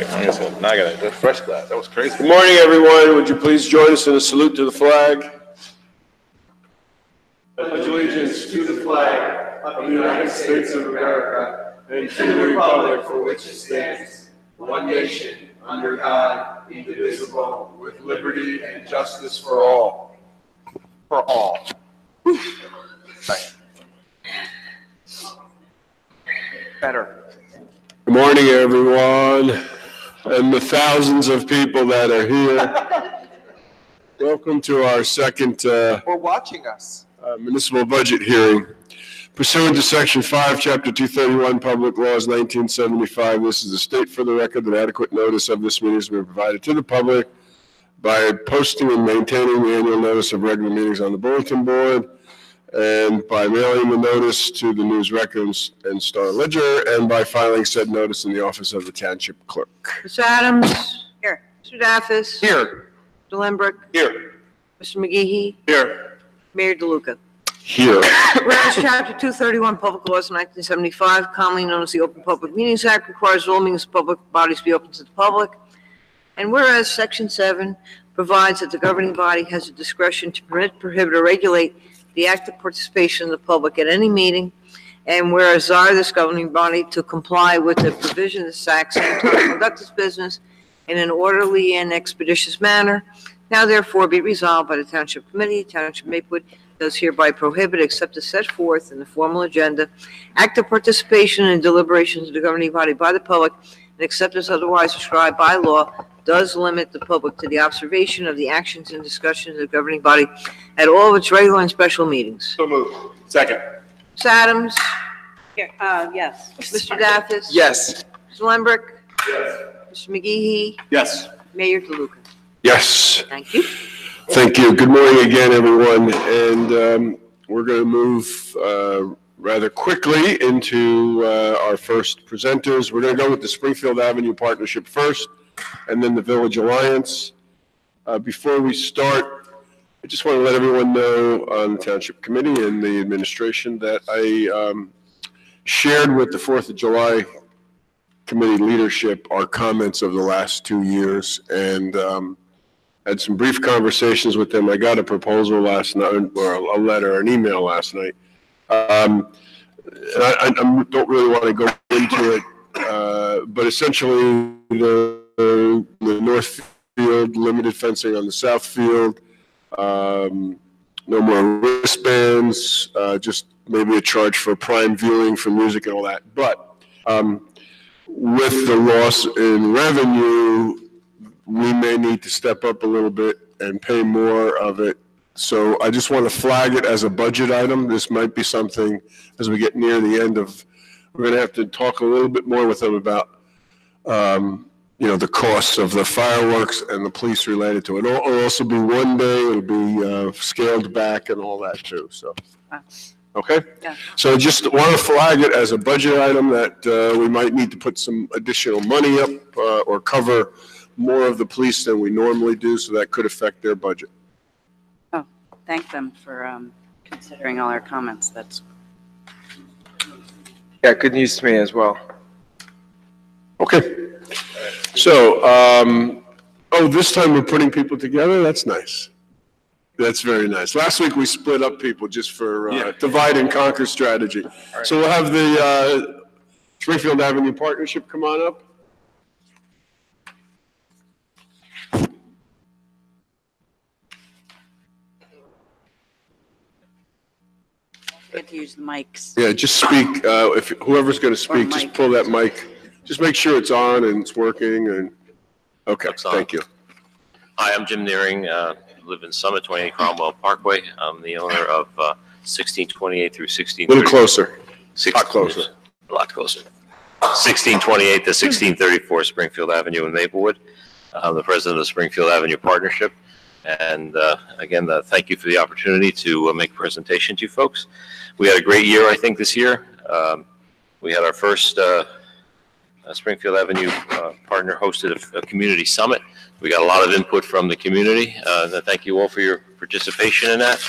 right. Now I got a fresh glass. That was crazy. Good morning, everyone. Would you please join us in a salute to the flag? I pledge allegiance to the flag of the United States of America and to the republic for which it stands, one nation, under God, indivisible, with liberty and justice for all. For all. Better. Good morning, everyone, and the thousands of people that are here. Welcome to our second Or watching us. municipal budget hearing. Pursuant to Section 5, Chapter 231, Public Laws 1975, this is a state for the record that adequate notice of this meeting has been provided to the public by posting and maintaining the annual notice of regular meetings on the bulletin board, and by mailing the notice to the News Records and Star Ledger, and by filing said notice in the office of the Township Clerk. Mr. Adams? Here. Mr. Daffis? Here. Mr. Lembrick? Here. Mr. McGehee? Here. Mayor DeLuca? Here. Whereas Chapter 231, Public Laws 1975, commonly known as the Open Public Meetings Act, requires all meetings of public bodies be open to the public. And whereas Section 7 provides that the governing body has the discretion to permit, prohibit, or regulate the active participation of the public at any meeting, and whereas desire this governing body to comply with the provision of this act, same time conduct its business in an orderly and expeditious manner, now therefore be resolved by the Township Committee, Township Maplewood does hereby prohibit, except as set forth in the formal agenda, active participation in deliberations of the governing body by the public, and except as otherwise prescribed by law, does limit the public to the observation of the actions and discussions of the governing body at all of its regular and special meetings. So moved. Second. Ms. Adams? Here, yes. Mr. Daffis? Yes. Mr. Lembrick? Yes. Mr. McGehee? Yes. Mayor DeLuca? Yes. Thank you. Thank you. Good morning again, everyone. And we're going to move rather quickly into our first presenters. We're going to go with the Springfield Avenue Partnership first, and then the Village Alliance. Before we start, I just want to let everyone know on the Township Committee and the administration that I shared with the 4th of July Committee leadership our comments of the last 2 years, and had some brief conversations with them. I got a proposal last night, or a letter, an email last night. And I don't really want to go into it, but essentially the north field, limited fencing on the south field, no more wristbands, just maybe a charge for prime viewing for music and all that. But with the loss in revenue, we may need to step up a little bit and pay more of it. So I just want to flag it as a budget item. This might be something as we get near the end of, we're going to have to talk a little bit more with them about, the costs of the fireworks and the police related to it. It'll also be one day, it'll be scaled back and all that too, so. Okay? Yeah. So just want to flag it as a budget item that we might need to put some additional money up or cover more of the police than we normally do, so that could affect their budget. Oh, thank them for considering all our comments. That's Good news to me as well. Okay. So, this time we're putting people together? That's nice. That's very nice. Last week we split up people just for divide and conquer strategy. Right. So we'll have the Springfield Avenue Partnership come on up. good to use the mics. Yeah, just speak. If whoever's going to speak, just pull that mic. Just make sure it's on and it's working. And okay, thank you. Hi, I'm Jim Nearing. Live in Summit, 28 Cromwell Parkway. I'm the owner of 1628 through 1630. A little closer. A lot closer. A lot closer. 1628 to 1634 Springfield Avenue in Maplewood. I'm the president of the Springfield Avenue Partnership. And again, thank you for the opportunity to make a presentation to you folks. We had a great year, I think, this year. We had our first Springfield Avenue partner hosted a community summit. We got a lot of input from the community. Thank you all for your participation in that.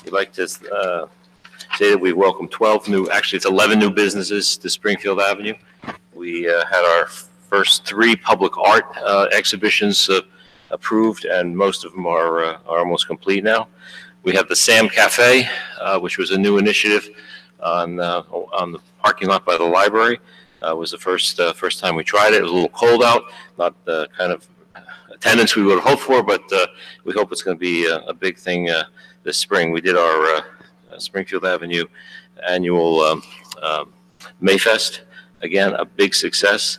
We'd like to say that we welcomed 11 new businesses to Springfield Avenue. We had our first 3 public art exhibitions approved, and most of them are almost complete now. We have the Sam Cafe, which was a new initiative on the parking lot by the library. It was the first time we tried it. It was a little cold out, not the kind of attendance we would have hoped for, but we hope it's going to be a big thing this spring. We did our Springfield Avenue annual Mayfest. Again, a big success.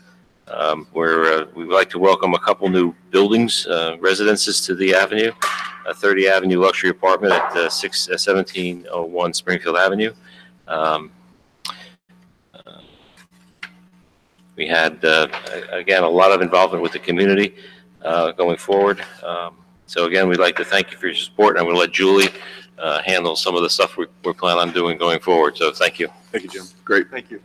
Where we'd like to welcome a couple new buildings, residences to the avenue. A 30 Avenue luxury apartment at 1701 Springfield Avenue. We had, again, a lot of involvement with the community going forward. So again, we'd like to thank you for your support, and I'm going to let Julie handle some of the stuff we're planning on doing going forward. So thank you. Thank you, Jim. Great. Thank you.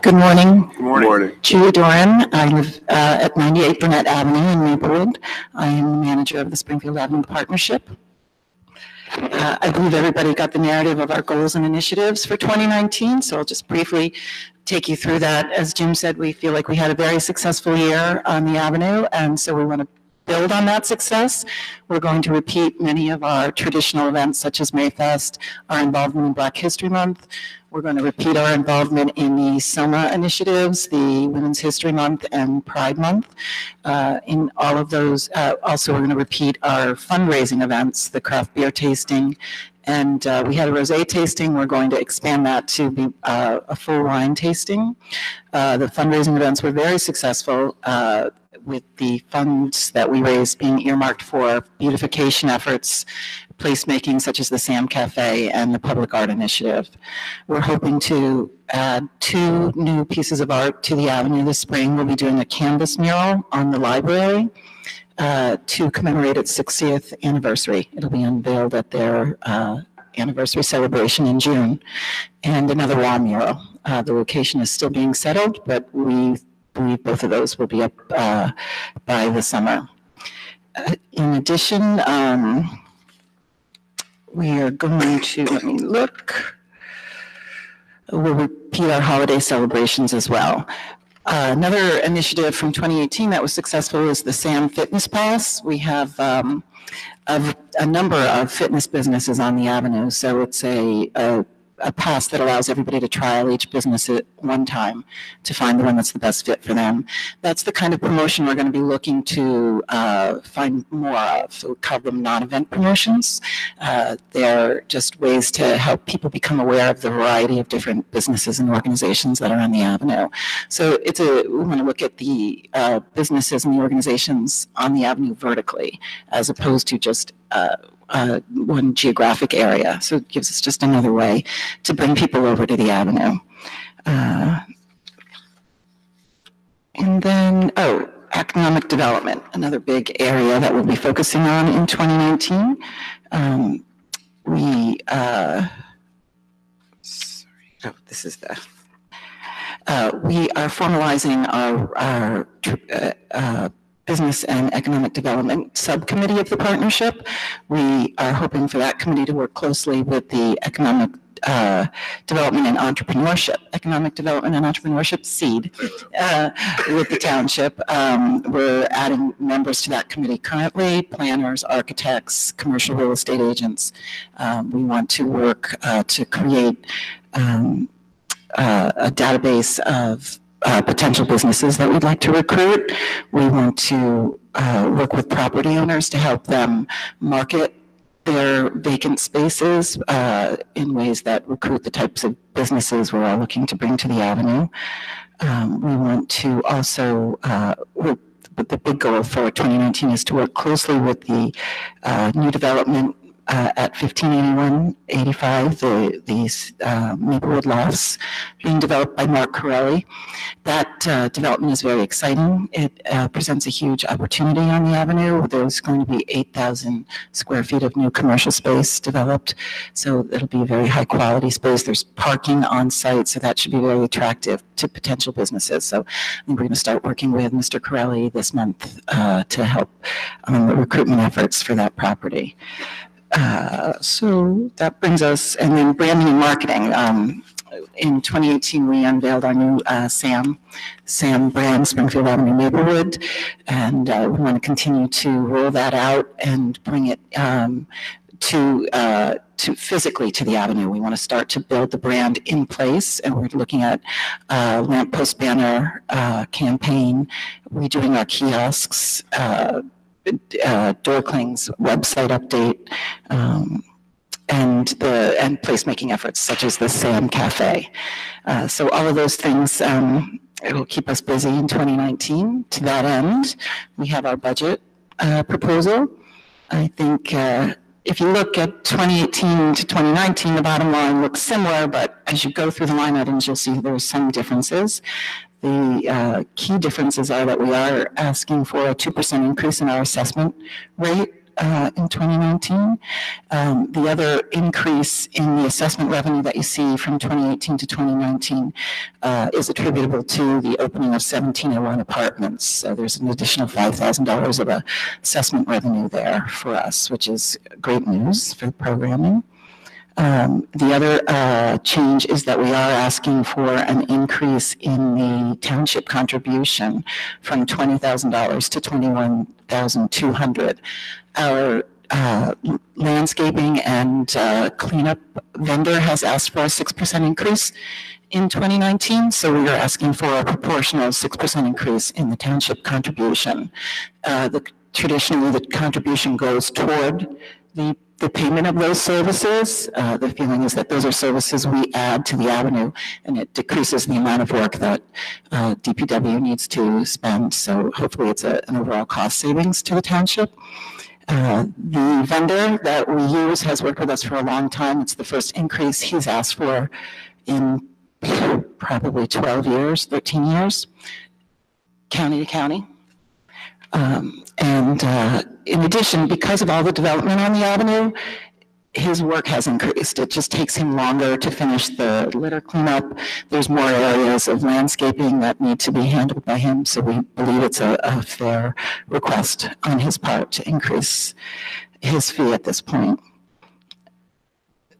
Good morning. Good morning. Julie Doran. I live at 98 Burnett Avenue in Maplewood. I am the manager of the Springfield Avenue Partnership. I believe everybody got the narrative of our goals and initiatives for 2019, so I'll just briefly take you through that. As Jim said, we feel like we had a very successful year on the Avenue, and so we want to build on that success. We're going to repeat many of our traditional events such as Mayfest, our involvement in Black History Month. We're going to repeat our involvement in the SOMA initiatives, the Women's History Month and Pride Month. In all of those, also we're going to repeat our fundraising events, the craft beer tasting, and we had a rosé tasting. We're going to expand that to be a full wine tasting. The fundraising events were very successful, with the funds that we raised being earmarked for beautification efforts, placemaking such as the Sam Cafe and the Public Art Initiative. We're hoping to add 2 new pieces of art to the Avenue this spring. We'll be doing a canvas mural on the library to commemorate its 60th anniversary. It'll be unveiled at their anniversary celebration in June. And another wall mural. The location is still being settled, but we believe both of those will be up by the summer. In addition, we are going to, let me look, we'll repeat our holiday celebrations as well. Another initiative from 2018 that was successful is the SAM Fitness Pass. We have a number of fitness businesses on the Avenue, so it's a pass that allows everybody to trial each business at one time to find the one that's the best fit for them. That's the kind of promotion we're going to be looking to find more of. So we call them non-event promotions. They're just ways to help people become aware of the variety of different businesses and organizations that are on the Avenue. So we want to look at the businesses and the organizations on the Avenue vertically, as opposed to just one geographic area. So it gives us just another way to bring people over to the Avenue. And then, economic development, another big area that we'll be focusing on in 2019. We are formalizing our Business and Economic Development Subcommittee of the Partnership. We are hoping for that committee to work closely with the Economic Development and Entrepreneurship, SEED, with the township. We're adding members to that committee currently, planners, architects, commercial real estate agents. We want to work to create a database of potential businesses that we'd like to recruit. We want to work with property owners to help them market their vacant spaces in ways that recruit the types of businesses we're all looking to bring to the Avenue. We want to also, the big goal for 2019 is to work closely with the new development at 1581-85, the Maplewood Lofts being developed by Mark Corelli. That development is very exciting. It presents a huge opportunity on the Avenue. There's going to be 8,000 square feet of new commercial space developed, so it'll be a very high quality space. There's parking on site, so that should be very attractive to potential businesses. So I think we're going to start working with Mr. Corelli this month to help on the recruitment efforts for that property. So that brings us, and then branding and marketing. in 2018, we unveiled our new SAM brand, Springfield Avenue Maplewood, and we want to continue to roll that out and bring it to physically to the avenue. We want to start to build the brand in place, and we're looking at lamppost banner campaign, redoing our kiosks, door clings, website update, and placemaking efforts such as the Sam Cafe. So all of those things it will keep us busy in 2019. To that end, we have our budget proposal. I think if you look at 2018 to 2019, the bottom line looks similar, but as you go through the line items, you'll see there's some differences. The key differences are that we are asking for a 2% increase in our assessment rate in 2019. The other increase in the assessment revenue that you see from 2018 to 2019 is attributable to the opening of 1701 apartments. So there's an additional $5,000 of assessment revenue there for us, which is great news for programming. The other change is that we are asking for an increase in the township contribution from $20,000 to $21,200. Our landscaping and cleanup vendor has asked for a 6% increase in 2019, so we are asking for a proportional 6% increase in the township contribution. Traditionally, the contribution goes toward the payment of those services. The feeling is that those are services we add to the avenue, and it decreases the amount of work that DPW needs to spend. So hopefully it's an overall cost savings to the township. The vendor that we use has worked with us for a long time. It's the first increase he's asked for in probably 12 years, 13 years, county to county. In addition, because of all the development on the avenue, his work has increased. It just takes him longer to finish the litter cleanup. There's more areas of landscaping that need to be handled by him, so we believe it's a fair request on his part to increase his fee at this point.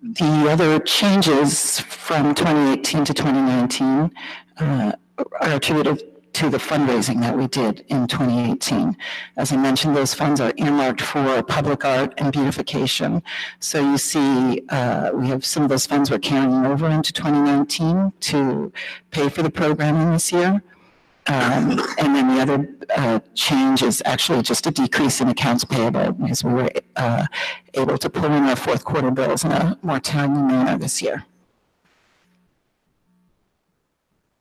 The other changes from 2018 to 2019 are attributed to the fundraising that we did in 2018. As I mentioned, those funds are earmarked for public art and beautification. So you see, we have some of those funds we're carrying over into 2019 to pay for the programming this year. And then the other change is actually just a decrease in accounts payable, because we were able to pull in our fourth quarter bills in a more timely manner this year.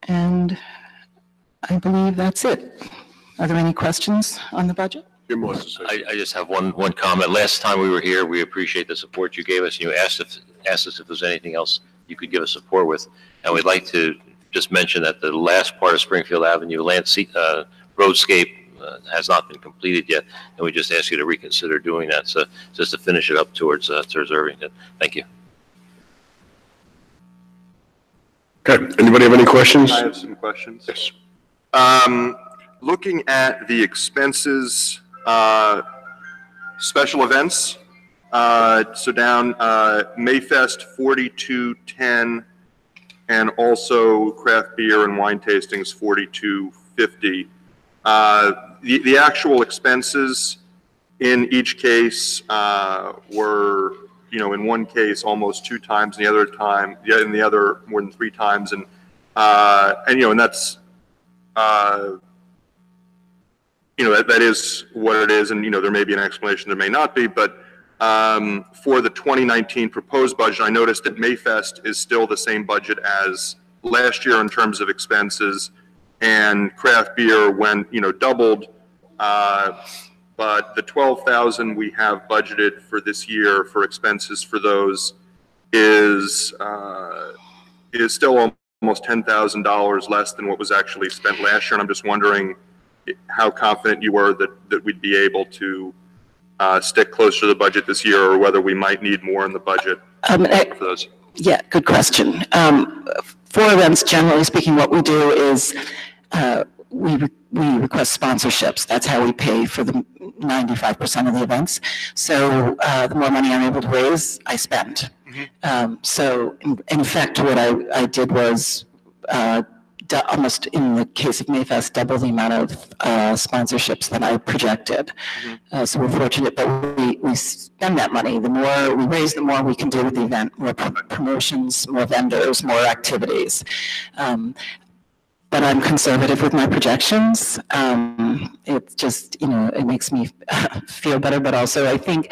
And I believe that's it. Are there any questions on the budget? Jim wants to say. I just have one comment. Last time we were here, we appreciate the support you gave us. You asked us if there's anything else you could give us support with. And we'd like to just mention that the last part of Springfield Avenue, roadscape, has not been completed yet. And we just ask you to reconsider doing that. So just to finish it up towards Irvington. Thank you. Okay. Anybody have any questions? I have some questions. Yes. Looking at the expenses, special events, so down Mayfest 4210, and also craft beer and wine tastings 4250. The actual expenses in each case were, in one case almost 2 times, and in the other more than 3 times, and that's. That is what it is, and there may be an explanation, there may not be, but for the 2019 proposed budget, I noticed that Mayfest is still the same budget as last year in terms of expenses, and craft beer went doubled, but the $12,000 we have budgeted for this year for expenses for those is still almost $10,000 less than what was actually spent last year. And I'm just wondering how confident you were that we'd be able to stick close to the budget this year, or whether we might need more in the budget for those. Yeah, good question. For events, generally speaking, what we do is we request sponsorships. That's how we pay for the 95% of the events. So the more money I'm able to raise, I spend. So in fact, what I did was almost, in the case of Mayfest, double the amount of sponsorships that I projected. So we're fortunate, but we spend that money. The more we raise, the more we can do with the event, more promotions, more vendors, more activities. But I'm conservative with my projections. It's just, it makes me feel better, but also I think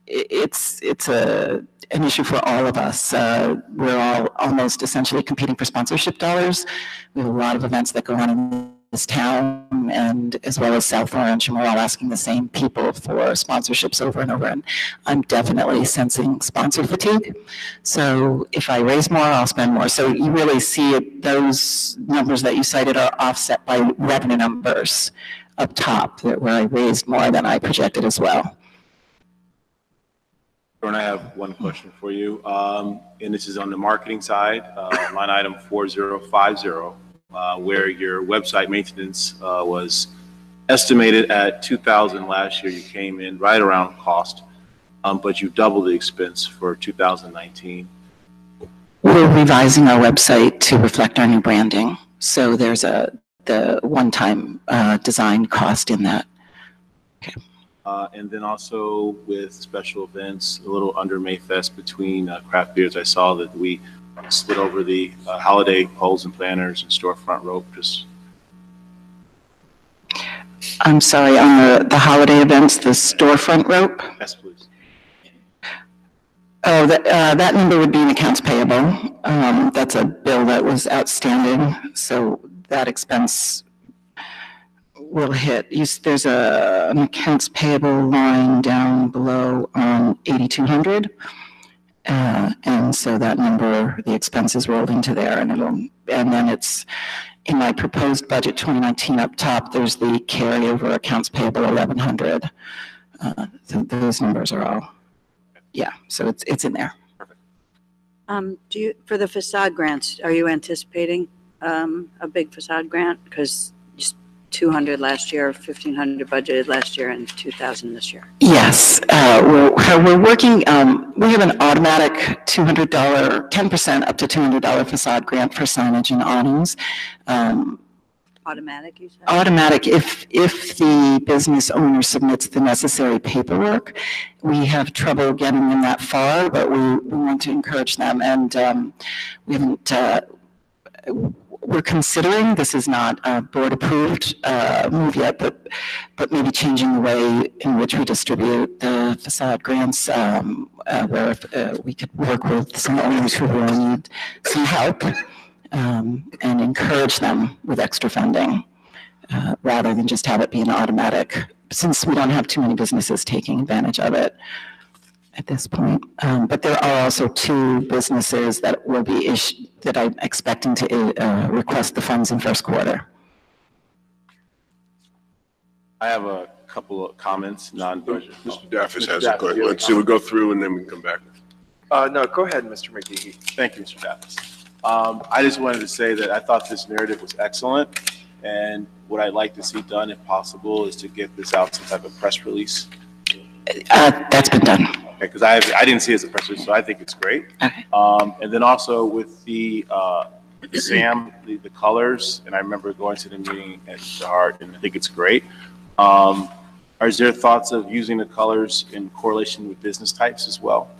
it's an issue for all of us. We're all almost essentially competing for sponsorship dollars. We have a lot of events that go on in this town, and as well as South Orange, and we're all asking the same people for sponsorships over and over, and I'm definitely sensing sponsor fatigue. So if I raise more, I'll spend more. So you really see it, those numbers that you cited are offset by revenue numbers up top, where I raised more than I projected as well. And I have one question for you, and this is on the marketing side, line item 4050, where your website maintenance was estimated at $2,000 last year. You came in right around cost, but you doubled the expense for 2019. We're revising our website to reflect our new branding, so there's the one-time design cost in that. Okay. And then also with special events, a little under Mayfest between craft beers, I saw that we slid over the holiday poles and planners and storefront rope. I'm sorry, on the holiday events, the storefront rope? Yes, please. Oh, that number would be in accounts payable. That's a bill that was outstanding, so that expense will hit. There's an accounts payable line down below on 8,200. And so that number, the expenses rolled into there, and then it's in my proposed budget 2019 up top, there's the carryover accounts payable 1,100. So those numbers are all, yeah, so it's in there. For the facade grants, are you anticipating a big facade grant? Because just 200 last year, 1,500 budgeted last year, and 2,000 this year. Yes, we're working. We have an automatic $200, 10% up to $200 facade grant for signage and awnings. Automatic, you said? Automatic if the business owner submits the necessary paperwork. We have trouble getting them that far, but we want to encourage them, and we haven't. We're considering, this is not a board-approved move yet, but maybe changing the way in which we distribute the facade grants, where we could work with some owners who really need some help and encourage them with extra funding, rather than just have it be an automatic, since we don't have too many businesses taking advantage of it at this point. But there are also 2 businesses that will be that I'm expecting to request the funds in first quarter. I have a couple of comments, non-budget. Mr. Daffis has a question. Let's see, we'll go through and then we can come back. No, go ahead, Mr. McGehee. Thank you, Mr. Daffis. I just wanted to say that I thought this narrative was excellent, and what I'd like to see done, if possible, is to get this out some type of press release. That's been done. Okay, because I didn't see it as a press release, so I think it's great. Okay. And then also with the SAM, the colors, and I remember going to the meeting at the Heart, and I think it's great. Is there thoughts of using the colors in correlation with business types as well?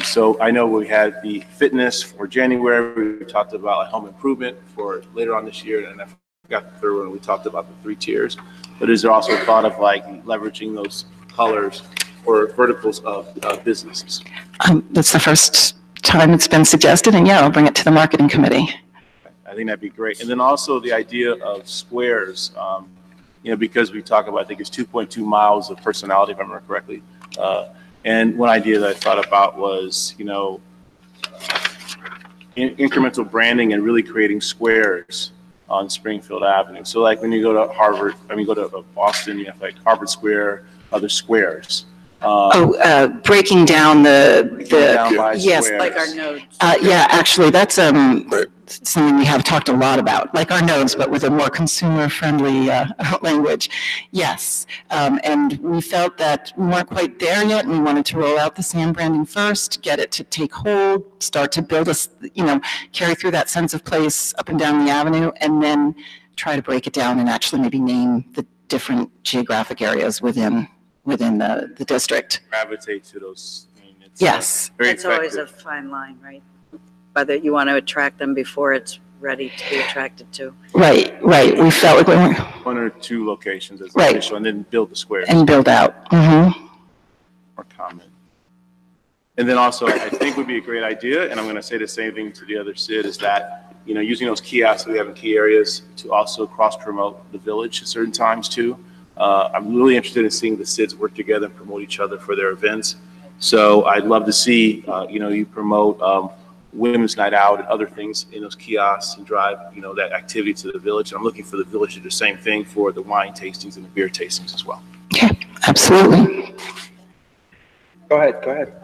So I know we had the fitness for January. We talked about like home improvement for later on this year, and I forgot the third one. We talked about the 3 tiers. But is there also a thought of like leveraging those colors or verticals of businesses? That's the first time it's been suggested, and yeah, I'll bring it to the marketing committee. I think that'd be great. And then also the idea of squares, because we talk about, I think it's 2.2 miles of personality, if I remember correctly. And one idea that I thought about was, incremental branding and really creating squares on Springfield Avenue. So like when you go to go to Boston, you have like Harvard Square, other squares. Breaking down Down by yes, squares. Like our nodes. yeah, actually, that's something we have talked a lot about, like our nodes, but with a more consumer-friendly language. Yes, and we felt that we weren't quite there yet, and we wanted to roll out the SAM branding first, get it to take hold, start to build us, carry through that sense of place up and down the avenue, and then try to break it down and actually maybe name the different geographic areas within the district. Gravitate to those. I mean, it's, Yes. very It's always a effective. fine line, right? Whether you want to attract them before it's ready to be attracted to. Right. We felt like we weren't, One or two locations as Right. initial, and then build the squares. and build out. Mm-hmm. More common. And then also, I think would be a great idea, and I'm going to say the same thing to the other Sid, is that, using those kiosks that we have in key areas to also cross-promote the village at certain times too. I'm really interested in seeing the SIDs work together and promote each other for their events. So I'd love to see, you promote Women's Night Out and other things in those kiosks and drive, that activity to the village. And I'm looking for the village to do the same thing for the wine tastings and the beer tastings as well. Okay, absolutely. Go ahead.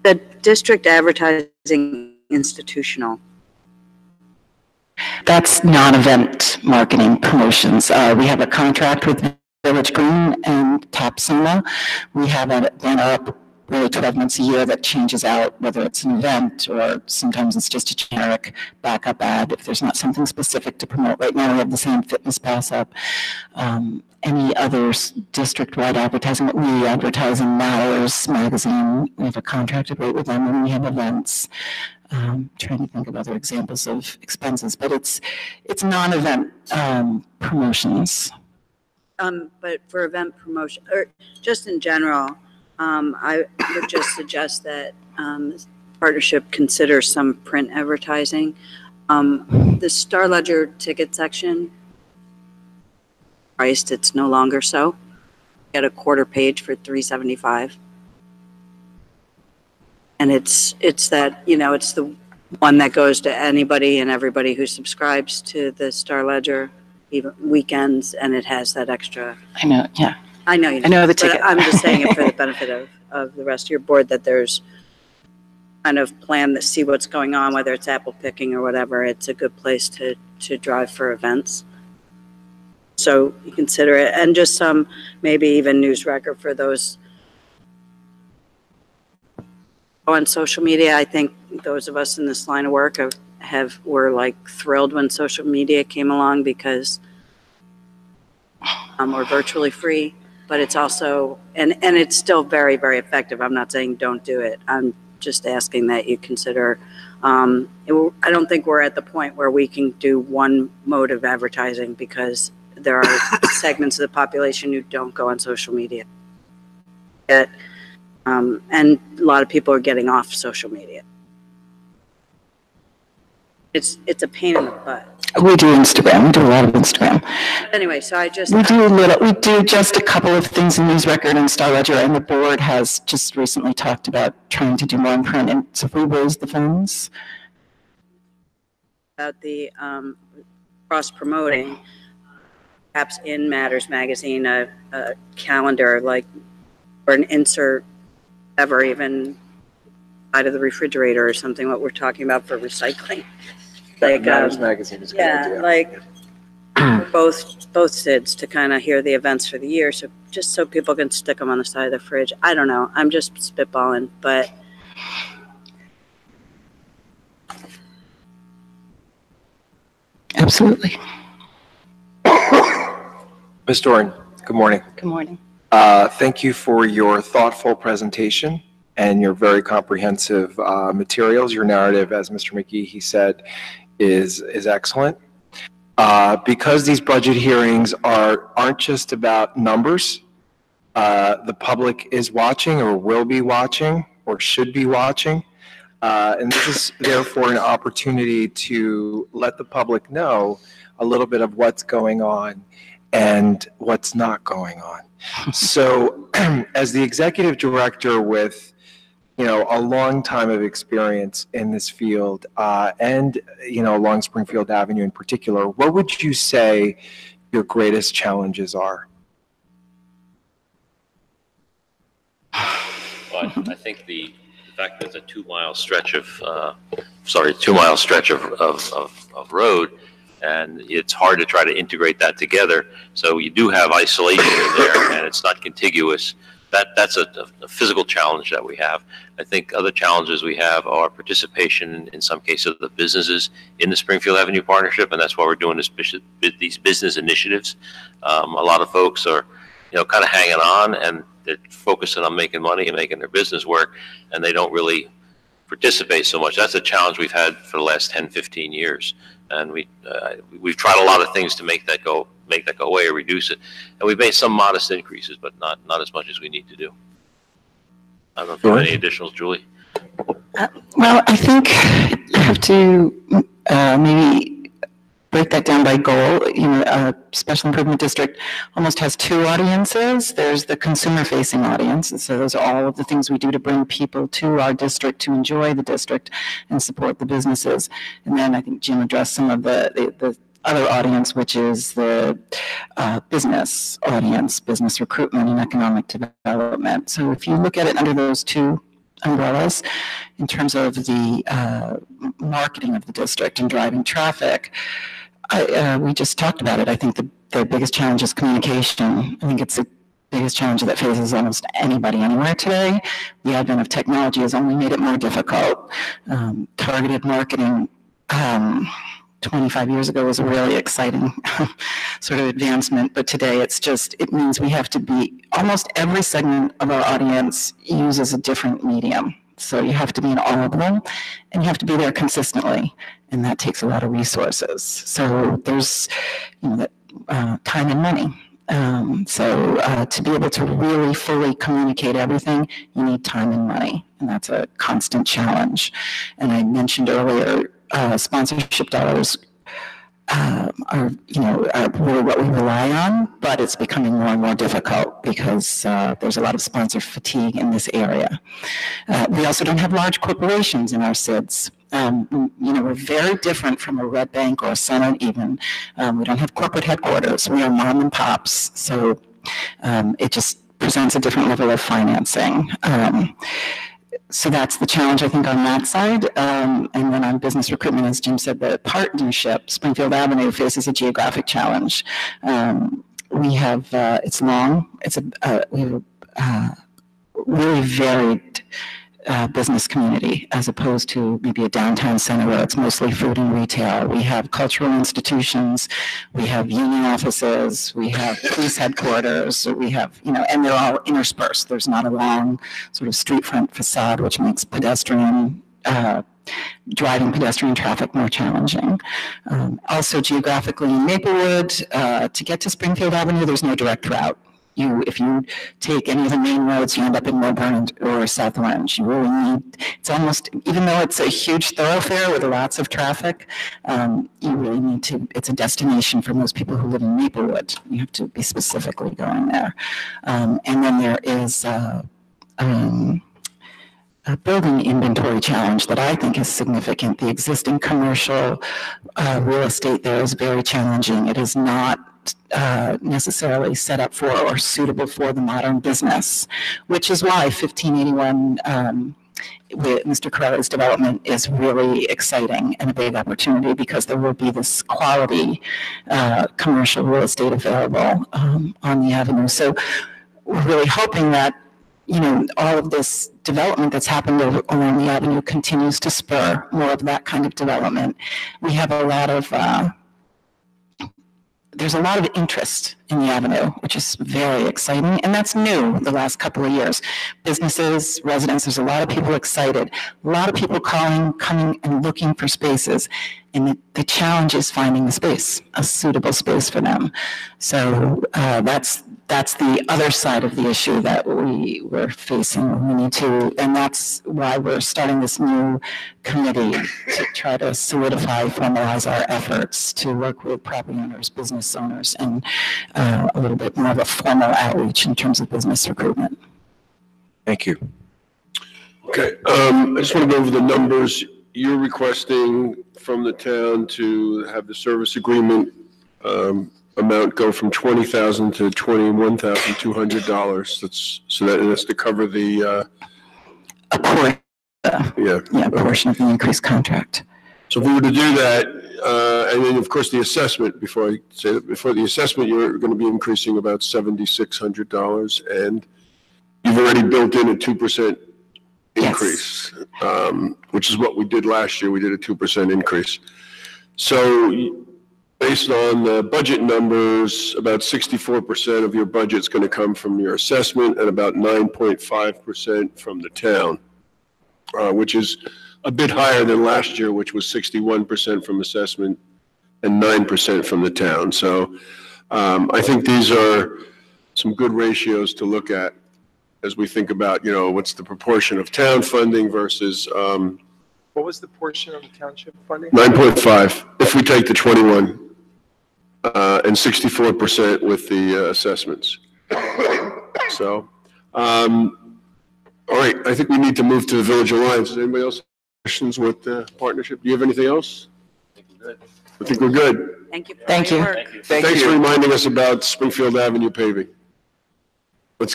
The district advertising institutional. That's non-event marketing promotions. We have a contract with Village Green and Tapsona. We have a banner up really 12 months a year that changes out, whether it's an event or sometimes it's just a generic backup ad if there's not something specific to promote. Right now we have the same fitness pass up. Any other district-wide advertising, we advertise in Matters magazine. We have a contracted rate with them, and we have events. Trying to think of other examples of expenses, but it's non-event promotions. But for event promotion, or just in general, I would just suggest that this partnership consider some print advertising. The Star Ledger ticket section, priced, it's no longer so. Get a quarter page for $3.75. And it's that, it's the one that goes to anybody and everybody who subscribes to the Star Ledger, even weekends, and it has that extra. I know, yeah. I know you I know the but ticket. I'm just saying it for the benefit of the rest of your board, that there's kind of plan to see what's going on, whether it's apple picking or whatever. It's a good place to drive for events. So you consider it, and just some, maybe even news record for those on social media. I think those of us in this line of work were like thrilled when social media came along, because we're virtually free, but it's also, and it's still very, very effective. I'm not saying don't do it. I'm just asking that you consider, I don't think we're at the point where we can do one mode of advertising, because there are segments of the population who don't go on social media. And a lot of people are getting off social media. It's a pain in the butt. We do Instagram. We do a lot of Instagram. Anyway, so I just. We do just a couple of things in News Record and Star Ledger, and the board has just recently talked about trying to do more in print. And so if we raise the funds. About the cross-promoting, perhaps in Matters magazine, a calendar, like, or an insert ever, even out of the refrigerator or something, what we're talking about for recycling. Like, Matters magazine is a good idea. like both SIDs to kind of hear the events for the year, so just so people can stick them on the side of the fridge. I don't know. I'm just spitballing, but. Absolutely. Ms. Doran, good morning. Good morning. Thank you for your thoughtful presentation and your very comprehensive materials. Your narrative, as Mr. McGee said, is excellent. Because these budget hearings aren't just about numbers, the public is watching or will be watching or should be watching. And this is therefore an opportunity to let the public know a little bit of what's going on and what's not going on. So as the executive director with, a long time of experience in this field and, along Springfield Avenue in particular, what would you say your greatest challenges are? Well, I think the fact, there's a 2-mile stretch of, 2-mile stretch of road, and it's hard to try to integrate that together. So you do have isolation in there, and it's not contiguous. That's a physical challenge that we have. I think other challenges we have are participation in some cases of the businesses in the Springfield Avenue Partnership, and that's why we're doing these business initiatives. A lot of folks are, kind of hanging on, and they're focusing on making money and making their business work, and they don't really participate so much. That's a challenge we've had for the last 10, 15 years, and we've tried a lot of things to make that go away or reduce it, and we've made some modest increases, but not as much as we need to do. I don't know if you have any additionals, Julie. Well, I think you have to maybe break that down by goal. A special improvement district almost has 2 audiences. There's the consumer-facing audience, and so those are all of the things we do to bring people to our district to enjoy the district and support the businesses. And then I think Jim addressed some of the other audience, which is the business audience, business recruitment and economic development. So if you look at it under those 2 umbrellas, in terms of the marketing of the district and driving traffic, we just talked about it. I think the biggest challenge is communication. I think it's the biggest challenge that faces almost anybody anywhere today. The advent of technology has only made it more difficult. Targeted marketing 25 years ago was a really exciting sort of advancement, but today it means we have to be, almost every segment of our audience uses a different medium. So you have to be in all of them, and you have to be there consistently, and that takes a lot of resources. So there's, time and money. To be able to really fully communicate everything, you need time and money, and that's a constant challenge. And I mentioned earlier, sponsorship dollars are really what we rely on, but it's becoming more and more difficult because there's a lot of sponsor fatigue in this area. We also don't have large corporations in our SIDS. We're very different from a Red Bank or a Senate even. We don't have corporate headquarters. We are mom and pops, so it just presents a different level of financing. So that's the challenge, I think, on that side. And then on business recruitment, as Jim said, the partnership, Springfield Avenue faces a geographic challenge. We have, it's long, we have a really varied business community as opposed to maybe a downtown center where it's mostly food and retail. We have cultural institutions, we have union offices, we have police headquarters, we have, and they're all interspersed. There's not a long sort of street front facade, which makes driving pedestrian traffic more challenging. Also geographically in Maplewood, to get to Springfield Avenue, there's no direct route. If you take any of the main roads, you end up in Melbourne or South Orange. You really need, it's almost, even though it's a huge thoroughfare with lots of traffic, you really need to, it's a destination for most people who live in Maplewood. You have to be specifically going there. And then there is a building inventory challenge that I think is significant. The existing commercial real estate there is very challenging. It is not necessarily set up for or suitable for the modern business, which is why 1581 with Mr. Corelli's development is really exciting and a big opportunity, because there will be this quality commercial real estate available on the avenue. So we're really hoping that all of this development that's happened along the avenue continues to spur more of that kind of development. We have a lot of there's a lot of interest in the avenue, which is very exciting, and that's new the last couple of years. Businesses, residents, there's a lot of people excited, a lot of people coming and looking for spaces, and the challenge is finding the space, a suitable space for them. So that's the other side of the issue that we're facing. We need to, and that's why we're starting this new committee to try to solidify, formalize our efforts to work with property owners, business owners, and a little bit more of a formal outreach in terms of business recruitment. Thank you. Okay, I just want to go over the numbers. You're requesting from the town to have the service agreement amount go from $20,000 to $21,200. That's to cover the A portion portion of the increased contract. So if we were to do that, and then of course the assessment, before I say that, before the assessment, you're going to be increasing about $7,600, and you've already built in a 2% increase, which is what we did last year. We did a 2% increase. So based on the budget numbers, about 64% of your budget's going to come from your assessment and about 9.5% from the town, which is a bit higher than last year, which was 61% from assessment and 9% from the town. So I think these are some good ratios to look at as we think about, what's the proportion of town funding versus What was the portion of the township funding? 9.5 if we take the 21 and 64% with the assessments. So, all right, I think we need to move to the Village Alliance. Does anybody else have questions with the partnership? Do you have anything else? I think we're good. Thank you. Thank you. Thanks for reminding us about Springfield Avenue paving.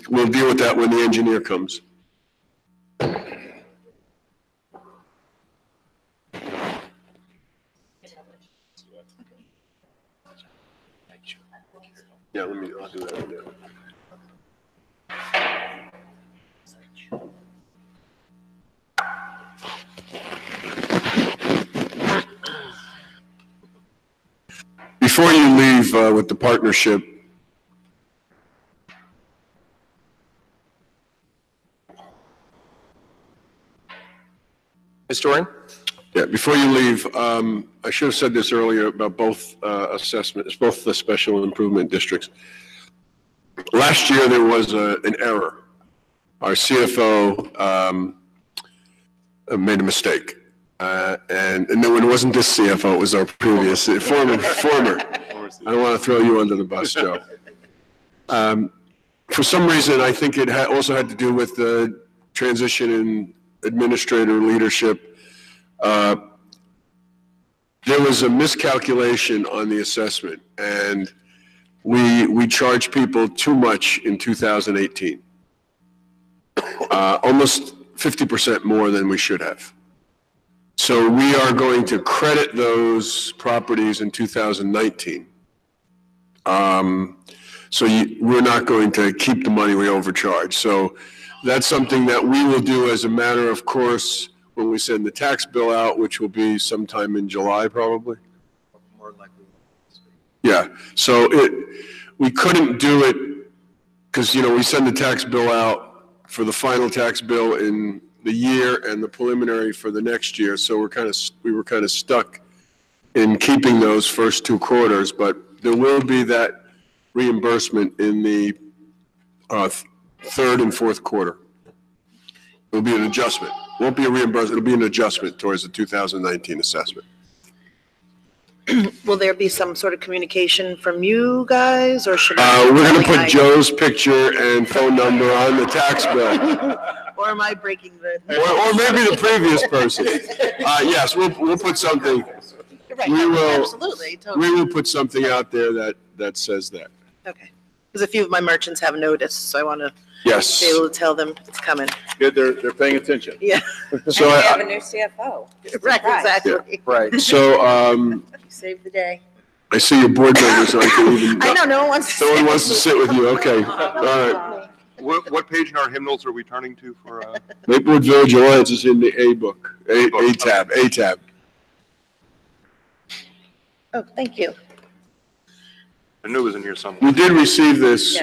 We'll deal with that when the engineer comes. Yeah, I'll do that right now. Before you leave with the partnership, Mr. Oren? yeah, before you leave, I should have said this earlier about both assessments, both the special improvement districts. Last year, there was an error. Our CFO made a mistake. And no, it wasn't this CFO, it was our previous, former. I don't want to throw you under the bus, Joe. For some reason, I think it also had to do with the transition in administrator leadership. There was a miscalculation on the assessment, and we charged people too much in 2018. Almost 50% more than we should have. So we are going to credit those properties in 2019. We're not going to keep the money we overcharged. So that's something that we will do as a matter of course when we send the tax bill out, which will be sometime in July probably. More likely. Yeah, so we couldn't do it because, we send the tax bill out for the final tax bill in the year and the preliminary for the next year. So we were kind of stuck in keeping those first 2 quarters, but there will be that reimbursement in the third and fourth quarter. It'll be an adjustment. It won't be a reimbursement. It'll be an adjustment towards the 2019 assessment. Will there be some sort of communication from you guys, or should we're going to put Joe's picture and phone number on the tax bill. Or am I breaking the? Or maybe the previous person. Yes, we'll put something. You're right. We will. Absolutely. Totally. We will put something out there that says that. Okay. Because a few of my merchants have noticed, so I want to Yes. be able to tell them it's coming. Good, they're paying attention. Yeah. So And we have a new CFO. Right. Surprise. Exactly. Right. So Save the day. I see your board members aren't even. I know no one wants to. No one wants to sit with you. Okay. All right. What page in our hymnals are we turning to for? Maplewood Village Alliance is in the A book. A tab. A tab. Oh, thank you. I knew it was in here somewhere. We did receive this.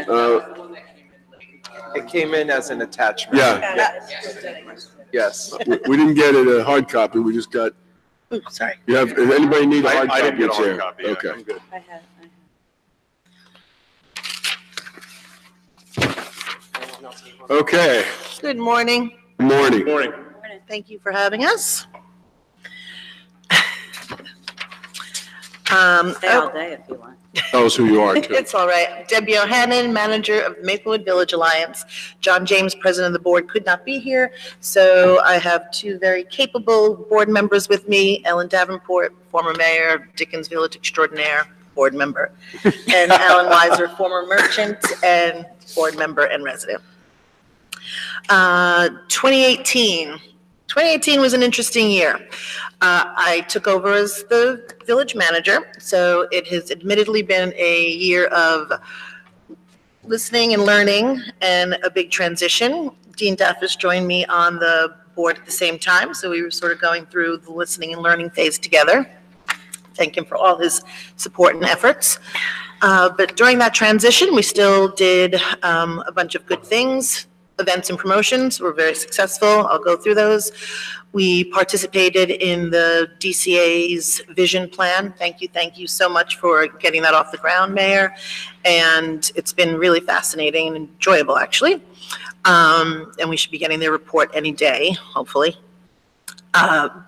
It came in as an attachment. Yeah. Yes. We didn't get it a hard copy. We just got. Ooh, sorry. You have. If anybody need a hard I copy, didn't get a it's hard here. copy. Yeah, Okay. I'm good. I have. Okay. Good morning. Good morning. Morning. Thank you for having us. Stay all day if you want. Tell us who you are, too. It's all right. Debbie O'Hannon, manager of Maplewood Village Alliance. John James, president of the board, could not be here, so I have 2 very capable board members with me, Ellen Davenport, former mayor, Dickens Village extraordinaire, board member, and Alan Weiser, former merchant and board member and resident. 2018 2018 was an interesting year. I took over as the village manager, so it has admittedly been a year of listening and learning and a big transition. Dean Daffis joined me on the board at the same time, so we were sort of going through the listening and learning phase together. Thank him for all his support and efforts. But during that transition, we still did a bunch of good things. Events and promotions were very successful. I'll go through those. We participated in the DCA's vision plan. Thank you so much for getting that off the ground, Mayor. And it's been really fascinating and enjoyable, actually. And we should be getting their report any day, hopefully.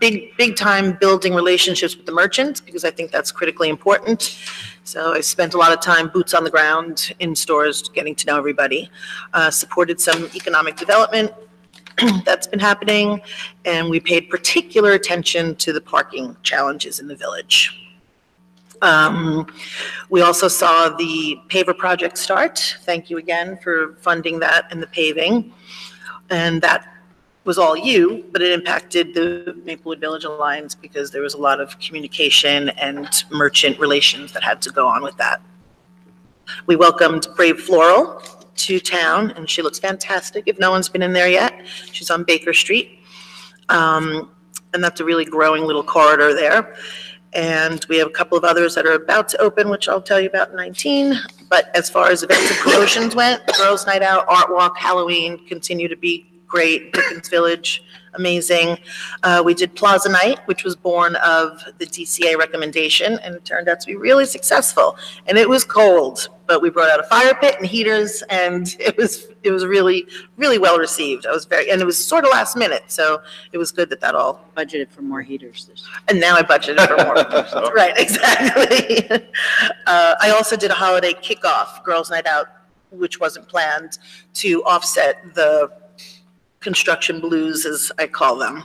Big time building relationships with the merchants, because I think that's critically important. So I spent a lot of time boots on the ground in stores, getting to know everybody. Supported some economic development that's been happening, and we paid particular attention to the parking challenges in the village. We also saw the paver project start. Thank you again for funding that and the paving. And that was all you, but it impacted the Maplewood Village Alliance because there was a lot of communication and merchant relations that had to go on with that. We welcomed Brave Floral to town, and she looks fantastic. If no one's been in there yet, she's on Baker Street. And that's a really growing little corridor there. And we have a couple of others that are about to open, which I'll tell you about in 19. But as far as events and promotions went, Girls' Night Out, Art Walk, Halloween continue to be great. Dickens Village, amazing. We did Plaza Night, which was born of the DCA recommendation, and it turned out to be really successful. And it was cold, but we brought out a fire pit and heaters, and it was really, really well received. And it was sort of last minute, so it was good that all. Budgeted for more heaters this year. And now I budgeted for more. Right, exactly. I also did a holiday kickoff, Girls' Night Out, which wasn't planned, to offset the construction blues, as I call them,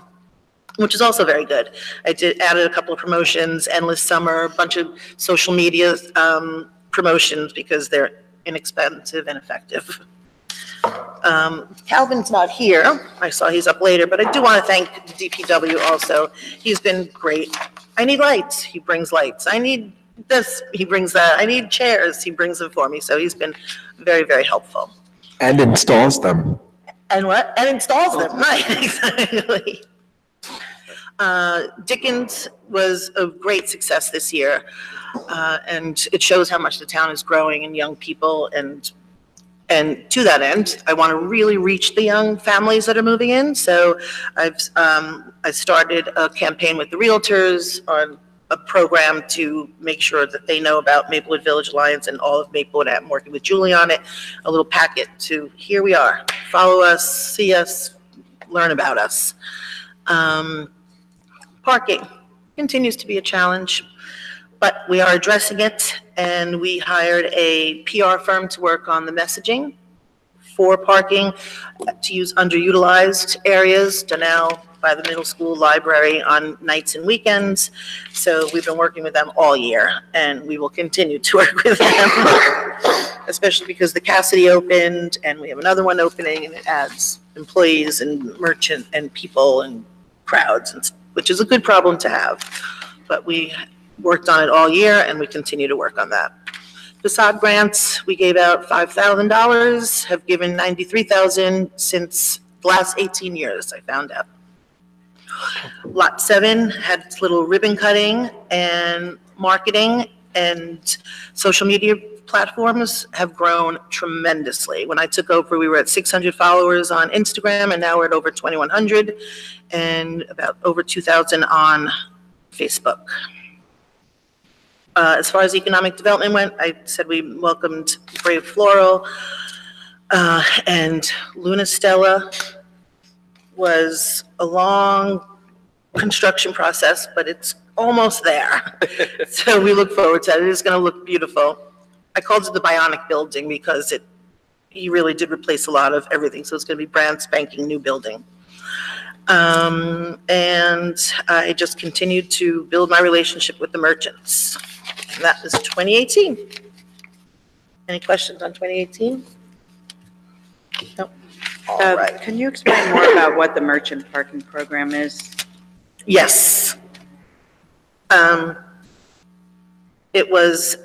which is also very good. I added a couple of promotions, Endless Summer, a bunch of social media promotions because they're inexpensive and effective. Calvin's not here. I saw he's up later, but I do want to thank the DPW also. He's been great. I need lights. He brings lights. I need this. He brings that. I need chairs. He brings them for me. So he's been very, very helpful. And installs them. And what? And installs them, right, exactly. Dickens was a great success this year, and it shows how much the town is growing in young people, and to that end, I want to really reach the young families that are moving in, so I started a campaign with the realtors on a program to make sure that they know about Maplewood Village Alliance and all of Maplewood. I'm working with Julie on it, a little packet to, here we are, follow us, see us, learn about us. Parking continues to be a challenge, but we are addressing it, and we hired a PR firm to work on the messaging for parking, to use underutilized areas, Donnell, by the middle school library on nights and weekends. So we've been working with them all year, and we will continue to work with them, especially because the Cassidy opened, and we have another one opening, and it adds employees and merchant and people and crowds, which is a good problem to have. But we worked on it all year, and we continue to work on that. Facade grants, we gave out $5,000, have given $93,000 since the last 18 years, I found out. Lot 7 had its little ribbon cutting, and marketing and social media platforms have grown tremendously. When I took over, we were at 600 followers on Instagram, and now we're at over 2,100 and about over 2,000 on Facebook. As far as economic development went, I said we welcomed Brave Floral, and Luna Stella was a long construction process, but it's almost there. So we look forward to it. It is going to look beautiful. I called it the Bionic Building because he really did replace a lot of everything. So it's going to be brand spanking new building. And I just continued to build my relationship with the merchants. And that was 2018. Any questions on 2018? No. All right. Can you explain more about what the merchant parking program is? Yes. It was,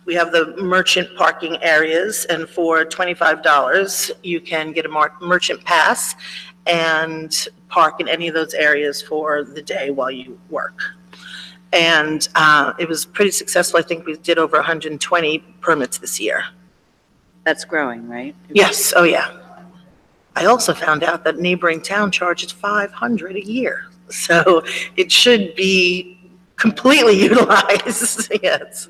we have the merchant parking areas, and for $25, you can get a merchant pass and park in any of those areas for the day while you work. And it was pretty successful. I think we did over 120 permits this year. That's growing, right? Yes, oh yeah. I also found out that neighboring town charges $500 a year. So it should be completely utilized, yes.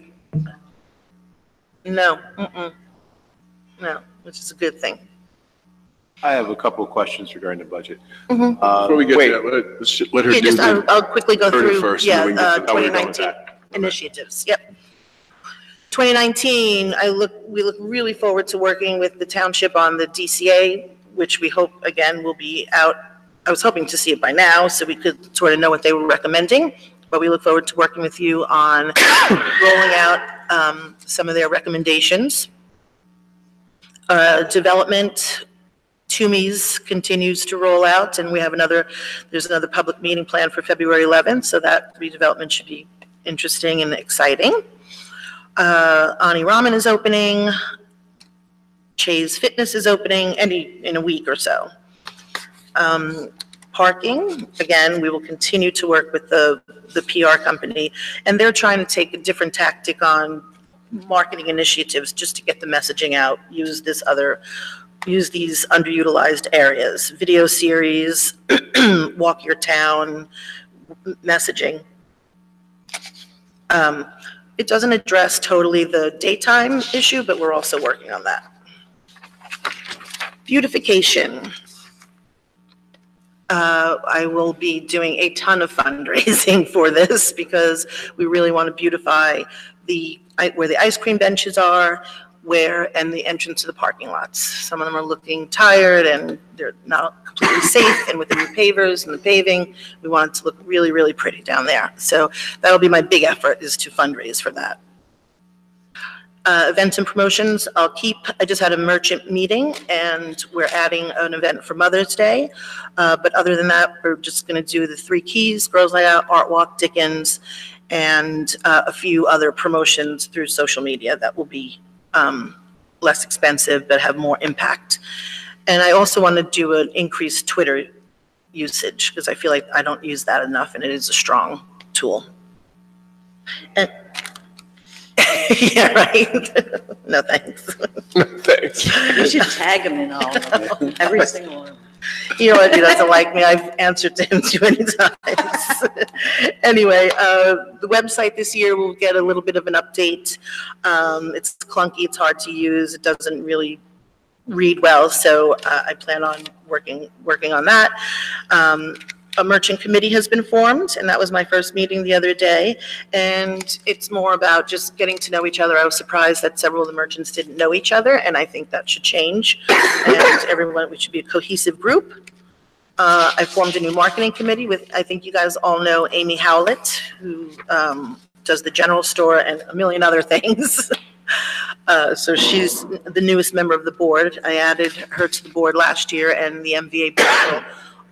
No, no, which is a good thing. I have a couple of questions regarding the budget. Before we get to that, let her Yeah, do just, the I'll quickly go through, 31st, yeah, and then we can get to how we're going with 2019 that. initiatives, yep. 2019, we look really forward to working with the township on the DCA, which we hope, again, will be out. I was hoping to see it by now, so we could sort of know what they were recommending, but we look forward to working with you on rolling out some of their recommendations. Development, Toomey's continues to roll out, and we have there's another public meeting planned for February 11th, so that redevelopment should be interesting and exciting. Ani Ramen is opening. Chay's Fitness is opening in a week or so. Parking, again, we will continue to work with the PR company, and they're trying to take a different tactic on marketing initiatives just to get the messaging out, use these underutilized areas, video series, walk your town, messaging. It doesn't address totally the daytime issue, but we're also working on that. Beautification. I will be doing a ton of fundraising for this because we really want to beautify where the ice cream benches are, and the entrance to the parking lots. Some of them are looking tired and they're not completely safe, and with the new pavers and the paving, we want it to look really, really pretty down there. So that'll be my big effort, is to fundraise for that. Events and promotions, I just had a merchant meeting, and we're adding an event for Mother's Day. But other than that, we're just going to do the 3 Keys, Girls Night Out, Art Walk, Dickens, and a few other promotions through social media that will be less expensive but have more impact. And I also want to do an increased Twitter usage because I feel like I don't use that enough, and it is a strong tool. And yeah, right. No, thanks. Thanks. You should tag him in all of them, every single one. You know what, he doesn't like me. I've answered to him too many times. Anyway, the website this year will get a little bit of an update. It's clunky, it's hard to use, it doesn't really read well, so I plan on working on that. A merchant committee has been formed, and that was my first meeting the other day. And it's more about just getting to know each other. I was surprised that several of the merchants didn't know each other, and I think that should change. And we should be a cohesive group. I formed a new marketing committee with, I think you guys all know Amy Howlett, who does the general store and a million other things. So she's the newest member of the board. I added her to the board last year, and the MVA board will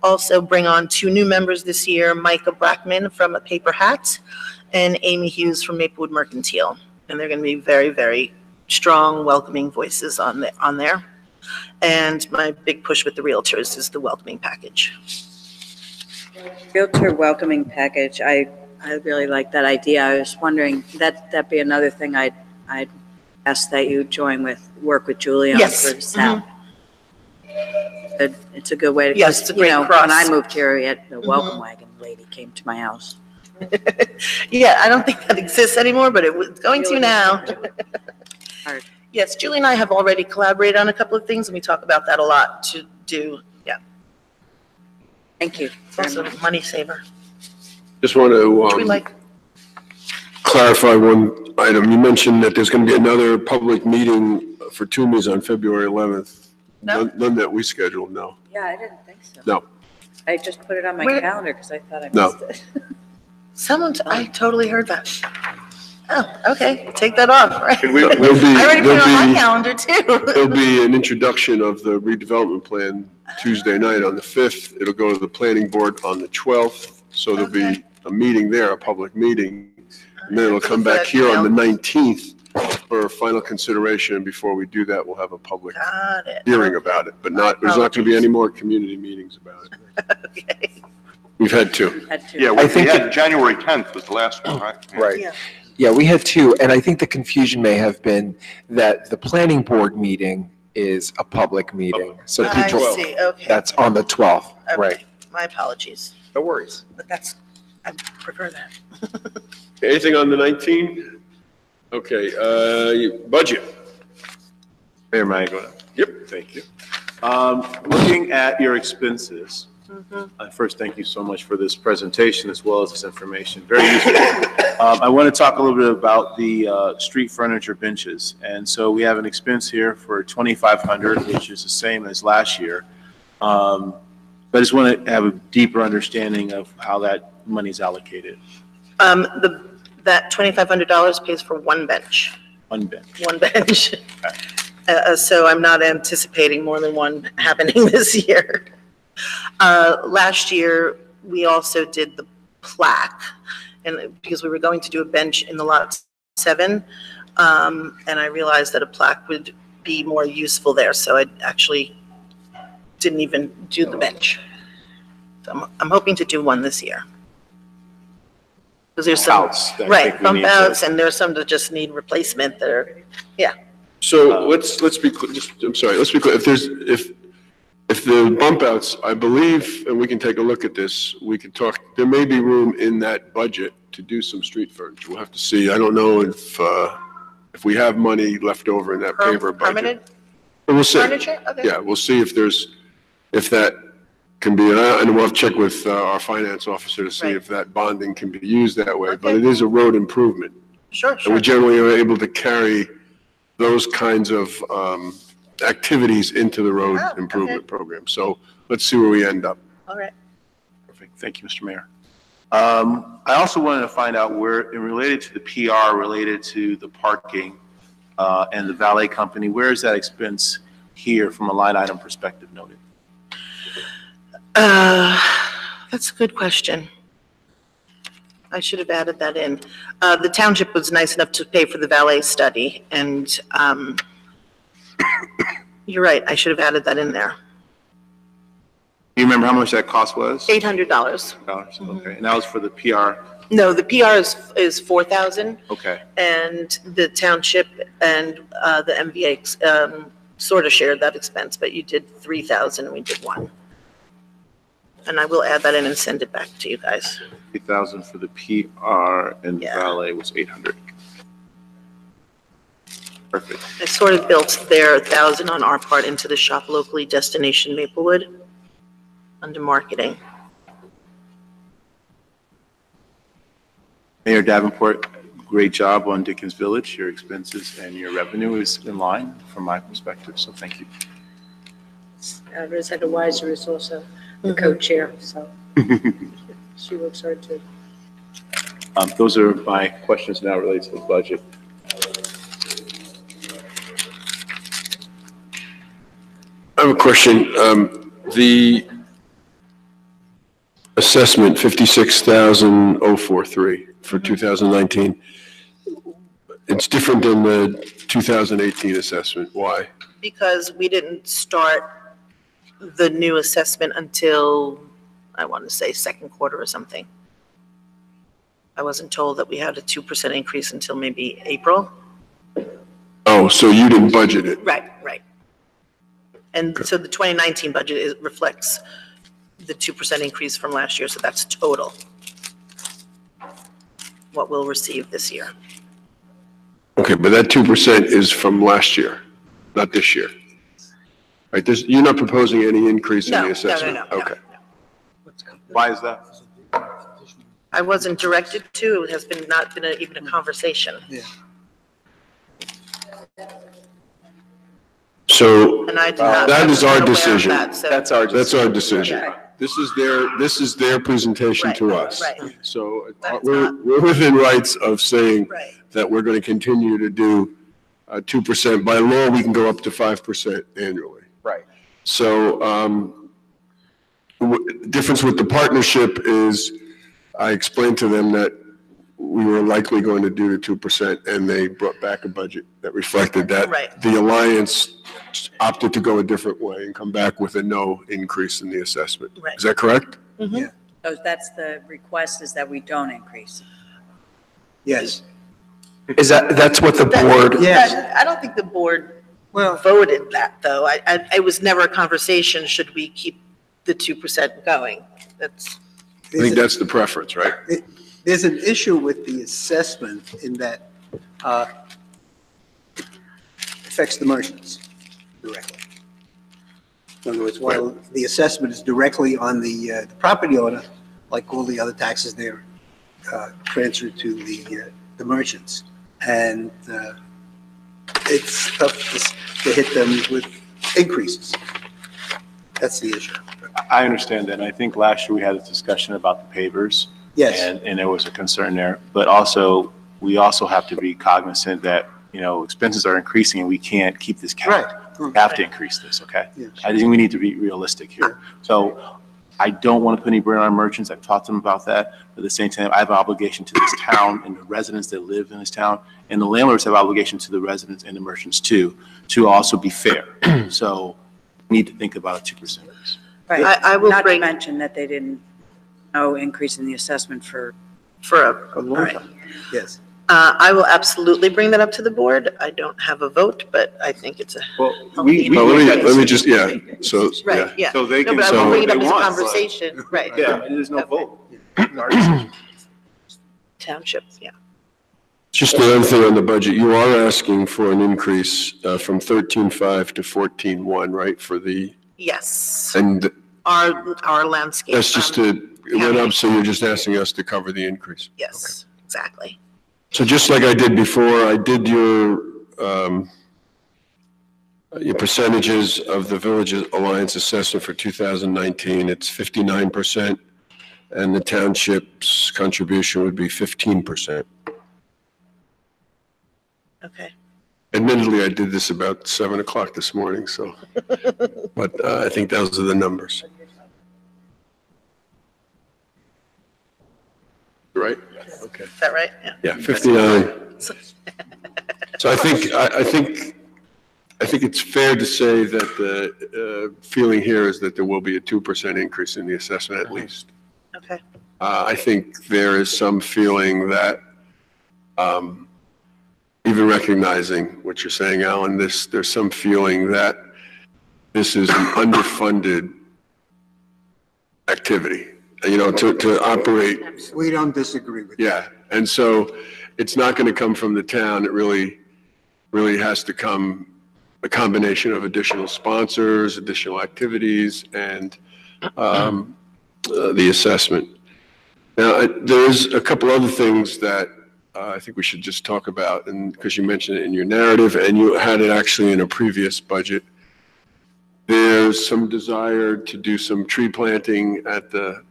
also bring on 2 new members this year, Micah Brackman from A Paper Hat and Amy Hughes from Maplewood Mercantile. And they're going to be very, very strong, welcoming voices on there. And my big push with the realtors is the welcoming package. Realtor welcoming package, I really like that idea. I was wondering, that'd be another thing I'd ask that you work with Julie on Yes. for the South. It's a good way to, Yes, it's a great cross. when I moved here, the welcome wagon lady came to my house. Yeah, I don't think that exists anymore, but it's going to now. Hard. Yes, Julie and I have already collaborated on a couple of things, and we talk about that a lot to do, yeah. Thank you. It's also a money saver. Just want Which we to like. clarify one item. You mentioned that there's going to be another public meeting for Toomey's on February 11th. No. None that we scheduled, no. Yeah, I didn't think so. No. I just put it on my Where- calendar because I thought I No. missed it. I totally heard that. Oh, okay, take that off, right? And we- I already put it on my calendar too. There'll be an introduction of the redevelopment plan Tuesday night on the 5th. It'll go to the planning board on the 12th. So there'll be a meeting there, a public meeting. And then it'll come back here on the 19th for final consideration. And before we do that, we'll have a public Got it. hearing about it, but there's not going to be any more community meetings about it. Okay. We've had two. Yeah, I think January 10th was the last one, right? Right. Yeah. Yeah, we had two, and I think the confusion may have been that the planning board meeting is a public meeting. So I people, see, okay. that's on the 12th, Okay. right? My apologies, No worries. but I prefer that. Anything on the 19th? Okay, budget. Mayor, may I go now? Yep. Thank you. Looking at your expenses, Mhm. first, thank you so much for this presentation as well as this information. Very useful. I want to talk a little bit about the street furniture benches. And so we have an expense here for $2,500, which is the same as last year. But I just want to have a deeper understanding of how that money is allocated. That $2,500 pays for one bench. One bench. One bench. So I'm not anticipating more than one happening this year. Last year, we also did the plaque, and because we were going to do a bench in the lot 7, and I realized that a plaque would be more useful there, so I actually didn't even do the bench. So I'm hoping to do one this year. Because there's some, Outs that I right, think we bump need to- outs, and there's some that just need replacement that are, So let's be clear, I'm sorry, let's be clear. If the bump outs, I believe, and we can take a look at this, we can talk, there may be room in that budget to do some street furniture. We'll have to see. I don't know if we have money left over in that paver budget. permanent But we'll see. furniture? Okay. Yeah, we'll see if that can be, and we'll have to check with our finance officer to see Right. if that bonding can be used that way. But Okay. it is a road improvement. Sure, And we sure. generally are able to carry those kinds of activities into the road Oh, okay. improvement program. So let's see where we end up. All right. Perfect. Thank you, Mr. Mayor. I also wanted to find out where, and related to the PR, related to the parking and the valet company, where is that expense here from a line item perspective noted? That's a good question. I should have added that in. The township was nice enough to pay for the valet study, and you're right, I should have added that in there. Do you remember how much that cost was? $800. Okay, and that was for the PR, No, the PR is 4,000, okay. and the township and the MVA sort of shared that expense, but you did 3,000 and we did 1. And I will add that in and send it back to you guys. 8,000 for the PR and the Yeah. valet was 800. Perfect. I sort of built their 1,000 on our part into the shop locally destination Maplewood under marketing. Mayor Davenport, great job on Dickens Village. Your expenses and your revenue is in line from my perspective, so thank you. Rosetta Weiser is also the Mhm. co-chair, so she works hard too. Those are my questions now related to the budget. I have a question. The assessment, 56,043 for 2019. It's different than the 2018 assessment. Why? Because we didn't start the new assessment until, I want to say, second quarter or something. I wasn't told that we had a 2% increase until maybe April. Oh, so you didn't budget it? Right, right. And so the 2019 budget reflects the 2% increase from last year, so that's total what we'll receive this year. Okay, but that 2% is from last year, not this year. Right, you're not proposing any increase in No, the no, assessment? no, no, Okay. Why is that? I wasn't directed to, it has been, not been even a conversation. So And I did not. That I is was our not aware of decision. that, so- that's our decision. This is their presentation to us. Right. So That's we're within rights of saying Right. that we're going to continue to do 2%. By law, we can go up to 5% annually. Right. So the difference with the partnership is I explained to them that we were likely going to do the 2%, and they brought back a budget that reflected that. Right. The Alliance opted to go a different way and come back with a no increase in the assessment. Right. Is that correct? Mhm. So that's the request, is that we don't increase. Yes. That's what the board, Yes. I don't think the board Well, voted that, though. It was never a conversation, should we keep the 2% going? That's, I think that's the preference, right? there's an issue with the assessment in that it affects the merchants directly. In other words, while the assessment is directly on the property owner, like all the other taxes, they're transferred to the merchants. And it's tough to hit them with increases. That's the issue. I understand that. And I think last year we had a discussion about the pavers. Yes. And there was a concern there. But also, we also have to be cognizant that, expenses are increasing and we can't keep this capped. Right. We have to increase this, okay? Yes. I think we need to be realistic here. So I don't want to put any burden on merchants. I've talked to them about that. But at the same time, I have an obligation to this town and the residents that live in this town. And the landlords have obligation to the residents and the merchants too, to also be fair. So we need to think about a 2% raise. Right. I will Not to bring, mention that they didn't, no increase in the assessment for, for A long time. Yes. I will absolutely bring that up to the board. I don't have a vote, but I think it's a. Well, Well, let me just, yeah, so, yeah. Right, yeah. So they No, can but I say will what bring it they up as a want. conversation, right. Yeah, and there's no vote. Townships, yeah. Just another thing on the budget, you are asking for an increase from 13.5 to 14.1, right, for the, Yes, and our landscape. that's just it went up, so you're just asking us to cover the increase. Yes, exactly. So just like I did before, I did your percentages of the Village Alliance assessment for 2019. It's 59%, and the township's contribution would be 15%. Okay. Admittedly, I did this about 7 o'clock this morning, so, but I think those are the numbers. Right? Okay. Is that right? Yeah. Yeah, 59. So I think it's fair to say that the feeling here is that there will be a 2% increase in the assessment at least. Okay. I think there is some feeling that, even recognizing what you're saying, Alan, there's some feeling that this is an underfunded activity, to operate. We don't disagree with that. Yeah, and so it's not going to come from the town. It really has to come a combination of additional sponsors, additional activities, and the assessment. Now, there's a couple other things that I think we should just talk about, and because you mentioned it in your narrative, and you had it actually in a previous budget. There's some desire to do some tree planting at the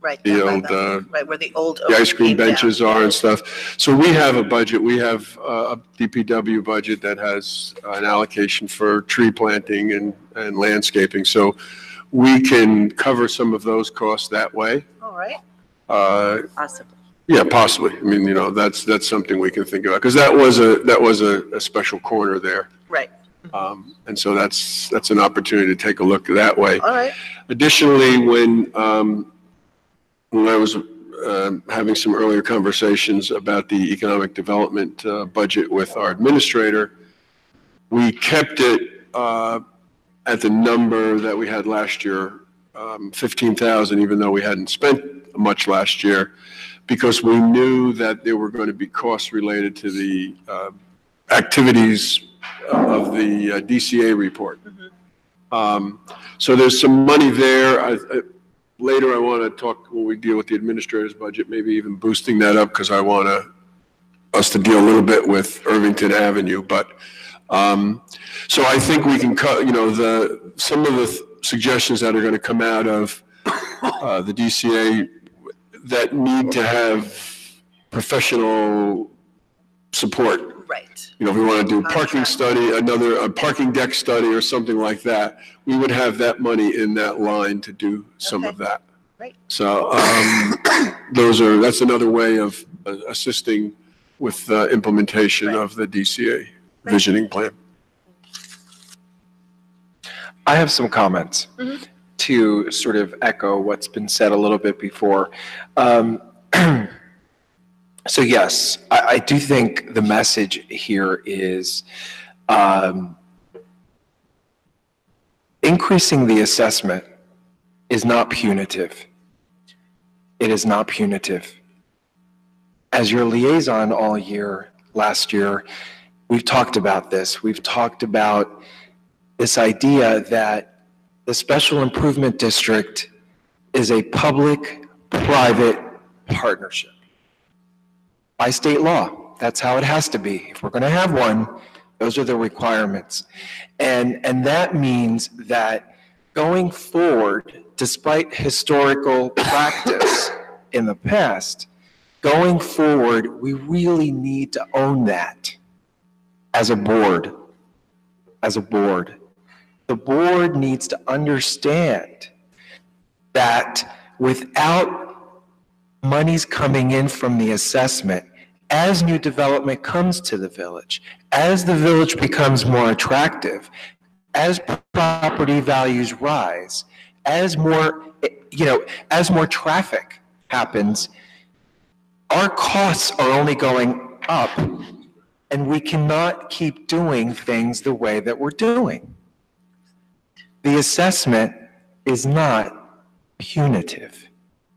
Right. The down old, by right where the old. ice cream came down. benches are and stuff. So we have a budget, we have a DPW budget that has an allocation for tree planting and landscaping. So we can cover some of those costs that way. All right. possibly. Yeah, possibly. I mean, that's something we can think about, because that was a special corner there. Right. And so that's an opportunity to take a look that way. All right. Additionally, when I was having some earlier conversations about the economic development budget with our administrator, we kept it at the number that we had last year, 15,000, even though we hadn't spent much last year, because we knew that there were going to be costs related to the activities of the DCA report. So there's some money there. Later, I want to talk, when we deal with the administrator's budget, maybe even boosting that up, because I want us to deal a little bit with Irvington Avenue. But, so I think we can cut, some of the suggestions that are going to come out of the DCA that need to have professional support. Right. You know, if we want to do a parking study, a parking deck study or something like that, we would have that money in that line to do some of that. Right. So that's another way of assisting with the implementation of the DCA visioning plan. I have some comments to sort of echo what's been said a little bit before. So yes, I do think the message here is increasing the assessment is not punitive. It is not punitive. As your liaison all year, last year, we've talked about this. We've talked about this idea that the Special Improvement District is a public-private partnership. By state law, that's how it has to be. If we're going to have one, those are the requirements. And that means that going forward, despite historical practice in the past, going forward, we really need to own that as a board. As a board. The board needs to understand that without monies coming in from the assessment, as new development comes to the village, as the village becomes more attractive, as property values rise, as more traffic happens, our costs are only going up, and we cannot keep doing things the way that we're doing. The assessment is not punitive.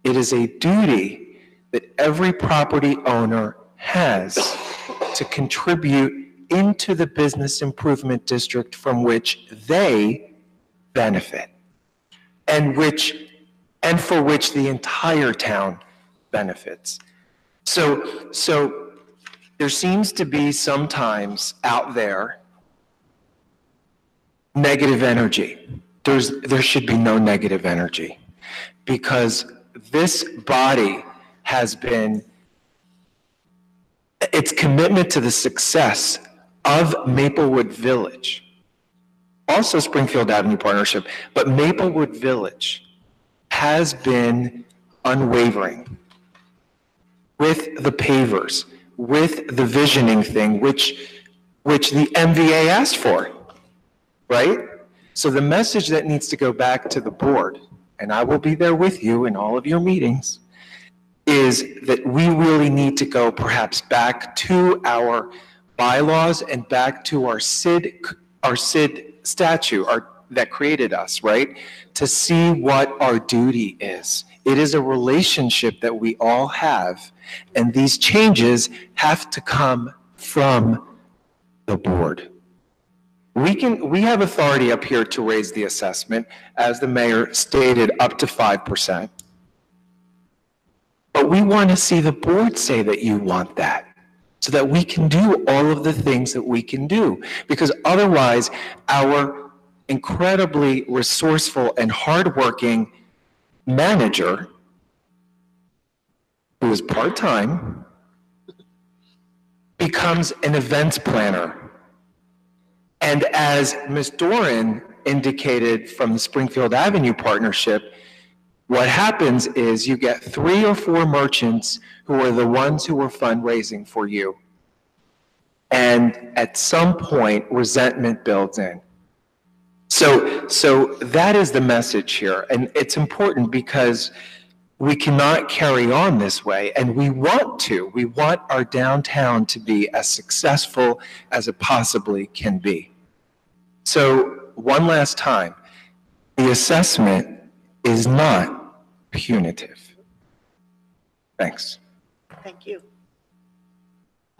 It is a duty that every property owner has to contribute into the business improvement district from which they benefit, and for which the entire town benefits. So there seems to be sometimes out there negative energy. There should be no negative energy, because this body has been, its commitment to the success of Maplewood Village, also Springfield Avenue Partnership, but Maplewood Village has been unwavering with the pavers, with the visioning thing, which the MVA asked for, right? So the message that needs to go back to the board, and I will be there with you in all of your meetings, is that we really need to go perhaps back to our bylaws and back to our SID statute that created us, right? To see what our duty is. It is a relationship that we all have, and these changes have to come from the board. We have authority up here to raise the assessment, as the mayor stated, up to 5%. But we want to see the board say that you want that, so that we can do all of the things that we can do. Because otherwise, our incredibly resourceful and hardworking manager, who is part-time, becomes an events planner. And as Ms. Doran indicated from the Springfield Avenue Partnership, what happens is you get 3 or 4 merchants who are the ones who are fundraising for you. And at some point, resentment builds in. So that is the message here. And it's important because we cannot carry on this way. And we want our downtown to be as successful as it possibly can be. So one last time, the assessment is not punitive. Thanks. Thank you.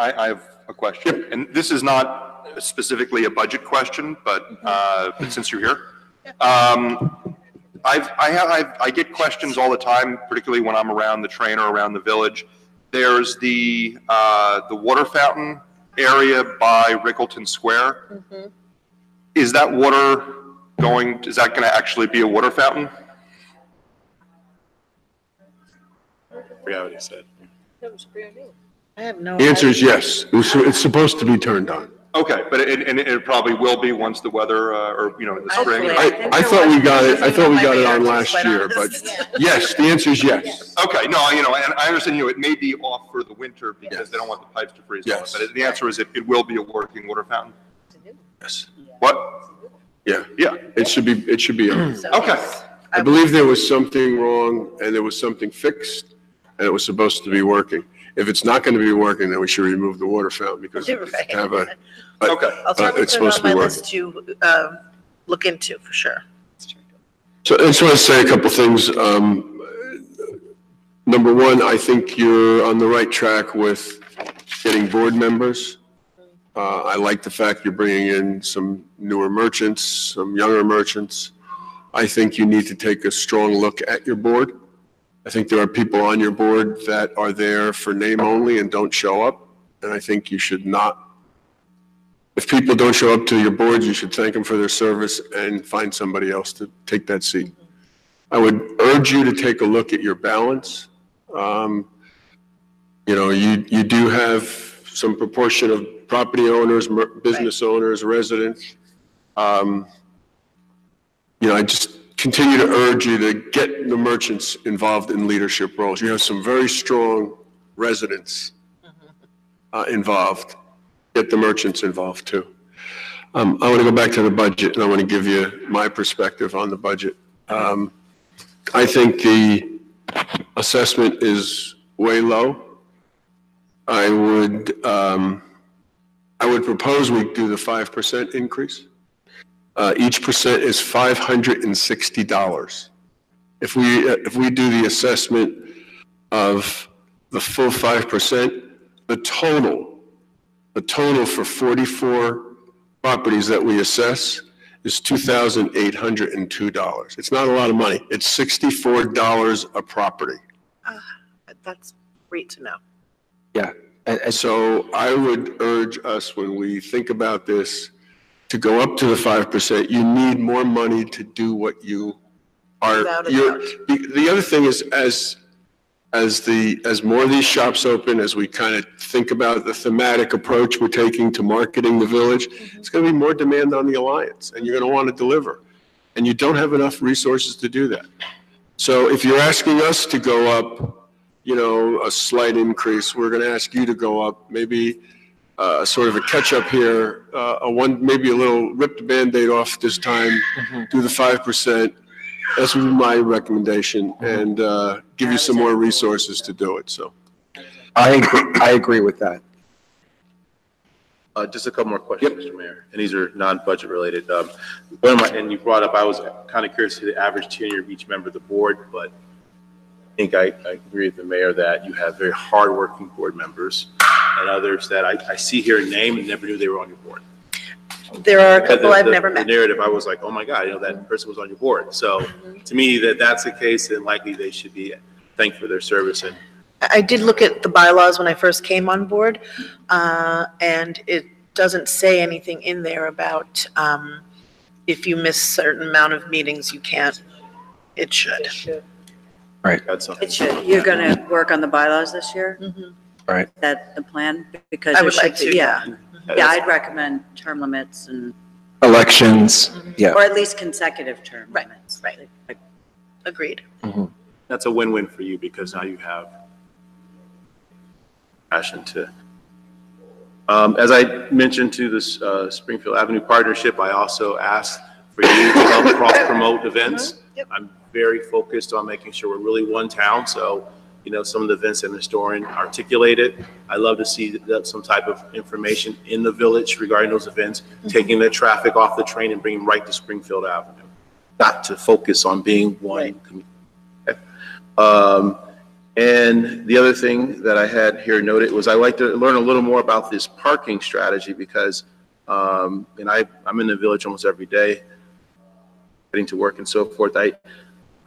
I have a question, and this is not specifically a budget question, but since you're here, I get questions all the time, particularly when I'm around the train or around the village. There's the water fountain area by Rickleton Square. Mm-hmm. Is that going to actually be a water fountain? forgot what he said. That was a great idea. I have no. The answer is yes. It's supposed to be turned on. Okay, but it probably will be once the weather, or, in the spring. Hopefully. I thought we got it, I thought we My got it radar on to last quite year, but honest. yes, the answer is yes. Okay, no, and I understand, it may be off for the winter because they don't want the pipes to freeze. Yes. But the answer is it will be a working water fountain. Yes. What? Yeah, Yeah, it should be on. So, okay. yes. I believe there was something wrong and there was something fixed and it was supposed to be working. If it's not going to be working, then we should remove the water fountain because You're it's right. have a, Okay. I'll certainly it's put it supposed on to be my working. list to look into, for sure. So I just want to say a couple things. Number one, I think you're on the right track with getting board members. I like the fact you're bringing in some newer merchants, some younger merchants. I think you need to take a strong look at your board. I think there are people on your board that are there for name only and don't show up. And I think you should not. If people don't show up to your boards, you should thank them for their service and find somebody else to take that seat. I would urge you to take a look at your balance. You do have some proportion of property owners, business owners, residents. I just continue to urge you to get the merchants involved in leadership roles. You have some very strong residents involved. Get the merchants involved too. I want to go back to the budget and I want to give you my perspective on the budget. I think the assessment is way low. I would propose we do the 5% increase. Each percent is $560. If we do the assessment of the full 5%, the total for 44 properties that we assess is $2,802. It's not a lot of money. It's $64 a property. That's great to know. Yeah. And so I would urge us, when we think about this, to go up to the 5%. You need more money to do what you are. Without a doubt. The other thing is, as more of these shops open, as we kind of think about the thematic approach we're taking to marketing the village, it's going to be more demand on the Alliance, and you're going to want to deliver. And you don't have enough resources to do that. So if you're asking us to go up, a slight increase, we're going to ask you to go up, maybe sort of a catch-up here, maybe a little rip the Band-Aid off this time, do the 5%. That's would be my recommendation, and give you some more resources to do it, so. I agree with that. Just a couple more questions, Mr. Mayor, and these are non-budget related. And you brought up, I was kind of curious to the average tenure of each member of the board, but I think I agree with the mayor that you have very hardworking board members and others that I see here in name and never knew they were on your board. There are a couple I've never The met. narrative, I was like, oh my God, that person was on your board. So to me, that's the case, and likely they should be thanked for their service. And I did look at the bylaws when I first came on board, and it doesn't say anything in there about if you miss a certain amount of meetings, you can't. It should. that's something. It should. You're going to work on the bylaws this year? Right. That the plan? Because I there would like should be- to, Yeah. Yeah, I'd recommend term limits and, Elections, yeah. or at least consecutive term Right, limits. right. Agreed. That's a win-win for you because now you have passion to. As I mentioned to this Springfield Avenue partnership, I also asked for you to help cross-promote events. Yep. I'm very focused on making sure we're really one town, so some of the events that the historian articulated, I love to see some type of information in the village regarding those events, taking the traffic off the train and bringing right to Springfield Avenue, not to focus on being one community. Okay. And the other thing that I had here noted was I like to learn a little more about this parking strategy because, I'm in the village almost every day, getting to work and so forth.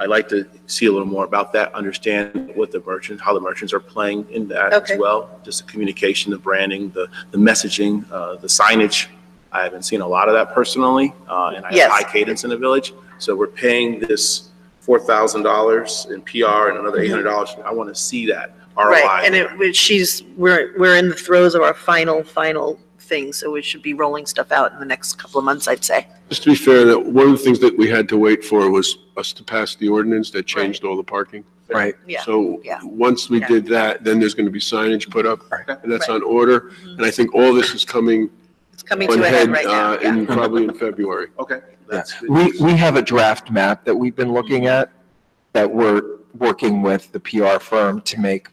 I like to see a little more about that, understand how the merchants are playing in that as well. Just the communication, the branding, the messaging, the signage. I haven't seen a lot of that personally, and I have high cadence in the village. So we're paying this $4,000 in PR and another $800. I want to see that ROI. Right, and we're in the throes of our final thing, so we should be rolling stuff out in the next couple of months, I'd say. Just to be fair, that one of the things that we had to wait for was us to pass the ordinance that changed all the parking. Right. Yeah. So Yeah. once we Yeah. did that, then there's going to be signage put up, and that's Right. on order. And I think all this is coming It's coming on to a head head right now. in probably in February. Okay. That's good We news. have a draft map that we've been looking at that we're working with the PR firm to make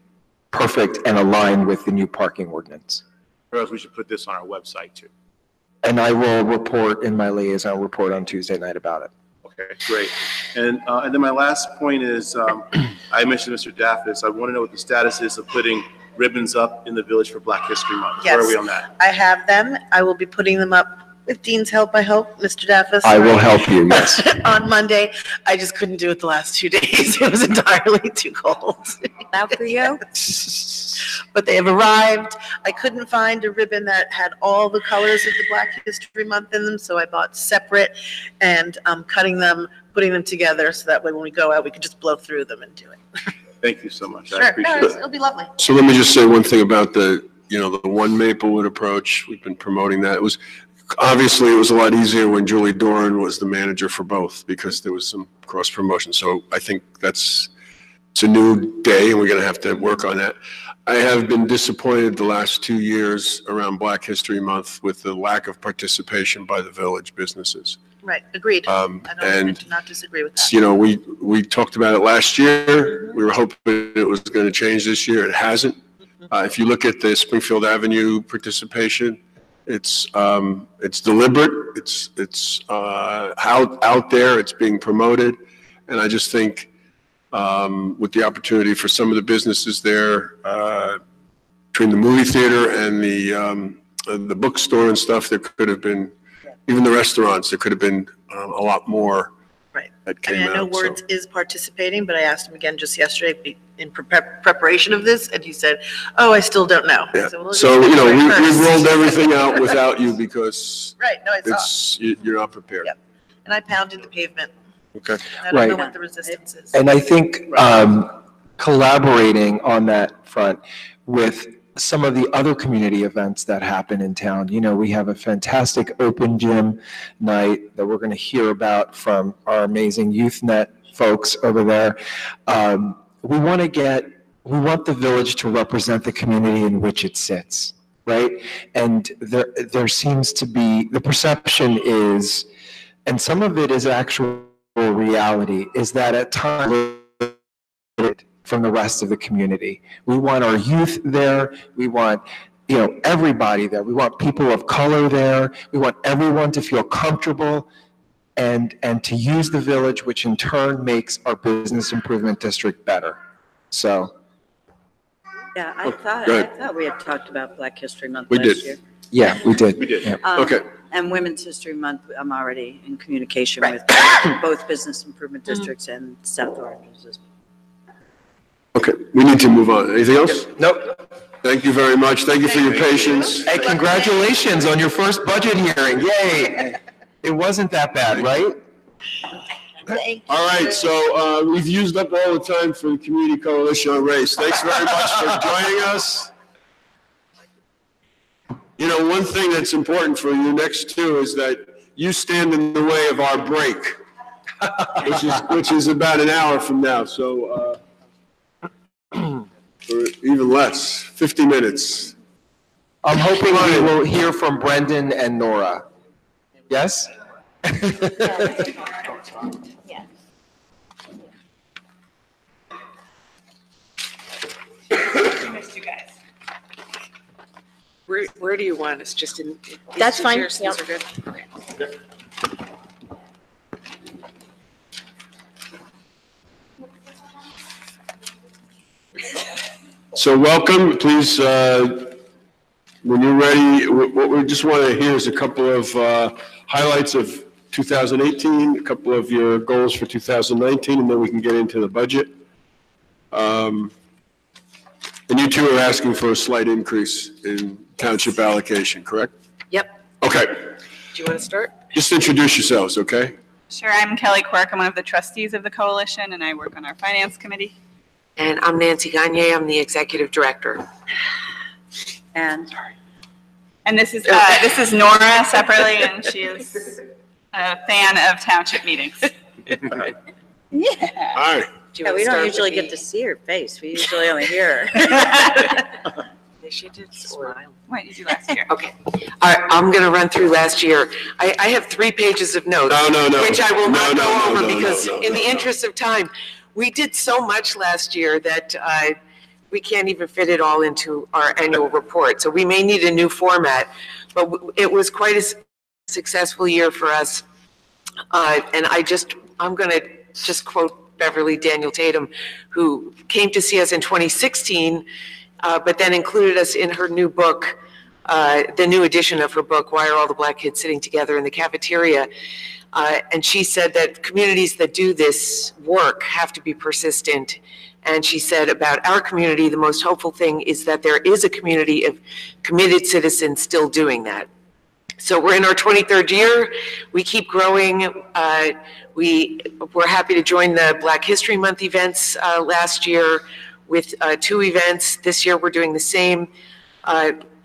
perfect and aligned with the new parking ordinance. Perhaps we should put this on our website too. And I will report in my liaison report on Tuesday night about it. Okay, great. And then my last point is, I mentioned Mr. Daffis. I want to know what the status is of putting ribbons up in the village for Black History Month. Where are Yes. we on that? I have them. I will be putting them up with Dean's help, I hope, Mr. Daffis. I will help you, yes. On Monday. I just couldn't do it the last 2 days. It was entirely too cold. Out for you? But they have arrived. I couldn't find a ribbon that had all the colors of the Black History Month in them, so I bought separate, and I'm cutting them, putting them together, so that way when we go out, we can just blow through them and do it. Thank you so much. I Sure, appreciate no, it. it'll be lovely. So let me just say one thing about the one Maplewood approach. We've been promoting that. It was a lot easier when Julie Doran was the manager for both, because there was some cross promotion. So I think it's a new day, and we're going to have to work on that. I have been disappointed the last 2 years around Black History Month with the lack of participation by the village businesses. Right, agreed. I And do not disagree with that. we talked about it last year. We were hoping it was going to change this year. It hasn't. If you look at the Springfield Avenue participation, it's deliberate. It's out there. It's being promoted, and I just think with the opportunity for some of the businesses there, between the movie theater and the bookstore and stuff, there could have been, even the restaurants, there could have been a lot more. Right. That I came mean, I know out. so- Words is participating, but I asked him again just yesterday in preparation of this, and he said, "Oh, I still don't know." Yeah. So we'll just So, wait we first. rolled everything out without you because Right, no, I saw. you're not prepared. Yep. And I pounded the pavement. Okay. I don't know Right. what the resistance is. And I think collaborating on that front with some of the other community events that happen in town. We have a fantastic open gym night that we're going to hear about from our amazing YouthNet folks over there. We want the village to represent the community in which it sits, right? And there seems to be, the perception is, and some of it is actual reality, is that at times from the rest of the community. We want our youth there. We want, everybody there. We want people of color there. We want everyone to feel comfortable and to use the village, which in turn makes our business improvement district better. So. Yeah, go ahead. I thought we had talked about Black History Month We last did. year. Yeah, we did. We did. Yeah. Okay. And Women's History Month, I'm already in communication Right. with both business improvement districts and South Orange. Okay, we need to move on. Anything else? Nope. Thank you very much. Thank you for your patience. Hey, congratulations on your first budget hearing. Yay. It wasn't that bad, right? All right, so we've used up all the time for the Community Coalition on Race. Thanks very much for joining us. One thing that's important for you next too is that you stand in the way of our break, which is about an hour from now. So, or even less, 50 minutes. I'm hoping we will hear from Brendan and Nora. Yes? Where do you want us? Just in? These That's two fine, chairs, yep. these are good? Okay. So welcome, please, when you're ready, what we just want to hear is a couple of highlights of 2018, a couple of your goals for 2019, and then we can get into the budget. And you two are asking for a slight increase in township allocation, correct? Yep. Okay, Do you want to start? just introduce yourselves, okay? Sure, I'm Kelly Quirk. I'm one of the trustees of the coalition, and I work on our finance committee. And I'm Nancy Gagne. I'm the executive director. And this is Nora separately, and she is a fan of township meetings. Yeah. All right. Yeah, we don't usually get to see her face. We usually only hear her. She did smile. What did you do last year? Okay. I'm going to run through last year. I have 3 pages of notes. No. Which I will not go over because no, in the interest of time, we did so much last year that we can't even fit it all into our annual report. So we may need a new format, but it was quite a successful year for us. And I'm going to just quote Beverly Daniel Tatum, who came to see us in 2016, but then included us in her new book, the new edition of her book, Why Are All the Black Kids Sitting Together in the Cafeteria? And she said that communities that do this work have to be persistent. And she said about our community, the most hopeful thing is that there is a community of committed citizens still doing that. So we're in our 23rd year. We keep growing. We're happy to join the Black History Month events last year with 2 events. This year we're doing the same.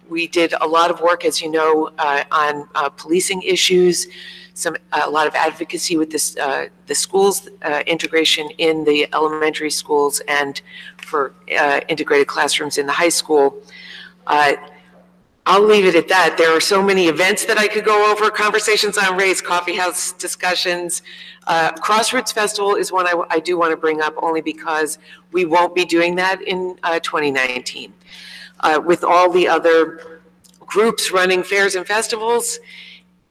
We did a lot of work, as you know, on policing issues, a lot of advocacy with the schools, integration in the elementary schools, and for integrated classrooms in the high school. I'll leave it at that. There are so many events that I could go over, conversations on race, coffee house discussions. Crossroads Festival is one I do want to bring up only because we won't be doing that in 2019. With all the other groups running fairs and festivals,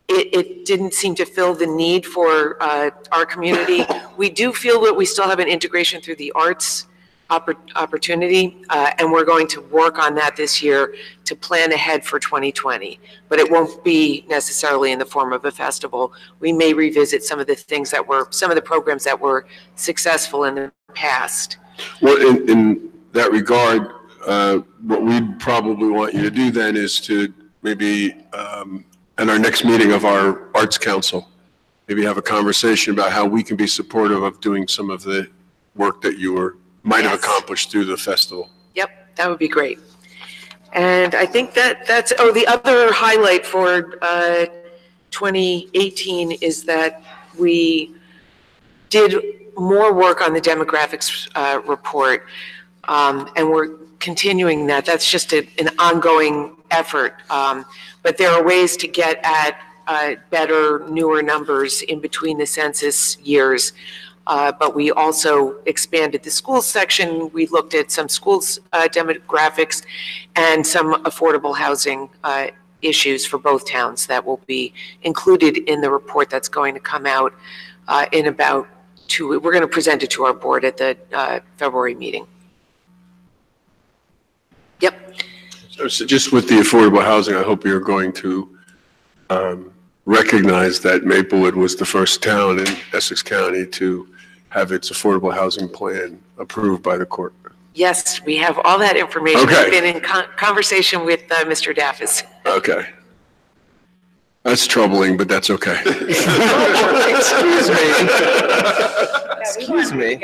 it didn't seem to fill the need for our community. We do feel that we still have an integration through the arts opportunity, and we're going to work on that this year to plan ahead for 2020. But it won't be necessarily in the form of a festival. We may revisit some of the things some of the programs that were successful in the past. Well, in that regard, what we'd probably want you to do then is to maybe, at our next meeting of our Arts Council, maybe have a conversation about how we can be supportive of doing some of the work that you might have accomplished through the festival. Yep, that would be great. And I think that's the other highlight for 2018 is that we did more work on the demographics report, and we're continuing that. That's just an ongoing effort. But there are ways to get at better, newer numbers in between the census years. But we also expanded the schools section. We looked at some schools demographics and some affordable housing issues for both towns that will be included in the report that's going to come out in about 2 weeks. We're going to present it to our board at the February meeting. Yep. So just with the affordable housing, I hope you're going to recognize that Maplewood was the first town in Essex County to have its affordable housing plan approved by the court. Yes, we have all that information. Okay. We've been in conversation with Mr. Daffis. Okay. That's troubling, but that's okay. Excuse me.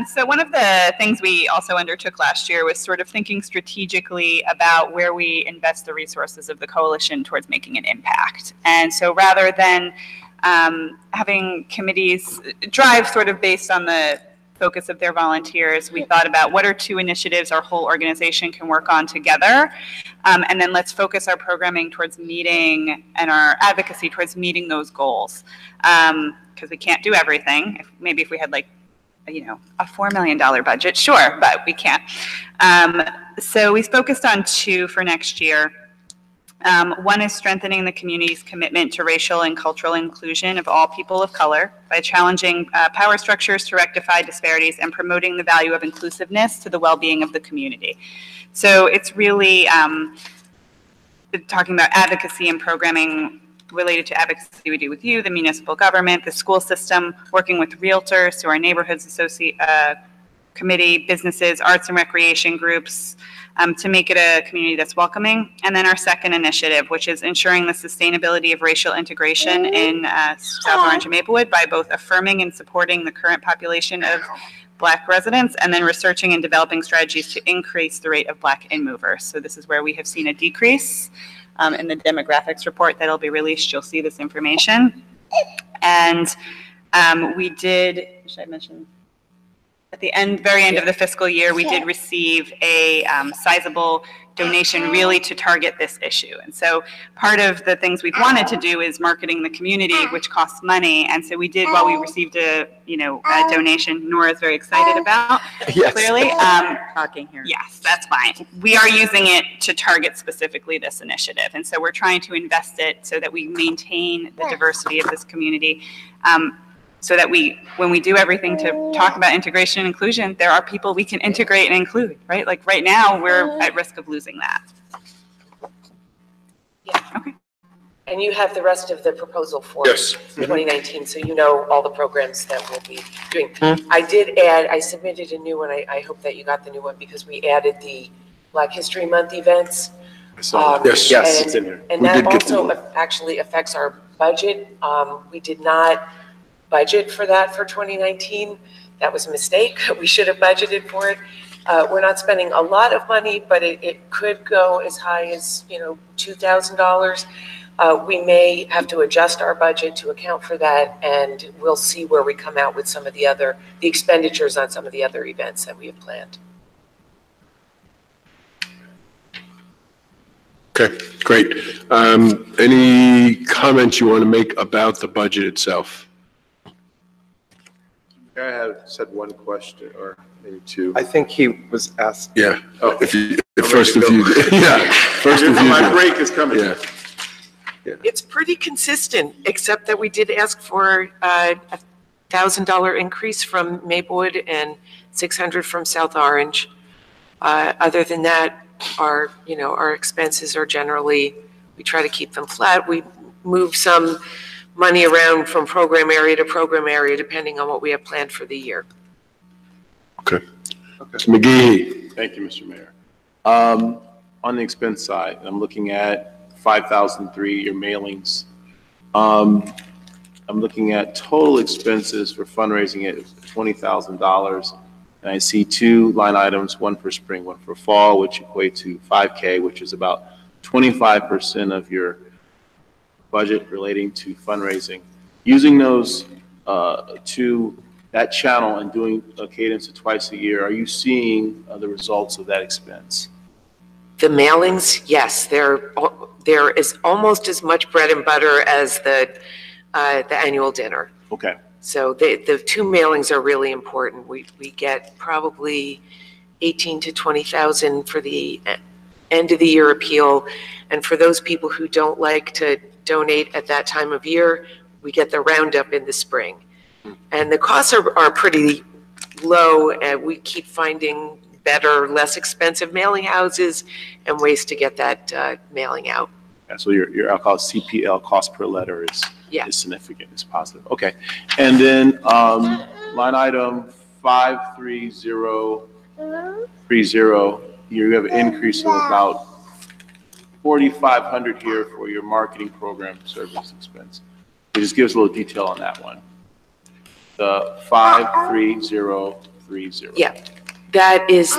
So one of the things we also undertook last year was sort of thinking strategically about where we invest the resources of the coalition towards making an impact. And so rather than having committees drive sort of based on the focus of their volunteers, we thought about what are 2 initiatives our whole organization can work on together, and then let's focus our programming towards meeting and our advocacy towards meeting those goals, because we can't do everything. Maybe if we had a $4 million budget, sure, but we can't. So we focused on 2 for next year. One is strengthening the community's commitment to racial and cultural inclusion of all people of color by challenging power structures to rectify disparities and promoting the value of inclusiveness to the well-being of the community. So it's really talking about advocacy and programming related to advocacy we do with you, the municipal government, the school system, working with realtors, so our neighborhoods committee, businesses, arts and recreation groups, to make it a community that's welcoming. And then our second initiative, which is ensuring the sustainability of racial integration in South Orange and Maplewood by both affirming and supporting the current population of Black residents, and then researching and developing strategies to increase the rate of Black in-movers. So this is where we have seen a decrease. In the demographics report that'll be released, you'll see this information. And we did, should I mention? At the very end of the fiscal year, we did receive a sizable donation really to target this issue. And so part of the things we've wanted to do is marketing the community, which costs money. And so we did, while we received a donation Nora's very excited about, Yes. clearly. Talking here. Yes, that's fine. We are using it to target specifically this initiative. And so we're trying to invest it so that we maintain the diversity of this community. So that when we do everything to talk about integration and inclusion, there are people we can integrate and include, right? Like right now, we're at risk of losing that. Yeah. Okay. And you have the rest of the proposal for Yes. 2019, so you know all the programs that we'll be doing. I submitted a new one. I hope that you got the new one because we added the Black History Month events. I saw that. Yes, yes. It's in here. And We that did get the also actually affects our budget. We did not budget for that for 2019. That was a mistake. We should have budgeted for it. We're not spending a lot of money, but it could go as high as, $2,000. We may have to adjust our budget to account for that, and we'll see where we come out with some of the expenditures on some of the other events that we have planned. Okay, great. Any comments you want to make about the budget itself? I said one question or maybe two. I think he was asked. Yeah. Oh. If you, I'm first ready if to you, go. yeah. First if you. My break is coming. Yeah. It's pretty consistent, except that we did ask for a $1,000 increase from Maplewood and $600 from South Orange. Other than that, our expenses are generally, we try to keep them flat. We move some money around from program area to program area, depending on what we have planned for the year. Okay. Mr. McGee. Thank you, Mr. Mayor. On the expense side, I'm looking at 5,003, your mailings. I'm looking at total expenses for fundraising at $20,000. And I see two line items, one for spring, one for fall, which equate to $5K, which is about 25% of your budget relating to fundraising. Using those that channel and doing a cadence of twice a year, are you seeing the results of that expense? The mailings, yes, there is almost as much bread and butter as the annual dinner. Okay. So the two mailings are really important. We get probably 18 to 20,000 for the end of the year appeal. And for those people who don't like to donate at that time of year, we get the roundup in the spring. And the costs are pretty low, and we keep finding better, less expensive mailing houses and ways to get that mailing out. Yeah, so your I'll call it CPL cost per letter is significant, is positive. Okay. And then line item 53030, you have an increase of about 4,500 here for your marketing program service expense. Can you just give us a little detail on that one? The 53030. Yeah, that is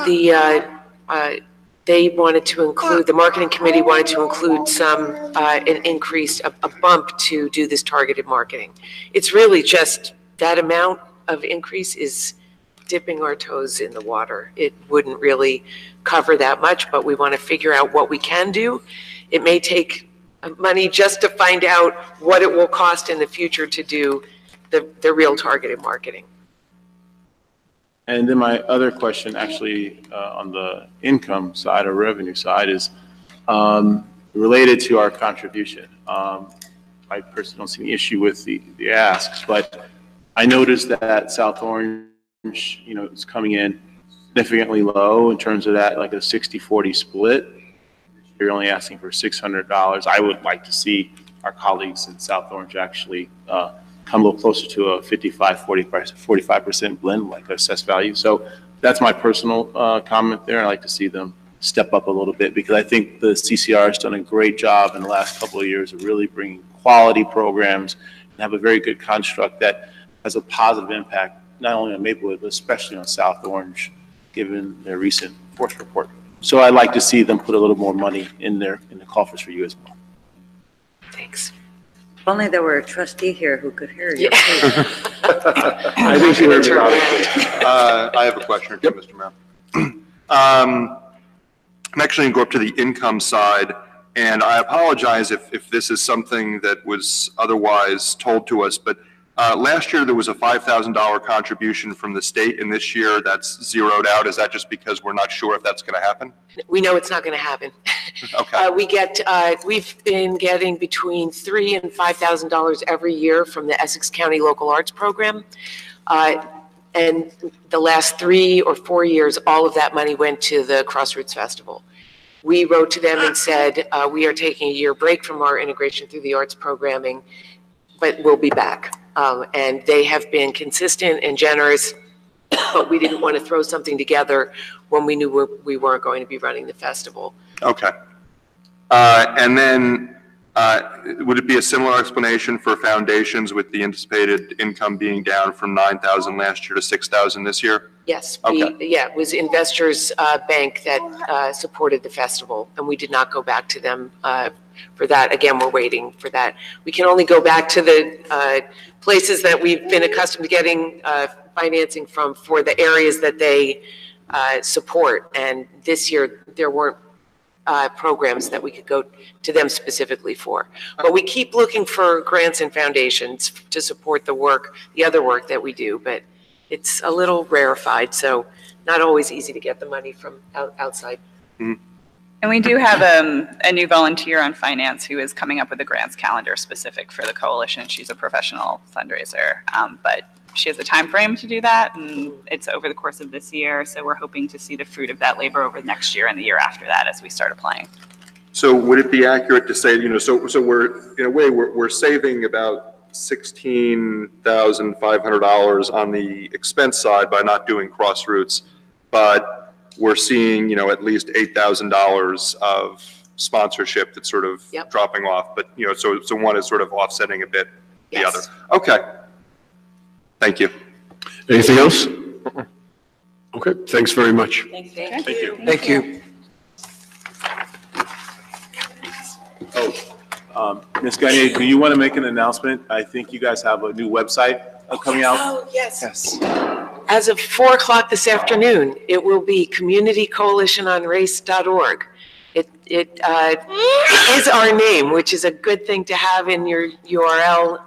they wanted to include, the marketing committee wanted to include an increase, a bump to do this targeted marketing. It's really just that amount of increase is dipping our toes in the water. It wouldn't really cover that much, but we want to figure out what we can do. It may take money just to find out what it will cost in the future to do the real targeted marketing. And then my other question, actually, on the income side or revenue side, is related to our contribution. I personally don't see any issue with the asks, but I noticed that South Orange, is coming in significantly low in terms of that, like a 60-40 split. You're only asking for $600. I would like to see our colleagues in South Orange actually come a little closer to a 45% blend, like assessed value. So that's my personal comment there. I'd like to see them step up a little bit, because I think the CCR has done a great job in the last couple of years of really bringing quality programs and have a very good construct that has a positive impact, not only on Maplewood, but especially on South Orange, given their recent force report. So I'd like to see them put a little more money in the coffers for you as well. Thanks. If only there were a trustee here who could hear you. I think she heard me loud and clear. I have a question or two, Mr. Mayor. I'm actually going to go up to the income side, and I apologize if this is something that was otherwise told to us, but last year there was a $5,000 contribution from the state, and this year that's zeroed out. Is that just because we're not sure if that's going to happen? We know it's not going to happen. Okay. We've been getting between $3,000 and $5,000 every year from the Essex County Local Arts Program. And the last 3 or 4 years, all of that money went to the Crossroads Festival. We wrote to them and said, we are taking a year break from our integration through the arts programming, but we'll be back. And they have been consistent and generous, but we didn't want to throw something together when we knew we weren't going to be running the festival. Okay. And then would it be a similar explanation for foundations with the anticipated income being down from 9,000 last year to 6,000 this year? Yes, Okay. it was Investors Bank that supported the festival, and we did not go back to them for that. Again, we're waiting for that. We can only go back to the places that we've been accustomed to getting financing from for the areas that they support. And this year, there weren't programs that we could go to them specifically for. But we keep looking for grants and foundations to support the work, the other work that we do, but it's a little rarefied, so not always easy to get the money from outside. Mm-hmm. And we do have a new volunteer on finance who is coming up with a grants calendar specific for the coalition. She's a professional fundraiser, but she has a time frame to do that, and it's over the course of this year. So we're hoping to see the fruit of that labor over the next year and the year after that as we start applying. So would it be accurate to say, so we're, in a way, we're saving about $16,500 on the expense side by not doing Crossroads, but we're seeing, at least $8,000 of sponsorship that's sort of dropping off. But, so one is sort of offsetting a bit the other. Okay. Thank you. Anything else? Okay, thanks very much. Thank you. Thank you. Ms. Gagne, do you want to make an announcement? I think you guys have a new website coming out. Oh, yes. As of 4 o'clock this afternoon, it will be communitycoalitiononrace.org. It is our name, which is a good thing to have in your URL.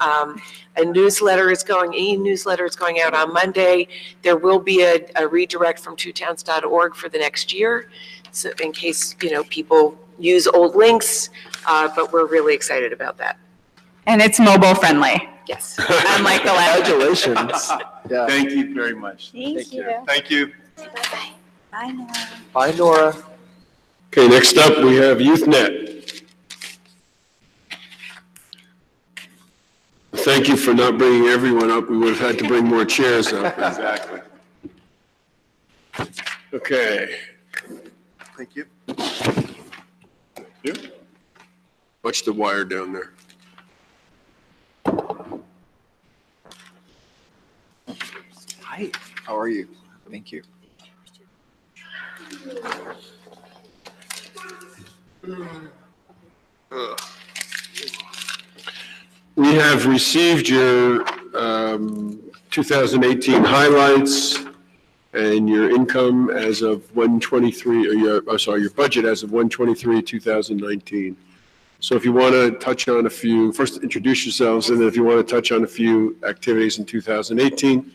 E-newsletter is going out on Monday. There will be a redirect from twotowns.org for the next year, so in case people use old links, but we're really excited about that. And it's mobile friendly. Yes. Unlike the last. Congratulations. Yeah. Thank you very much. Thank you. Thank you. Bye, Nora. Bye, Nora. Okay, next up, we have YouthNet. Thank you for not bringing everyone up. We would have had to bring more chairs up. Exactly. Okay. Thank you. Watch the wire down there. Hi, how are you? Thank you. We have received your 2018 highlights and your income as of 1/23, or your budget as of 1/23/2019. So if you want to touch on a few, first introduce yourselves, and then if you want to touch on a few activities in 2018,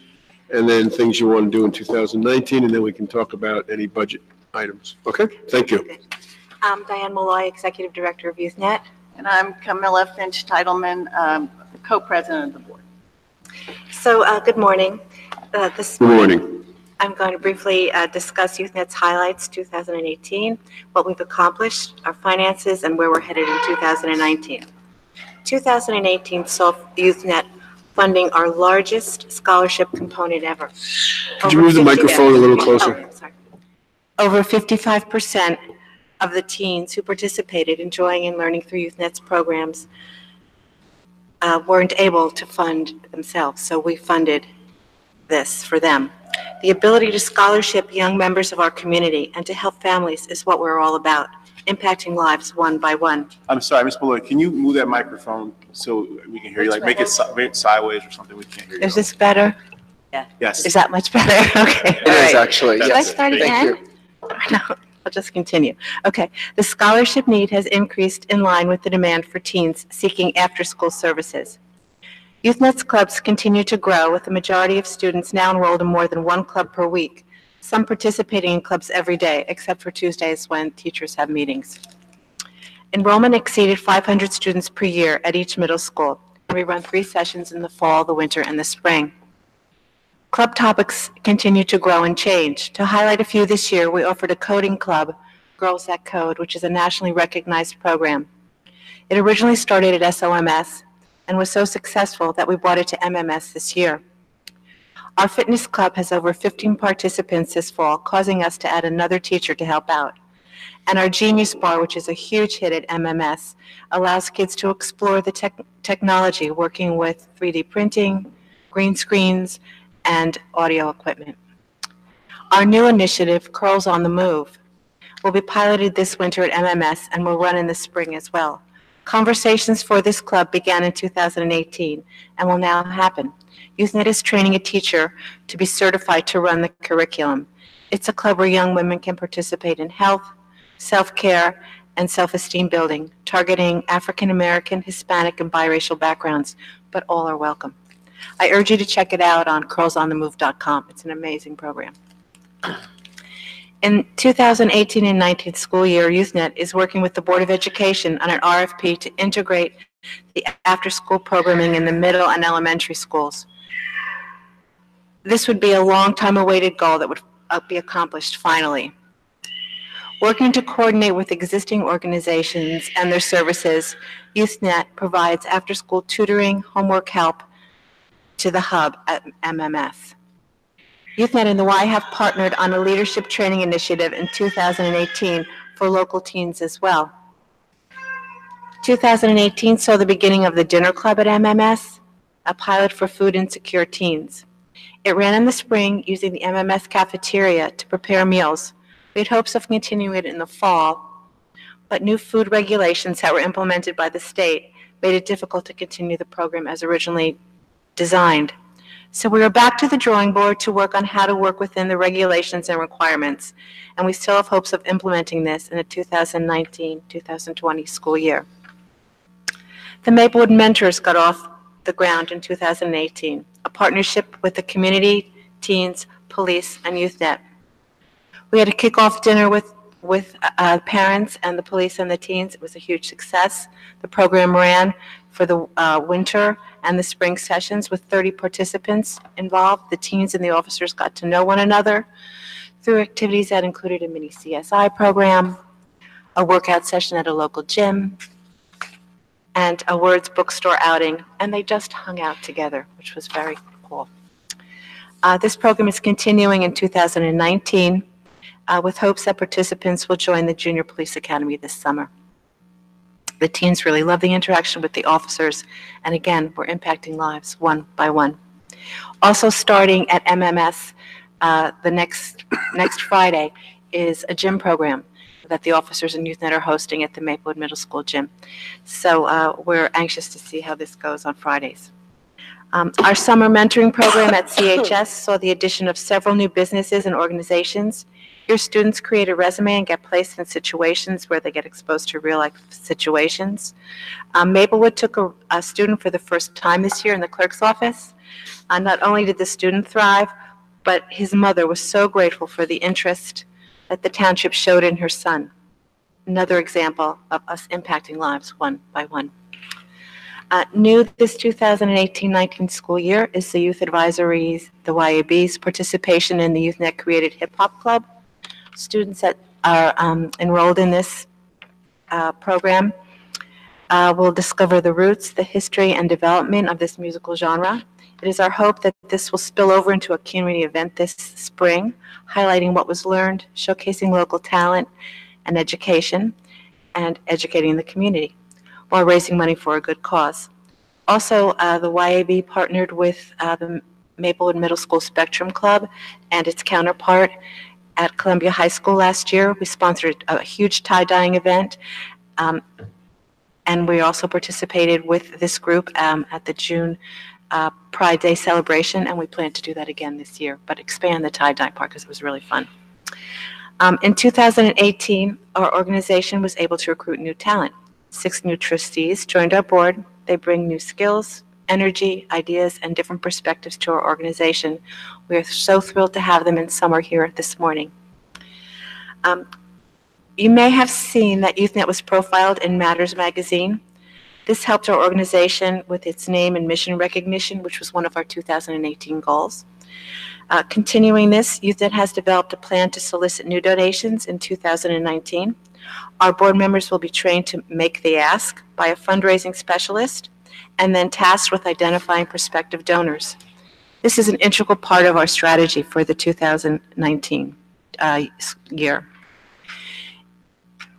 and then things you want to do in 2019, and then we can talk about any budget items. Okay, thank you. I'm Diane Malloy, Executive Director of YouthNet. And I'm Camilla Finch Titleman, Co-President of the board. So, good morning. Good morning. I'm going to briefly discuss YouthNet's highlights 2018, what we've accomplished, our finances, and where we're headed in 2019. 2018 saw YouthNet funding our largest scholarship component ever. Could you move the microphone a little closer? Oh, sorry. Over 55% of the teens who participated enjoying and learning through YouthNet's programs weren't able to fund themselves, so we funded this for them. The ability to scholarship young members of our community and to help families is what we're all about, impacting lives one by one. I'm sorry, Ms. Malloy, can you move that microphone so we can hear you? Like, make it sideways or something, we can't hear you. Is this better? Yes. Is that much better? Okay. It is actually, Should I yes. start Thank again? No, I'll just continue. Okay. The scholarship need has increased in line with the demand for teens seeking after-school services. YouthNet's clubs continue to grow, with the majority of students now enrolled in more than one club per week, some participating in clubs every day, except for Tuesdays when teachers have meetings. Enrollment exceeded 500 students per year at each middle school. We run 3 sessions in the fall, the winter, and the spring. Club topics continue to grow and change. To highlight a few this year, we offered a coding club, Girls That Code, which is a nationally recognized program. It originally started at SOMS and was so successful that we brought it to MMS this year. Our fitness club has over 15 participants this fall, causing us to add another teacher to help out. And our Genius Bar, which is a huge hit at MMS, allows kids to explore the technology, working with 3D printing, green screens, and audio equipment. Our new initiative, Curls on the Move, will be piloted this winter at MMS and will run in the spring as well. Conversations for this club began in 2018 and will now happen. YouthNet is training a teacher to be certified to run the curriculum. It's a club where young women can participate in health, self-care, and self-esteem building, targeting African American, Hispanic, and biracial backgrounds, but all are welcome. I urge you to check it out on curlsonthemove.com. It's an amazing program. In 2018 and 19 school year, YouthNet is working with the Board of Education on an RFP to integrate the after-school programming in the middle and elementary schools. This would be a long-time-awaited goal that would be accomplished finally. Working to coordinate with existing organizations and their services, YouthNet provides after-school tutoring, homework help to the hub at MMS. YouthNet and the Y have partnered on a leadership training initiative in 2018 for local teens as well. 2018 saw the beginning of the Dinner Club at MMS, a pilot for food insecure teens. It ran in the spring using the MMS cafeteria to prepare meals. We had hopes of continuing it in the fall, but new food regulations that were implemented by the state made it difficult to continue the program as originally designed. So we are back to the drawing board to work on how to work within the regulations and requirements, and we still have hopes of implementing this in the 2019-2020 school year. The Maplewood Mentors got off the ground in 2018, a partnership with the community, teens, police, and YouthNet. We had a kickoff dinner with parents and the police and the teens. It was a huge success. The program ran for the winter and the spring sessions with 30 participants involved. The teens and the officers got to know one another through activities that included a mini CSI program, a workout session at a local gym, and a Words bookstore outing, and they just hung out together, which was very cool. This program is continuing in 2019 with hopes that participants will join the Junior Police Academy this summer. The teens really love the interaction with the officers, and again, we're impacting lives one by one. Also starting at MMS the next Friday is a gym program that the officers and YouthNet are hosting at the Maplewood Middle School gym. So we're anxious to see how this goes on Fridays. Our summer mentoring program at CHS saw the addition of several new businesses and organizations. Your students create a resume and get placed in situations where they get exposed to real-life situations. Maplewood took a student for the first time this year in the clerk's office. Not only did the student thrive, but his mother was so grateful for the interest that the township showed in her son. Another example of us impacting lives one by one. New this 2018-19 school year is the Youth Advisories, the YAB's participation in the YouthNet Created Hip Hop Club. Students that are enrolled in this program will discover the roots, the history, and development of this musical genre. It is our hope that this will spill over into a community event this spring, highlighting what was learned, showcasing local talent and education, and educating the community, while raising money for a good cause. Also, the YAB partnered with the Maplewood Middle School Spectrum Club and its counterpart at Columbia High School last year. We sponsored a huge tie-dyeing event, and we also participated with this group at the June Pride Day celebration, and we plan to do that again this year, but expand the tie-dye part because it was really fun. In 2018, our organization was able to recruit new talent. 6 new trustees joined our board. They bring new skills, energy, ideas, and different perspectives to our organization. We are so thrilled to have them, and some are here this morning. You may have seen that YouthNet was profiled in Matters magazine. This helped our organization with its name and mission recognition, which was one of our 2018 goals. Continuing this, YouthNet has developed a plan to solicit new donations in 2019. Our board members will be trained to make the ask by a fundraising specialist and then tasked with identifying prospective donors. This is an integral part of our strategy for the 2019 year.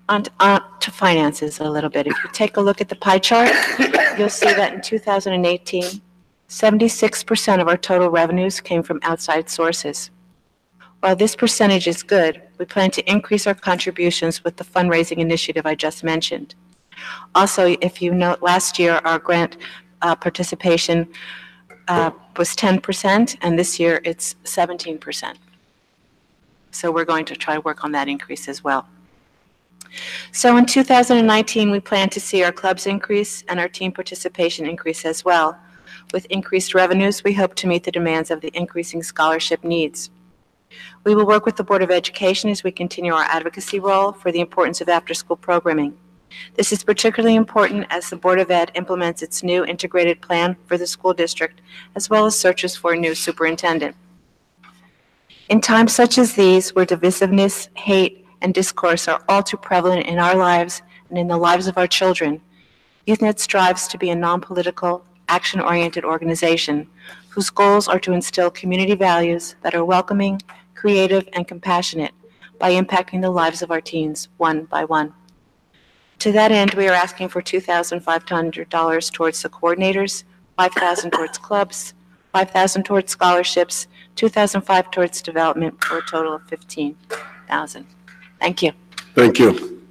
On to finances a little bit. If you take a look at the pie chart, you'll see that in 2018, 76% of our total revenues came from outside sources. While this percentage is good, we plan to increase our contributions with the fundraising initiative I just mentioned. Also, if you note, last year our grant participation was 10%, and this year it's 17%. So we're going to try to work on that increase as well. So in 2019, we plan to see our clubs increase and our team participation increase as well. With increased revenues, we hope to meet the demands of the increasing scholarship needs. We will work with the Board of Education as we continue our advocacy role for the importance of after-school programming. This is particularly important as the Board of Ed implements its new integrated plan for the school district, as well as searches for a new superintendent. In times such as these, where divisiveness, hate, and discourse are all too prevalent in our lives and in the lives of our children, YouthNet strives to be a non-political, action-oriented organization whose goals are to instill community values that are welcoming, creative, and compassionate by impacting the lives of our teens one by one. To that end, we are asking for $2,500 towards the coordinators, $5,000 towards clubs, $5,000 towards scholarships, $2,500 towards development, for a total of $15,000. Thank you. Thank you.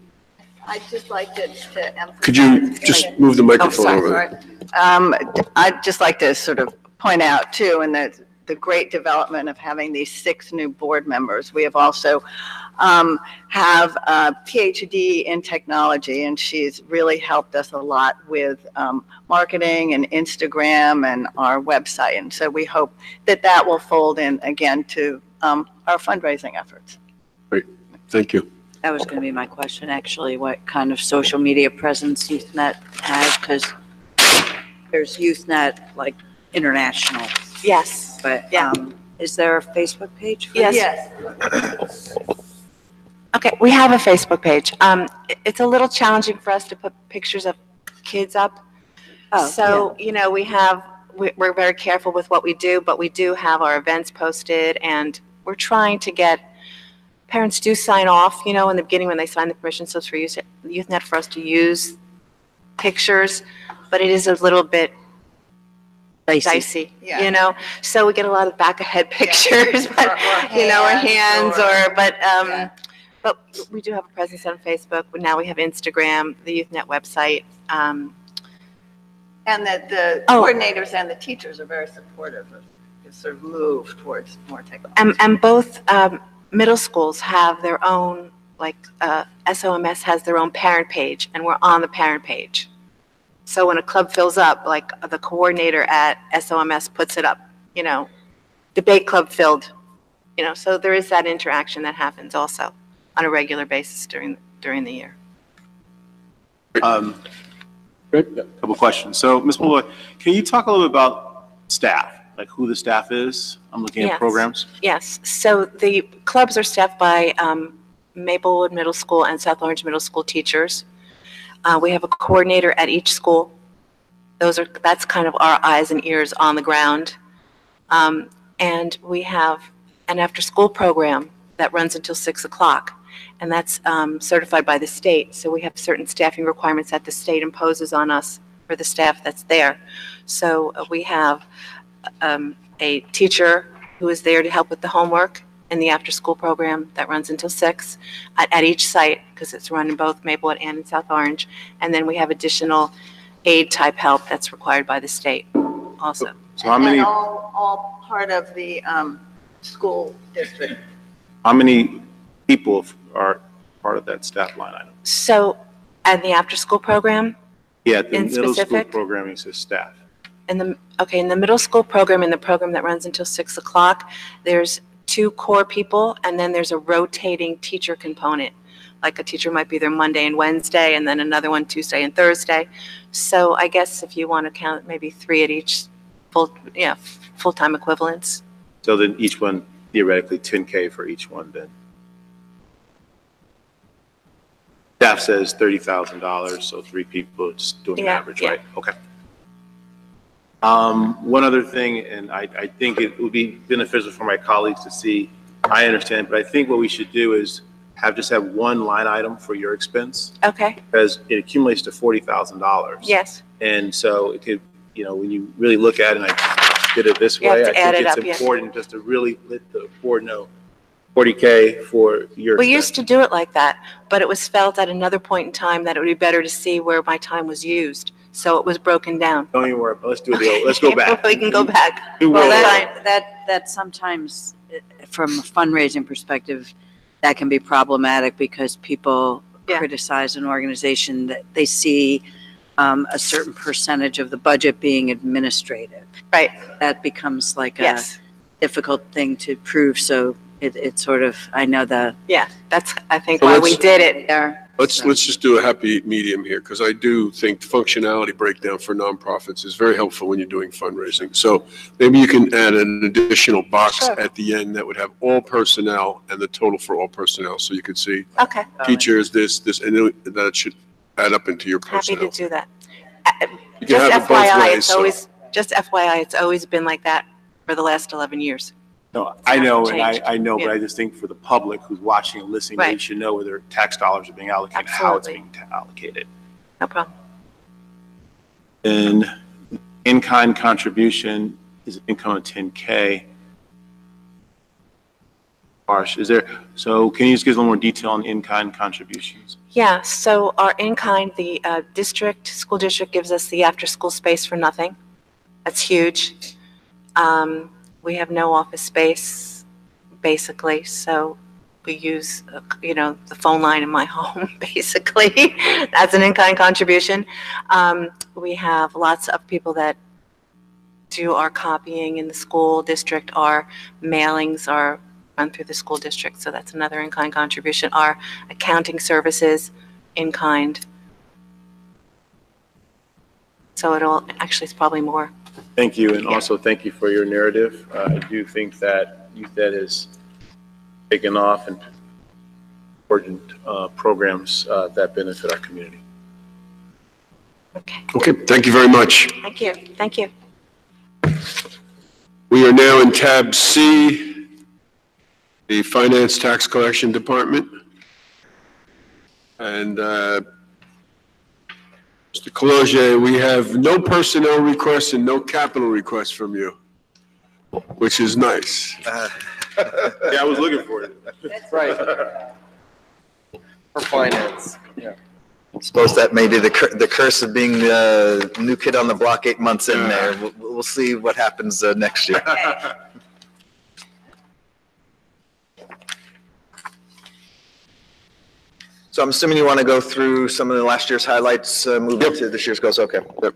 I'd just like to emphasize. Could you just move the microphone over? I'd just like to sort of point out too, in the great development of having these 6 new board members. We have also have a PhD in technology, and she's really helped us a lot with marketing and Instagram and our website. And so we hope that that will fold in again to our fundraising efforts. Great, thank you. That was going to be my question, actually, what kind of social media presence YouthNet has, because there's YouthNet, like, international. Yes. But Yeah. Is there a Facebook page? Yes. Yes. Okay, we have a Facebook page. It's a little challenging for us to put pictures of kids up. Oh, So, you know, we're very careful with what we do, but we do have our events posted, and we're trying to get, parents do sign off, you know, in the beginning when they sign the permission slips for YouthNet for us to use pictures, but it is a little bit dicey, Yeah. you know? So we get a lot of back-of-head pictures, but, you know, or hands, but we do have a presence on Facebook. Now we have Instagram, the YouthNet website. And that the coordinators and the teachers are very supportive of this sort of move towards more technology. And both middle schools have their own, like SOMS has their own parent page, and we're on the parent page. So when a club fills up, like the coordinator at SOMS puts it up, you know, debate club filled, you know, so there is that interaction that happens also on a regular basis during the year. Couple questions. So, Ms. Malloy, can you talk a little bit about staff, like who the staff is? I'm looking at Yes. programs. Yes, so the clubs are staffed by Maplewood Middle School and South Orange Middle School teachers. We have a coordinator at each school. That's kind of our eyes and ears on the ground. And we have an after-school program that runs until 6 o'clock, and that's certified by the state. So we have certain staffing requirements that the state imposes on us for the staff that's there. So we have a teacher who is there to help with the homework in the after-school program that runs until 6 at each site, because it's run in both Maplewood and in South Orange. And then we have additional aid-type help that's required by the state also. So how many, All part of the school district. how many people are part of that staff line item? So, and the after-school program, Yeah, the In middle school specific? programming says staff. in the middle school program, in the program that runs until 6 o'clock, there's 2 core people, and then there's a rotating teacher component. Like a teacher might be there Monday and Wednesday, and then another one Tuesday and Thursday. So I guess if you want to count maybe 3 at each full-time equivalents. So then each one theoretically 10K for each one then. Staff says $30,000, so 3 people, just doing an Yeah, average, yeah. right? Okay. One other thing, and I think it would be beneficial for my colleagues to see, I understand, but I think what we should do is just have one line item for your expense, Okay, because it accumulates to $40,000. yes. And so it could, when you really look at it, and I did it this You have way, to I add think it it's up, yeah. important just to really let the board know 40K for your We expense. used to do it like that, but it was felt at another point in time that it would be better to see where my time was used. So it was broken down. Don't even worry, let's do it, let's go back. We can go back. Do Well, well. that sometimes, from a fundraising perspective, that can be problematic because people Yeah. criticize an organization that they see a certain percentage of the budget being administrative. Right, That becomes like a yes. difficult thing to prove, so it sort of, I know Yeah, that's, I think, So why let's- we did it. there. Let's just do a happy medium here, because I do think functionality breakdown for nonprofits is very helpful when you're doing fundraising. So maybe you can add an additional box Sure. at the end that would have all personnel and the total for all personnel, so you could see Okay, teachers, this, and that should add up into your happy to personnel. do that. You can Just have it both FYI, ways, it's so- always, just FYI, it's always been like that for the last 11 years. No, I know, and Changed. I know, but Yeah. I just think for the public who's watching and listening, they Right. should know where their tax dollars are being allocated, how it's Absolutely. being allocated. No problem. And in-kind contribution is income of 10K. Marsh, so can you just give us a little more detail on in-kind contributions? Yeah, so our in-kind, the school district gives us the after-school space for nothing. That's huge. We have no office space, basically, so we use, the phone line in my home, basically. That's an in-kind contribution. We have lots of people that do our copying in the school district. Our mailings are run through the school district, so that's another in-kind contribution. Our accounting services, in-kind. So actually, it's probably more. Thank you, and Yeah. also thank you for your narrative. I do think that Youth Ed has taken off and important programs that benefit our community. Okay, Okay, thank you very much. thank you, thank you. We are now in tab C, the Finance Tax Collection Department. And Mr. Cologe, we have no personnel requests and no capital requests from you, which is nice. Yeah, I was looking for it. That's right. For finance, yeah. Suppose that may be the curse of being the new kid on the block 8 months in there. We'll see what happens next year. So I'm assuming you want to go through some of the last year's highlights, move into this year's goals, okay. Yep.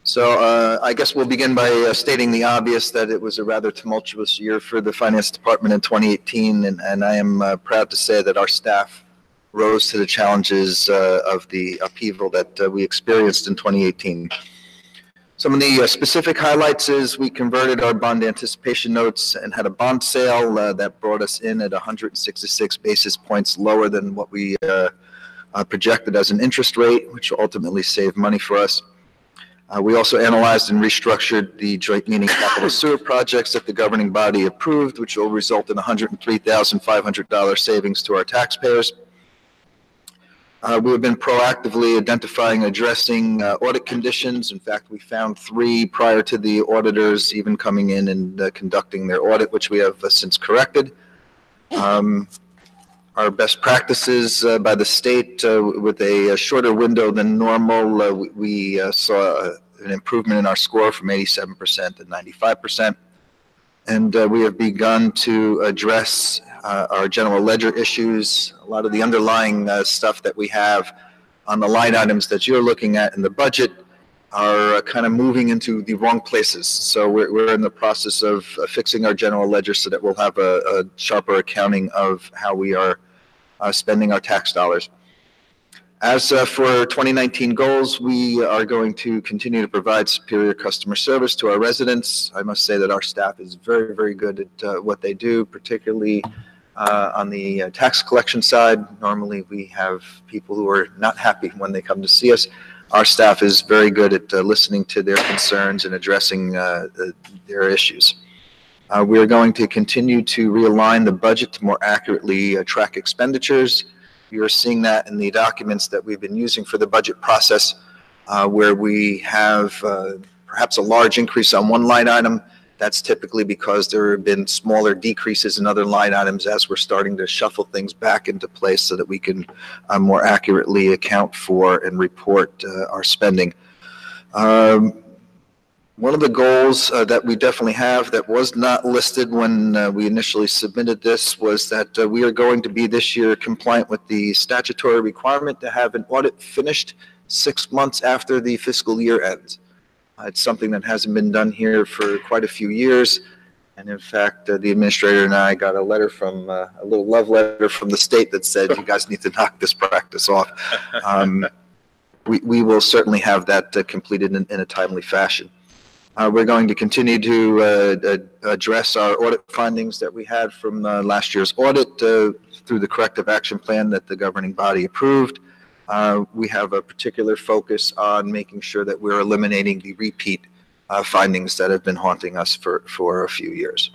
So I guess we'll begin by stating the obvious, that it was a rather tumultuous year for the Finance Department in 2018, and I am proud to say that our staff rose to the challenges of the upheaval that we experienced in 2018. Some of the specific highlights is we converted our bond anticipation notes and had a bond sale that brought us in at 166 basis points lower than what we projected as an interest rate, which will ultimately save money for us. We also analyzed and restructured the joint meeting capital sewer projects that the governing body approved, which will result in $103,500 savings to our taxpayers. We have been proactively identifying and addressing audit conditions. In fact, we found 3 prior to the auditors even coming in and conducting their audit, which we have since corrected. Our best practices by the state with a shorter window than normal, we saw an improvement in our score from 87% to 95%. And we have begun to address our general ledger issues, a lot of the underlying stuff that we have on the line items that you're looking at in the budget are kind of moving into the wrong places. So we're in the process of fixing our general ledger so that we'll have a sharper accounting of how we are spending our tax dollars. As for 2019 goals, we are going to continue to provide superior customer service to our residents. I must say that our staff is very, very good at what they do, particularly on the tax collection side. Normally, we have people who are not happy when they come to see us. Our staff is very good at listening to their concerns and addressing their issues. We are going to continue to realign the budget to more accurately track expenditures. You're seeing that in the documents that we've been using for the budget process, where we have perhaps a large increase on one line item. That's typically because there have been smaller decreases in other line items as we're starting to shuffle things back into place so that we can more accurately account for and report our spending. One of the goals that we definitely have that was not listed when we initially submitted this was that we are going to be this year compliant with the statutory requirement to have an audit finished 6 months after the fiscal year ends. It's something that hasn't been done here for quite a few years. And in fact, the administrator and I got a letter from, a little love letter from the state that said, you guys need to knock this practice off. We will certainly have that completed in a timely fashion. We're going to continue to address our audit findings that we had from last year's audit through the corrective action plan that the governing body approved. We have a particular focus on making sure that we're eliminating the repeat findings that have been haunting us for a few years.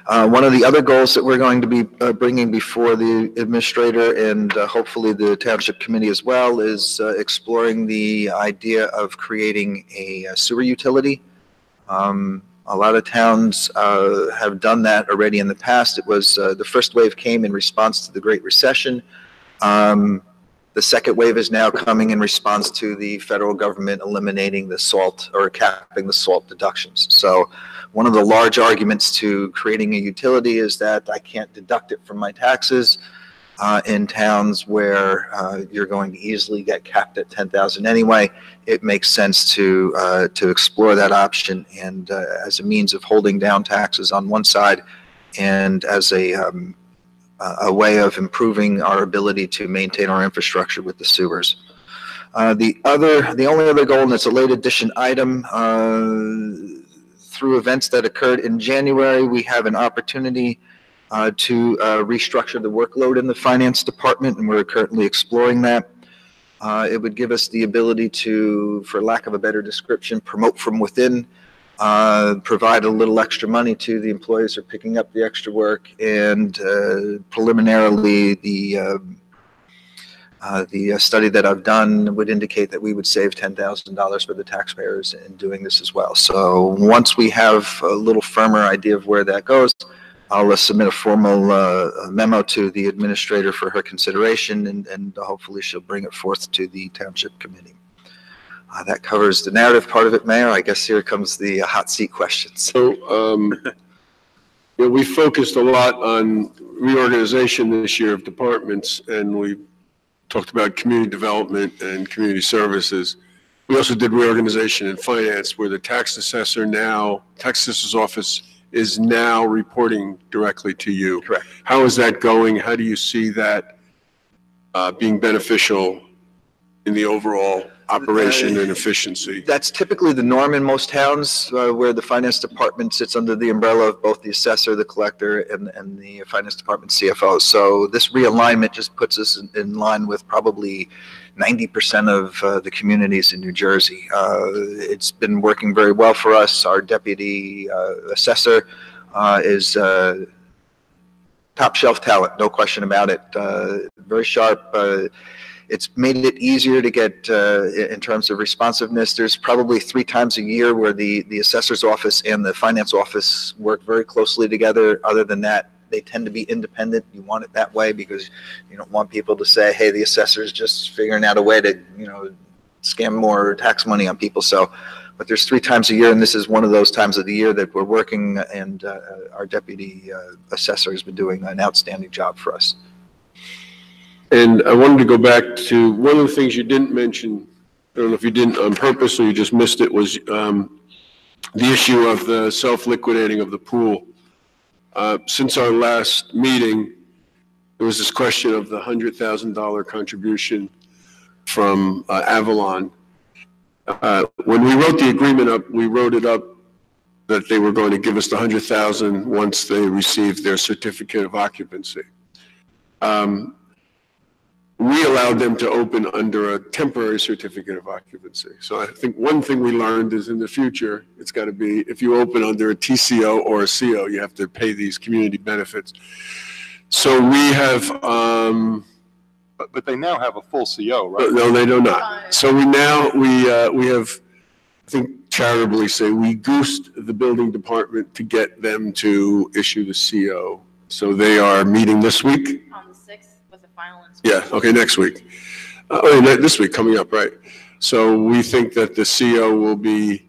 One of the other goals that we're going to be bringing before the administrator and hopefully the township committee as well is exploring the idea of creating a sewer utility. A lot of towns have done that already in the past. It was the first wave came in response to the Great Recession. The second wave is now coming in response to the federal government eliminating the salt or capping the salt deductions. So one of the large arguments to creating a utility is that I can't deduct it from my taxes in towns where you're going to easily get capped at 10,000 anyway. It makes sense to explore that option and as a means of holding down taxes on one side and as a way of improving our ability to maintain our infrastructure with the sewers. The only other goal, and it's a late addition item, through events that occurred in January, we have an opportunity to restructure the workload in the finance department, and we're currently exploring that. It would give us the ability to, for lack of a better description, promote from within, provide a little extra money to the employees who are picking up the extra work, and preliminarily the study that I've done would indicate that we would save $10,000 for the taxpayers in doing this as well. So once we have a little firmer idea of where that goes, I'll submit a formal memo to the administrator for her consideration, and hopefully she'll bring it forth to the township committee. That covers the narrative part of it, Mayor. I guess here comes the hot seat questions. So we focused a lot on reorganization this year of departments, and we talked about community development and community services. We also did reorganization in finance, where the tax assessor's office is now reporting directly to you. Correct. How is that going? How do you see that being beneficial in the overall operation and efficiency. That's typically the norm in most towns, where the finance department sits under the umbrella of both the assessor, the collector, and the finance department CFO. So this realignment just puts us in line with probably 90% of the communities in New Jersey. It's been working very well for us. Our deputy assessor is top shelf talent, no question about it. Very sharp. It's made it easier to get in terms of responsiveness. There's probably 3 times a year where the assessor's office and the finance office work very closely together. Other than that, they tend to be independent. You want it that way because you don't want people to say, hey, the assessor's just figuring out a way to, scam more tax money on people. So, but there's 3 times a year, and this is one of those times of the year that we're working, and our deputy assessor has been doing an outstanding job for us. And I wanted to go back to one of the things you didn't mention, I don't know if you didn't on purpose or you just missed it, was the issue of the self-liquidating of the pool. Since our last meeting, there was this question of the $100,000 contribution from Avalon. When we wrote the agreement up, we wrote it up that they were going to give us the $100,000 once they received their certificate of occupancy. We allowed them to open under a temporary certificate of occupancy. So I think one thing we learned is in the future, it's got to be, if you open under a TCO or a CO, you have to pay these community benefits. So we have, But they now have a full CO, right? no, they do not. So we have, I think charitably say, we goosed the building department to get them to issue the CO. So they are meeting this week. On the 6th was the final inspection. Yeah, okay, next week. This week coming up, right? So we think that the CO will be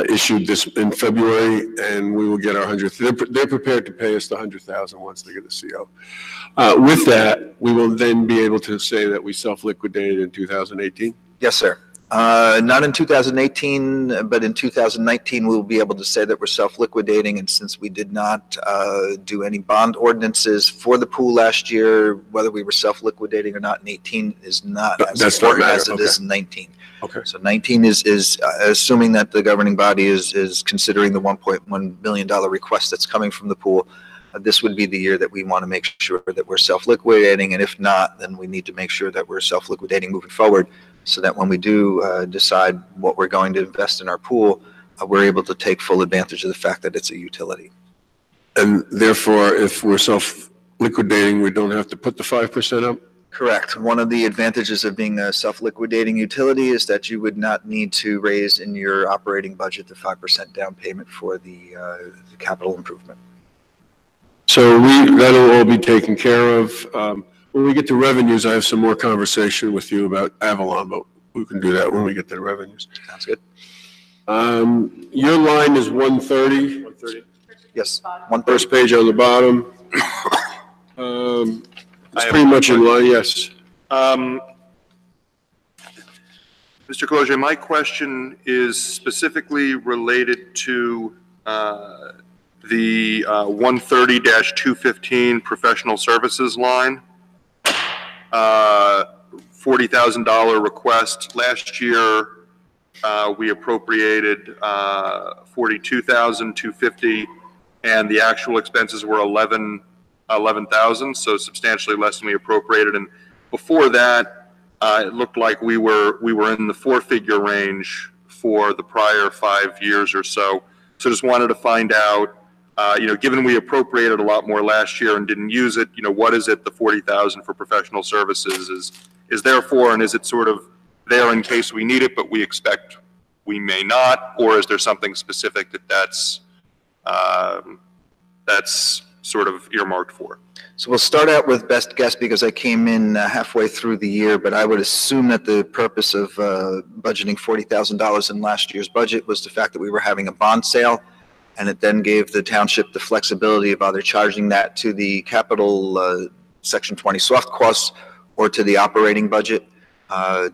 issued in February, and we will get our 100th. They're prepared to pay us the 100,000 once they get the CO. With that, we will then be able to say that we self-liquidated in 2018. Yes, sir. Not in 2018, but in 2019, we'll be able to say that we're self-liquidating. And since we did not do any bond ordinances for the pool last year, whether we were self-liquidating or not in 18 is not as important as it is in 19. Okay. So 19 is assuming that the governing body is considering the $1.1 million request that's coming from the pool. This would be the year that we want to make sure that we're self-liquidating. And if not, then we need to make sure that we're self-liquidating moving forward, so that when we do decide what we're going to invest in our pool, we're able to take full advantage of the fact that it's a utility. And therefore, if we're self-liquidating, we don't have to put the 5% up? Correct. One of the advantages of being a self-liquidating utility is that you would not need to raise in your operating budget the 5% down payment for the capital improvement. So that'll all be taken care of. When we get to revenues, I have some more conversation with you about Avalon, but we can do that when we get to the revenues. Sounds good. Your line is 130. 130. Yes. First page on the bottom. It's pretty much in line, yes. Mr. Cloutier, my question is specifically related to the 130-215 professional services line. $40,000 request. Last year, we appropriated $42,250, and the actual expenses were $11,000, so substantially less than we appropriated. And before that, it looked like we were in the 4-figure range for the prior 5 years or so. So just wanted to find out, given we appropriated a lot more last year and didn't use it, what is it, the $40,000 for professional services is there for, and is it sort of there in case we need it, but we expect we may not, or is there something specific that's sort of earmarked for? So we'll start out with best guess because I came in halfway through the year, but I would assume that the purpose of budgeting $40,000 in last year's budget was the fact that we were having a bond sale, and it then gave the township the flexibility of either charging that to the capital Section 20 soft costs or to the operating budget.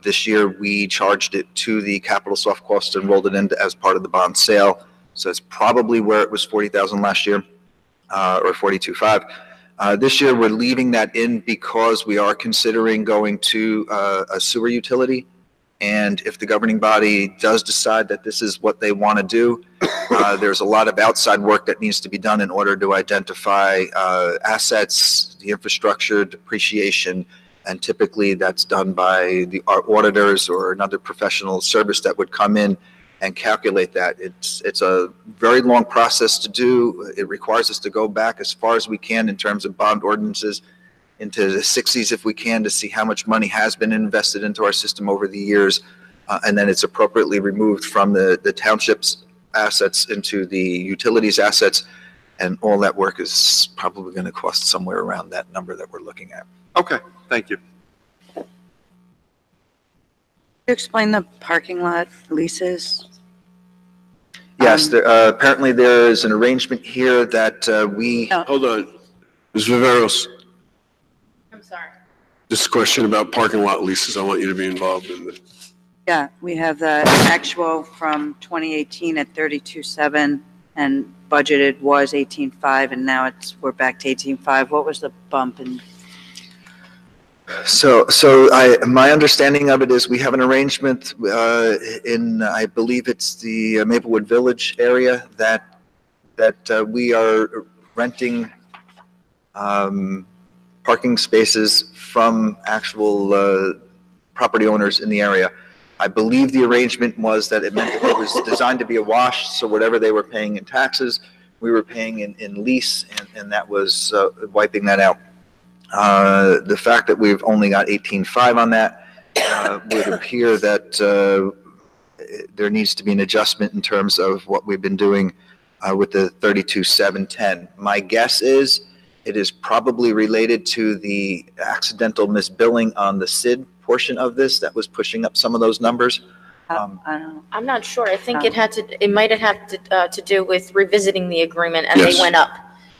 This year, we charged it to the capital soft costs and rolled it in as part of the bond sale. So it's probably where it was $40,000 last year, or $42,500. This year, we're leaving that in because we are considering going to a sewer utility. And if the governing body does decide that this is what they want to do, there's a lot of outside work that needs to be done in order to identify assets, the infrastructure, depreciation, and typically that's done by our auditors or another professional service that would come in and calculate that. It's a very long process to do. It requires us to go back as far as we can in terms of bond ordinances into the 60s if we can, to see how much money has been invested into our system over the years, and then it's appropriately removed from the township's assets into the utilities assets, and all that work is probably going to cost somewhere around that number that we're looking at. Okay, thank you. Could you explain the parking lot leases? Yes, apparently there is an arrangement here that we... Hold on. Ms. Viveros, I'm sorry. this question about parking lot leases, I want you to be involved in the... Yeah, we have the actual from 2018 at 32.7 and budgeted was 18.5 and now we're back to 18.5. What was the bump in? My understanding of it is we have an arrangement in, I believe it's the Maplewood Village area that we are renting parking spaces from actual property owners in the area. I believe the arrangement was that it meant that it was designed to be a wash, so whatever they were paying in taxes, we were paying in lease, and that was wiping that out. The fact that we've only got 18.5 on that would appear that there needs to be an adjustment in terms of what we've been doing with the 32.710. My guess is it is probably related to the accidental misbilling on the SID portion of this that was pushing up some of those numbers. I'm not sure. I think it might have had to do with revisiting the agreement and Yes. they went up.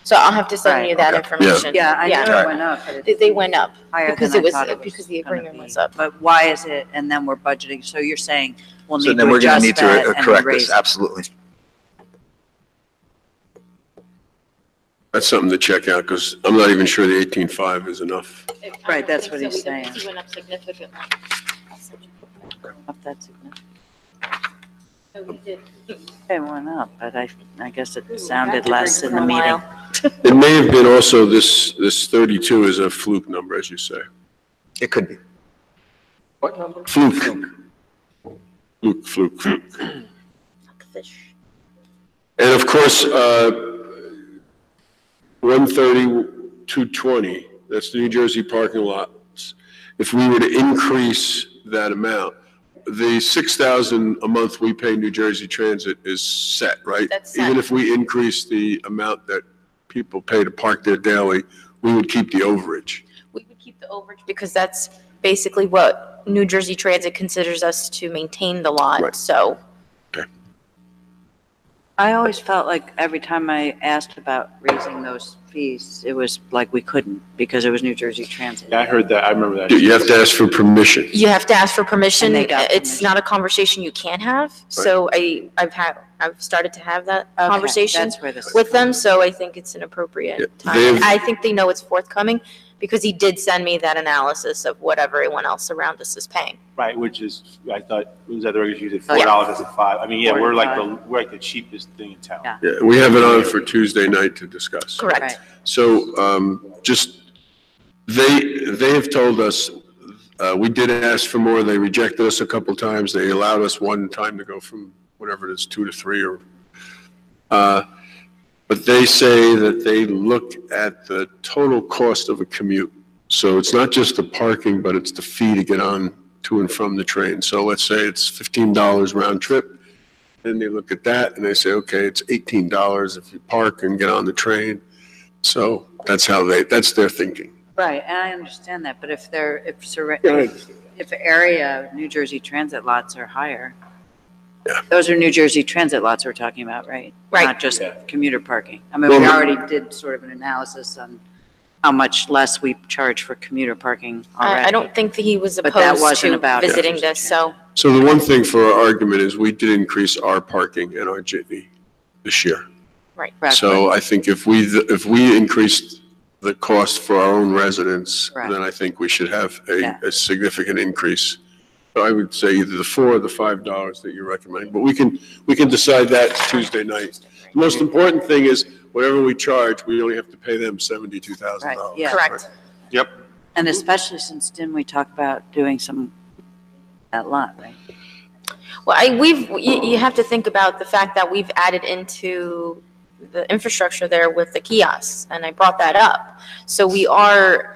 So I'll have to send you that information. Yeah, I know it went up. But They went up higher because than it was, I thought it was because the gonna agreement be. was up. But why is it, and then we're budgeting, so you're saying we'll So need then to we're going adjust to need that to and correct raise this, absolutely. That's something to check out, because I'm not even sure the 18.5 is enough. Right, that's what he's saying. He went up significantly. Up that significant. So we did. It went up, but I guess it sounded less in the meeting. It may have been also this 32 is a fluke number, as you say. It could be. What number? Fluke. Fluke. Fish. And of course, 130-220, that's the New Jersey parking lots. If we were to increase that amount, the $6,000 a month we pay New Jersey Transit is set, right? That's set. Even if we increase the amount that people pay to park there daily, we would keep the overage. We would keep the overage because that's basically what New Jersey Transit considers us to maintain the lot, Right. so. I always felt like every time I asked about raising those fees, it was like we couldn't because it was New Jersey Transit. I heard that, I remember that. You have to ask for permission. You have to ask for permission. And they got It's permission. not a conversation you can have. So I've started to have that Okay, conversation that's where this is with them, coming. so I think it's an appropriate Yeah, time. they've- And I think they know it's forthcoming because he did send me that analysis of what everyone else around us is paying. Right, which is, I thought, was that the regular, you said Oh, yeah. $4 instead of $5. I mean, yeah, we're like $4 the cheapest thing in town. Yeah. Yeah, we have it on for Tuesday night to discuss. Correct. Right. So they have told us, we did ask for more, they rejected us a couple times, they allowed us one time to go from whatever it is, 2 to 3 or, but they say that they look at the total cost of a commute. So it's not just the parking, but it's the fee to get on to and from the train. So let's say it's $15 round trip. Then they look at that and they say, okay, it's $18 if you park and get on the train. So that's that's their thinking. Right, and I understand that, but if ahead. if area New Jersey Transit lots are higher. Yeah. Those are New Jersey Transit lots we're talking about, right? Right. Not just Yeah. commuter parking. I mean, we Well, already did sort of an analysis on how much less we charge for commuter parking already. I don't think that he was But that opposed wasn't to about visiting New this, Jersey so. So the one thing for our argument is we did increase our parking in our jitney this year. Right. So I think if we increased the cost for our own residents, Correct. then I think we should have Yeah. a significant increase. I would say either the $4 or the $5 that you recommend, but we can decide that Tuesday night. The most important thing is whatever we charge, we only have to pay them $72,000. Right, yeah. Correct. Yep. And especially since, didn't we talk about doing that lot, right? Well, you have to think about the fact that we've added into the infrastructure there with the kiosks, and I brought that up. So we're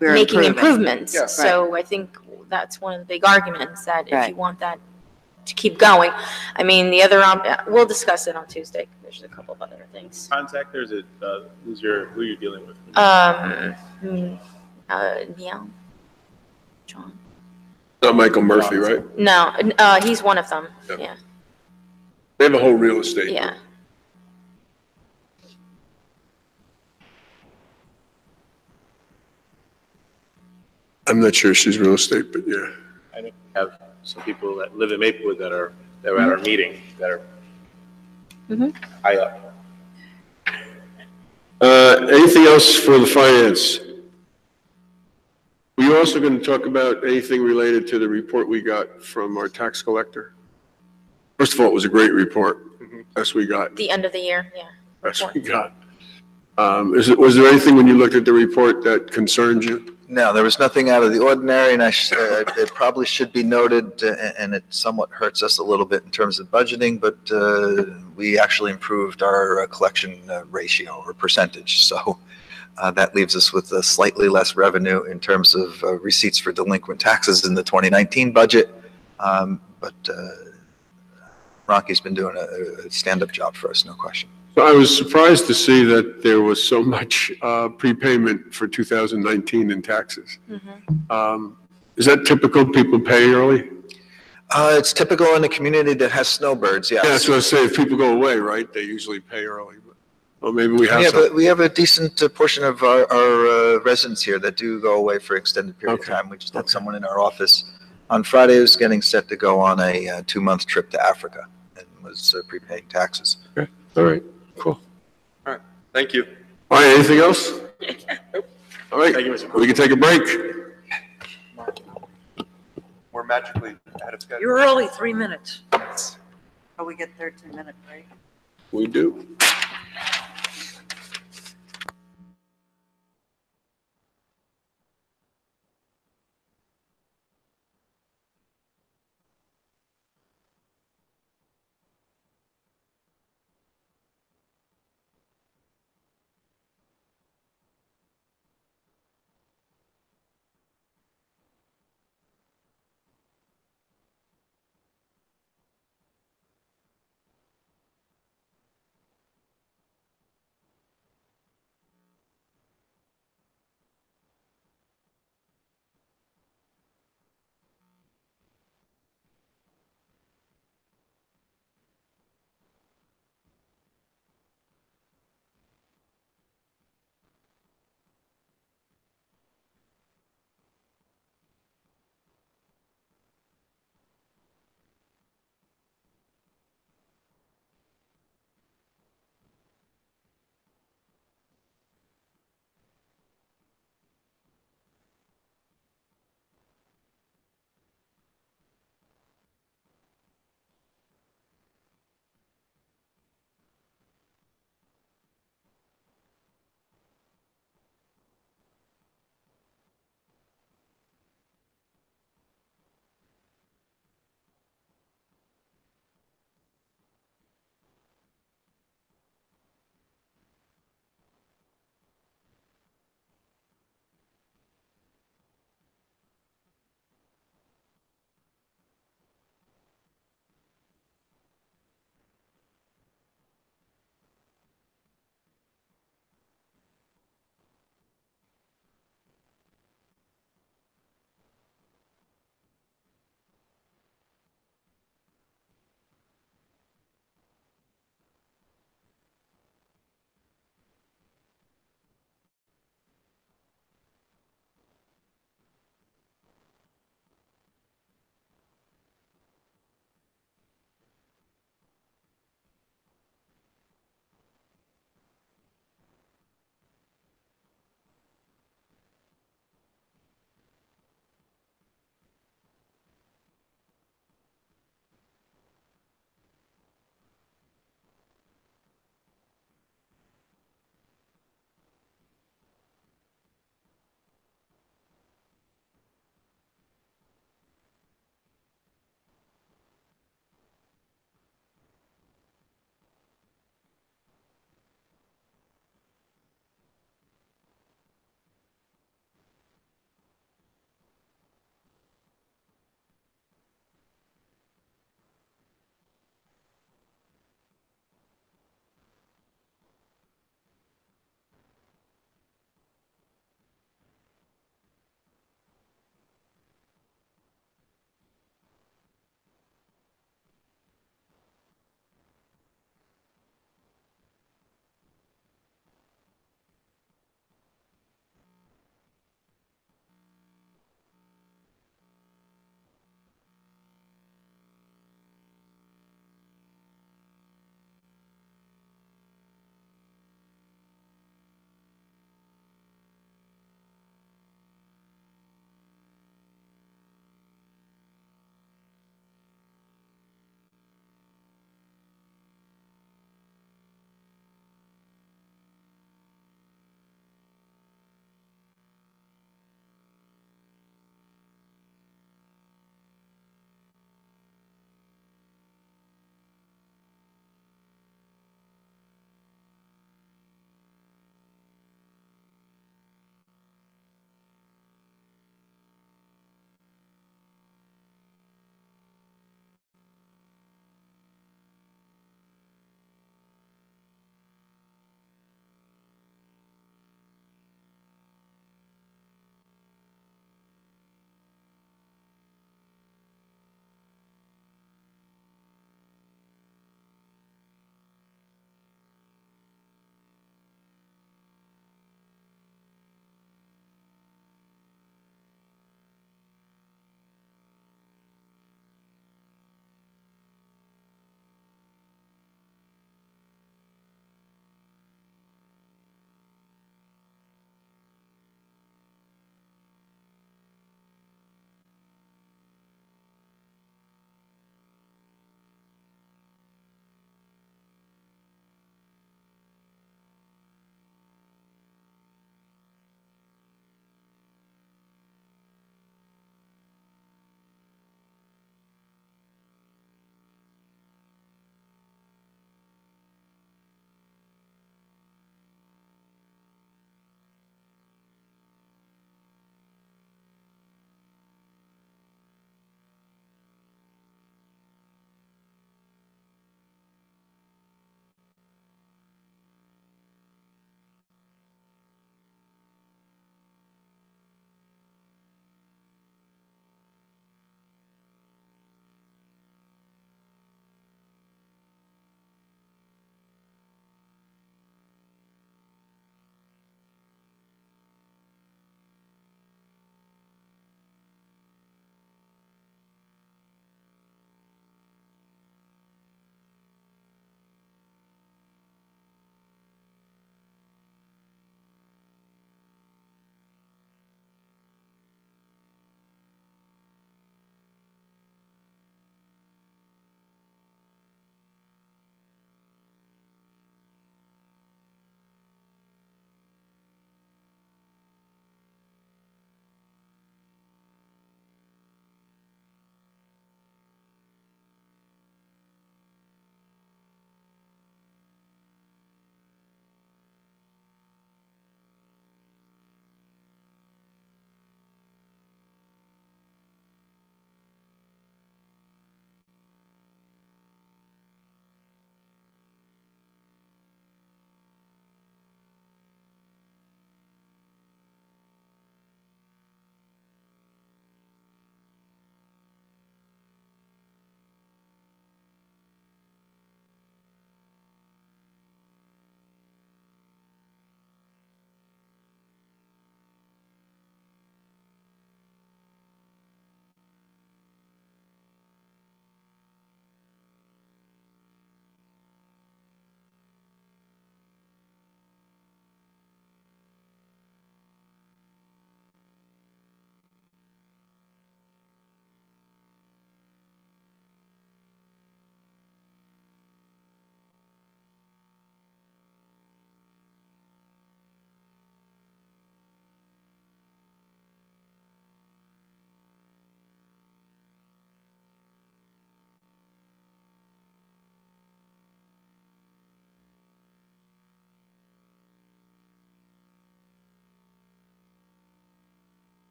making improving. improvements. Yeah. So I think that's one of the big arguments, that if you Right. want that to keep going. I mean, the other, we'll discuss it on Tuesday. There's a couple of other things. Contact, there's a, who you're dealing with? Neil, John. Not Michael Murphy, right? No, he's one of them. Yeah. Yeah, They have a whole real estate. yeah. I'm not sure she's real estate, but yeah. I know we have some people that live in Maplewood that were at our meeting, that are high up. Anything else for the finance? Were you also going to talk about anything related to the report we got from our tax collector? First of all, it was a great report. That's what we got. The end of the year, yeah. That's what we got. Was there anything when you looked at the report that concerned you? No, there was nothing out of the ordinary, and it probably should be noted, and it somewhat hurts us a little bit in terms of budgeting, but we actually improved our collection ratio or percentage. So that leaves us with slightly less revenue in terms of receipts for delinquent taxes in the 2019 budget. But Rocky's been doing a stand-up job for us, no question. So I was surprised to see that there was so much prepayment for 2019 in taxes. Is that typical? People pay early? It's typical in a community that has snowbirds, yes. Yeah, that's what I say. If people go away, right, they usually pay early. Well, maybe we have some. We have a decent portion of our residents here that do go away for extended period of time. We just had someone in our office on Friday who's getting set to go on a 2-month trip to Africa and was prepaying taxes. Okay. All right, cool. All right, thank you. All right, anything else? All right, Thank you, Mr. we can take a break. We're magically ahead of schedule. You're early, 3 minutes. Oh, we get 13-minute break? We do.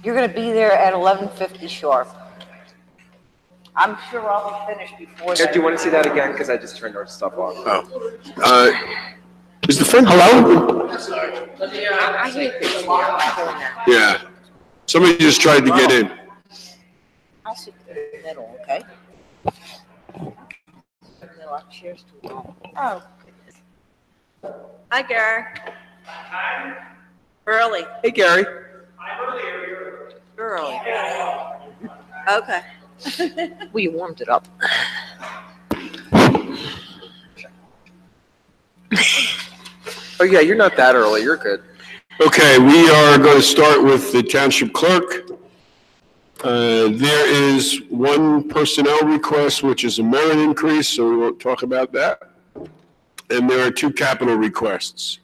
You're going to be there at 11:50 sharp. I'm sure I'll be finished before Do that. you want to see that again? Because I just turned our stuff off. Is the front? Hello? I hate this. I'm doing that. Yeah. Somebody just tried to get in. I'll sit in the middle, okay? Cheers to all. Oh, goodness. Hi, Gary. Early. Hey, Gary. Early. Okay. Well, you warmed it up. Oh, yeah, you're not that early. You're good. Okay, we are going to start with the township clerk. There is one personnel request, which is a merit increase, so we won't talk about that. And there are two capital requests.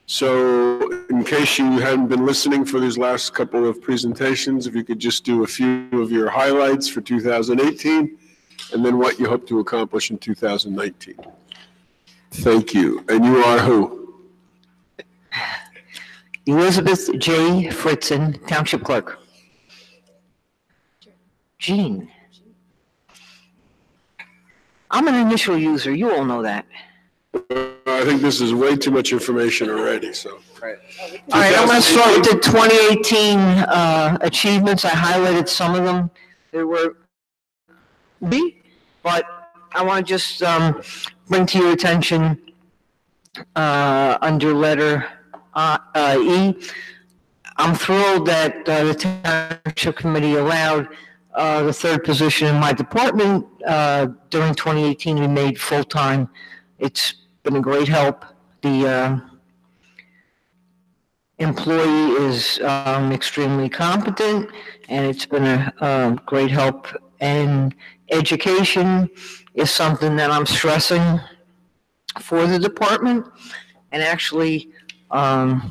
So in case you hadn't been listening for these last couple of presentations, if you could just do a few of your highlights for 2018, and then what you hope to accomplish in 2019. Thank you. And you are who? Elizabeth J. Fritzen, Township Clerk. Jean. I'm an initial user, you all know that. I think this is way too much information already, so. Right. All right, I'm going to start with the 2018 achievements. I highlighted some of them. There were B, but I want to just bring to your attention under letter E. I'm thrilled that the Township Committee allowed the third position in my department during 2018 to be made full-time. It's been a great help. The employee is extremely competent, and it's been a great help. And education is something that I'm stressing for the department. And actually,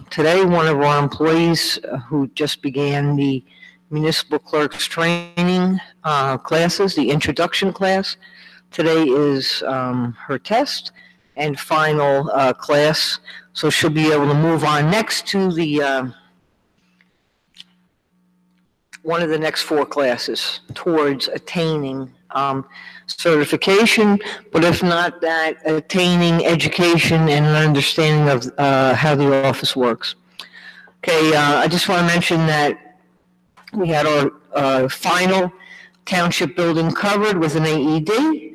today, one of our employees who just began the municipal clerks training classes, the introduction class, today is her test and final class. So she'll be able to move on next to the one of the next four classes towards attaining certification, but if not that, attaining education and an understanding of how the office works. Okay, I just want to mention that we had our final township building covered with an AED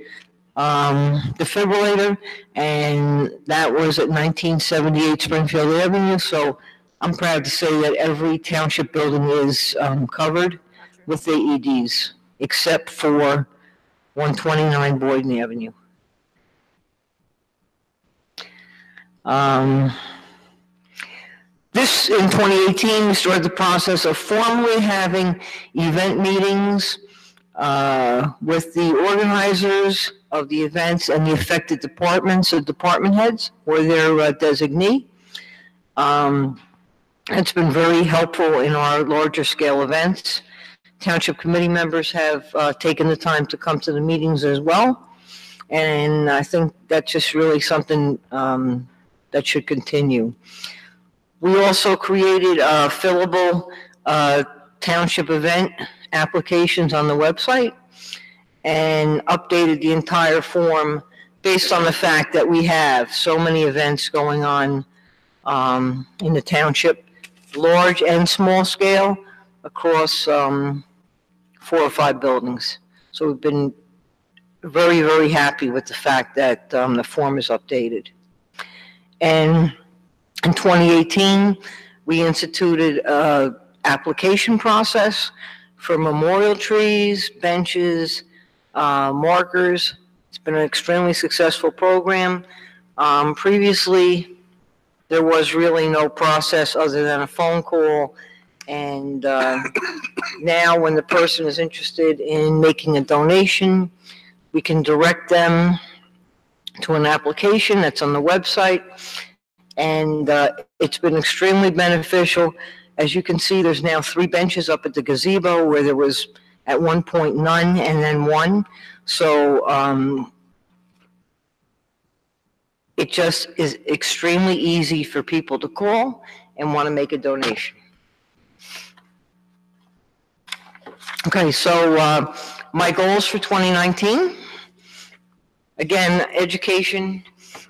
defibrillator, and that was at 1978 Springfield Avenue. So I'm proud to say that every township building is covered with AEDs, except for 129 Boyden Avenue. This, in 2018, we started the process of formally having event meetings with the organizers of the events and the affected departments or department heads or their designee. It's been very helpful in our larger scale events. Township committee members have taken the time to come to the meetings as well. And I think that's just really something that should continue. We also created fillable township event applications on the website and updated the entire form based on the fact that we have so many events going on in the township, large and small scale, across 4 or 5 buildings. So we've been very, very happy with the fact that the form is updated. And in 2018, we instituted an application process for memorial trees, benches, markers. It's been an extremely successful program. Previously, there was really no process other than a phone call. And now when the person is interested in making a donation, we can direct them to an application that's on the website. And it's been extremely beneficial. As you can see, there's now 3 benches up at the gazebo where there was at one point none and then 1. So It just is extremely easy for people to call and want to make a donation. Okay, so my goals for 2019, again, education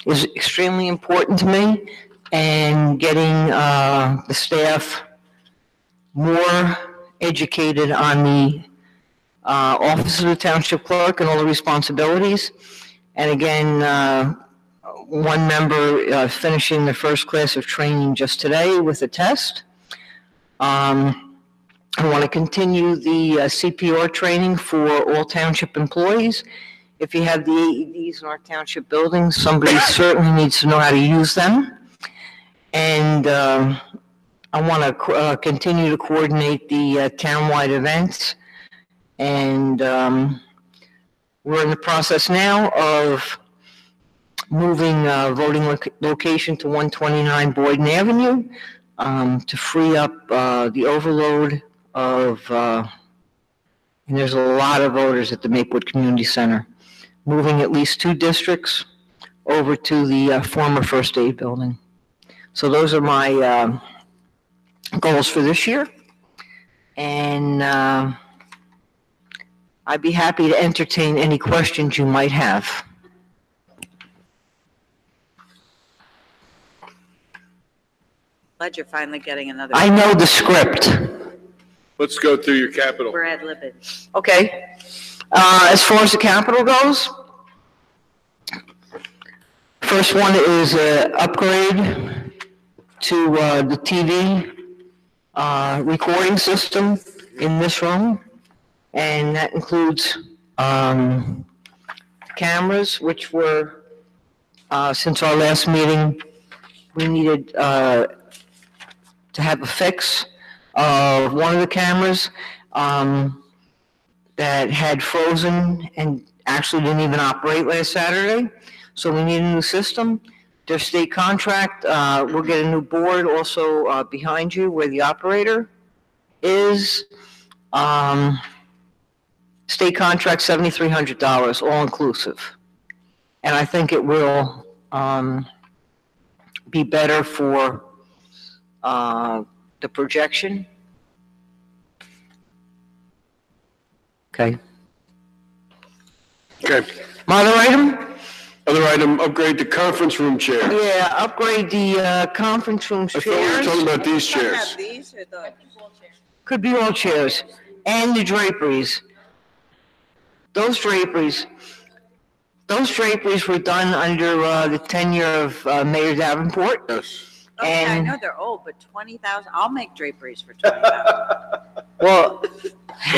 is extremely important to me, and getting the staff more educated on the office of the township clerk and all the responsibilities. And again, one member finishing the first class of training just today with a test. I want to continue the CPR training for all township employees. If you have the AEDs in our township buildings, somebody certainly needs to know how to use them. And I want to continue to coordinate the townwide events. And we're in the process now of moving voting location to 129 Boyden Avenue to free up the overload of, and there's a lot of voters at the Maplewood Community Center, moving at least 2 districts over to the former First Aid Building. So those are my goals for this year. And I'd be happy to entertain any questions you might have. Glad you're finally getting another. I know the script. Let's go through your capital. We're ad libbing. Okay. As far as the capital goes, first one is an upgrade to the TV recording system in this room, and that includes cameras, which were, since our last meeting, we needed to have a fix of one of the cameras that had frozen and actually didn't even operate last Saturday. So we need a new system. Their state contract, we'll get a new board also behind you where the operator is. State contract, $7,300, all inclusive. And I think it will be better for the projection. Okay. Okay. Other item? Other item, upgrade the conference room chair. Yeah, upgrade the conference room I chairs. thought we were talking about these chairs. These or the? Could be all chairs. And the draperies. Those draperies were done under the tenure of Mayor Davenport. Yes. Okay, I And- know they're old, but 20,000, I'll make draperies for 20,000. Well,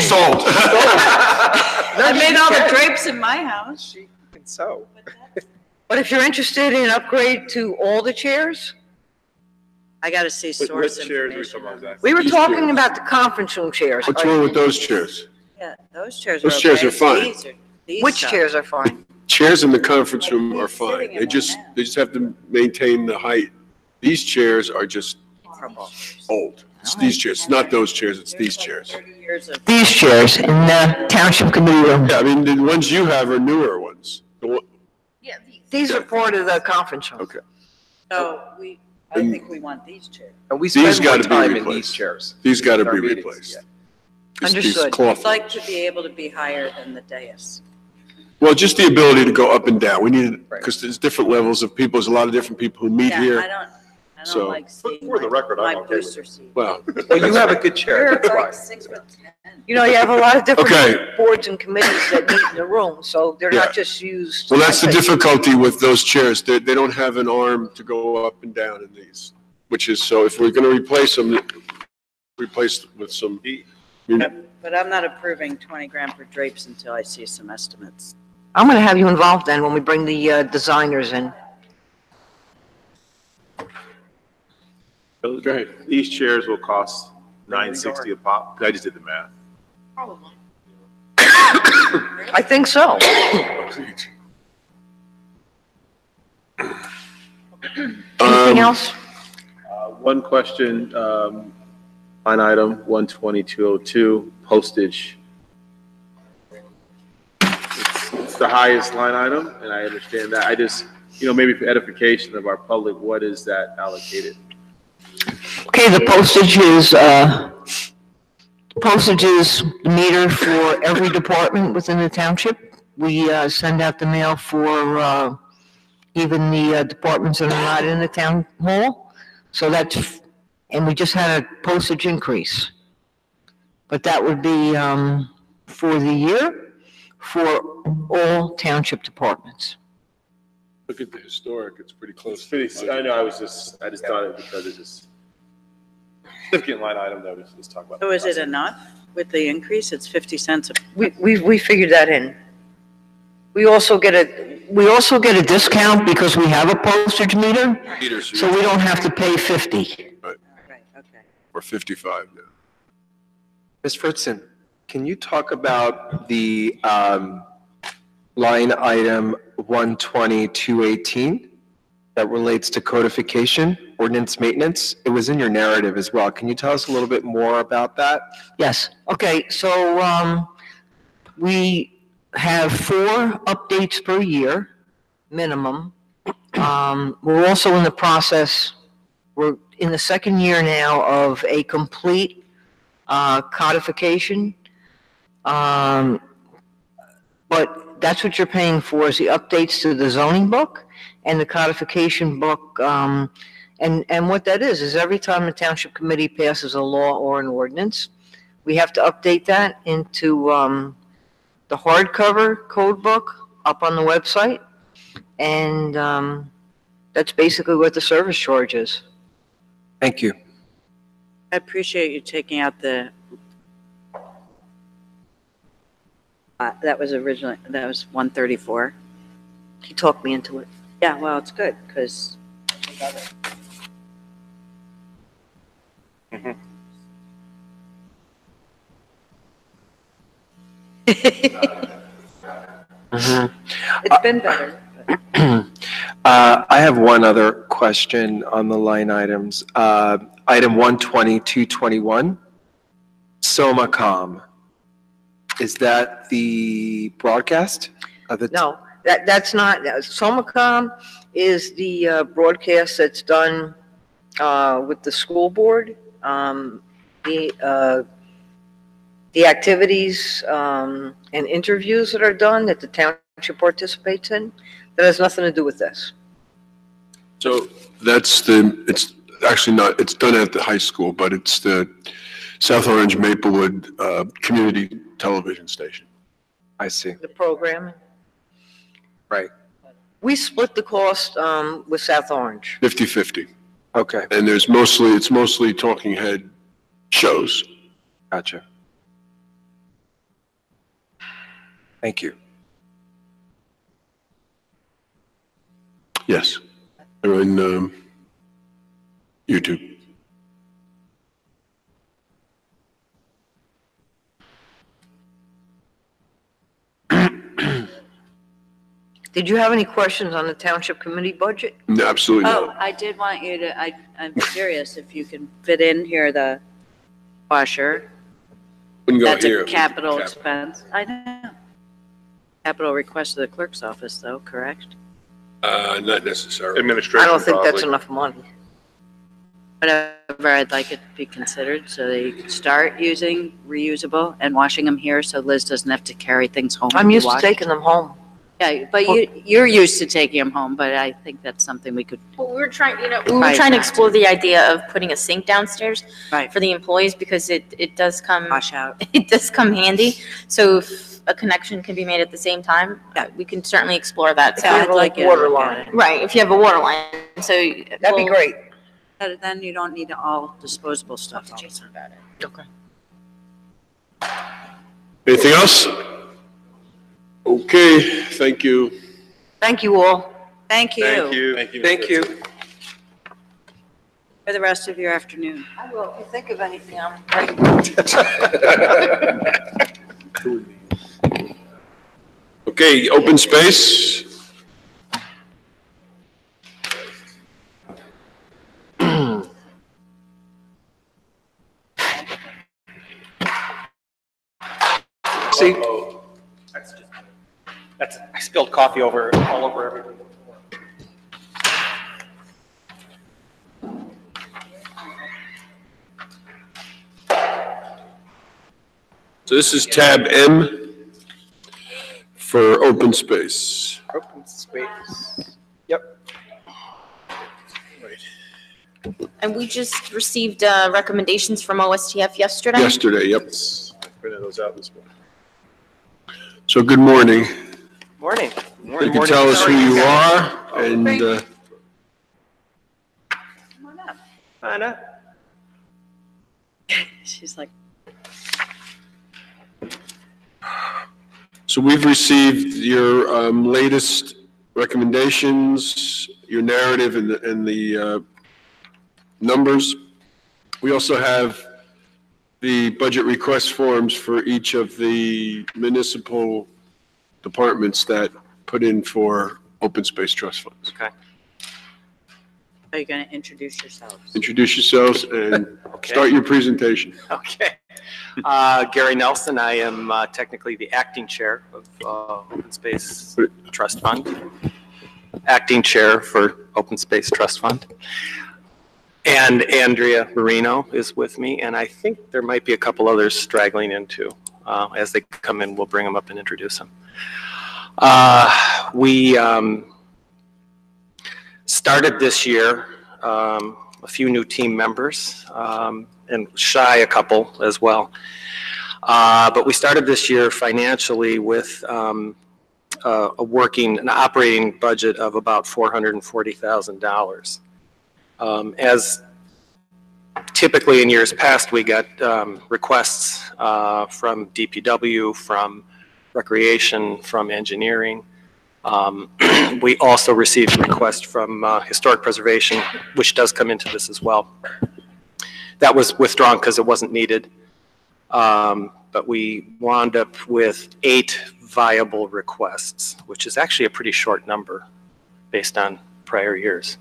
Sold. I made all the drapes in my house. So, but if you're interested in upgrade to all the chairs, I gotta see source information. we were These talking chairs. about the conference room chairs. What's wrong with those chairs? Yeah, those chairs are Those chairs okay. are fine. These Which suck. chairs are fine? Chairs in the conference room are He's fine. sitting in They one just, now. they just have to maintain the height. These chairs are just Horrible. old. It's these chairs. It's not those chairs, it's these chairs. 30 years of. These chairs in the township committee room. Yeah, I mean, the ones you have are newer ones. The one- Yeah, These are part of the conference room. Okay. So I think we want these chairs. and we These spend more gotta be time in these replaced. chairs. These got to Our be meetings, replaced. yeah. These Understood. cloth I'd like ones. to be able to be higher than the dais. Well, just the ability to go up and down. We need, Right. because there's different levels of people. There's a lot of different people who meet Yeah, here. I So- don't like seeing For the record, I'm my okay with booster seat. Well, Well, you have a good chair, You're that's why. like 6'10". You know, you have a lot of different Okay. boards and committees that meet in the room, so they're Yeah. not just used. well, that's the difficulty with those chairs. They don't have an arm to go up and down in these, which is, so if we're going to replace them, replace with some. But I'm not approving 20 grand for drapes until I see some estimates. I'm gonna have you involved then when we bring the designers in. Go ahead. These chairs will cost $960 a pop. I just did the math. probably. I think so. Anything else? One question, line item 12202, postage. It's the highest line item, and I understand that. maybe for edification of our public, what is that allocated? Okay, the postage is meter for every department within the township. We send out the mail for even the departments that are not in the town hall. So and we just had a postage increase. But that would be for the year for all township departments. Look at the historic, it's pretty close. I know, I just thought it because it's just significant line item that we should just talk about. So is it enough with the increase? It's 50 cents. We figured that in. We also get a discount because we have a postage meter, so we don't have to pay 50. Right. Right, okay. Or 55 now. Ms. Fritzen, can you talk about the line item 120-218 that relates to codification, ordinance maintenance? It was in your narrative as well. Can you tell us a little bit more about that? Yes, okay, so we have 4 updates per year, minimum. We're also in the process, we're in the second year now of a complete codification. But that's what you're paying for, is the updates to the zoning book and the codification book. And what that is every time the township committee passes a law or an ordinance, we have to update that into the hardcover code book up on the website. And that's basically what the service charge is. Thank you. I appreciate you taking out the, that was 134. He talked me into it. Yeah, well, it's good, because. It's been better. I have one other question on the line items. Item 120-221, SOMACOM. Is that the broadcast? No, that's not. SOMACOM is the broadcast that's done with the school board. The activities and interviews that are done that the township participates in, that has nothing to do with this. So it's actually not, it's done at the high school, but it's the South Orange Maplewood Community Television Station. I see. The programming. Right. We split the cost with South Orange. 50-50. Okay. And it's mostly talking head shows. Gotcha. Thank you. Yes. They're on YouTube. Did you have any questions on the township committee budget? No, absolutely Oh, not. I did want you to, I'm curious if you can fit in here the washer. Wouldn't go That's here. a capital expense. I know. Capital request to the clerk's office, though, correct? Not necessarily. Administration, I don't think that's probably. enough money. Whatever, I'd like it to be considered so that you can start using reusable and washing them here so Liz doesn't have to carry things home. I'm to used to wash. taking them home. Yeah, but you're used to taking them home, but I think that's something we could, Well, we were trying Right, to right. explore the idea of putting a sink downstairs right, for the employees because it does come, wash out. it does come handy. So if a connection can be made at the same time, we can certainly explore that. If you have Sounds like a it. water line. Right, if you have a water line, so. That'd be great. Then you don't need all disposable stuff. all the Jason time. about it. Okay. Anything else? Okay, thank you. Thank you all. Thank you. Thank you. Thank you. For the rest of your afternoon. I will. If you think of anything, I'm Okay, open space. See? I spilled coffee all over everything. So this is tab M for open space. Open space. Yep. And we just received recommendations from OSTF yesterday. Yesterday, yep. I printed those out this morning. So good morning. Morning. You can tell us who you are and, Anna. She's like, so we've received your latest recommendations, your narrative and the numbers. We also have the budget request forms for each of the municipal departments that put in for open space trust funds. Okay. are you going to introduce yourselves? Introduce yourselves and Okay. start your presentation. Okay. Gary Nelson, I am technically the acting chair of Open Space Trust Fund. Acting chair for Open Space Trust Fund. And Andrea Marino is with me, and I think there might be a couple others straggling in too. As they come in, we'll bring them up and introduce them. We started this year, a few new team members, and shy a couple as well. But we started this year financially with an operating budget of about $440,000. As typically in years past, we got requests from DPW, from Recreation, from Engineering. We also received requests from Historic Preservation, which does come into this as well. That was withdrawn because it wasn't needed. But we wound up with 8 viable requests, which is actually a pretty short number based on prior years.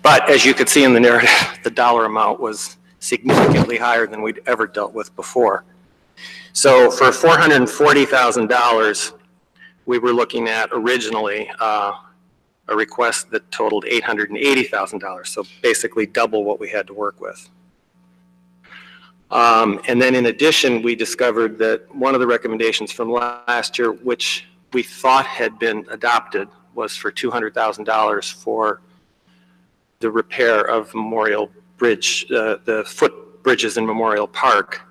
But as you could see in the narrative, the dollar amount was significantly higher than we'd ever dealt with before. So for $440,000, we were looking at originally a request that totaled $880,000, so basically double what we had to work with. And then in addition, we discovered that one of the recommendations from last year, which we thought had been adopted, was for $200,000 for the repair of Memorial Bridge, the footbridges in Memorial Park.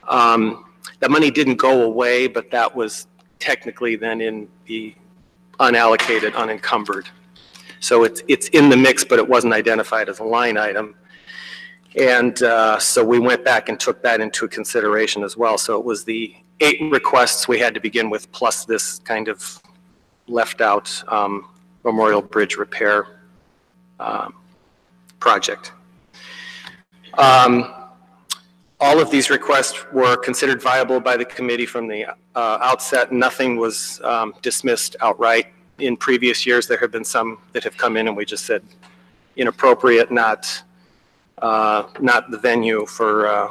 That money didn't go away, but that was technically then in the unallocated, unencumbered. So it's in the mix, but it wasn't identified as a line item. And so we went back and took that into consideration as well. So it was the 8 requests we had to begin with, plus this kind of left out Memorial Bridge repair project. All of these requests were considered viable by the committee from the outset. Nothing was dismissed outright. In previous years, there have been some that have come in and we just said inappropriate, not the venue for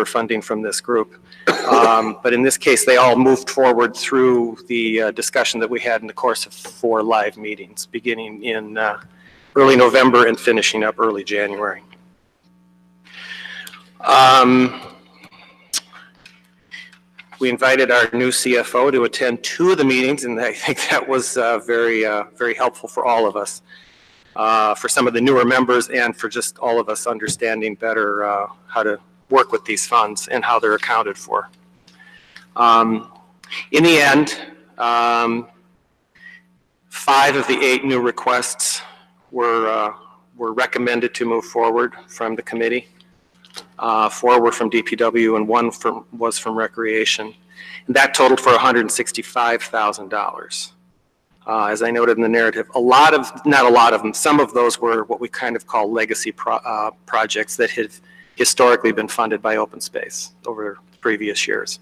funding from this group. But in this case, they all moved forward through the discussion that we had in the course of 4 live meetings, beginning in early November and finishing up early January. We invited our new CFO to attend 2 of the meetings, and I think that was very helpful for all of us. For some of the newer members and for just all of us understanding better how to work with these funds and how they're accounted for. In the end, 5 of the 8 new requests were recommended to move forward from the committee. 4 were from DPW and 1 was from Recreation. And that totaled for $165,000. As I noted in the narrative, not a lot of them, some of those were what we kind of call legacy projects that have historically been funded by Open Space over previous years.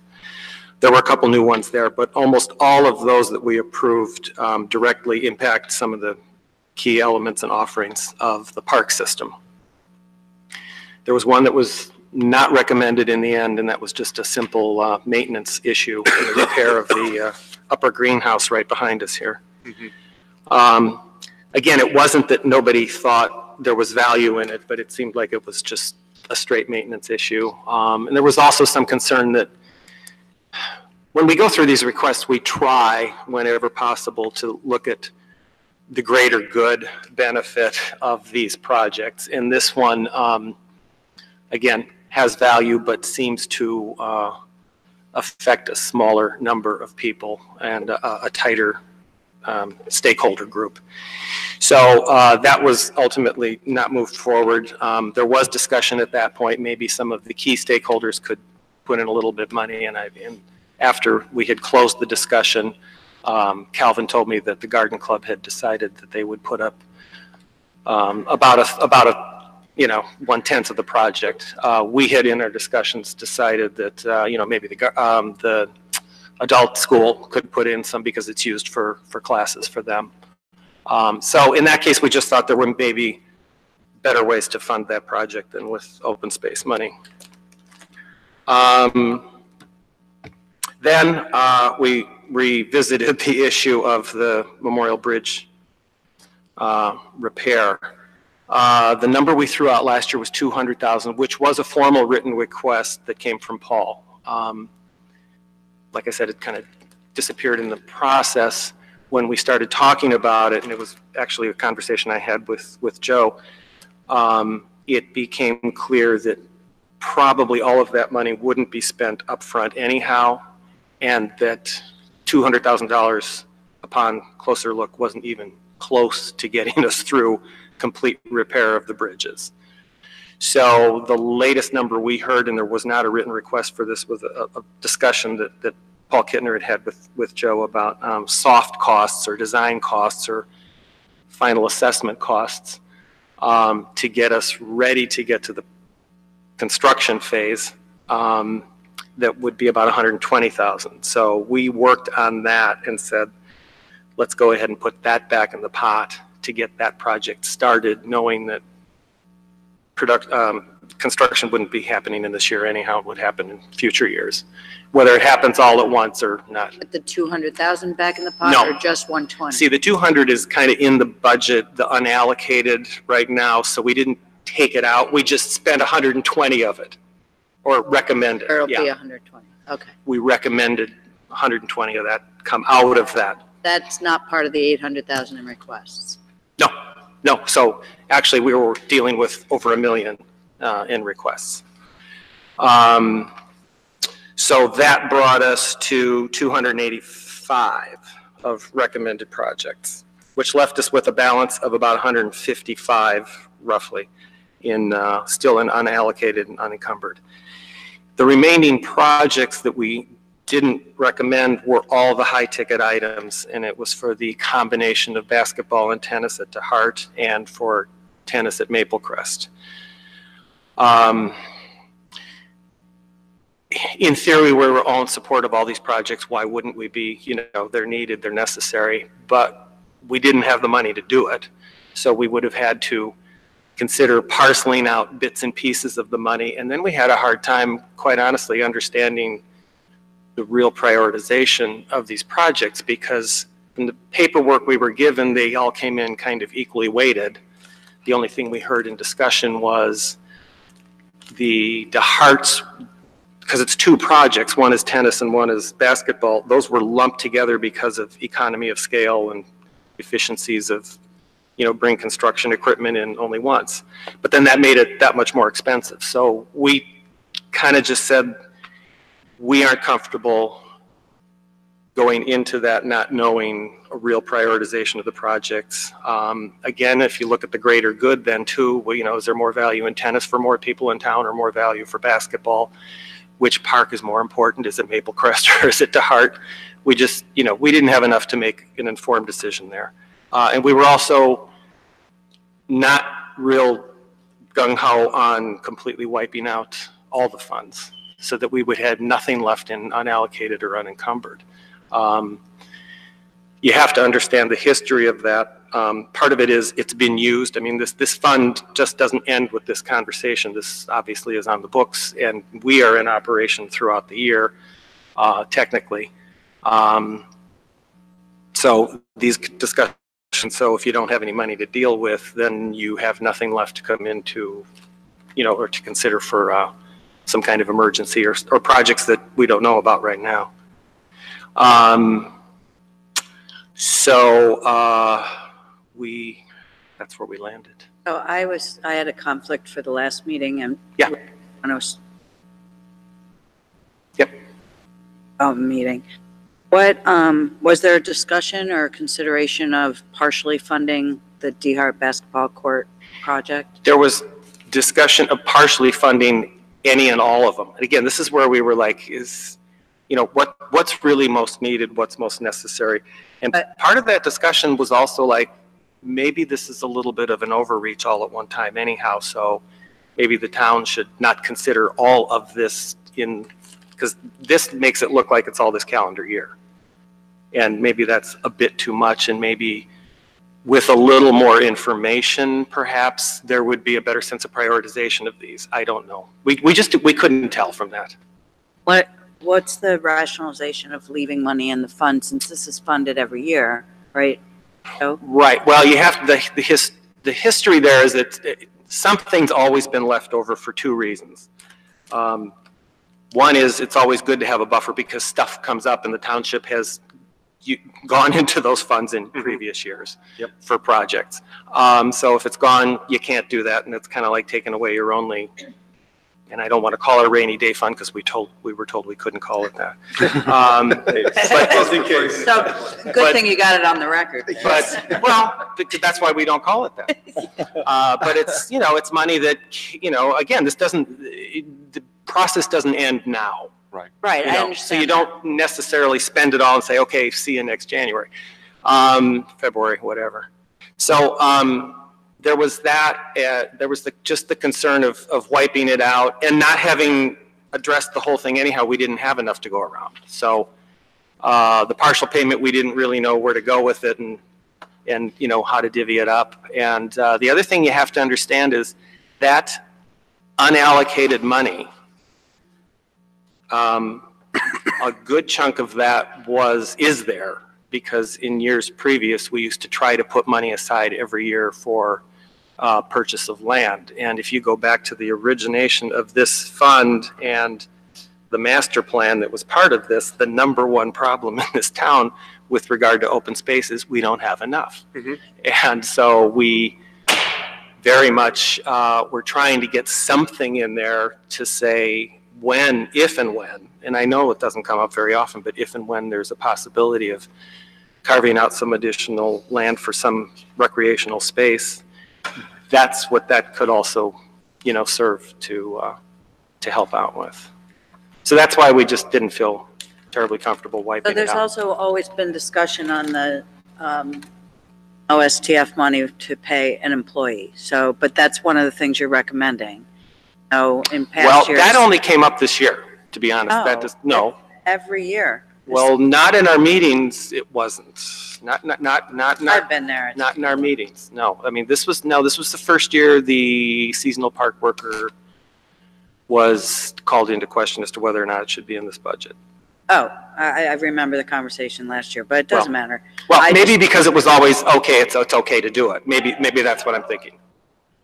There were a couple new ones there, but almost all of those that we approved directly impact some of the key elements and offerings of the park system. There was one that was not recommended in the end, and that was just a simple maintenance issue, the repair of the upper greenhouse right behind us here. Mm-hmm. Again, it wasn't that nobody thought there was value in it, but it seemed like it was just a straight maintenance issue. And there was also some concern that when we go through these requests, we try, whenever possible, to look at the greater good benefit of these projects. And this one, again, has value, but seems to affect a smaller number of people and a tighter stakeholder group. So that was ultimately not moved forward. There was discussion at that point. Maybe some of the key stakeholders could put in a little bit of money. And after we had closed the discussion, Calvin told me that the Garden Club had decided that they would put up about a 1/10 of the project. We had in our discussions decided that maybe the adult school could put in some because it's used for classes for them. So in that case, we just thought there were maybe better ways to fund that project than with open space money. Then we revisited the issue of the Memorial Bridge repair. The number we threw out last year was $200,000, which was a formal written request that came from Paul. Like I said, it kind of disappeared in the process when we started talking about it, and it was actually a conversation I had with Joe. It became clear that probably all of that money wouldn't be spent upfront anyhow, and that $200,000 upon closer look wasn't even close to getting us through complete repair of the bridges. So the latest number we heard, and there was not a written request for this, was a discussion that Paul Kittner had with Joe about soft costs or design costs or final assessment costs to get us ready to get to the construction phase. That would be about $120,000. So we worked on that and said, let's go ahead and put that back in the pot to get that project started, knowing that construction wouldn't be happening in this year anyhow. It would happen in future years, whether it happens all at once or not. Put the 200,000 back in the pot, No. or just 120? See, the 200 is kind of in the budget, the unallocated right now, so we didn't take it out. We just spent 120 of it, or recommended. Or it'll be Yeah, 120, okay. we recommended 120 of that come out of that. That's not part of the 800,000 in requests? No, so actually we were dealing with over $1 million in requests. So that brought us to 285 of recommended projects, which left us with a balance of about 155 roughly still in unallocated and unencumbered. The remaining projects that we didn't recommend were all the high-ticket items, and it was for the combination of basketball and tennis at DeHart and for tennis at Maple Crest. In theory, we were all in support of all these projects. Why wouldn't we be? They're needed, they're necessary, but we didn't have the money to do it. So we would have had to consider parceling out bits and pieces of the money, and then we had a hard time, quite honestly, understanding the real prioritization of these projects, because in the paperwork we were given, they all came in kind of equally weighted. The only thing we heard in discussion was the DeHart's, because it's two projects, one is tennis and one is basketball, those were lumped together because of economy of scale and efficiencies of, bring construction equipment in only once. But then that made it that much more expensive. So we kind of just said, we aren't comfortable going into that not knowing a real prioritization of the projects. Again, if you look at the greater good then too, well, is there more value in tennis for more people in town or more value for basketball? Which park is more important? Is it Maple Crest or is it DeHart? We just, we didn't have enough to make an informed decision there. And we were also not real gung-ho on completely wiping out all the funds, so that we would have nothing left in unallocated or unencumbered. You have to understand the history of that. Part of it is it's been used. I mean, this fund just doesn't end with this conversation. This obviously is on the books, and we are in operation throughout the year, technically. So these discussions, so if you don't have any money to deal with, then you have nothing left to come into, or to consider for some kind of emergency or projects that we don't know about right now. So that's where we landed. So I had a conflict for the last meeting and. Yeah. When I was. Yep. Meeting. What, was there a discussion or consideration of partially funding the D Hart basketball court project? There was discussion of partially funding any and all of them. And again, this is where we were like, what's really most needed, what's most necessary. And part of that discussion was also like, maybe this is a little bit of an overreach all at one time anyhow, so maybe the town should not consider all of this because this makes it look like it's all this calendar year. And maybe that's a bit too much, and maybe with a little more information, perhaps there would be a better sense of prioritization of these. I don't know. We couldn't tell from that. What's the rationalization of leaving money in the fund since this is funded every year, right? So. Right. Well, you have the history there is that something's always been left over for two reasons. One is it's always good to have a buffer because stuff comes up and the township has gone into those funds in previous years for projects. So if it's gone, you can't do that, and it's kind of like taking away your only. And I don't want to call it a rainy day fund because we were told we couldn't call it that. So good thing you got it on the record. But that's why we don't call it that. But it's it's money that again, the process doesn't end now. Right. Right. I understand. So you don't necessarily spend it all and say, okay, see you next January, February, whatever. So there was that. There was just the concern of wiping it out and not having addressed the whole thing anyhow. We didn't have enough to go around. So the partial payment, we didn't really know where to go with it and how to divvy it up. And the other thing you have to understand is that unallocated money. A good chunk of that is there because in years previous we used to try to put money aside every year for purchase of land. And if you go back to the origination of this fund and the master plan that was part of this, the number one problem in this town with regard to open space is we don't have enough. And so we very much we're trying to get something in there to say if and when, and I know it doesn't come up very often, but if and when there's a possibility of carving out some additional land for some recreational space, that's what that could also, serve to help out with. So that's why we just didn't feel terribly comfortable wiping But there's it out. also always been discussion on the OSTF money to pay an employee. So, but that's one of the things you're recommending. In past years. Well, that only came up this year, to be honest. Oh, That just, no. Every year. Well, not in our meetings, it wasn't. Not. I've been there. Not in our meetings, no. I mean, this was the first year the seasonal park worker was called into question as to whether or not it should be in this budget. Oh, I remember the conversation last year, but it doesn't matter. Well, maybe because it was always, okay, it's okay to do it. Maybe that's what I'm thinking.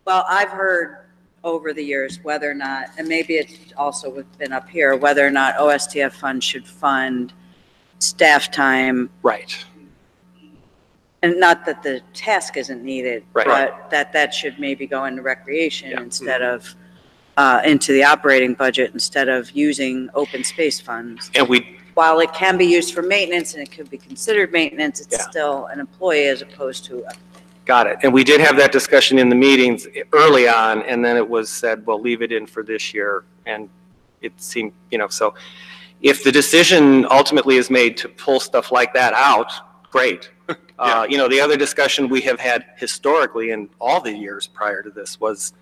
Well, I've heard over the years whether or not, and maybe it's also been up here, whether or not OSTF funds should fund staff time. Right. And not that the task isn't needed, Right. but that should maybe go into recreation instead of into the operating budget instead of using open space funds. And while it can be used for maintenance and it could be considered maintenance, it's still an employee as opposed to Got it. And we did have that discussion in the meetings early on, and then it was said, well, leave it in for this year. And it seemed, so if the decision ultimately is made to pull stuff like that out, great. The other discussion we have had historically in all the years prior to this was,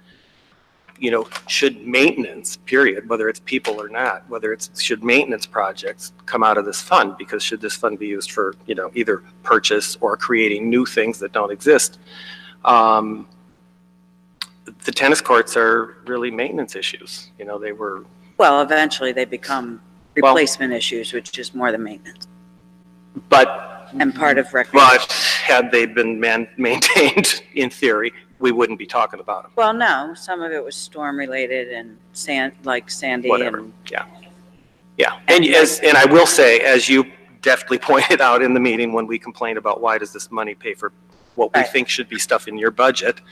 should maintenance, period, whether it's people or not, should maintenance projects come out of this fund? Because should this fund be used for, either purchase or creating new things that don't exist? The tennis courts are really maintenance issues. They were. Well, eventually they become replacement issues, which is more than maintenance. And part of recreation. But had they been maintained in theory, we wouldn't be talking about them. Well, no, some of it was storm related and Sandy. Whatever. And I will say, as you deftly pointed out in the meeting when we complained about why does this money pay for what we think should be stuff in your budget.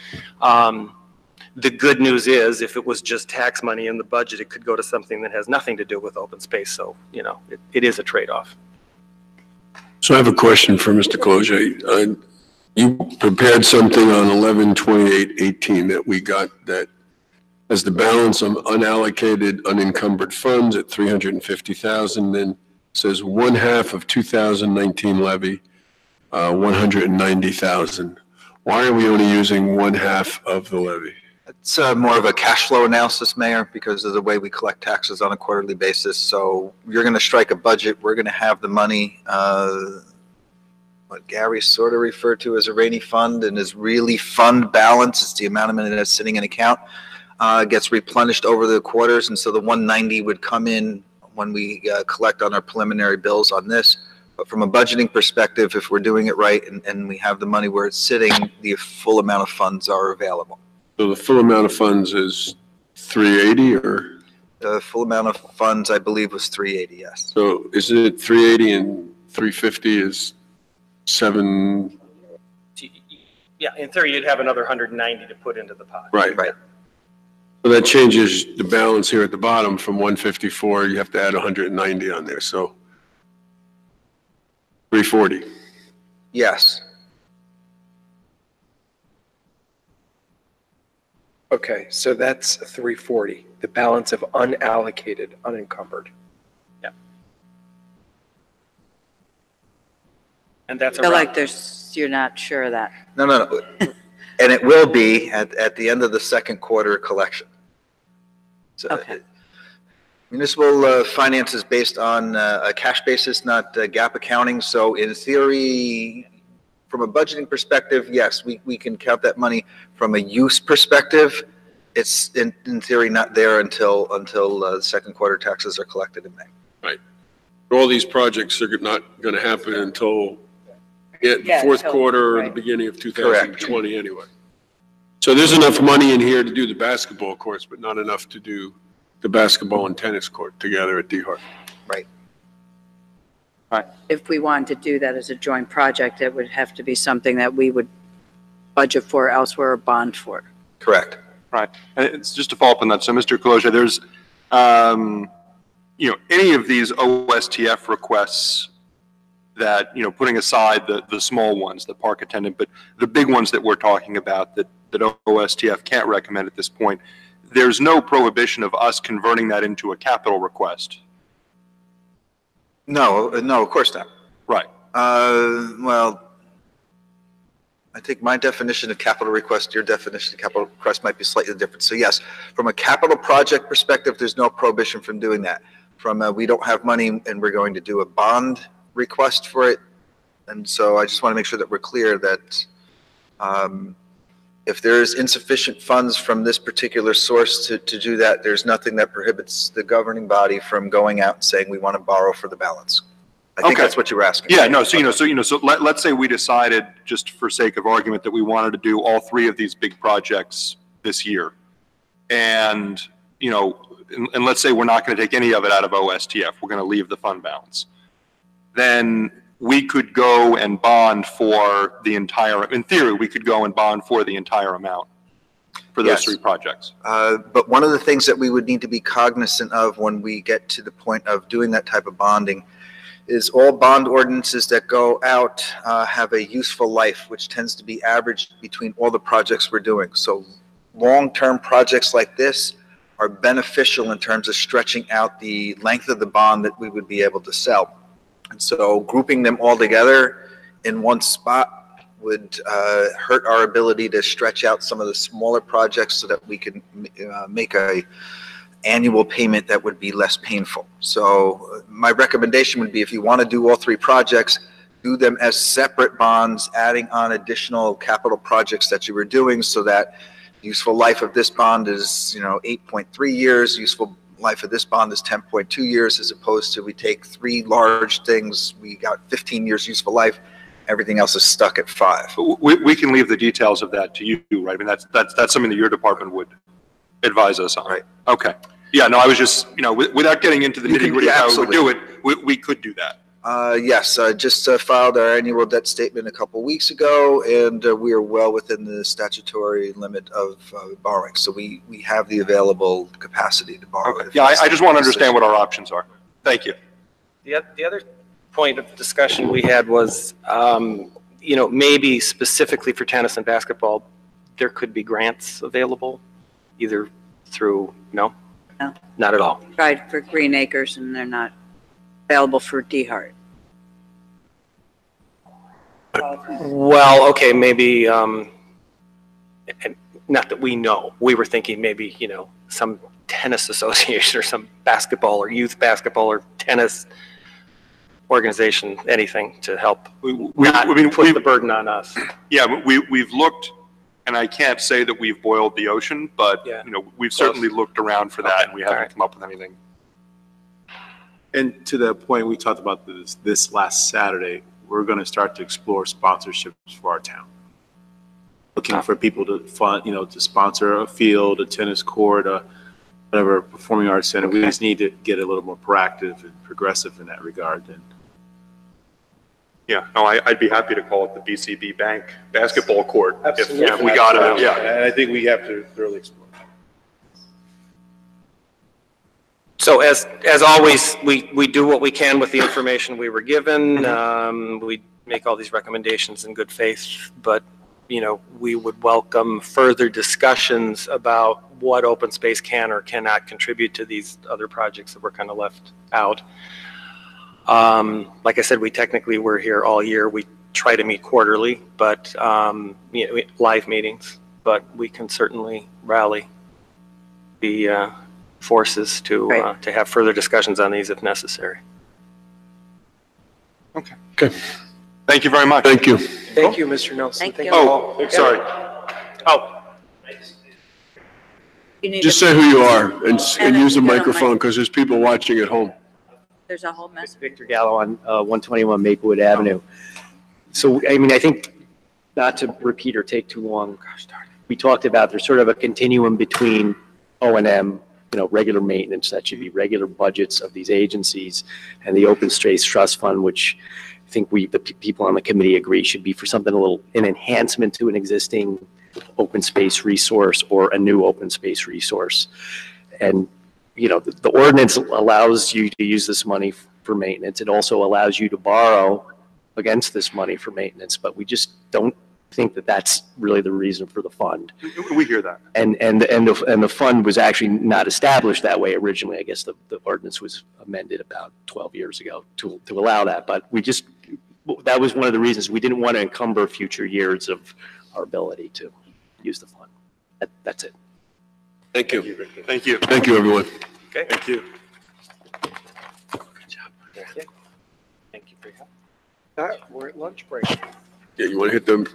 The good news is if it was just tax money in the budget, it could go to something that has nothing to do with open space. So, you know, it is a trade-off. So I have a question for Mr. Cloutier. You prepared something on 11/28/18 that we got that has the balance of unallocated, unencumbered funds at 350,000, then says 1/2 of 2019 levy, 190,000. Why are we only using 1/2 of the levy? It's more of a cash flow analysis, Mayor, because of the way we collect taxes on a quarterly basis. So you're going to strike a budget. We're going to have the money, what Gary sort of referred to as a rainy fund, and is really fund balance. It's the amount of money that's sitting in account. Gets replenished over the quarters, and so the 190 would come in when we collect on our preliminary bills on this. But from a budgeting perspective, if we're doing it right and we have the money where it's sitting, the full amount of funds are available. So the full amount of funds is 380, or? The full amount of funds, I believe, was 380, yes. So is it 380 and 350 is 7? Yeah, in theory, you'd have another 190 to put into the pot. Right. So that changes the balance here at the bottom from 154. You have to add 190 on there. So 340. Yes. Okay, so that's 340, the balance of unallocated, unencumbered. Yeah. And that's I feel like you're not sure of that. No. And it will be at the end of the second quarter collection. So Okay. Municipal finance is based on a cash basis, not GAAP accounting. So in theory, from a budgeting perspective, yes, we can count that money. From a use perspective, it's in theory not there until the second quarter taxes are collected in May. Right. All these projects are not going to happen until fourth quarter or the beginning of 2020 anyway. So there's enough money in here to do the basketball courts, but not enough to do the basketball and tennis court together at D-Hart. Right. If we wanted to do that as a joint project, it would have to be something that we would budget for elsewhere or bond for. Correct. Right. And it's just to follow up on that. So, Mr. Cloutier, there's, any of these OSTF requests that, putting aside the small ones, the park attendant, but the big ones that we're talking about that OSTF can't recommend at this point, there's no prohibition of us converting that into a capital request. No, of course not. Right. Well, I think my definition of capital request, your definition of capital request might be slightly different. So yes, from a capital project perspective, there's no prohibition from doing that. From we don't have money and we're going to do a bond request for it. And so I just want to make sure that we're clear that if there is insufficient funds from this particular source to do that, there's nothing that prohibits the governing body from going out and saying we want to borrow for the balance. I think that's what you were asking. Yeah, no, so let's say we decided, just for sake of argument, that we wanted to do all three of these big projects this year. And, and let's say we're not going to take any of it out of OSTF. We're going to leave the fund balance. Then we could go and bond for the entire, in theory, we could go and bond for the entire amount for those three projects. But one of the things that we would need to be cognizant of when we get to the point of doing that type of bonding is all bond ordinances that go out have a useful life, which tends to be averaged between all the projects we're doing. So long-term projects like this are beneficial in terms of stretching out the length of the bond that we would be able to sell. And so grouping them all together in one spot would hurt our ability to stretch out some of the smaller projects so that we can make a annual payment that would be less painful. So my recommendation would be, if you want to do all three projects, do them as separate bonds, adding on additional capital projects that you were doing, so that useful life of this bond is 8.3 years, useful life of this bond is 10.2 years, as opposed to we take three large things, we got 15 years useful life, everything else is stuck at 5. We can leave the details of that to you, right? I mean, that's something that your department would advise us on. Right. Okay. Yeah, no, I was just, without getting into the nitty gritty of how we would do it, we could do that. Yes, I just filed our annual debt statement a couple weeks ago, and we are well within the statutory limit of borrowing. So we have the available capacity to borrow. Okay. Yeah, I just want to understand what our options are. Thank you. The other point of discussion we had was, maybe specifically for tennis and basketball, there could be grants available, either through, no? No. Not at all. Tried for Green Acres and they're not available for DeHart. Well, okay, maybe, and not that we know. We were thinking maybe, some tennis association or some basketball or youth basketball or tennis organization, anything to help not put the burden on us. Yeah, we've looked, and I can't say that we've boiled the ocean, but, we've certainly looked around for that, and we haven't come up with anything. And to that point, we talked about this last Saturday, we're going to start to explore sponsorships for our town. Looking for people to fund, to sponsor a field, a tennis court, whatever, performing arts center. We just need to get a little more proactive and progressive in that regard. And yeah, no, I'd be happy to call it the BCB Bank basketball court. Absolutely. If we got it, yeah. And I think we have to thoroughly explore. So as always, we do what we can with the information we were given. We make all these recommendations in good faith, but we would welcome further discussions about what open space can or cannot contribute to these other projects that were kind of left out. Like I said, we technically were here all year. We try to meet quarterly, but live meetings. But we can certainly rally the forces to have further discussions on these if necessary. Okay. Thank you very much. Thank you. Thank you, Mr. Nelson. Thank you. Oh, sorry. Oh. Just say who you are and use the microphone because there's people watching at home. There's a whole mess. Victor Gallo on 121 Maplewood Avenue. So, I think, not to repeat or take too long, we talked about there's sort of a continuum between O&M, regular maintenance, that should be regular budgets of these agencies, and the Open Space Trust Fund, which I think the people on the committee agree should be for something an enhancement to an existing open space resource or a new open space resource. And the ordinance allows you to use this money for maintenance. It also allows you to borrow against this money for maintenance, but we just don't think that that's really the reason for the fund. We hear that. And the fund was actually not established that way originally. I guess the ordinance was amended about 12 years ago to allow that, but that was one of the reasons we didn't want to encumber future years of our ability to use the fund. That's it. Thank you. Thank you. Thank you, everyone. Okay. Thank you. Good job. Thank you for your help. All right, we're at lunch break. Yeah, you want to hit them?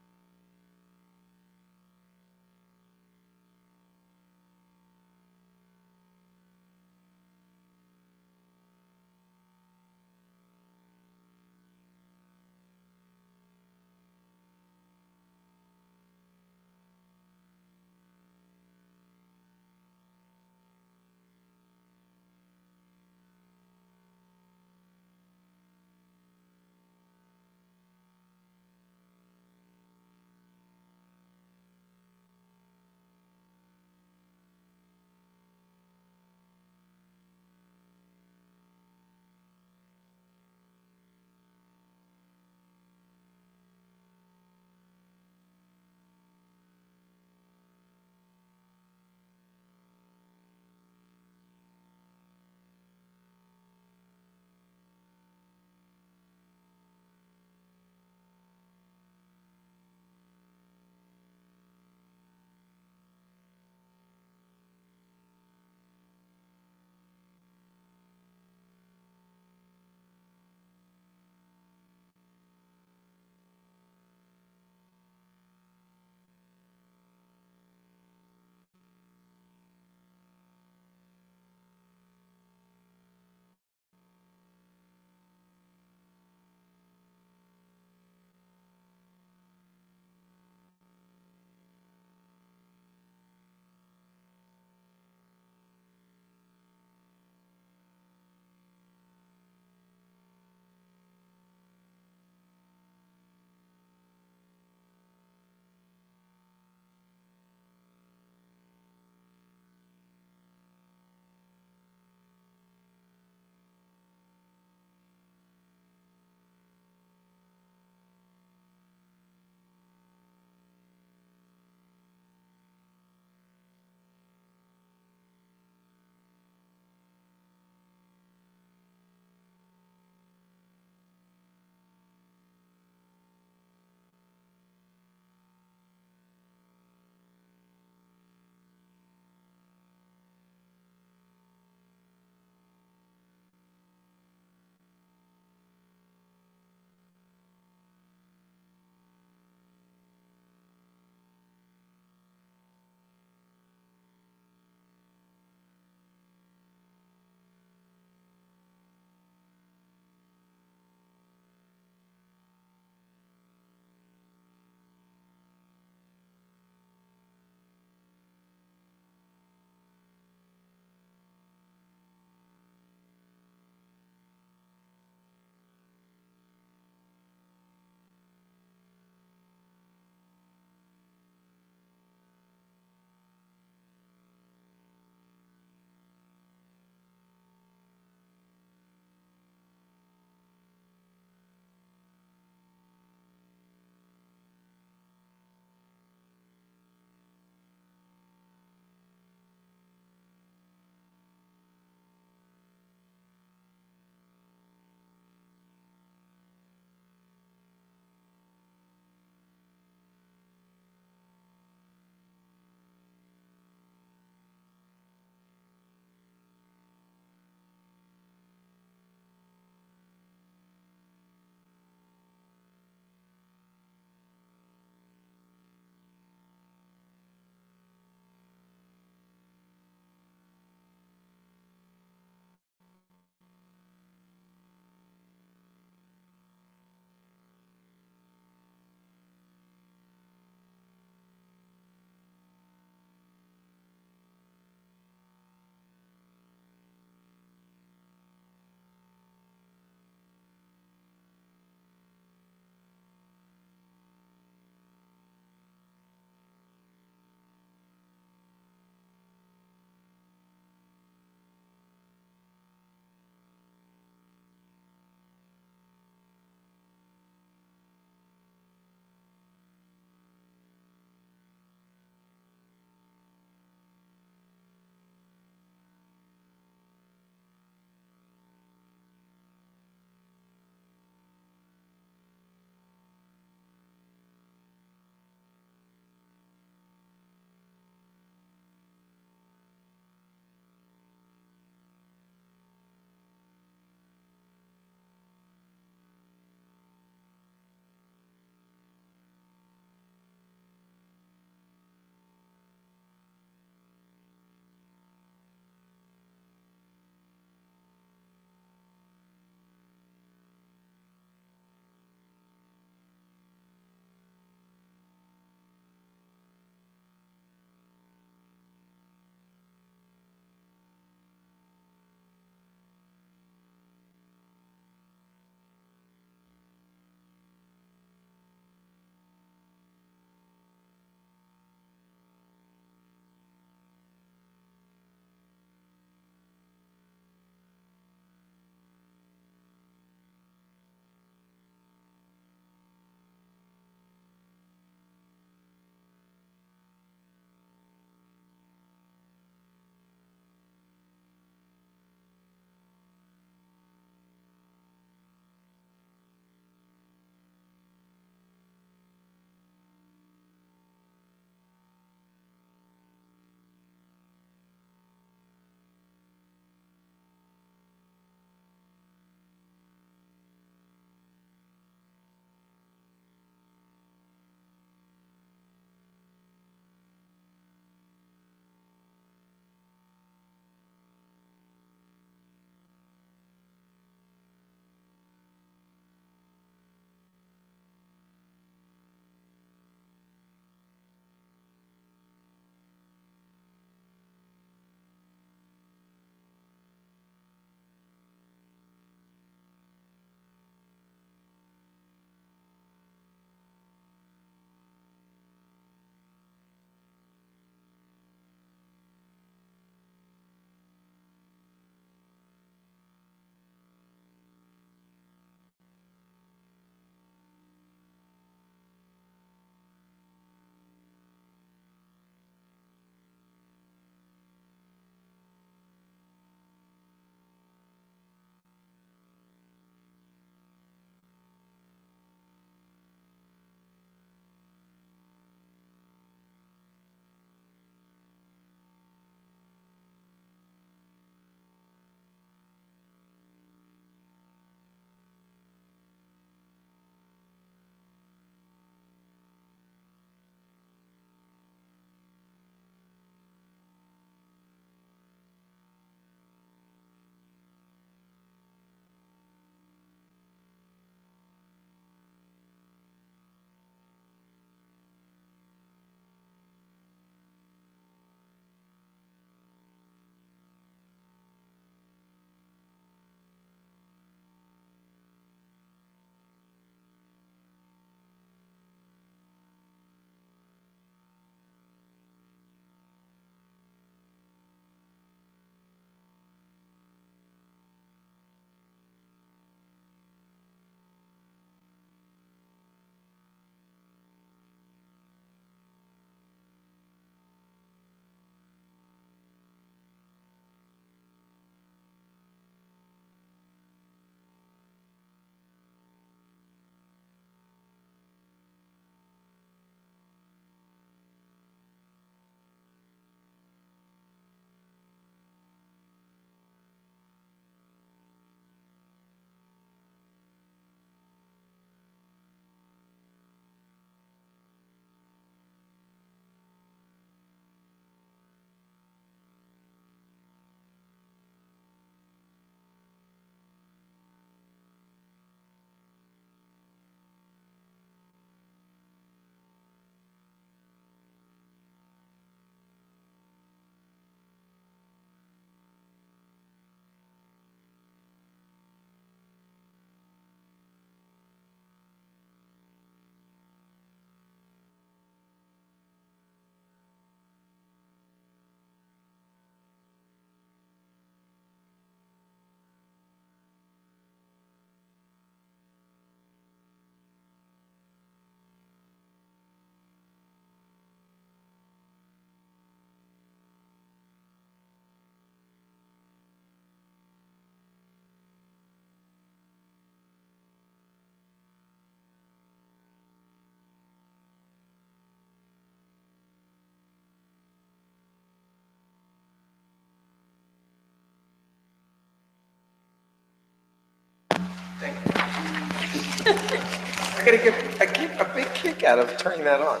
I get a big kick out of turning that on.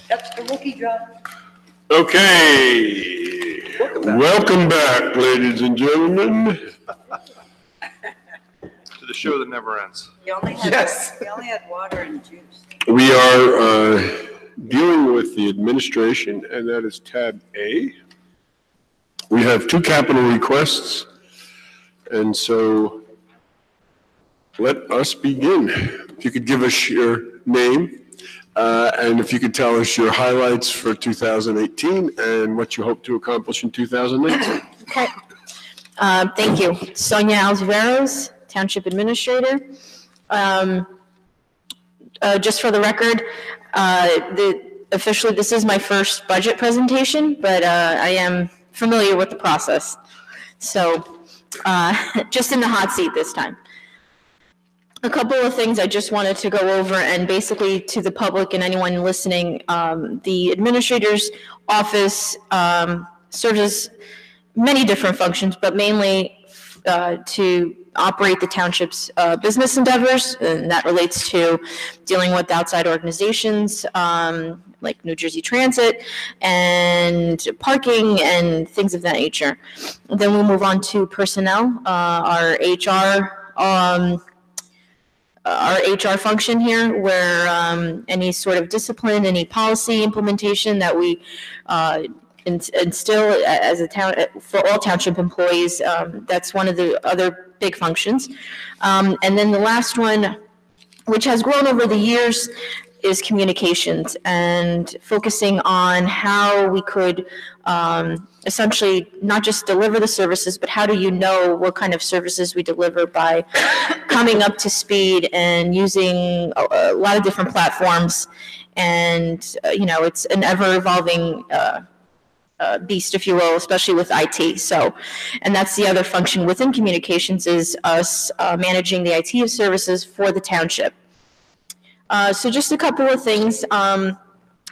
That's the rookie job. Okay. Welcome back, ladies and gentlemen. To the show that never ends. We only had water and juice. We are dealing with the administration, and that is tab A. We have 2 capital requests, and so let us begin. If you could give us your name, and if you could tell us your highlights for 2018 and what you hope to accomplish in 2019. Okay. Thank you. Sonia Alvaros, Township Administrator. Just for the record, officially this is my first budget presentation, but I am familiar with the process. So just in the hot seat this time. A couple of things I just wanted to go over, and basically to the public and anyone listening, the administrator's office serves as many different functions, but mainly to operate the township's business endeavors, and that relates to dealing with outside organizations like New Jersey Transit and parking and things of that nature. Then we move on to personnel, our HR function here, where any sort of discipline, any policy implementation that we instill as a town for all township employees, that's one of the other big functions. And then the last one, which has grown over the years, is communications and focusing on how we could essentially not just deliver the services, but how do you know what kind of services we deliver by coming up to speed and using a lot of different platforms. And, it's an ever-evolving beast, if you will, especially with IT. So, and that's the other function within communications, is us managing the IT services for the township. So just a couple of things.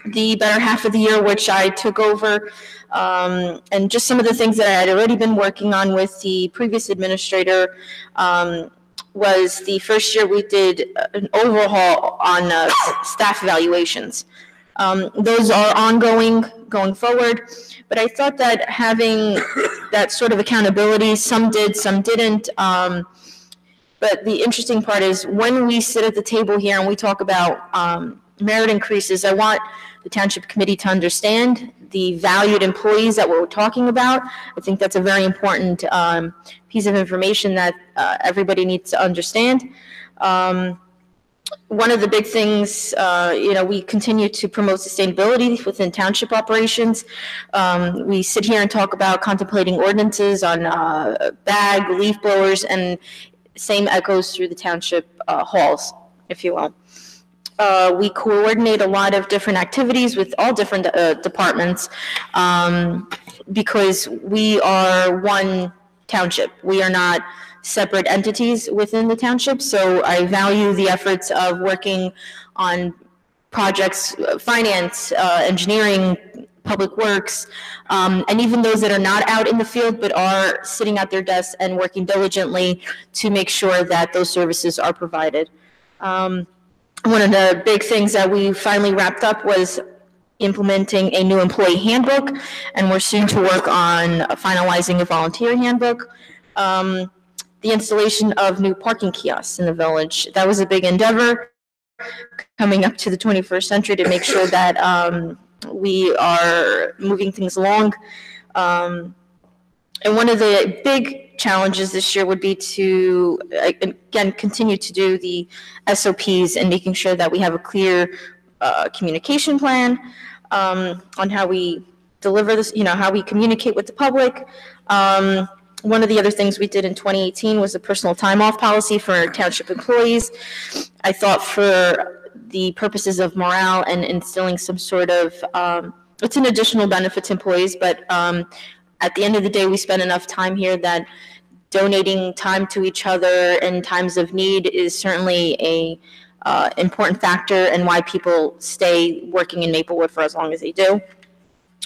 The better half of the year, which I took over, and just some of the things that I had already been working on with the previous administrator, was the first year we did an overhaul on staff evaluations. Those are ongoing going forward, but I thought that having that sort of accountability, some did, some didn't. But the interesting part is when we sit at the table here and we talk about merit increases, I want the Township Committee to understand the valued employees that we're talking about. I think that's a very important piece of information that everybody needs to understand. One of the big things, we continue to promote sustainability within township operations. We sit here and talk about contemplating ordinances on bag, leaf blowers, and same echoes through the township halls, if you will. We coordinate a lot of different activities with all different departments because we are one township. We are not separate entities within the township, so I value the efforts of working on projects, finance, engineering, public works, and even those that are not out in the field but are sitting at their desks and working diligently to make sure that those services are provided. One of the big things that we finally wrapped up was implementing a new employee handbook, and we're soon to work on finalizing a volunteer handbook. The installation of new parking kiosks in the village, that was a big endeavor coming up to the 21st century to make sure that we are moving things along. And one of the big challenges this year would be to, again, continue to do the SOPs and making sure that we have a clear communication plan on how we deliver this, how we communicate with the public. One of the other things we did in 2018 was a personal time off policy for township employees. I thought for the purposes of morale and instilling some sort of, it's an additional benefit to employees, but at the end of the day, we spend enough time here that donating time to each other in times of need is certainly a important factor and why people stay working in Maplewood for as long as they do.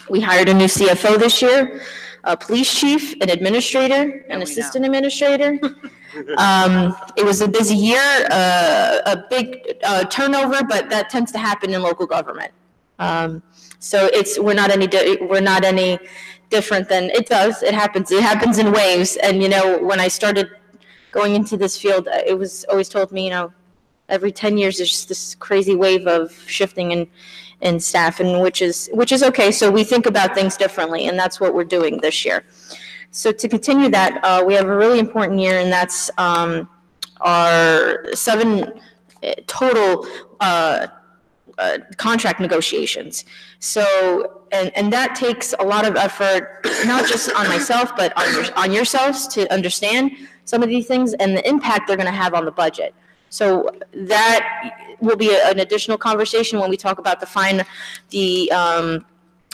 We hired a new CFO this year, a police chief, an administrator, an assistant administrator. It was a busy year, a big turnover, but that tends to happen in local government. So we're not any different than it does. It happens in waves. And when I started going into this field, it was always told me, every 10 years there's just this crazy wave of shifting in staff, and which is okay. So we think about things differently, and that's what we're doing this year. So to continue that, we have a really important year, and that's our 7 total contract negotiations. So, and that takes a lot of effort, not just on myself, but on yourselves to understand some of these things and the impact they're going to have on the budget. So that will be an additional conversation when we talk about the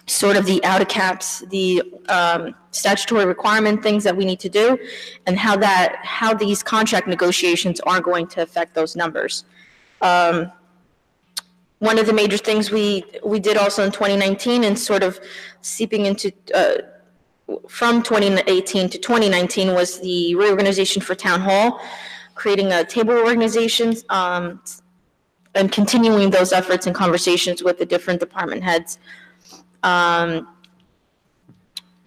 sort of the out of caps, the statutory requirement things that we need to do, and how these contract negotiations are going to affect those numbers. One of the major things we did also in 2019, and sort of seeping into from 2018 to 2019, was the reorganization for town hall, creating a table of organizations, and continuing those efforts and conversations with the different department heads. I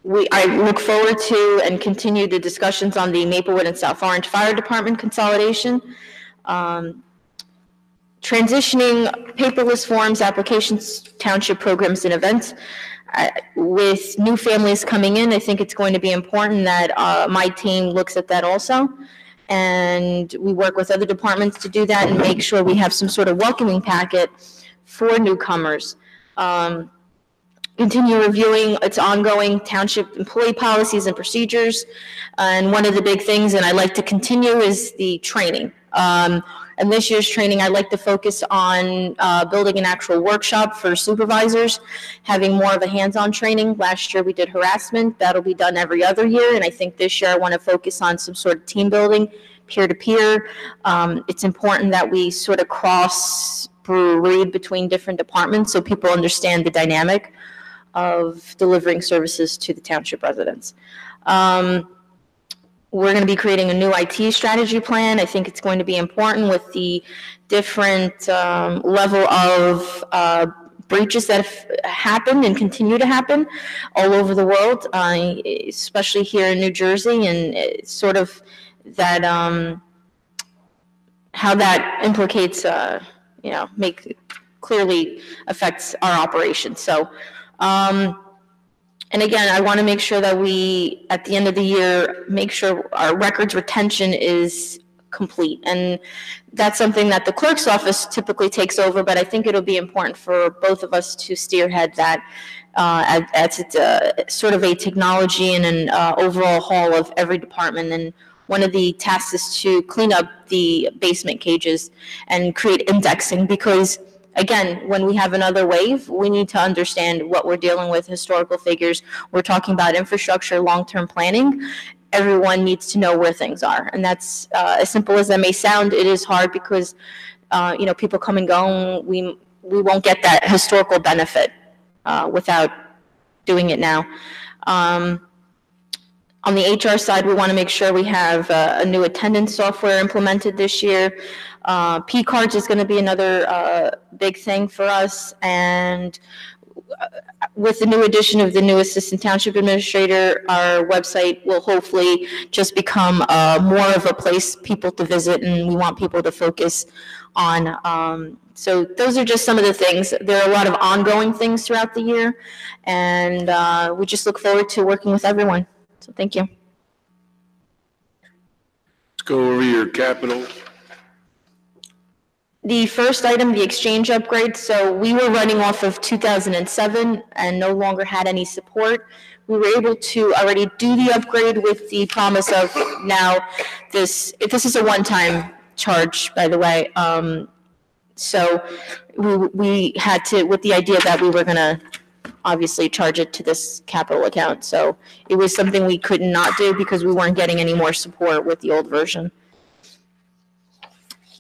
look forward to and continue the discussions on the Maplewood and South Orange Fire Department consolidation. Transitioning paperless forms, applications, township programs, and events. With new families coming in, I think it's going to be important that my team looks at that also. And we work with other departments to do that and make sure we have some sort of welcoming packet for newcomers. Continue reviewing its ongoing township employee policies and procedures. And one of the big things, and I like to continue, is the training. And this year's training, I'd like to focus on building an actual workshop for supervisors, having more of a hands-on training. Last year we did harassment. That'll be done every other year. And I think this year I want to focus on some sort of team building, peer-to-peer. It's important that we sort of cross-breed between different departments so people understand the dynamic of delivering services to the township residents. We're going to be creating a new IT strategy plan. I think it's going to be important with the different level of breaches that have happened and continue to happen all over the world, especially here in New Jersey, and sort of that how that implicates, clearly affects our operations. So. And again, I want to make sure that we, at the end of the year, make sure our records retention is complete. And that's something that the clerk's office typically takes over, but I think it'll be important for both of us to spearhead that as sort of a technology and an overall haul of every department. And one of the tasks is to clean up the basement cages and create indexing, because again, when we have another wave, we need to understand what we're dealing with, historical figures. We're talking about infrastructure, long-term planning. Everyone needs to know where things are. And that's as simple as that may sound. It is hard because, people come and go. We won't get that historical benefit without doing it now. On the HR side, we want to make sure we have a new attendance software implemented this year. P-cards is going to be another big thing for us, and with the new addition of the new assistant township administrator, our website will hopefully just become more of a place people to visit, and we want people to focus on. So those are just some of the things. There are a lot of ongoing things throughout the year, and we just look forward to working with everyone. So thank you. Let's go over your capital. The first item, the exchange upgrade. So we were running off of 2007 and no longer had any support. We were able to already do the upgrade with the promise of now this is a one-time charge, by the way. So we had to, with the idea that we were going to obviously charge it to this capital account. So it was something we could not do because we weren't getting any more support with the old version.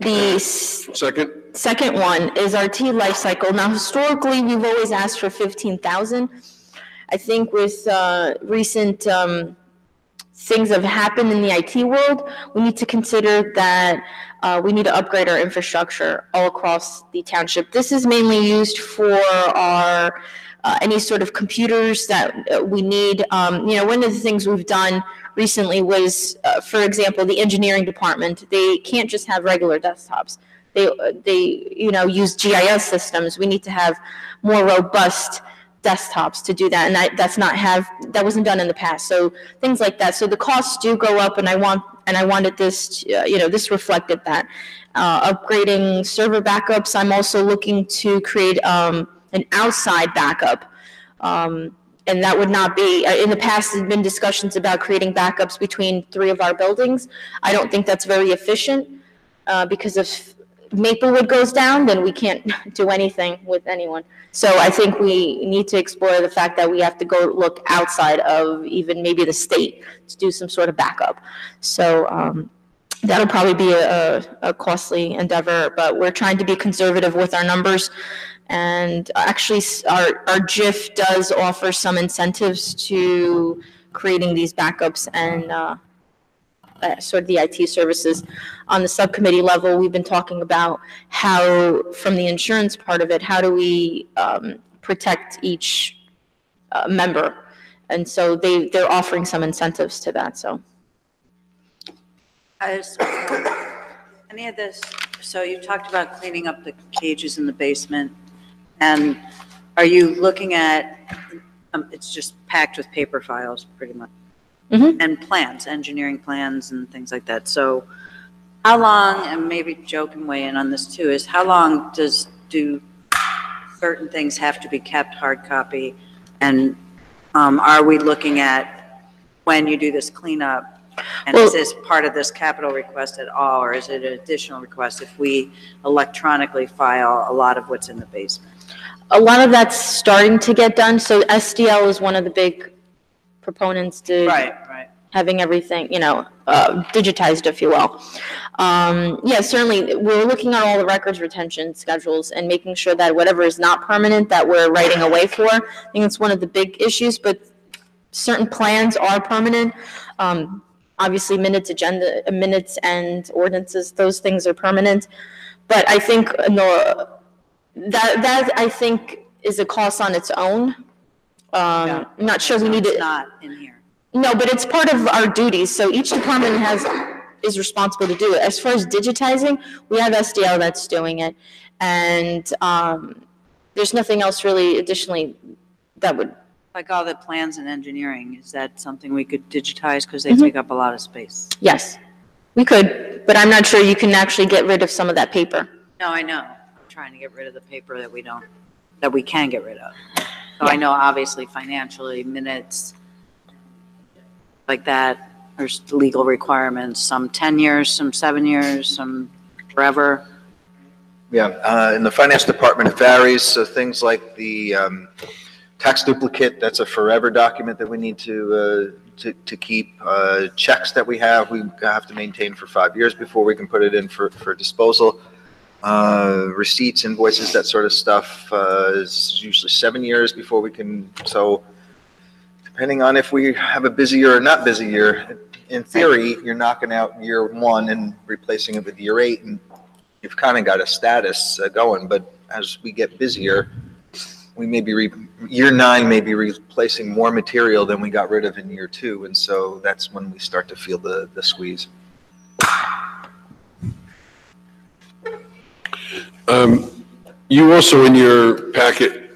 The second one is our T life cycle. Now, historically, we've always asked for $15,000. I think with recent things have happened in the IT world, we need to consider that we need to upgrade our infrastructure all across the township. This is mainly used for our any sort of computers that we need. One of the things we've done recently was, for example, the engineering department. They can't just have regular desktops. They use GIS systems. We need to have more robust desktops to do that, and that wasn't done in the past. So things like that. So the costs do go up, and I wanted this, this reflected that. Upgrading server backups. I'm also looking to create an outside backup, and that would not be. In the past, there's been discussions about creating backups between 3 of our buildings. I don't think that's very efficient because if Maplewood goes down, then we can't do anything with anyone. So I think we need to explore the fact that we have to go look outside of even maybe the state to do some sort of backup. So that'll probably be a costly endeavor, but we're trying to be conservative with our numbers. And actually, our GIF does offer some incentives to creating these backups and sort of the IT services. On the subcommittee level, we've been talking about how, from the insurance part of it, how do we protect each member? And so they're offering some incentives to that, so. Any of this, so you talked about cleaning up the cages in the basement, and are you looking at, it's just packed with paper files, pretty much? Mm-hmm. And plans, engineering plans and things like that. So how long, and maybe Joe can weigh in on this too, is how long do certain things have to be kept hard copy? And are we looking at when you do this cleanup? And is this part of this capital request at all, or is it an additional request if we electronically file a lot of what's in the basement? A lot of that's starting to get done. So SDL is one of the big proponents to having everything, digitized, if you will. Yeah, certainly, we're looking at all the records retention schedules and making sure that whatever is not permanent that we're writing away for. I think it's one of the big issues, but certain plans are permanent. Obviously, minutes and ordinances, those things are permanent. But I think that I think is a cost on its own. I'm not sure we need it. It's not in here. No, but it's part of our duties, so each department is responsible to do it. As far as digitizing, we have SDL that's doing it, and there's nothing else really additionally that would. Like all the plans and engineering, is that something we could digitize because they take up a lot of space? Yes, we could, but I'm not sure you can actually get rid of some of that paper. No, I know. I'm trying to get rid of the paper that we can get rid of. So I know obviously financially, minutes like that, there's legal requirements, some 10 years, some 7 years, some forever. Yeah, in the finance department, it varies. So things like the tax duplicate, that's a forever document that we need to keep. Checks that we have to maintain for 5 years before we can put it in for disposal. Receipts, invoices, that sort of stuff is usually 7 years before we can. So depending on if we have a busy year or not busy year, in theory, you're knocking out year 1 and replacing it with year 8, and you've kind of got a status going. But as we get busier, we may be year 9 may be replacing more material than we got rid of in year 2, and so that's when we start to feel the squeeze. You also in your packet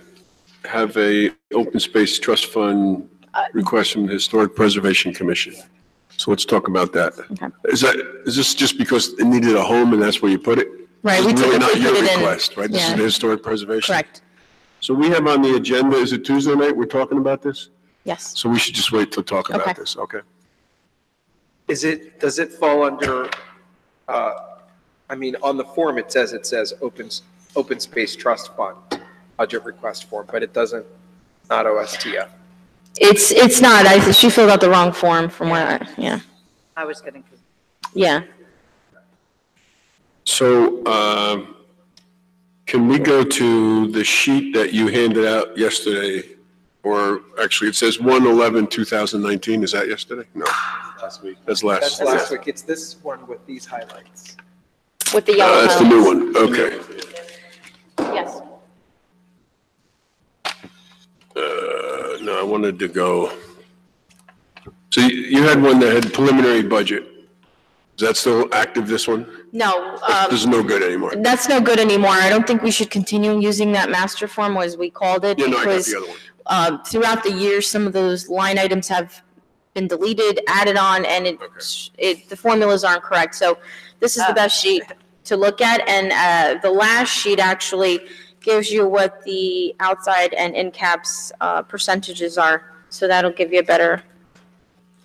have a open space trust fund request from the Historic Preservation Commission. So let's talk about that. Okay. Is this just because it needed a home and that's where you put it? Right. This We is really not typically your put it request, right? This is the Historic Preservation. Correct. So we have on the agenda, is it Tuesday night we're talking about this? Yes. So we should just wait to talk about this, okay? Does it fall under, on the form, it says open space trust fund budget request form, but it doesn't, not OSTF. It's not. She filled out the wrong form from where I was getting. Yeah. So, can we go to the sheet that you handed out yesterday Or actually, it says 1/11/2019. Is that yesterday? No. Last week. That's last. That's last week. It's this one with these highlights. With the yellow. That's the new one. Okay. Yes. No, I wanted to go. So you had one that had preliminary budget. Is that still active, this one? No. This is no good anymore. That's no good anymore. I don't think we should continue using that master form, as we called it. Yeah, no, I got because the other one. throughout the years, some of those line items have been deleted, added on, and the formulas aren't correct. So this is the best sheet to look at. And the last sheet actually gives you what the outside and in caps percentages are. So that'll give you a better.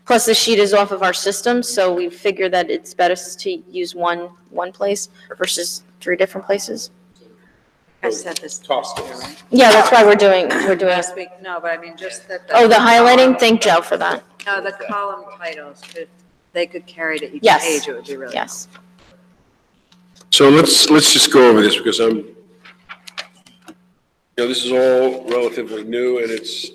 Plus, the sheet is off of our system, so we figure that it's best to use one place versus 3 different places. I said this. Yeah, that's why we're doing Last week, no, but I mean, just that. Oh, the highlighting, thank Joe for that. No, the column titles, if they could carry to each Yes. page, it would be really. Yes. So let's just go over this because this is all relatively new and it's,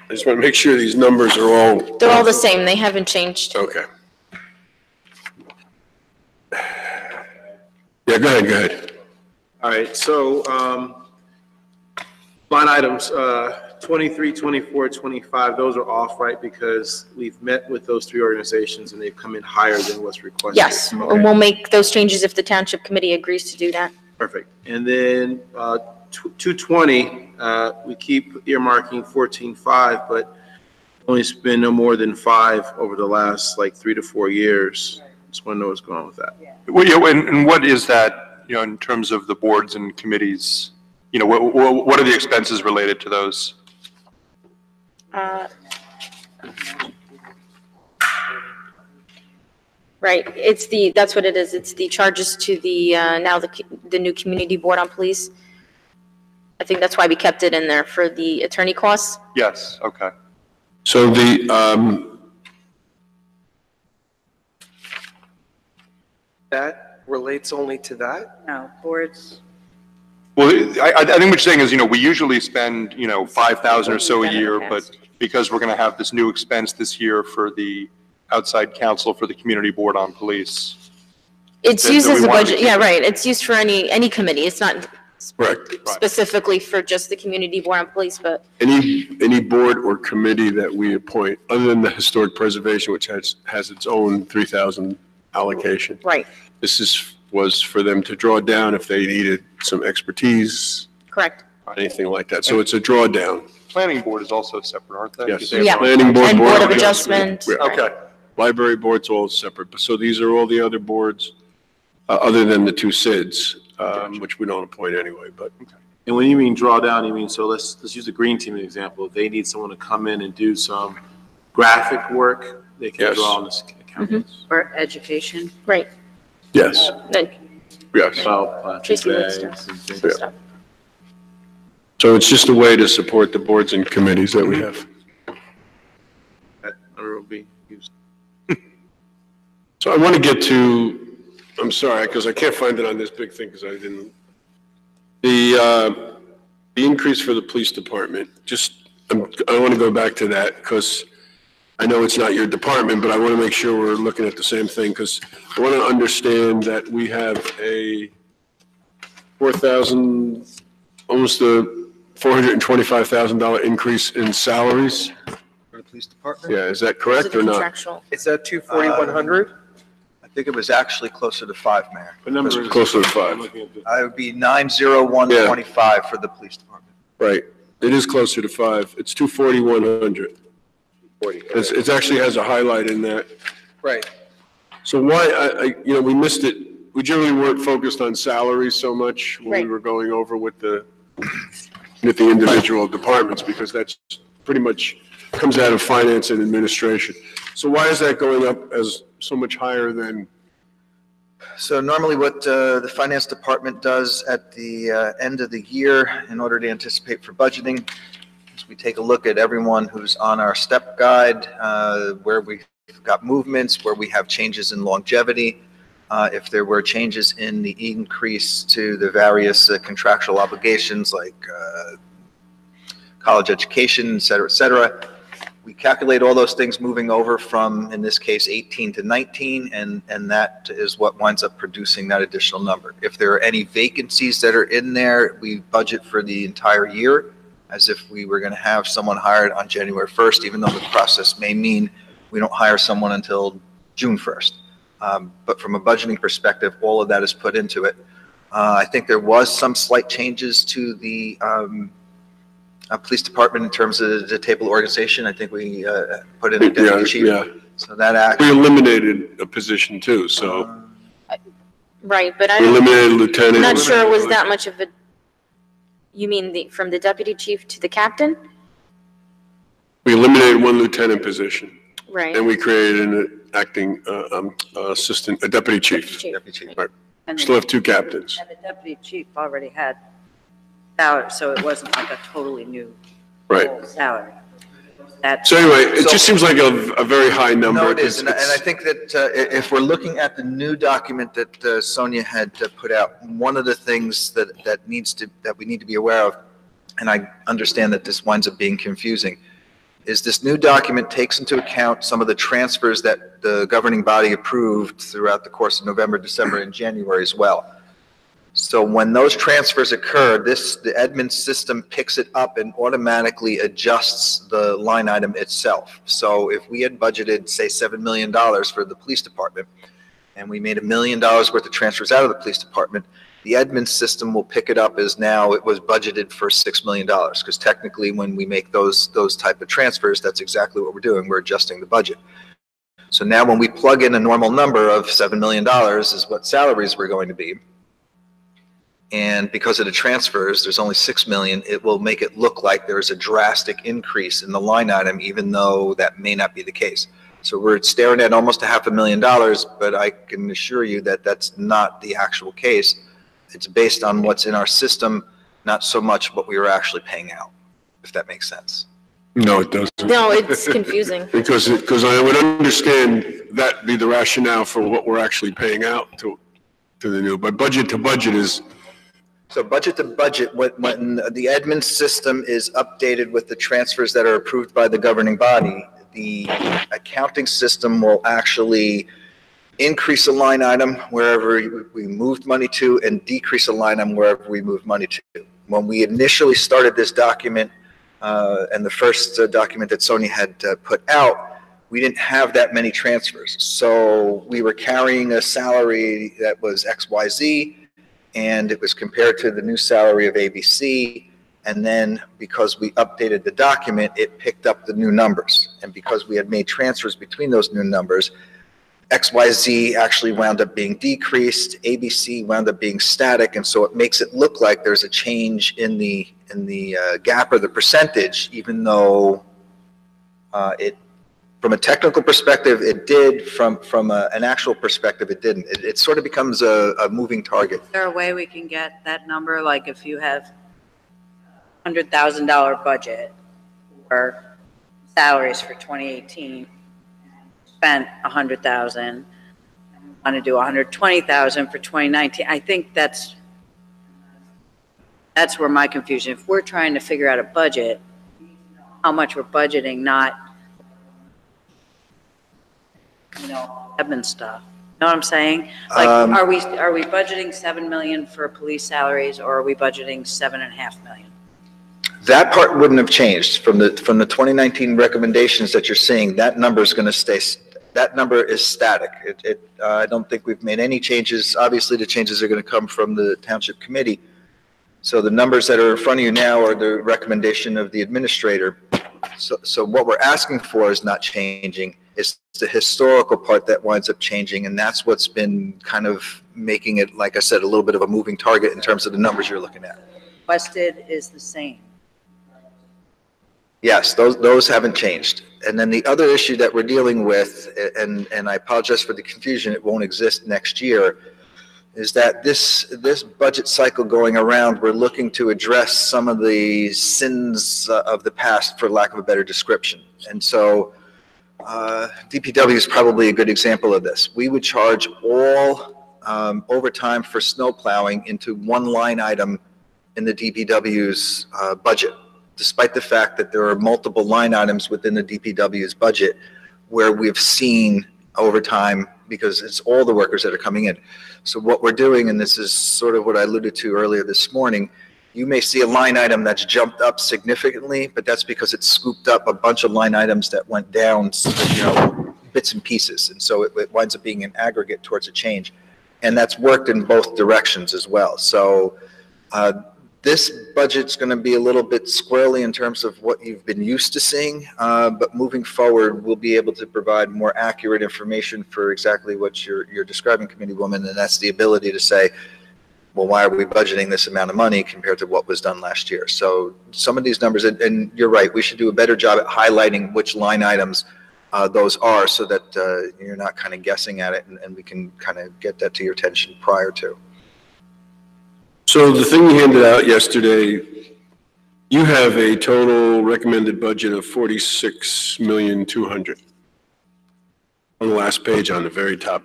I just want to make sure these numbers are all. They're all the same, they haven't changed. Okay. Yeah, go ahead. All right, so line items 23, 24, 25, those are off, right? Because we've met with those 3 organizations and they've come in higher than what's requested. Yes, Okay. and we'll make those changes if the township committee agrees to do that. Perfect. And then 220, we keep earmarking 14.5, but only spend no more than 5 over the last like 3 to 4 years. Just want to know what's going on with that. Well, yeah, and what is that, in terms of the boards and committees? What are the expenses related to those? Right, that's what it is, it's the charges to now the new community board on police. I think that's why we kept it in there, for the attorney costs. Yes, okay. So That relates only to that? No, boards. Well, I think what you're saying is, we usually spend, 5,000 or so a year, but because we're going to have this new expense this year for the outside counsel for the community board on police. It's used as a budget, yeah, right, it's used for any committee, it's not Correct. specifically for just the community board on police, but Any board or committee that we appoint, other than the historic preservation, which has its own 3,000 allocation. right, This was for them to draw down if they needed some expertise, correct. anything like that. So it's a drawdown. Planning board is also separate, aren't they? Yes. Yeah. Planning board, And Board of Adjustment. Yeah. Okay. Library board's all separate. But so these are all the other boards, other than the 2 SIDs, which we don't appoint anyway, but. And when you mean draw down, you mean, so let's use the green team example. If they need someone to come in and do some graphic work, they can Yes. draw on this account. For education. Right. Yes. Then Yes. About plastic Tracy would bags stuff. and things. Yeah. stuff. So it's just a way to support the boards and committees that we have. That number will be used. So I want to get to, I'm sorry, because I can't find it on this big thing because I didn't. The increase for the police department, I want to go back to that because I know it's not your department, but I want to make sure we're looking at the same thing because I want to understand that we have a 4,000, almost a $425,000 increase in salaries. For the police department? Yeah, is that correct or not? Contractual. It's at 240,100? I think it was actually closer to 5, Mayor. The number is. Closer to 5. I'm looking at the- I would be 90125 for the police department. Right. It is closer to 5. It's 240,100. It actually has a highlight in that. Right. So why, we missed it. We generally weren't focused on salaries so much when we Right. were going over with the individual departments because that's pretty much comes out of finance and administration. So why is that going up as so much higher than? So normally what the finance department does at the end of the year in order to anticipate for budgeting is we take a look at everyone who's on our step guide, where we've got movements, where we have changes in longevity, if there were changes in the increase to the various contractual obligations like college education, et cetera, et cetera. We calculate all those things moving over from, in this case, 18 to 19, and that is what winds up producing that additional number. If there are any vacancies that are in there, we budget for the entire year as if we were going to have someone hired on January 1st, even though the process may mean we don't hire someone until June 1st. But from a budgeting perspective, all of that is put into it. I think there was some slight changes to the police department in terms of the table organization. I think we put in a deputy chief. Yeah. So that actually. We eliminated a position too, so. Right, but We eliminated lieutenant. I'm not sure it was that much of a, you mean from the deputy chief to the captain? We eliminated one lieutenant position. Right. And we created an acting assistant, a deputy chief. Deputy chief. Right. And Still have two captains. And the deputy chief already had salary, so it wasn't like a totally new Right. salary. So anyway, it just seems like a very high number. No, it is, and I think that if we're looking at the new document that Sonia had put out, one of the things that we need to be aware of, and I understand that this winds up being confusing, is this new document takes into account some of the transfers that the governing body approved throughout the course of November, December, and January as well. So when those transfers occur, the admin system picks it up and automatically adjusts the line item itself. So if we had budgeted, say, $7 million for the police department, and we made $1 million worth of transfers out of the police department, the admin system will pick it up as now it was budgeted for $6 million. Because technically, when we make those type of transfers, that's exactly what we're doing. We're adjusting the budget. So now when we plug in a normal number of $7 million is what salaries were going to be, and because of the transfers, there's only 6 million, it will make it look like there's a drastic increase in the line item, even though that may not be the case. So we're staring at almost $500,000, but I can assure you that that's not the actual case. It's based on what's in our system, not so much what we were actually paying out, if that makes sense. No, it doesn't. No, it's confusing. Because I would understand that be the rationale for what we're actually paying out to the new, but budget to budget is. So budget to budget, when the admin system is updated with the transfers that are approved by the governing body, the accounting system will actually increase a line item wherever we moved money to and decrease a line item wherever we moved money to. When we initially started this document, and the first document that Sonia had put out, we didn't have that many transfers. So we were carrying a salary that was XYZ, and it was compared to the new salary of ABC. And then because we updated the document, it picked up the new numbers. And because we had made transfers between those new numbers, XYZ actually wound up being decreased, ABC wound up being static, and so it makes it look like there's a change in the gap or the percentage, even though it, from a technical perspective, it did. From an actual perspective, it didn't. It sort of becomes a moving target. Is there a way we can get that number, like if you have $100,000 budget for salaries for 2018, spent 100,000, want to do 120,000 for 2019? I think that's where my confusion. If we're trying to figure out a budget, how much we're budgeting, not admin stuff. You know what I'm saying? Like, are we budgeting 7 million for police salaries, or are we budgeting 7.5 million? That part wouldn't have changed from the 2019 recommendations that you're seeing. That number is going to stay. That number is static. I don't think we've made any changes. Obviously, the changes are going to come from the township committee. So the numbers that are in front of you now are the recommendation of the administrator. So what we're asking for is not changing. It's the historical part that winds up changing, and that's what's been kind of making it, like I said, a little bit of a moving target in terms of the numbers you're looking at. Requested is the same. Yes, those haven't changed. And then the other issue that we're dealing with, and I apologize for the confusion, it won't exist next year, is that this budget cycle going around, we're looking to address some of the sins of the past, for lack of a better description. And so DPW is probably a good example of this. We would charge all overtime for snow plowing into one line item in the DPW's budget. despite the fact that there are multiple line items within the DPW's budget where we've seen over time, because it's all the workers that are coming in. So what we're doing, and this is sort of what I alluded to earlier this morning, you may see a line item that's jumped up significantly, but that's because it's scooped up a bunch of line items that went down, bits and pieces. And so it winds up being an aggregate towards a change. And that's worked in both directions as well. So this budget's going to be a little bit squirrely in terms of what you've been used to seeing, but moving forward, we'll be able to provide more accurate information for exactly what you're describing, Committee Woman, and that's the ability to say, well, why are we budgeting this amount of money compared to what was done last year? So some of these numbers, and you're right, we should do a better job at highlighting which line items those are so that you're not kind of guessing at it, and we can kind of get that to your attention prior to. So the thing you handed out yesterday, you have a total recommended budget of $46,200,000 on the last page on the very top.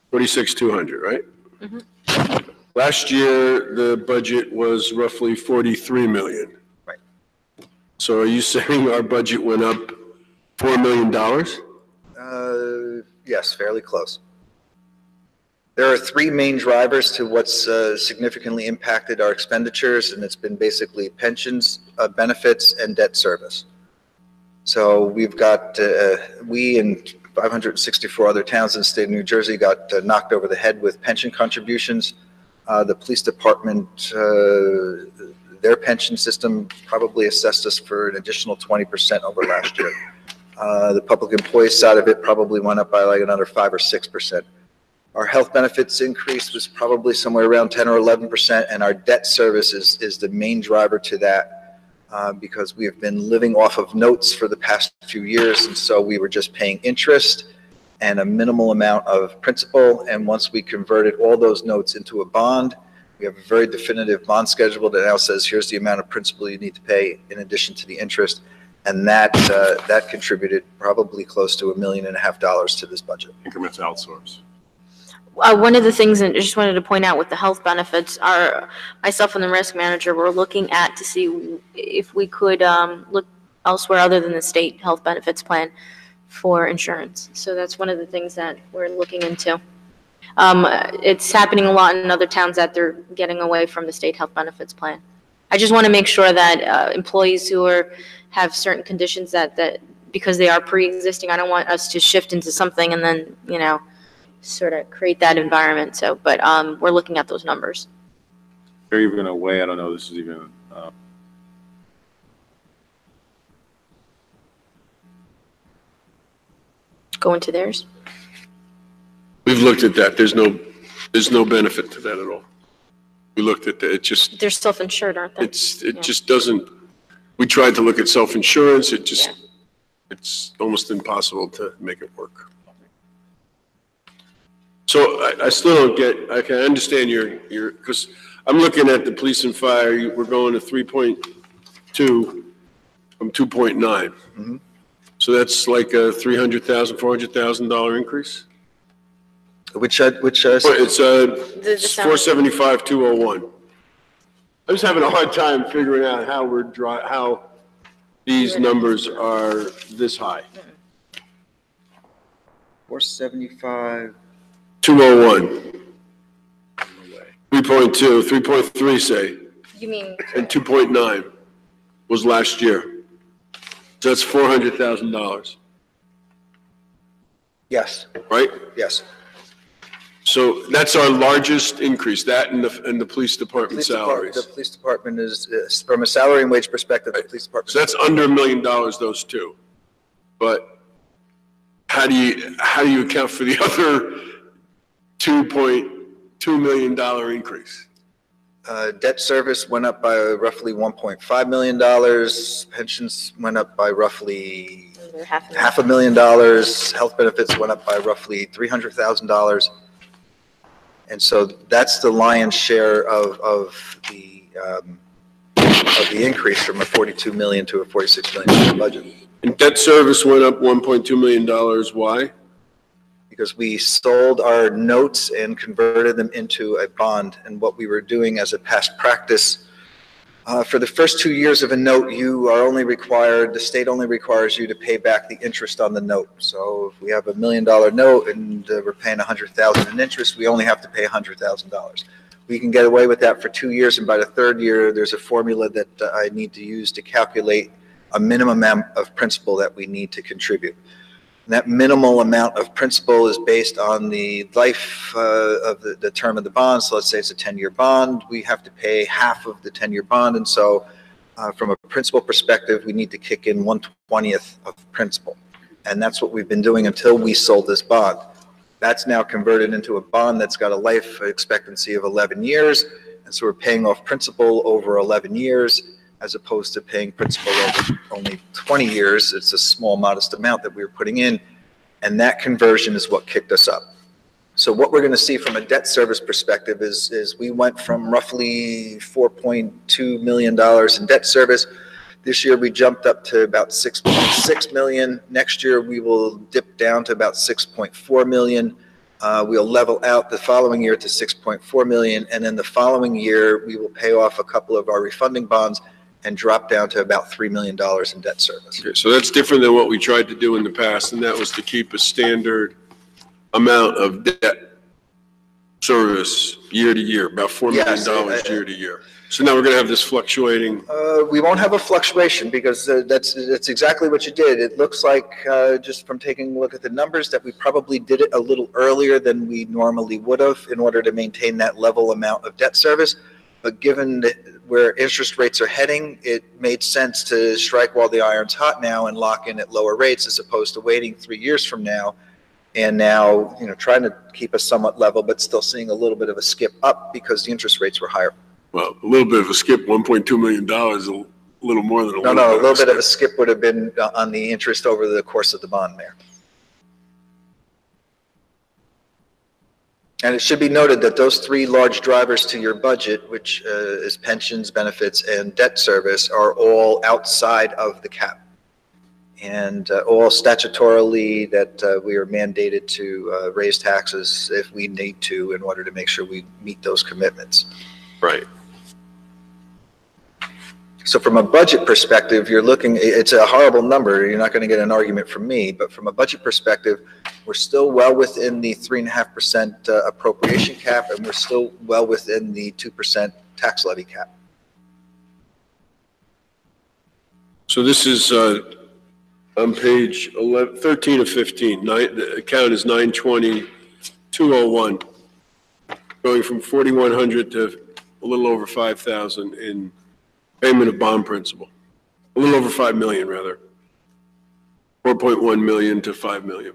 46,200, right? Mm-hmm. Last year, the budget was roughly 43 million. Right. So are you saying our budget went up $4 million? Yes, fairly close. There are three main drivers to what's significantly impacted our expenditures, and it's been basically pensions, benefits, and debt service. So we've got, we and 564 other towns in the state of New Jersey got knocked over the head with pension contributions. The police department, their pension system probably assessed us for an additional 20% over last year. The public employees side of it probably went up by like another 5 or 6%. Our health benefits increase was probably somewhere around 10 or 11%, and our debt service is the main driver to that because we have been living off of notes for the past few years, and so we were just paying interest and a minimal amount of principal, and once we converted all those notes into a bond, we have a very definitive bond schedule that now says here's the amount of principal you need to pay in addition to the interest, and that contributed probably close to $1.5 million to this budget. Increments outsource. One of the things, and I just wanted to point out with the health benefits, myself and the risk manager were looking at to see if we could look elsewhere other than the state health benefits plan for insurance. So that's one of the things that we're looking into. It's happening a lot in other towns that they're getting away from the state health benefits plan. I just want to make sure that employees who have certain conditions that because they are pre-existing, I don't want us to shift into something and then, sort of create that environment. So, but we're looking at those numbers. They're even away. I don't know. This is even. Go into theirs. We've looked at that. There's no benefit to that at all. We looked at that. It just. They're self-insured, aren't they? It just doesn't. We tried to look at self-insurance. It's almost impossible to make it work. So I still don't get, I can understand your, because I'm looking at the police and fire, we're going to 3.2 from 2.9. Mm-hmm. So that's like a $300,000, $400,000 increase? It's It's 475,201. I'm just having a hard time figuring out how these numbers are this high. 475. 201. 3.2, 3.3 say, You mean? and 2.9 was last year. So that's $400,000, Yes, right? yes. So that's our largest increase, that and the police department salaries. The police department is, from a salary and wage perspective, the police department. So that's under $1 million, those two. But how do you account for the other $2.2 million increase? Debt service went up by roughly $1.5 million. Pensions went up by roughly $500,000. Health benefits went up by roughly $300,000. And so that's the lion's share of the increase from a $42 million to a $46 million budget. And debt service went up $1.2 million. Why? Because we sold our notes and converted them into a bond. And what we were doing as a past practice For the first 2 years of a note, you are only required, the state only requires you to pay back the interest on the note. So if we have $1 million note and we're paying $100,000 in interest, we only have to pay $100,000. We can get away with that for 2 years, and by the third year, there's a formula that I need to use to calculate a minimum amount of principal that we need to contribute. And that minimal amount of principal is based on the life of the term of the bond. So let's say it's a 10-year bond. We have to pay half of the 10-year bond. And so from a principal perspective, we need to kick in 1/20th of principal. And that's what we've been doing until we sold this bond. That's now converted into a bond that's got a life expectancy of 11 years. And so we're paying off principal over 11 years. As opposed to paying principal over only 20 years. It's a small, modest amount that we were putting in, and that conversion is what kicked us up. So what we're going to see from a debt service perspective is we went from roughly $4.2 million in debt service. This year we jumped up to about $6.6 million. Next year we will dip down to about $6.4 million. We'll level out the following year to $6.4 million, and then the following year we will pay off a couple of our refunding bonds and drop down to about $3 million in debt service. Okay, so that's different than what we tried to do in the past, and that was to keep a standard amount of debt service year to year, about $4 million year to year. So now we're going to have this fluctuating. We won't have a fluctuation because that's exactly what you did. It looks like, just from taking a look at the numbers, that we probably did it a little earlier than we normally would have in order to maintain that level amount of debt service. But given where interest rates are heading, it made sense to strike while the iron's hot now and lock in at lower rates as opposed to waiting 3 years from now. And now, trying to keep us somewhat level, but still seeing a little bit of a skip up because the interest rates were higher. Well, a little bit of a skip, $1.2 million, a little more than a little bit. No, a little bit of a skip would have been on the interest over the course of the bond, Mayor. And it should be noted that those three large drivers to your budget, which is pensions, benefits, and debt service, are all outside of the cap. And all statutorily that we are mandated to raise taxes if we need to in order to make sure we meet those commitments. Right. So from a budget perspective, you're looking, it's a horrible number. You're not going to get an argument from me, but from a budget perspective, we're still well within the 3.5% appropriation cap, and we're still well within the 2% tax levy cap. So this is on page 11, 13 of 15. The account is 920-201, going from 4,100 to a little over 5,000 in payment of bond principal. A little over 5 million, rather. 4.1 million to 5 million.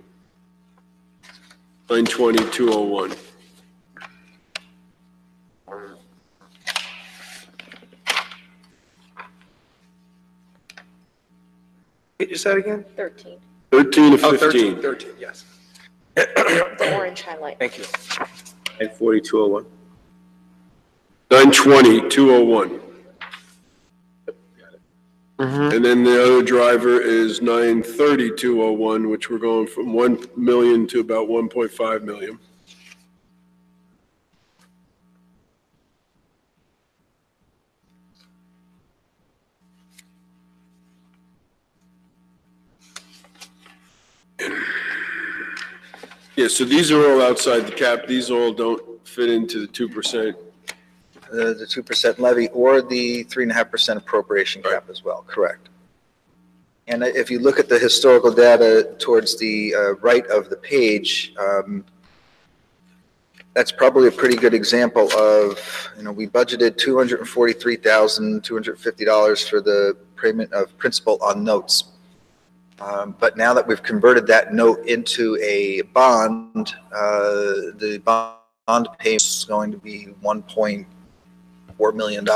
920-201. What you said again? 13. 13 of 15. Oh, 13, 13, yes. The orange highlight. Thank you. 940-201. 920-201. Mm-hmm. And then the other driver is 930-201, which we're going from 1 million to about 1.5 million. Yeah, so these are all outside the cap. These all don't fit into the 2%. The 2% levy or the 3.5% appropriation cap as well, correct. And if you look at the historical data towards the right of the page, that's probably a pretty good example of, we budgeted $243,250 for the payment of principal on notes. But now that we've converted that note into a bond, the bond payment is going to be $1.4 million.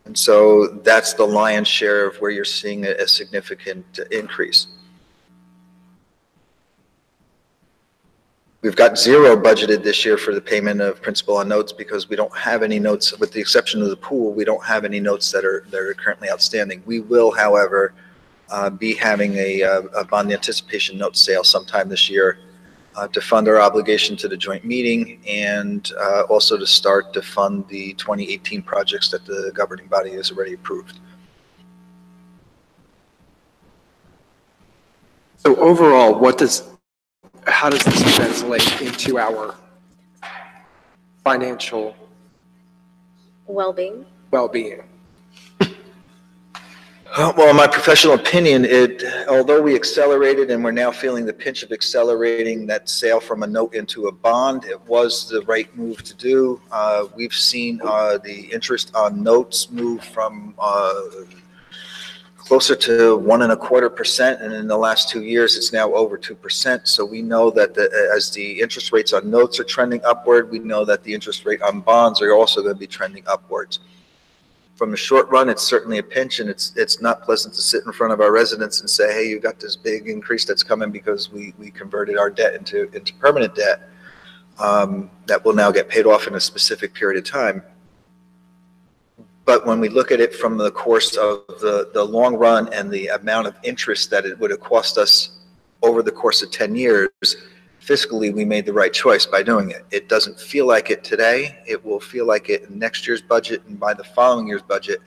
And so that's the lion's share of where you're seeing a significant increase. We've got zero budgeted this year for the payment of principal on notes because we don't have any notes, with the exception of the pool, we don't have any notes that are currently outstanding. We will, however, be having a bond anticipation note sale sometime this year to fund our obligation to the joint meeting, and also to start to fund the 2018 projects that the governing body has already approved. So overall, how does this translate into our financial Well-being. well-being? Well, in my professional opinion, although we accelerated and we're now feeling the pinch of accelerating that sale from a note into a bond, it was the right move to do. We've seen the interest on notes move from closer to 1.25%, and in the last 2 years, it's now over 2%. So we know that as the interest rates on notes are trending upward, we know that the interest rate on bonds are also going to be trending upwards. From the short run, it's certainly a pinch, and it's not pleasant to sit in front of our residents and say, hey, you got this big increase that's coming because we converted our debt into permanent debt that will now get paid off in a specific period of time. But when we look at it from the course of the long run and the amount of interest that it would have cost us over the course of 10 years, fiscally, we made the right choice by doing it. It doesn't feel like it today. It will feel like it in next year's budget, and by the following year's budget,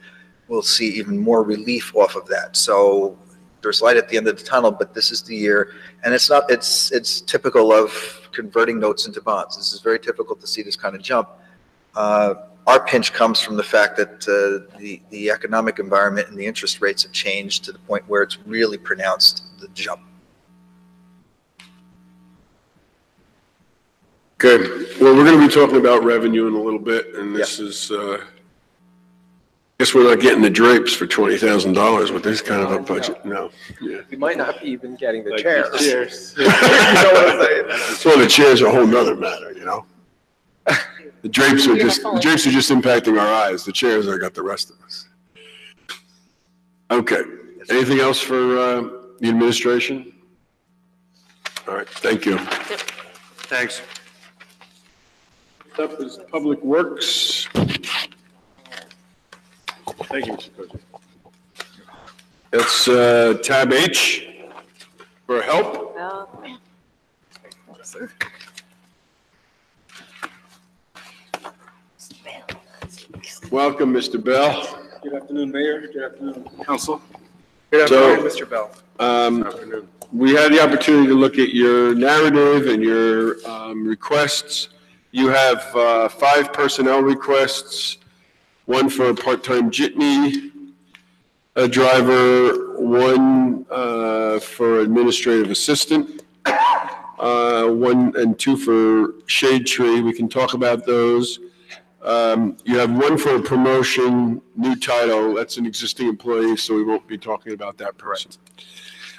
we'll see even more relief off of that. So there's light at the end of the tunnel, but this is the year, and it's typical of converting notes into bonds. This is very difficult to see this kind of jump. Our pinch comes from the fact that the economic environment and the interest rates have changed to the point where it's really pronounced, the jump. Good. Well, we're going to be talking about revenue in a little bit, and this is, I guess we're not getting the drapes for $20,000 with this kind of a budget. No. Yeah. We might not be even getting the Like chairs. the chairs. You know what I'm saying? So the chairs are a whole nother matter, you know? The drapes are just impacting our eyes. The chairs are got the rest of us. Okay. Anything else for the administration? All right. Thank you. Thanks. Next up is Public Works. Thank you, Mr. President. It's tab H for help. Welcome, Mr. Bell. Good afternoon, Mayor. Good afternoon, Council. Good afternoon, Mr. Bell. We had the opportunity to look at your narrative and your requests. You have 5 personnel requests, 1 for a part-time jitney, a driver, 1 for administrative assistant, 1 and 2 for shade tree. We can talk about those. You have 1 for a promotion, new title. That's an existing employee, so we won't be talking about that person.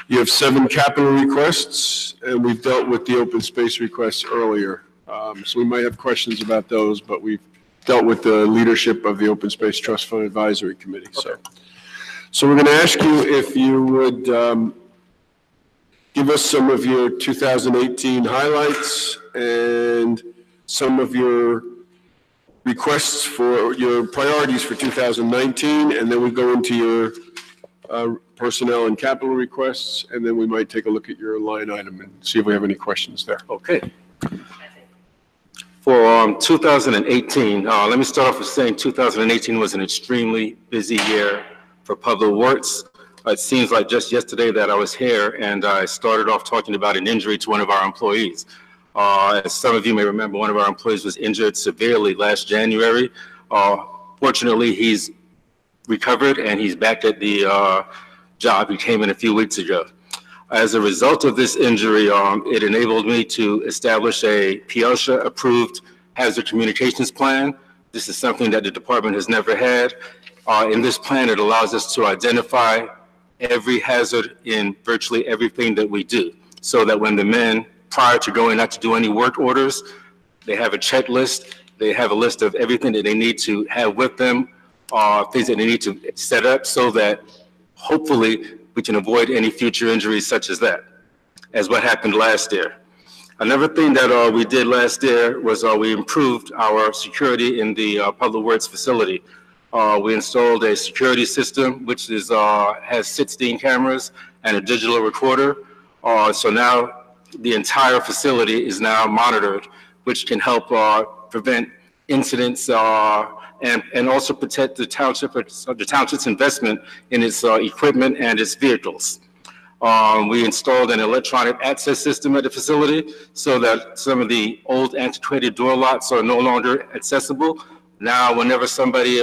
You have 7 capital requests, and we've dealt with the open space requests earlier. So we might have questions about those, but we've dealt with the leadership of the Open Space Trust Fund Advisory Committee. So we're going to ask you if you would give us some of your 2018 highlights and some of your requests for your priorities for 2019, and then we go into your personnel and capital requests, and then we might take a look at your line item and see if we have any questions there. Okay. For 2018, let me start off with saying 2018 was an extremely busy year for Public Works. It seems like just yesterday that I was here and I started off talking about an injury to one of our employees. As some of you may remember, one of our employees was injured severely last January. Fortunately, he's recovered and he's back at the job he came in a few weeks ago. As a result of this injury, it enabled me to establish a PLSHA-approved hazard communications plan. This is something that the department has never had. In this plan, it allows us to identify every hazard in virtually everything that we do, so that when the men, prior to going out to do any work orders, they have a checklist, they have a list of everything that they need to have with them, things that they need to set up so that hopefully we can avoid any future injuries such as that, as what happened last year. Another thing that we did last year was we improved our security in the Public Works facility. We installed a security system which is has 16 cameras and a digital recorder. So now the entire facility is now monitored, which can help prevent incidents and also protect the township's investment in its equipment and its vehicles. We installed an electronic access system at the facility so that some of the old antiquated door locks are no longer accessible. Now, whenever somebody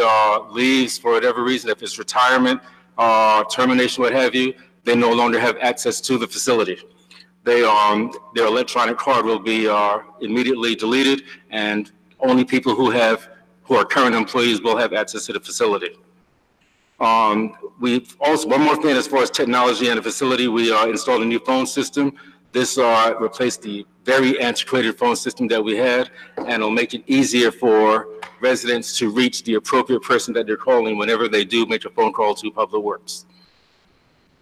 leaves for whatever reason, if it's retirement, termination, what have you, they no longer have access to the facility. Their electronic card will be immediately deleted, and only people who are current employees will have access to the facility. We've also, one more thing as far as technology in the facility, we installed a new phone system. This replaced the very antiquated phone system that we had, and it'll make it easier for residents to reach the appropriate person that they're calling whenever they do make a phone call to Public Works.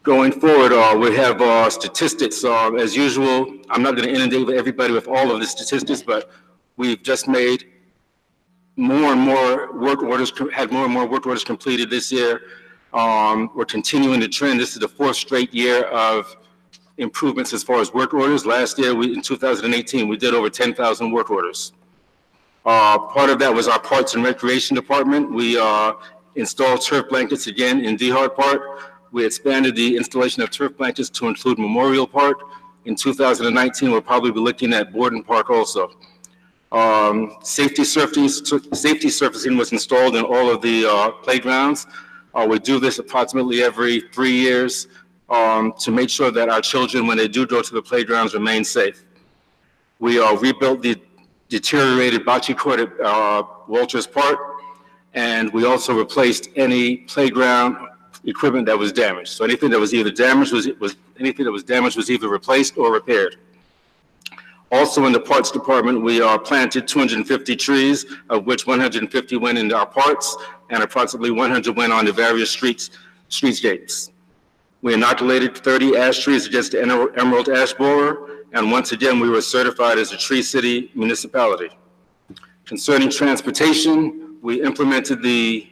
Going forward, we have statistics. As usual, I'm not going to inundate everybody with all of the statistics, but we've just made more and more work orders, had more and more work orders completed this year. We're continuing the trend. This is the 4th straight year of improvements as far as work orders. Last year, in 2018, we did over 10,000 work orders. Part of that was our Parks and Recreation Department. We installed turf blankets again in Dehart Park. We expanded the installation of turf blankets to include Memorial Park. In 2019, we'll probably be looking at Borden Park also. Safety surfacing was installed in all of the playgrounds. We do this approximately every 3 years to make sure that our children, when they do go to the playgrounds, remain safe. We rebuilt the deteriorated bocce court at Walters Park, and we also replaced any playground equipment that was damaged. So anything that was either damaged was either replaced or repaired. Also in the Parks Department, we planted 250 trees, of which 150 went into our parks, and approximately 100 went on the various streetscapes. We inoculated 30 ash trees against the emerald ash borer, and once again, we were certified as a Tree City municipality. Concerning transportation, we implemented a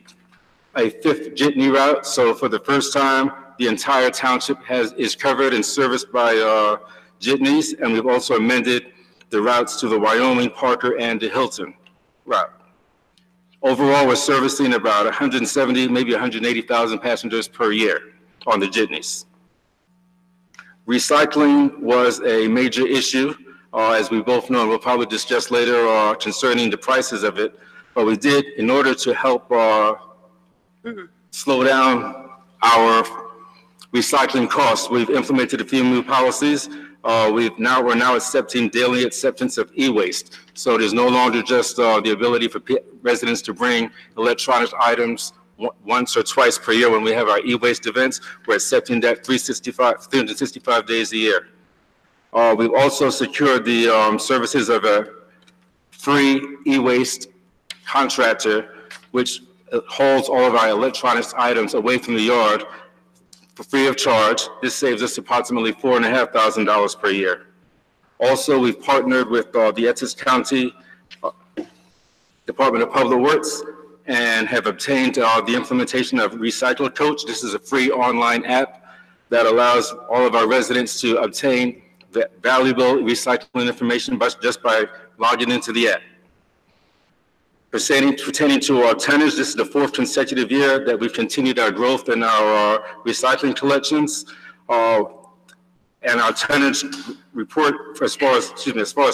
5th jitney route, so for the first time, the entire township is covered and serviced by jitneys, and we've also amended the routes to the Wyoming, Parker, and the Hilton route. Overall, we're servicing about 170, maybe 180,000 passengers per year on the jitneys. Recycling was a major issue, as we both know, and we'll probably discuss later concerning the prices of it, but we did, in order to help slow down our recycling costs, we've implemented a few new policies. We're now accepting daily acceptance of e-waste. So there's no longer just the ability for residents to bring electronic items once or twice per year when we have our e-waste events. We're accepting that 365 days a year. We've also secured the services of a free e-waste contractor, which holds all of our electronics items away from the yard for free of charge. This saves us approximately $4,500 per year. Also, we've partnered with the Essex County Department of Public Works and have obtained the implementation of Recycle Coach. This is a free online app that allows all of our residents to obtain valuable recycling information just by logging into the app. Pertaining to our tonnage, this is the 4th consecutive year that we've continued our growth in our recycling collections. And our tonnage report, as far as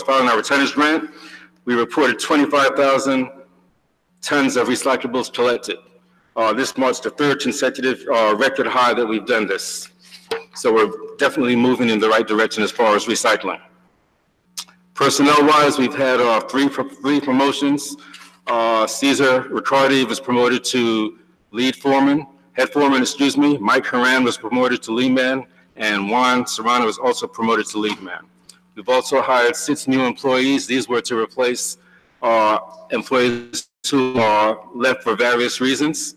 filing our tonnage grant, we reported 25,000 tons of recyclables collected. This marks the 3rd consecutive record high that we've done this. So we're definitely moving in the right direction as far as recycling. Personnel-wise, we've had 3 promotions. Cesar Riccardi was promoted to head foreman, Mike Haran was promoted to lead man, and Juan Serrano was also promoted to lead man. We've also hired 6 new employees. These were to replace employees who left for various reasons.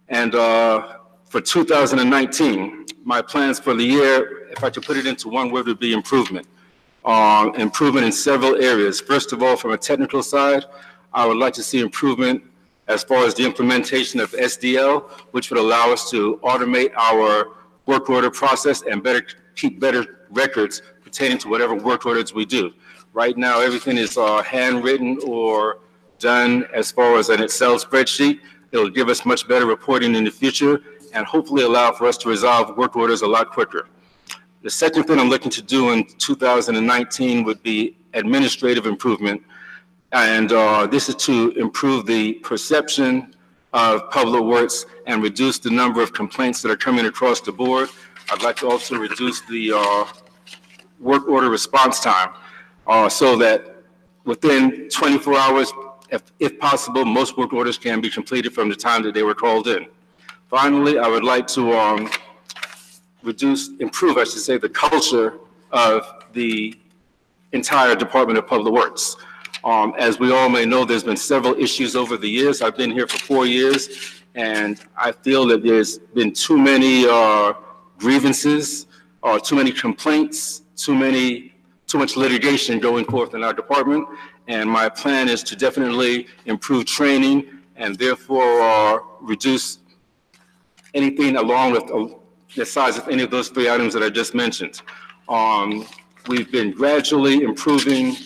And for 2019, my plans for the year, if I could put it into one word, would be improvement. Improvement in several areas. First of all, from a technical side, I would like to see improvement as far as the implementation of SDL, which would allow us to automate our work order process and keep better records pertaining to whatever work orders we do. Right now, everything is handwritten or done as far as an Excel spreadsheet. It'll give us much better reporting in the future and hopefully allow for us to resolve work orders a lot quicker. The second thing I'm looking to do in 2019 would be administrative improvement. And this is to improve the perception of public works and reduce the number of complaints that are coming across the board. I'd like to also reduce the work order response time so that within 24 hours, if possible, most work orders can be completed from the time that they were called in. Finally, I would like to improve, I should say, the culture of the entire Department of Public Works. As we all may know, there's been several issues over the years. I've been here for 4 years, and I feel that there's been too many grievances, too many complaints, too much litigation going forth in our department. And my plan is to definitely improve training and therefore reduce anything along with the size of any of those 3 items that I just mentioned. We've been gradually improving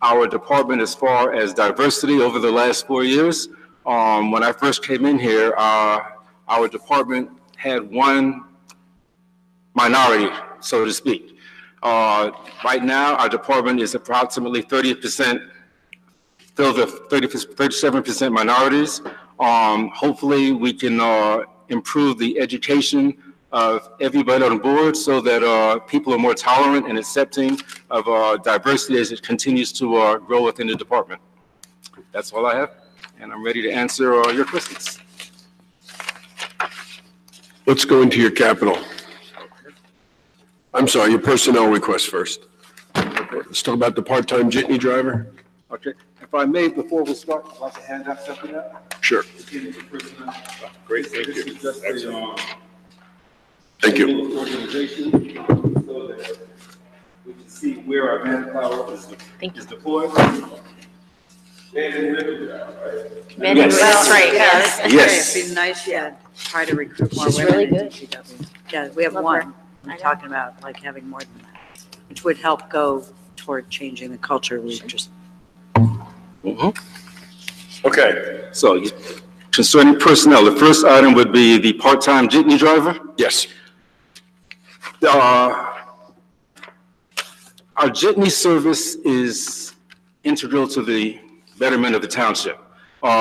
our department as far as diversity over the last 4 years. When I first came in here, our department had one minority, so to speak. Right now, our department is approximately 30% filled with 37% minorities. Hopefully, we can improve the education of everybody on board so that people are more tolerant and accepting of diversity as it continues to grow within the department. That's all I have, and I'm ready to answer your questions. Let's go into your capital. I'm sorry, your personnel request first. Let's talk about the part-time jitney driver. Okay, if I may, before we start, I'd like to hand out something out. Sure. Great, thank you. This is just a, Thank you. Organization so that we can see where our manpower is deployed. That's right, yes. Yes. It'd be nice, yeah, try to recruit more She's women really in good. DPW. Yeah, we have Love one. her. I'm talking about like having more than that, which would help go toward changing the culture. We just, Okay, so concerning personnel, the first item would be the part-time jitney driver. Yes. Our jitney service is integral to the betterment of the township.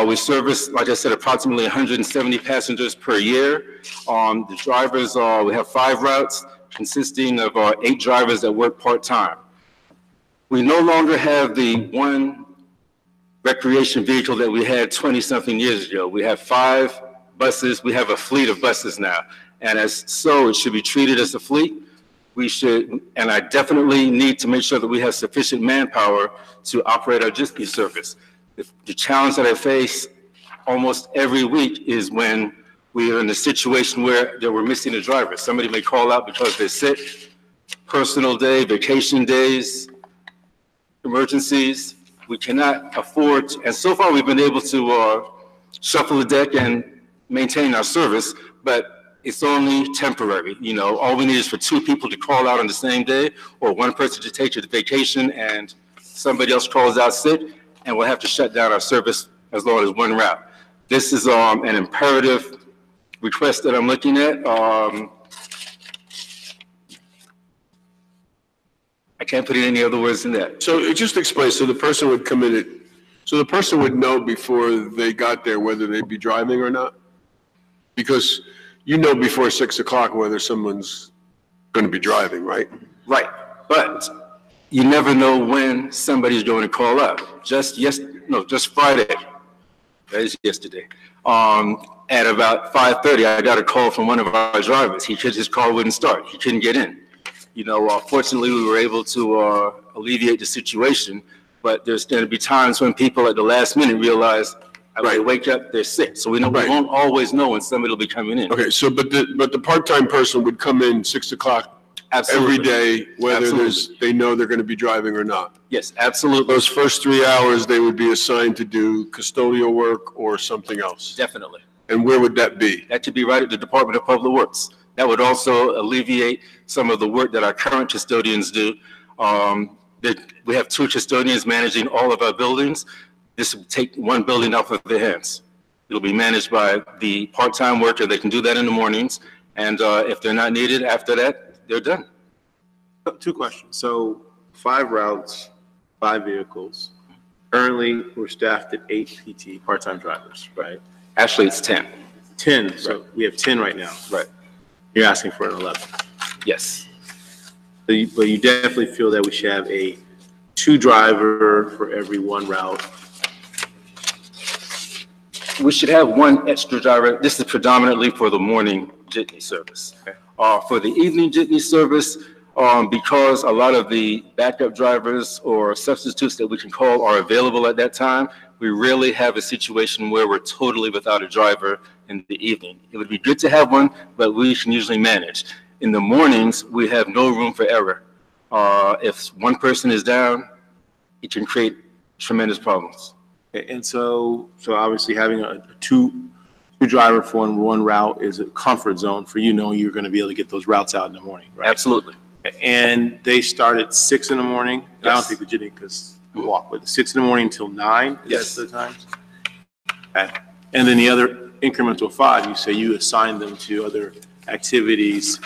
We service, like I said, approximately 170 passengers per year. The drivers, we have 5 routes consisting of 8 drivers that work part-time. We no longer have the one recreation vehicle that we had 20-something years ago. We have 5 buses. We have a fleet of buses now. And as so, it should be treated as a fleet. We should, and I definitely need to make sure that we have sufficient manpower to operate our jitney service. The challenge that I face almost every week is when we are in a situation where we're missing a driver. Somebody may call out because they're sick, personal day, vacation days, emergencies. We cannot afford, and so far we've been able to shuffle the deck and maintain our service, but it's only temporary. You know, all we need is for 2 people to call out on the same day, or 1 person to take to the vacation and somebody else calls out sick, and we'll have to shut down our service as long as 1 route. This is an imperative request that I'm looking at. I can't put in any other words than that. So just explain, so the person would come in, so the person would know before they got there whether they'd be driving or not? Because you know before 6 o'clock whether someone's going to be driving, right? Right, but you never know when somebody's going to call up. Just Friday, that is yesterday, at about 5:30, I got a call from one of our drivers. His car wouldn't start. He couldn't get in. You know, fortunately, we were able to alleviate the situation, but there's going to be times when people at the last minute realize, they wake up, they're sick. So we won't always know when somebody will be coming in. Okay, so but the part-time person would come in 6 o'clock Absolutely. every day, whether Absolutely. they know they're going to be driving or not. Yes, absolutely. Those first 3 hours, they would be assigned to do custodial work or something else. Definitely. And where would that be? That should be right at the Department of Public Works. That would also alleviate some of the work that our current custodians do. We have 2 custodians managing all of our buildings. This would take one building off of their hands. It'll be managed by the part-time worker. They can do that in the mornings. And if they're not needed after that, they're done. 2 questions. So 5 routes, 5 vehicles. Currently, we're staffed at 8 PT, part-time drivers, right? Actually, it's 10. 10, so we have 10 right now. Right. You're asking for an 11. Yes. But you definitely feel that we should have a 2 driver for every 1 route. We should have 1 extra driver. This is predominantly for the morning jitney service. Okay. For the evening jitney service, because a lot of the backup drivers or substitutes that we can call are available at that time, we rarely have a situation where we're totally without a driver in the evening. It would be good to have one, but we can usually manage. In the mornings, we have no room for error. If one person is down, it can create tremendous problems. And so obviously having a two driver for one route is a comfort zone for you, knowing you're going to be able to get those routes out in the morning, right? Absolutely. And they start at 6 in the morning. Yes. I don't think the jitney because we walk, but 6 in the morning until 9. Yes. The times. Okay. And then the other incremental 5, you say you assign them to other activities,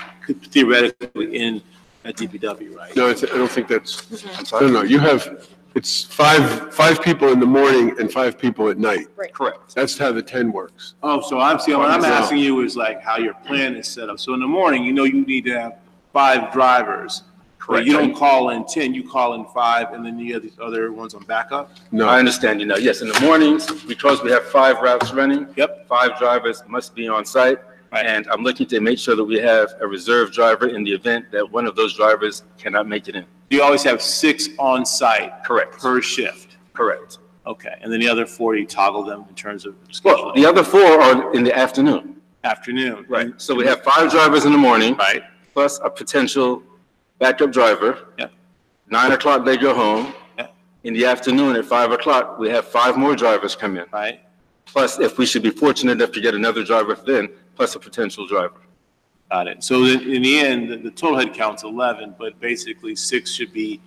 theoretically in a DPW, right? No, I don't think that's, I'm sorry. No, you have, it's five people in the morning and 5 people at night. Right. Correct. That's how the 10 works. Oh, so what I'm asking you is like how your plan is set up. So in the morning, you know you need to have 5 drivers. Correct. But you don't call in 10, you call in 5, and then you have these other ones on backup? No. I understand you now. Yes, in the mornings, because we have 5 routes running. Yep. 5 drivers must be on site. Right. And I'm looking to make sure that we have a reserve driver in the event that one of those drivers cannot make it in. You always have 6 on site. Correct. Per shift. Correct. Okay, and then the other 4, you toggle them in terms of schedule. Well, the other 4 are in the afternoon. Afternoon. Right. So we have 5 drivers in the morning. Right. Plus a potential backup driver. Yeah. 9 o'clock, they go home. Yeah. In the afternoon at 5 o'clock, we have 5 more drivers come in. Right. Plus, if we should be fortunate enough to get another driver then, plus a potential driver. Got it. So in the end, the total head count's 11, but basically 6 should be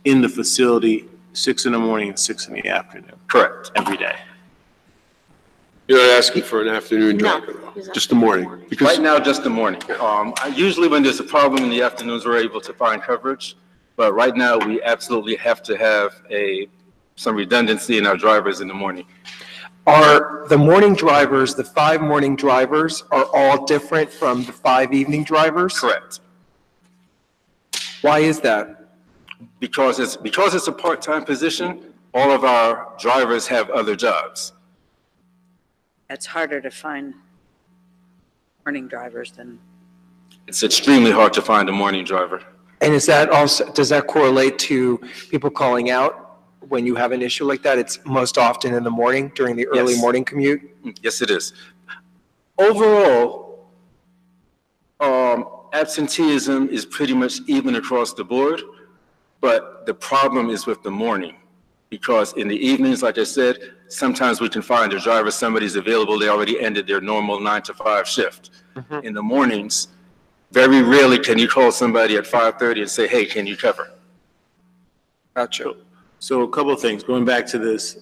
in the facility, 6 in the morning and 6 in the afternoon. Correct. Every day. You're not asking for an afternoon driver, though, just the morning? Because Right now, just the morning. Usually when there's a problem in the afternoons, we're able to find coverage. But right now, we absolutely have to have some redundancy in our drivers in the morning. Are the morning drivers, the 5 morning drivers, are all different from the 5 evening drivers? Correct. Why is that? Because it's a part-time position, all of our drivers have other jobs. It's harder to find morning drivers than, It's extremely hard to find a morning driver. And is that also, does that correlate to people calling out when you have an issue like that? It's most often in the morning during the early Yes. morning commute? Yes, it is. Overall, absenteeism is pretty much even across the board, but the problem is with the morning. Because in the evenings, like I said, sometimes we can find a driver, somebody's available, they already ended their normal 9 to 5 shift. In the mornings, very rarely can you call somebody at 5:30 and say, hey, can you cover? Gotcha. So a couple of things, going back to this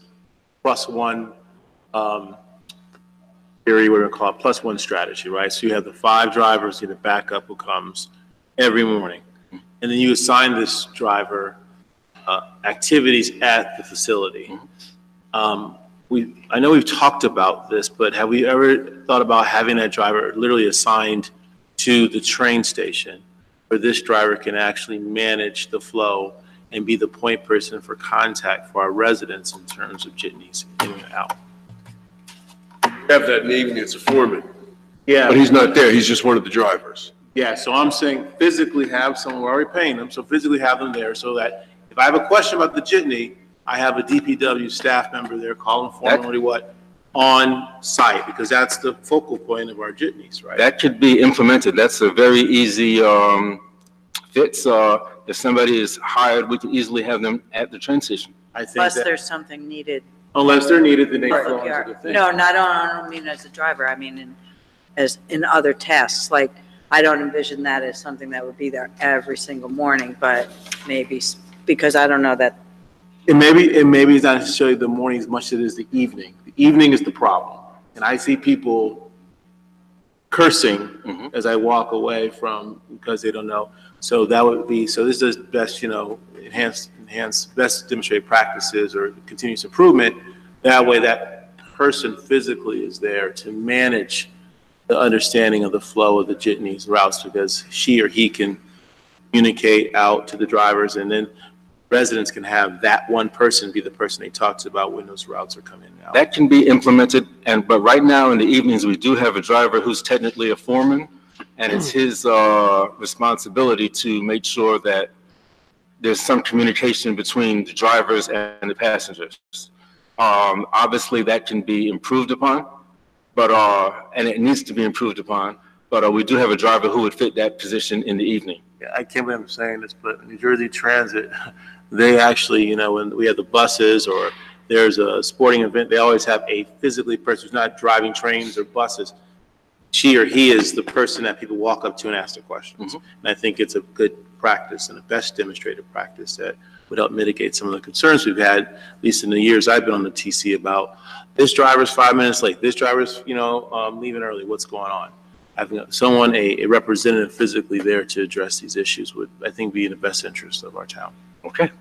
+1 theory, we're going to call it +1 strategy, right? So you have the 5 drivers, you have the backup who comes every morning. And then you assign this driver activities at the facility. I know we've talked about this, but have we ever thought about having that driver literally assigned to the train station where this driver can actually manage the flow and be the point person for contact for our residents in terms of jitneys in and out? have that in the evening, it's a foreman. Yeah. But he's not there, he's just one of the drivers. Yeah, so I'm saying physically have someone, we're already paying them, so physically have them there so that if I have a question about the jitney, I have a DPW staff member there calling formally on site, because that's the focal point of our jitneys, right? That could be implemented. That's a very easy fix. If somebody is hired, we can easily have them at the train station. I think unless that, there's something needed. unless they're needed, then they for- fall into the thing. No, I don't mean as a driver, I mean as in other tasks, like I don't envision that as something that would be there every single morning, but maybe, because I don't know that. And maybe it's not necessarily the morning as much as it is the evening. The evening is the problem. And I see people cursing as I walk away from, because they don't know. So that would be, so this is best, enhance best demonstrated practices or continuous improvement. That way that person physically is there to manage the understanding of the flow of the jitney's routes, because she or he can communicate out to the drivers, and then residents can have that one person be the person they talk to about when those routes are coming out. That can be implemented, but right now in the evenings, we do have a driver who's technically a foreman, and it's his responsibility to make sure that there's some communication between the drivers and the passengers. Obviously, that can be improved upon, but and it needs to be improved upon, but we do have a driver who would fit that position in the evening. Yeah, I can't believe I'm saying this, but New Jersey Transit, they actually, when we have the buses or there's a sporting event, they always have a physically person who's not driving trains or buses. She or he is the person that people walk up to and ask the questions. And I think it's a good practice and a best demonstrated practice that would help mitigate some of the concerns we've had, at least in the years I've been on the TC, about this driver's 5 minutes late, this driver's, leaving early, what's going on? Having someone, a representative physically there to address these issues would, I think, be in the best interest of our town. Okay.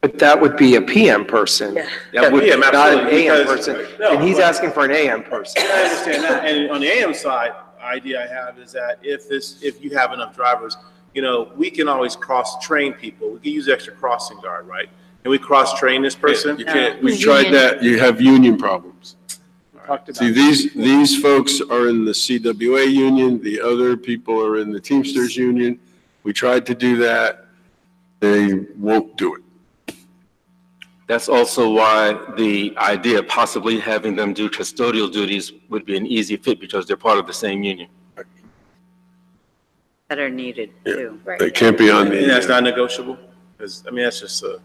But that would be a PM person. That would PM, not an absolutely, AM because- person. No, And he's but- asking for an AM person. I understand that. And on the AM side, idea I have is that if you have enough drivers, we can always cross-train people. We can use extra crossing guard, right? Can we cross-train this person? You can't, we tried that, you have union problems. See, these folks are in the CWA union, the other people are in the Teamsters union. We tried to do that, they won't do it. That's also why the idea of possibly having them do custodial duties would be an easy fit, because they're part of the same union. That are needed too. They can't be on the. And that's not negotiable? Because, that's just a.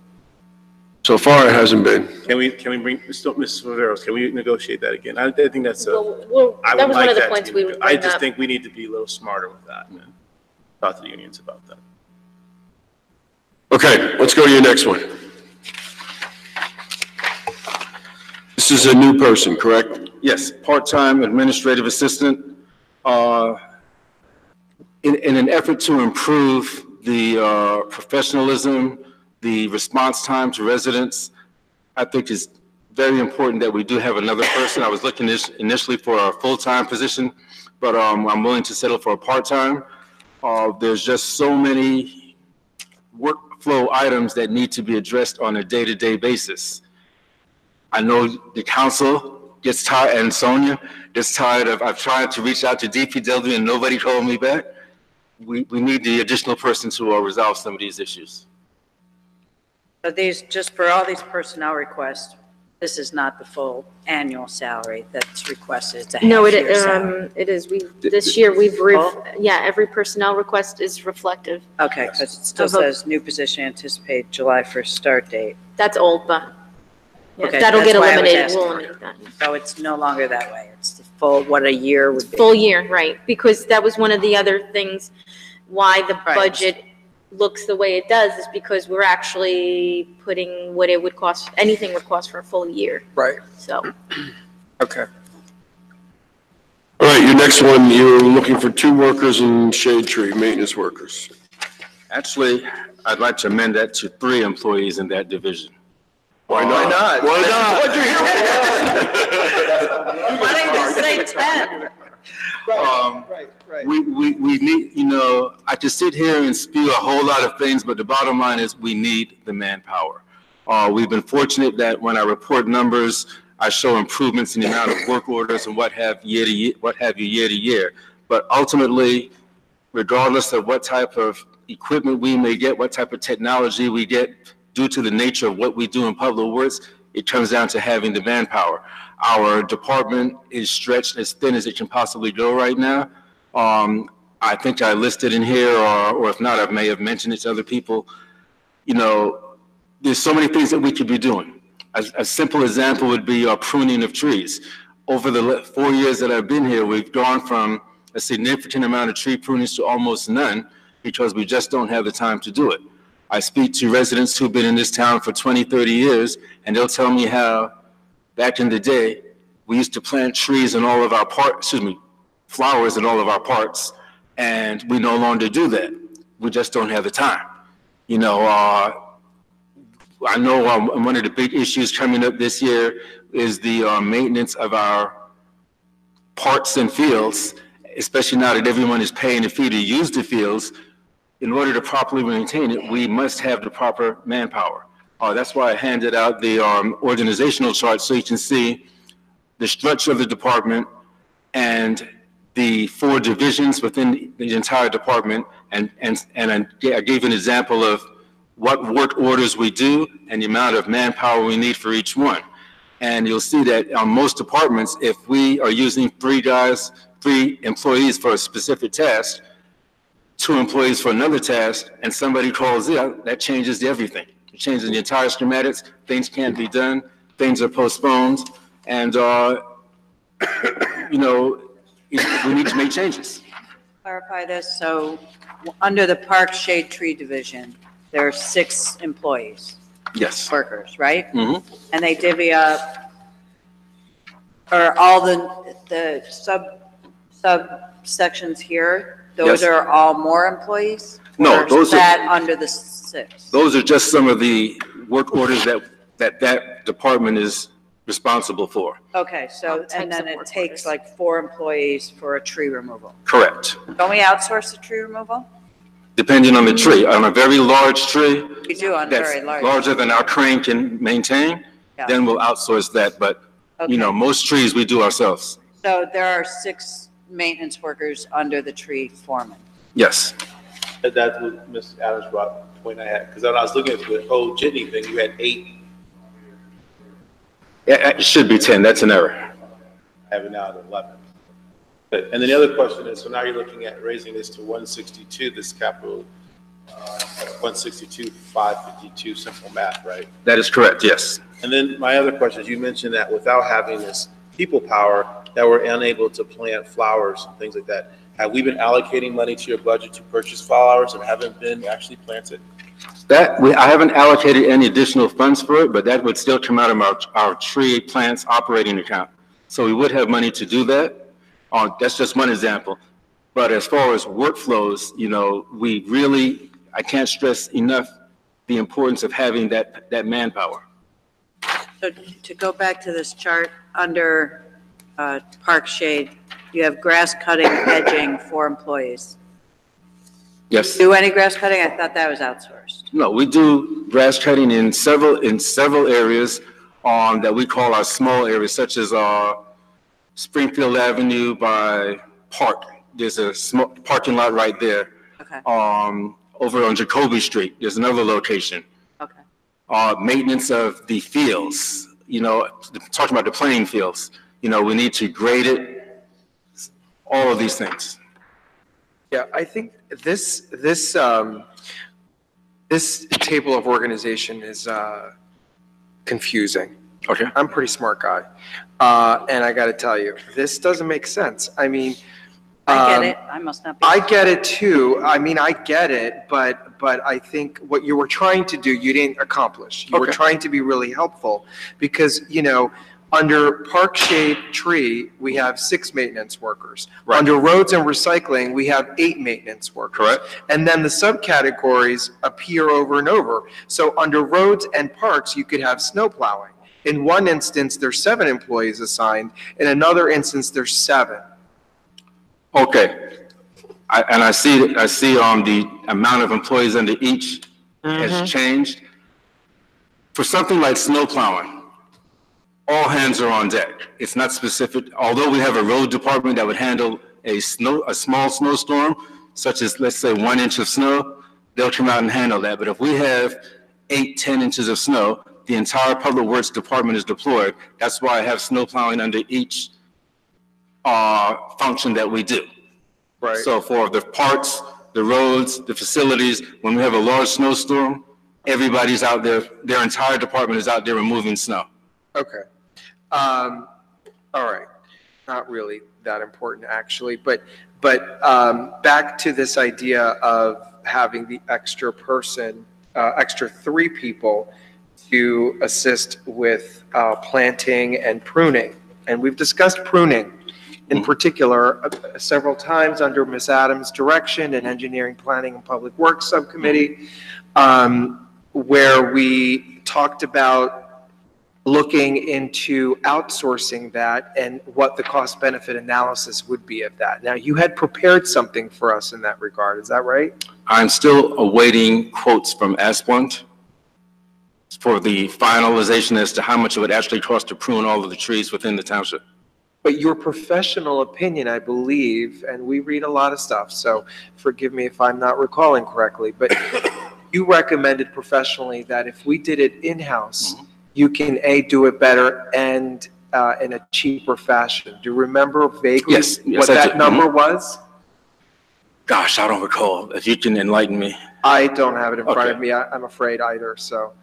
So far, it hasn't been. Can we bring, Mrs. Viveros, can we negotiate that again? I think that's a. Well, I that would was one like of the that points to we be- would I bring just up. think we need to be a little smarter with that and talk to the unions about that. Okay, let's go to your next one. This is a new person, correct? Yes, part-time administrative assistant. In an effort to improve the professionalism, the response time to residents, I think it's very important that we do have another person. I was looking initially for a full-time position, but I'm willing to settle for a part-time. There's just so many workflow items that need to be addressed on a day-to-day basis. I know the council gets tired, and Sonia gets tired of, I've tried to reach out to DPW and nobody called me back. We need the additional person to resolve some of these issues. But these, just for all these personnel requests, this is not the full annual salary that's requested. It's a No, half-year salary. it is. This year, every personnel request is reflective. Okay, because it still Of a- says new position anticipated July 1st start date. That's old, but yeah, Okay, that'll that's get why I was eliminated. asking. We'll eliminate that. So it's no longer that way. It's the full, what a year would be. Full year, right, because that was one of the other things why the Right. budget looks the way it does, is because we're actually putting what it would cost, anything would cost for a full year. Right. So, Okay. All right, your next one, you're looking for 2 workers in shade tree, maintenance workers. Actually, I'd like to amend that to 3 employees in that division. Why not? Why not? What'd you hear? Why don't you say 10? We need, I could sit here and spew a whole lot of things, but the bottom line is we need the manpower. We've been fortunate that when I report numbers, I show improvements in the amount of work orders and what have you year to year. But ultimately, regardless of what type of equipment we may get, what type of technology we get, due to the nature of what we do in public works, it comes down to having the manpower. Our department is stretched as thin as it can possibly go right now. I think I listed in here, or if not, I may have mentioned it to other people. There's so many things that we could be doing. A simple example would be our pruning of trees. Over the 4 years that I've been here, we've gone from a significant amount of tree prunings to almost none because we just don't have the time to do it. I speak to residents who've been in this town for 20, 30 years, and they'll tell me how back in the day, we used to plant trees in all of our flowers in all of our parks, and we no longer do that. We just don't have the time. You know, I know one of the big issues coming up this year is the maintenance of our parks and fields, especially now that everyone is paying a fee to use the fields. In order to properly maintain it, we must have the proper manpower. That's why I handed out the organizational chart so you can see the structure of the department and the 4 divisions within the entire department. And I gave an example of what work orders we do and the amount of manpower we need for each one. And you'll see that on most departments, if we are using 3 employees for a specific task, 2 employees for another task, and somebody calls in, that changes everything. It changes the entire schematics. Things can't be done. Things are postponed. And, you know, we need to make changes. Clarify this. So under the Park Shade Tree Division, there are 6 employees. Yes. Workers, right? Mm-hmm. And they divvy up, or all the subsections here, those Yes. are all more employees? No, Or is those are- that under the 6? Those are just some of the work orders that department is responsible for. Okay, so, and then it takes like 4 employees for a tree removal. Correct. Don't we outsource the tree removal? Depending on the tree. On a very large tree, We do on that's very large. larger than our crane can maintain, Yeah. then we'll outsource that. But, you know, most trees we do ourselves. So there are 6 maintenance workers under the tree foreman. Yes. That's what Ms. Adams brought, the point I had, because when I was looking at the whole jitney thing, you had 8. It should be 10. That's an error. I have it now at 11. But, and then the other question is, so now you're looking at raising this to 162, this capital, 162, 552, simple math, right? That is correct, yes. And then my other question is, you mentioned that without having this people power, that we're unable to plant flowers and things like that. Have we been allocating money to your budget to purchase flowers and haven't been actually planted? I haven't allocated any additional funds for it, but that would still come out of our tree plants operating account. So we would have money to do that. That's just one example. But as far as workflows, you know, I can't stress enough the importance of having that manpower. So to go back to this chart, under Park Shade, you have grass cutting, edging, 4 employees. Yes. Do any grass cutting? I thought that was outsourced. No, we do grass cutting in several areas that we call our small areas, such as Springfield Avenue by Park. There's a small parking lot right there. Okay. Over on Jacoby Street, there's another location. Okay. Maintenance of the fields, you know, talking about the playing fields. You know, we need to grade it, all of these things. Yeah, I think this table of organization is confusing. Okay. I'm a pretty smart guy. And I got to tell you, this doesn't make sense. I mean, I get it. I must not be. I get it too. I mean, I get it, but I think what you were trying to do, you didn't accomplish. You were Okay. trying to be really helpful because, you know, under Park Shade Tree, we have 6 maintenance workers. Right. Under roads and recycling, we have 8 maintenance workers. Correct. And then the subcategories appear over and over. So under roads and parks, you could have snow plowing. In one instance, there's 7 employees assigned. In another instance, there's 7. Okay. I see the amount of employees under each has changed. For something like snow plowing, all hands are on deck. It's not specific, although we have a road department that would handle a small snowstorm, such as, let's say, 1 inch of snow, they'll come out and handle that. But if we have 8, 10 inches of snow, the entire Public Works Department is deployed. That's why I have snow plowing under each function that we do. Right. So for the parks, the roads, the facilities, when we have a large snowstorm, everybody's out there, their entire department is out there removing snow. Okay. All right. not really that important, actually. But back to this idea of having the extra person, extra 3 people to assist with planting and pruning. And we've discussed pruning in particular several times under Ms. Adams' direction in Engineering, Planning, and Public Works Subcommittee, where we talked about looking into outsourcing that and what the cost-benefit analysis would be of that. Now, you had prepared something for us in that regard, is that right? I'm still awaiting quotes from Asplund for the finalization as to how much it would actually cost to prune all of the trees within the township. But your professional opinion, I believe, and we read a lot of stuff, so forgive me if I'm not recalling correctly, but you recommended professionally that if we did it in-house, you can do it better and in a cheaper fashion. Do you remember vaguely what that number was? Gosh, I don't recall. If you can enlighten me. I don't have it in front of me, I'm afraid either, so.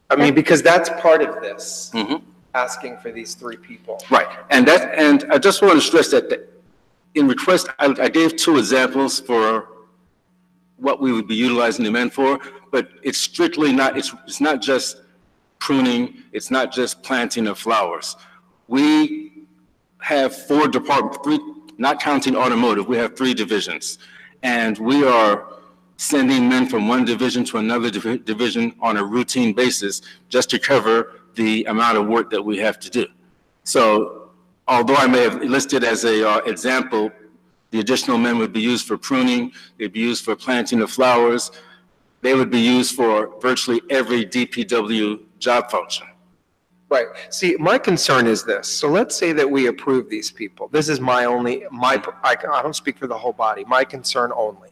I mean, because that's part of this, asking for these 3 people. Right, and I just want to stress that in request, I gave 2 examples for what we would be utilizing the men for, but it's strictly not, it's not just pruning, it's not just planting of flowers. We have 4 departments, 3, not counting automotive, we have 3 divisions. And we are sending men from one division to another division on a routine basis just to cover the amount of work that we have to do. So although I may have listed as a example, the additional men would be used for pruning, they'd be used for planting of flowers, they would be used for virtually every DPW job function. Right. See, my concern is this. So let's say that we approve these people. This is I don't speak for the whole body, my concern only.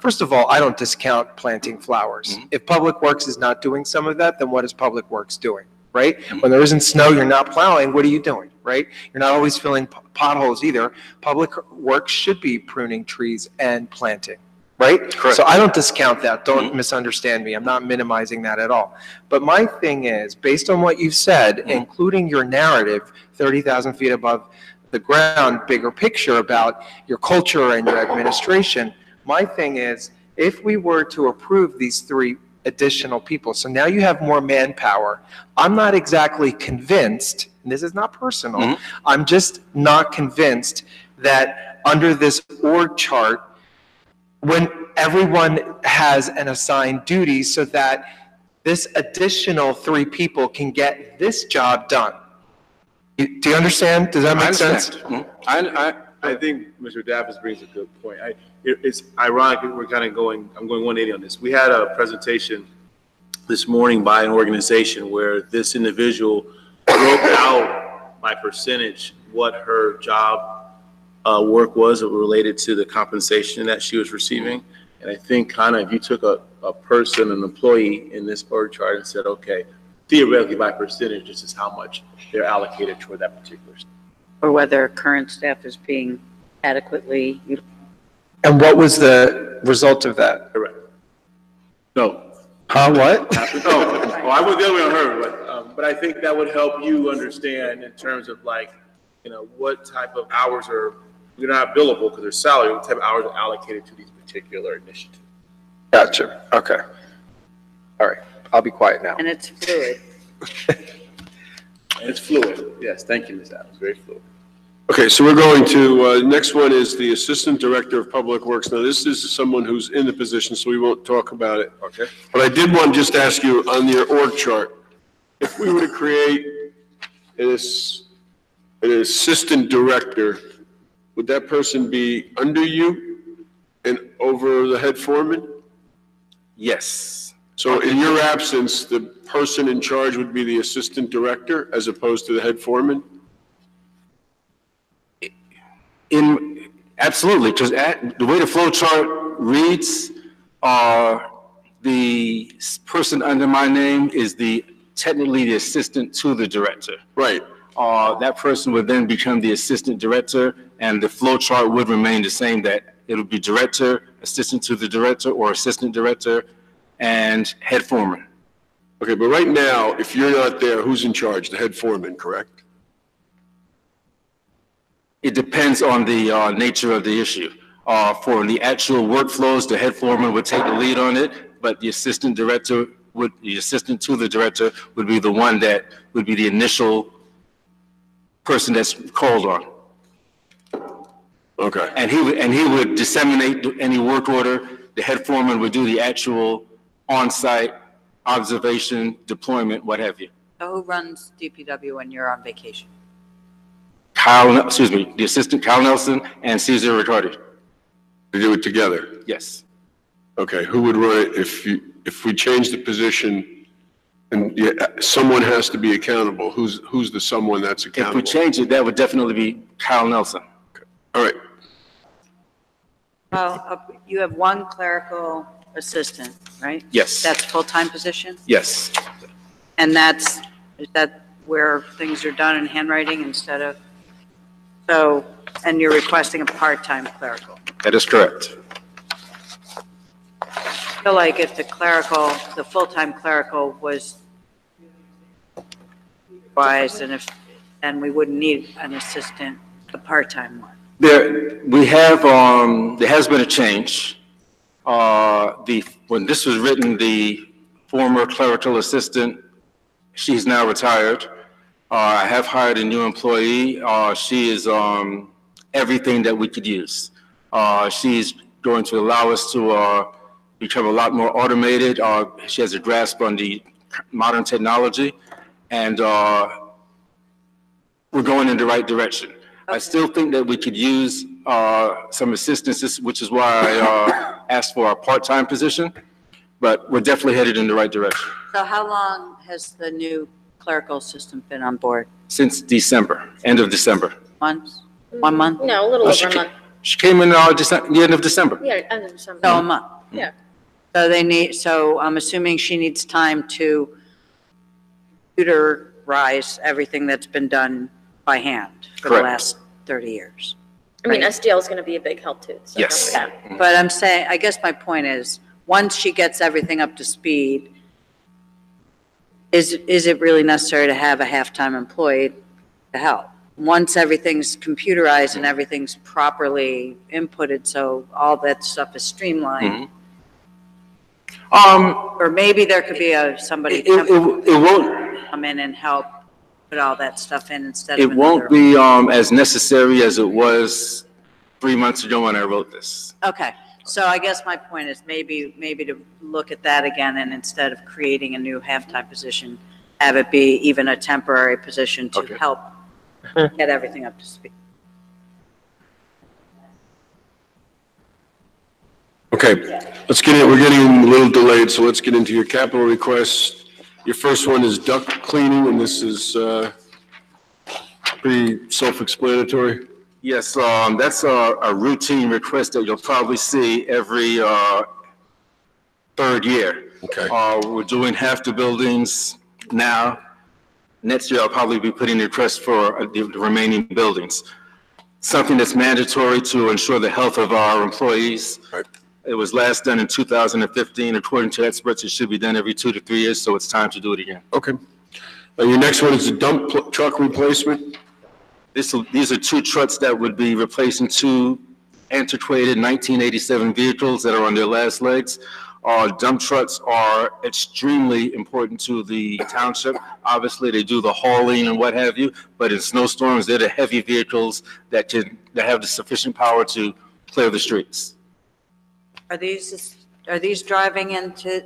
First of all, I don't discount planting flowers. If Public Works is not doing some of that, then what is Public Works doing, right? When there isn't snow, you're not plowing, what are you doing, right? You're not always filling potholes either. Public Works should be pruning trees and planting, right? Correct. So I don't discount that. Don't misunderstand me. I'm not minimizing that at all. But my thing is, based on what you've said, including your narrative, 30,000 feet above the ground, bigger picture about your culture and your administration, my thing is, if we were to approve these 3 additional people, so now you have more manpower, I'm not exactly convinced, and this is not personal, I'm just not convinced that under this org chart, when everyone has an assigned duty so that this additional 3 people can get this job done. Do you understand? Does that make sense? I think Mr. Davis brings a good point. It's ironic that I'm going 180 on this. We had a presentation this morning by an organization where this individual wrote out by percentage what her job work was related to the compensation that she was receiving. And I think if you took a person, an employee in this org chart and said, okay, theoretically by percentage, this is how much they're allocated toward that particular. Or whether current staff is being adequately utilized. And what was the result of that? Correct. No. What? No. I went the other way on her, but I think that would help you understand in terms of what type of hours are, you're not billable because they're salary, what type of hours are allocated to these particular initiatives. Gotcha. Okay. All right. I'll be quiet now. And it's fluid. It's fluid. Yes, thank you, Ms. Adams. Very fluid. Okay, so we're going to, next one is the Assistant Director of Public Works. Now, this is someone who's in the position, so we won't talk about it. Okay. But I did want to just ask you on your org chart, if we were to create an Assistant Director, would that person be under you and over the head foreman? Yes. So in your absence, the person in charge would be the Assistant Director as opposed to the head foreman? Absolutely, because the way the flow chart reads, the person under my name is technically the assistant to the director. Right. That person would then become the assistant director, and the flow chart would remain the same, that it would be director, assistant to the director, or assistant director, and head foreman. Okay, but right now, if you're not there, who's in charge? The head foreman, correct? It depends on the nature of the issue. For the actual workflows, the head foreman would take the lead on it, but the assistant to the director would be the one that would be the initial person that's called on. Okay. And he would disseminate any work order. The head foreman would do the actual on-site observation, deployment, what have you. So who runs DPW when you're on vacation? The assistant Kyle Nelson and Cesar Riccardi. They do it together? Yes. Okay, who would run it if we change the position and someone has to be accountable? Who's the someone that's accountable? If we change it, that would definitely be Kyle Nelson. Okay. All right. Well, you have one clerical assistant, right? Yes. That's full-time position? Yes. And is that where things are done in handwriting instead of, and you're requesting a part-time clerical? That is correct. I feel like if the full-time clerical was wise, and we wouldn't need an assistant, a part-time one. There has been a change. When this was written, the former clerical assistant, she's now retired. I have hired a new employee. She is everything that we could use. She's going to allow us to become a lot more automated. She has a grasp on the modern technology, and we're going in the right direction. I still think that we could use some assistance, which is why I asked for a part-time position, but we're definitely headed in the right direction. So how long has the new clerical assistant been on board? Since December, end of December. Months? 1 month? No, a little over a month. She came in the end of December. Yeah, end of December. So a month? Yeah. So I'm assuming she needs time to computerize everything that's been done by hand for the Correct. last 30 years. I mean, SDL is going to be a big help too. So Yes. don't forget. But I'm saying, I guess my point is, once she gets everything up to speed, is it really necessary to have a half-time employee to help? Once everything's computerized and everything's properly inputted, so all that stuff is streamlined. Or maybe there could be somebody It won't. come in and help put all that stuff in instead of It won't another- be as necessary as it was 3 months ago when I wrote this. Okay, so I guess my point is maybe to look at that again, and instead of creating a new half-time position, have it be even a temporary position to Okay. help get everything up to speed. Okay, let's get in. We're getting a little delayed, so let's get into your capital requests. Your first one is duct cleaning, and this is pretty self-explanatory. Yes, that's a routine request that you'll probably see every third year. Okay. We're doing half the buildings now. Next year, I'll probably be putting a request for the remaining buildings. Something that's mandatory to ensure the health of our employees. Right. It was last done in 2015. According to experts, it should be done every 2 to 3 years, so it's time to do it again. Okay. Your next one is the dump truck replacement. These are 2 trucks that would be replacing 2 antiquated 1987 vehicles that are on their last legs. Dump trucks are extremely important to the township. Obviously, they do the hauling and what have you, but in snowstorms, they're the heavy vehicles that have the sufficient power to clear the streets. Are these driving into,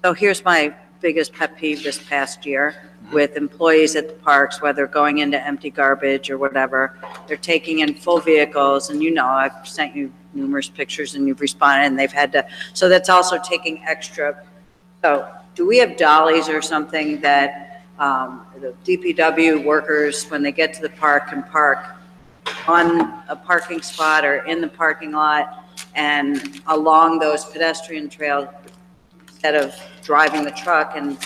so here's my biggest pet peeve this past year with employees at the parks, whether going into empty garbage or whatever, they're taking in full vehicles, and I've sent you numerous pictures and you've responded, and they've had to, so that's also taking extra. So do we have dollies or something that the DPW workers, when they get to the park, can park on a parking spot or in the parking lot and along those pedestrian trails instead of driving the truck and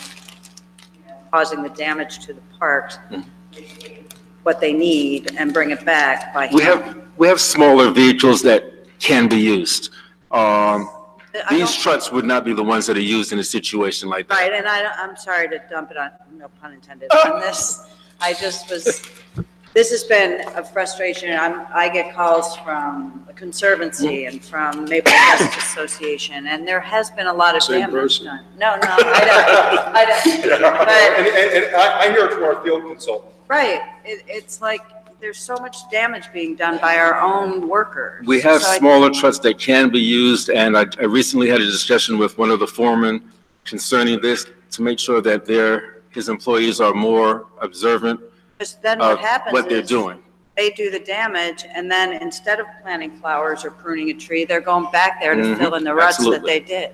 causing the damage to the parks, what they need and bring it back by hand? We have smaller vehicles that can be used. These trucks would not be the ones that are used in a situation like that. Right, and I'm sorry to dump it on, no pun intended, on this. I just was, This has been a frustration. I get calls from the Conservancy and from Maple Crest Association, and there has been a lot of Same damage person. done. No, I don't. But, And I hear it from our field consultant. right, it's like, there's so much damage being done by our own workers. We have So I- smaller trucks that can be used, and I recently had a discussion with one of the foremen concerning this to make sure that his employees are more observant Because then what of happens what they're is doing. they do the damage, and then instead of planting flowers or pruning a tree, they're going back there to Mhm, fill in the ruts that absolutely. they did.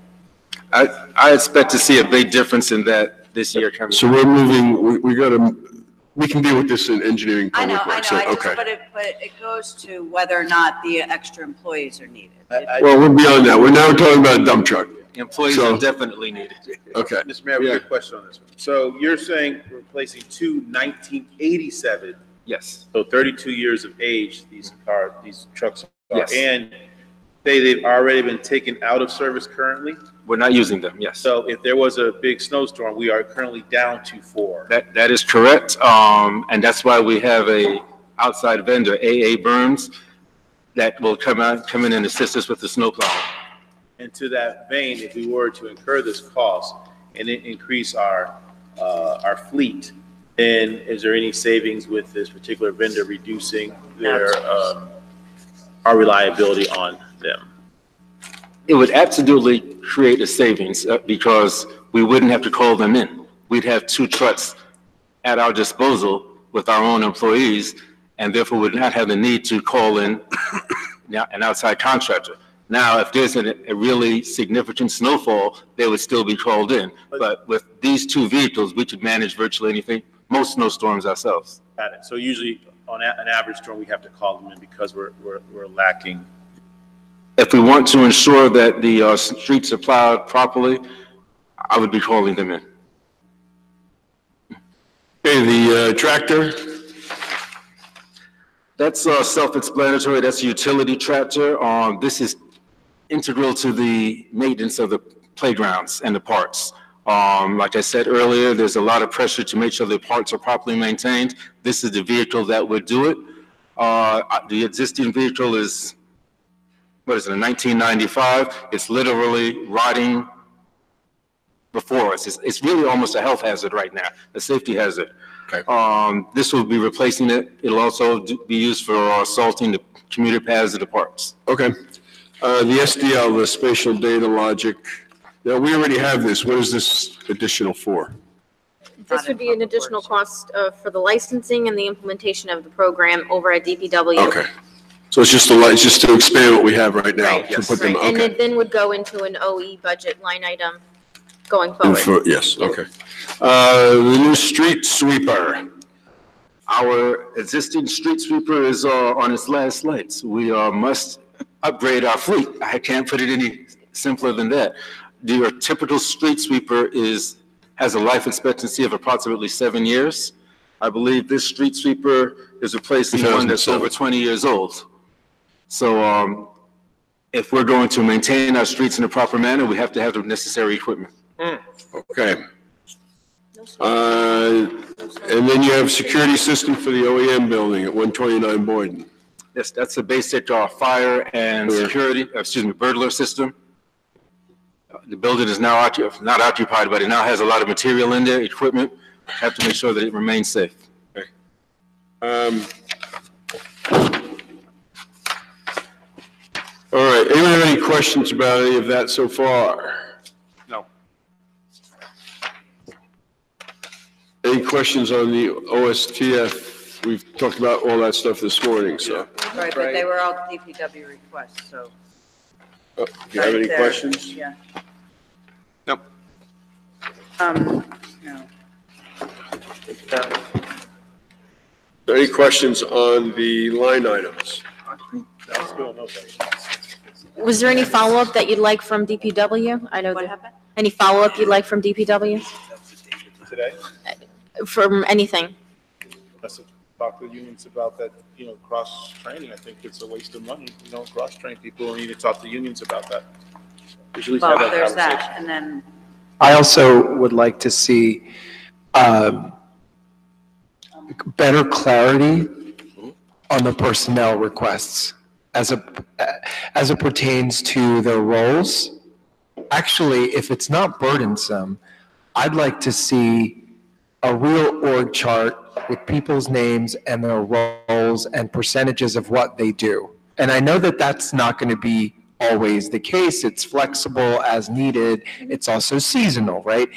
I expect to see a big difference in that this year coming. So we're moving, we can deal with this in engineering I know, public I works. know, So, okay. but it goes to whether or not the extra employees are needed. Well, we're beyond that. We're now talking about a dump truck. Employees So- are definitely needed. Okay. Mr. Mayor, I have a Yeah. good question on this one. So you're saying replacing two 1987, Yes. so 32 years of age, these trucks are, Yes. and they've already been taken out of service currently? We're not using them, yes. So if there was a big snowstorm, we are currently down to 4. That is correct, and that's why we have a outside vendor, AA Burns, that will come in and assist us with the snowplow. And to that vein, if we were to incur this cost and then increase our fleet, then is there any savings with this particular vendor reducing our reliability on them? It would absolutely create a savings because we wouldn't have to call them in. We'd have 2 trucks at our disposal with our own employees, and therefore would not have the need to call in an outside contractor. Now, if there's a really significant snowfall, they would still be called in. But with these 2 vehicles, we could manage virtually anything, most snowstorms ourselves. Got it. So usually on an average storm, we have to call them in because we're lacking. If we want to ensure that the streets are plowed properly, I would be calling them in. Okay, the tractor. That's self-explanatory. That's a utility tractor. This is integral to the maintenance of the playgrounds and the parks. Like I said earlier, there's a lot of pressure to make sure the parks are properly maintained. This is the vehicle that would do it. The existing vehicle is, a 1995. It's literally rotting before us. It's really almost a health hazard right now, a safety hazard. Okay. This will be replacing it. It'll also be used for salting the commuter paths of the parks. Okay. The SDL, the spatial data logic. Now, we already have this. What is this additional for? This would be an additional cost for the licensing and the implementation of the program over at DPW. Okay. So it's just to expand what we have right now. Right, To put them, right. And okay. it then would go into an OE budget line item going forward. Yes, okay. The new street sweeper. Our existing street sweeper is on its last legs. We must upgrade our fleet. I can't put it any simpler than that. Your typical street sweeper has a life expectancy of approximately 7 years. I believe this street sweeper is replacing one that's 2007. over 20 years old. So if we're going to maintain our streets in a proper manner, we have to have the necessary equipment. Okay. And then you have security system for the OEM building at 129 Boyden. Yes, that's a basic fire and burglar system. The building is now not occupied, but it now has a lot of material in there, equipment. Have to make sure that it remains safe. All right, anyone have any questions about any of that so far? No. Any questions on the OSTF? We've talked about all that stuff this morning, so. Right, but they were all DPW requests, so. Do you have any Right there, questions? Yeah. Nope. No. Any questions on the line items? That's good. No questions. Was there any follow-up that you'd like from DPW? I know What that, happened? any follow-up you'd like from DPW? Today, From anything? let's talk to the unions about that, cross-training. I think it's a waste of money, cross-train people. We need to talk to unions about that. We should at least have Well, that there's conversation. that, and then, I also would like to see better clarity on the personnel requests as it pertains to their roles. Actually, if it's not burdensome, I'd like to see a real org chart with people's names and their roles and percentages of what they do. And I know that that's not going to be always the case. It's flexible as needed. It's also seasonal, right?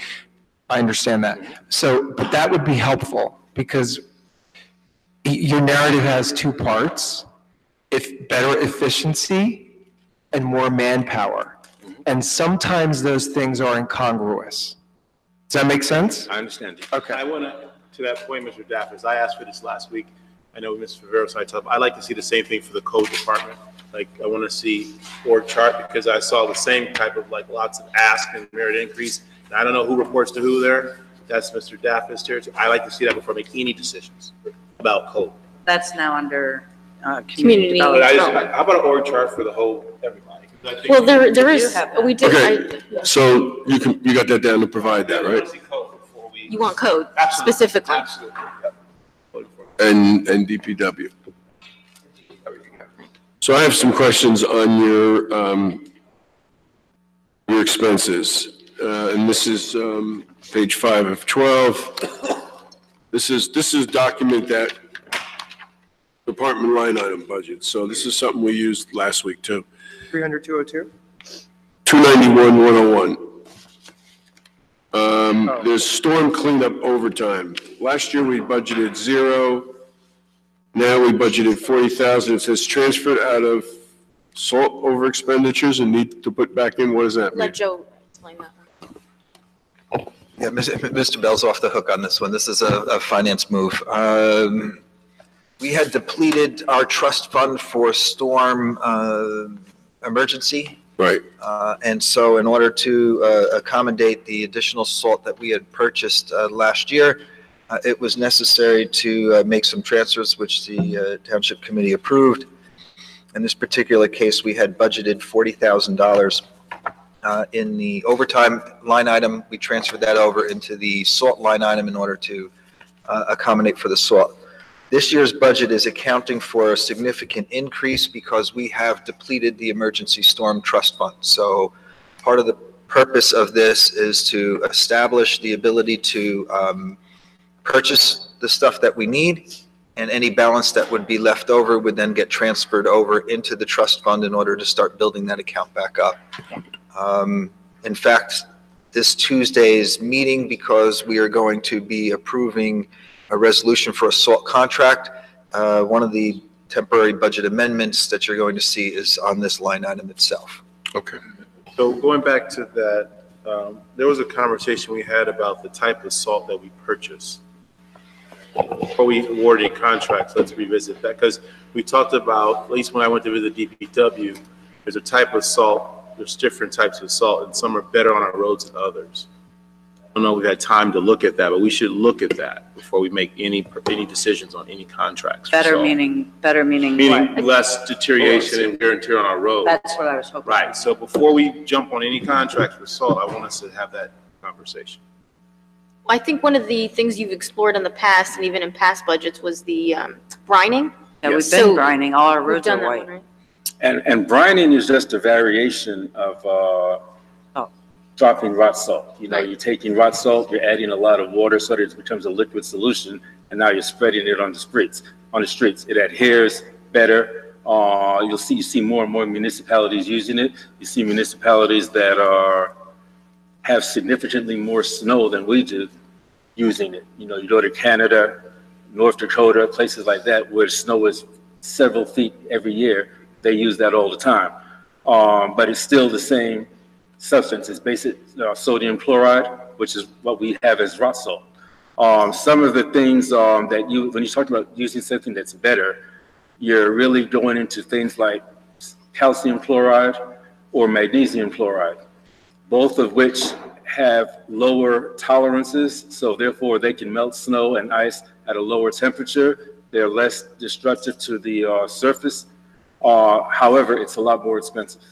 I understand that. So, but that would be helpful because your narrative has two parts: if better efficiency and more manpower. And sometimes those things are incongruous. Does that make sense? I understand you. Okay. I want to that point, Mr. Daffis, I asked for this last week. I know Mr. Viveros and I talked, I'd like to see the same thing for the code department. Like, I want to see org chart because I saw the same type of like lots of ask and merit increase. And I don't know who reports to who there. That's Mr. Daffis' territory. I like to see that before I make any decisions about code. That's now under Community How about an org chart for the whole, everybody? 'Cause I think Well, there do is, have that. we did, Okay, so you got that down to provide that, right? you want code Absolutely. specifically. Absolutely. Yep. And DPW. So I have some questions on your expenses. And this is page 5 of 12. This is document that department line item budget. So this is something we used last week too. 300-202? 291-101. There's storm cleanup overtime. Last year we budgeted 0. Now we budgeted 40,000. It says transferred out of salt over expenditures and need to put back in. What does that mean? Let Joe explain that. Yeah, Mr. Bell's off the hook on this one. This is a finance move. We had depleted our trust fund for storm emergency. Right. And so in order to accommodate the additional salt that we had purchased last year, it was necessary to make some transfers, which the Township Committee approved. In this particular case, we had budgeted $40,000 in the overtime line item. We transferred that over into the salt line item in order to accommodate for the salt. This year's budget is accounting for a significant increase because we have depleted the emergency storm trust fund. So part of the purpose of this is to establish the ability to purchase the stuff that we need, and any balance that would be left over would then get transferred over into the trust fund in order to start building that account back up. In fact, this Tuesday's meeting, because we are going to be approving a resolution for a salt contract, one of the temporary budget amendments that you're going to see is on this line item itself. Okay. So going back to that, there was a conversation we had about the type of salt that we purchase. Before we awarded contracts, let's revisit that, because we talked about, at least when I went to visit DPW, there's a type of salt, there's different types of salt, and some are better on our roads than others. I don't know if we had time to look at that, but we should look at that before we make any decisions on any contracts. for Better salt. meaning Meaning what? less deterioration and wear and tear on our roads. That's what I was hoping. Right, so before we jump on any contracts for salt, I want us to have that conversation. I think one of the things you've explored in the past and even in past budgets was the brining. Yeah, we've So been brining, all our we've roads done are that white. one, right? And brining is just a variation of dropping rock salt. You know, you're taking rock salt, you're adding a lot of water so that it becomes a liquid solution, and now you're spreading it on the streets. It adheres better. You see more and more municipalities using it. You see municipalities that have significantly more snow than we do using it. You know, you go to Canada, North Dakota, places like that where snow is several feet every year. They use that all the time. But it's still the same substance. It's basic sodium chloride, which is what we have as rock salt. Some of the things that when you talk about using something that's better, you're really going into things like calcium chloride or magnesium chloride, both of which have lower tolerances, so therefore they can melt snow and ice at a lower temperature. They're less destructive to the surface. However, it's a lot more expensive.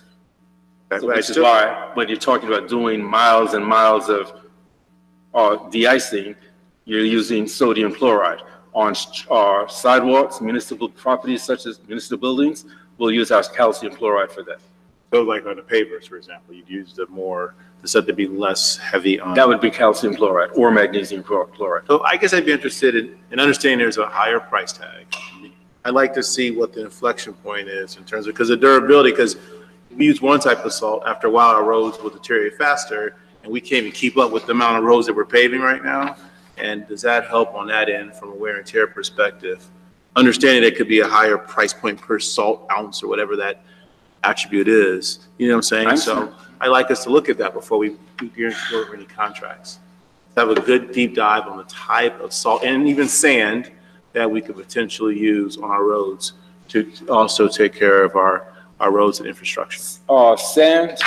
So which is why when you're talking about doing miles and miles of de-icing, you're using sodium chloride. on sidewalks, municipal properties such as municipal buildings, we'll use our calcium chloride for that. So like on the pavers, for example, you'd use the more, the stuff to be less heavy on. That would be calcium chloride or magnesium chloride. So I guess I'd be interested in understanding there's a higher price tag. I'd like to see what the inflection point is in terms of, because the durability, because we use one type of salt, after a while our roads will deteriorate faster and we can't even keep up with the amount of roads that we're paving right now. And does that help on that end from a wear and tear perspective? Understanding that it could be a higher price point per salt ounce or whatever that attribute is, you know what I'm saying? So I like us to look at that before we gear for any contracts. Have a good deep dive on the type of salt and even sand that we could potentially use on our roads to also take care of our roads and infrastructure. Sand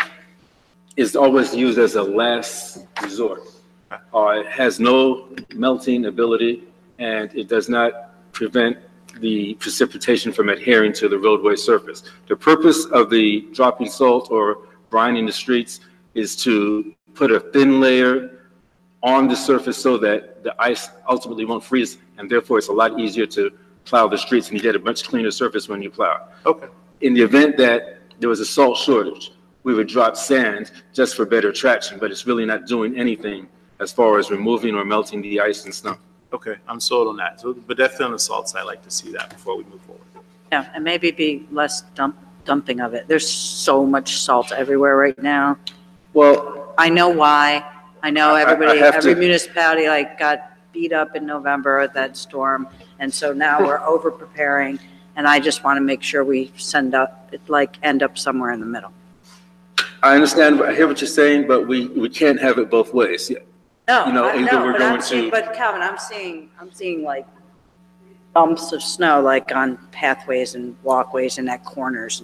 is always used as a last resort. It has no melting ability and it does not prevent the precipitation from adhering to the roadway surface. The purpose of the dropping salt or brining the streets is to put a thin layer on the surface so that the ice ultimately won't freeze, and therefore it's a lot easier to plow the streets and you get a much cleaner surface when you plow. Okay. In the event that there was a salt shortage, we would drop sand just for better traction, but it's really not doing anything as far as removing or melting the ice and snow. Okay, I'm sold on that. So, but definitely on the salt side, I'd like to see that before we move forward. Yeah, and maybe be less dumping of it. There's so much salt everywhere right now. Well, I know why. I know everybody, have every to- municipality like got beat up in November at that storm. And so now we're over preparing. And I just want to make sure we end up somewhere in the middle. I understand, I hear what you're saying, but we can't have it both ways. No, You know, I either know, we're but going I'm seeing, to- but Calvin, I'm seeing like bumps of snow, like on pathways and walkways and at corners.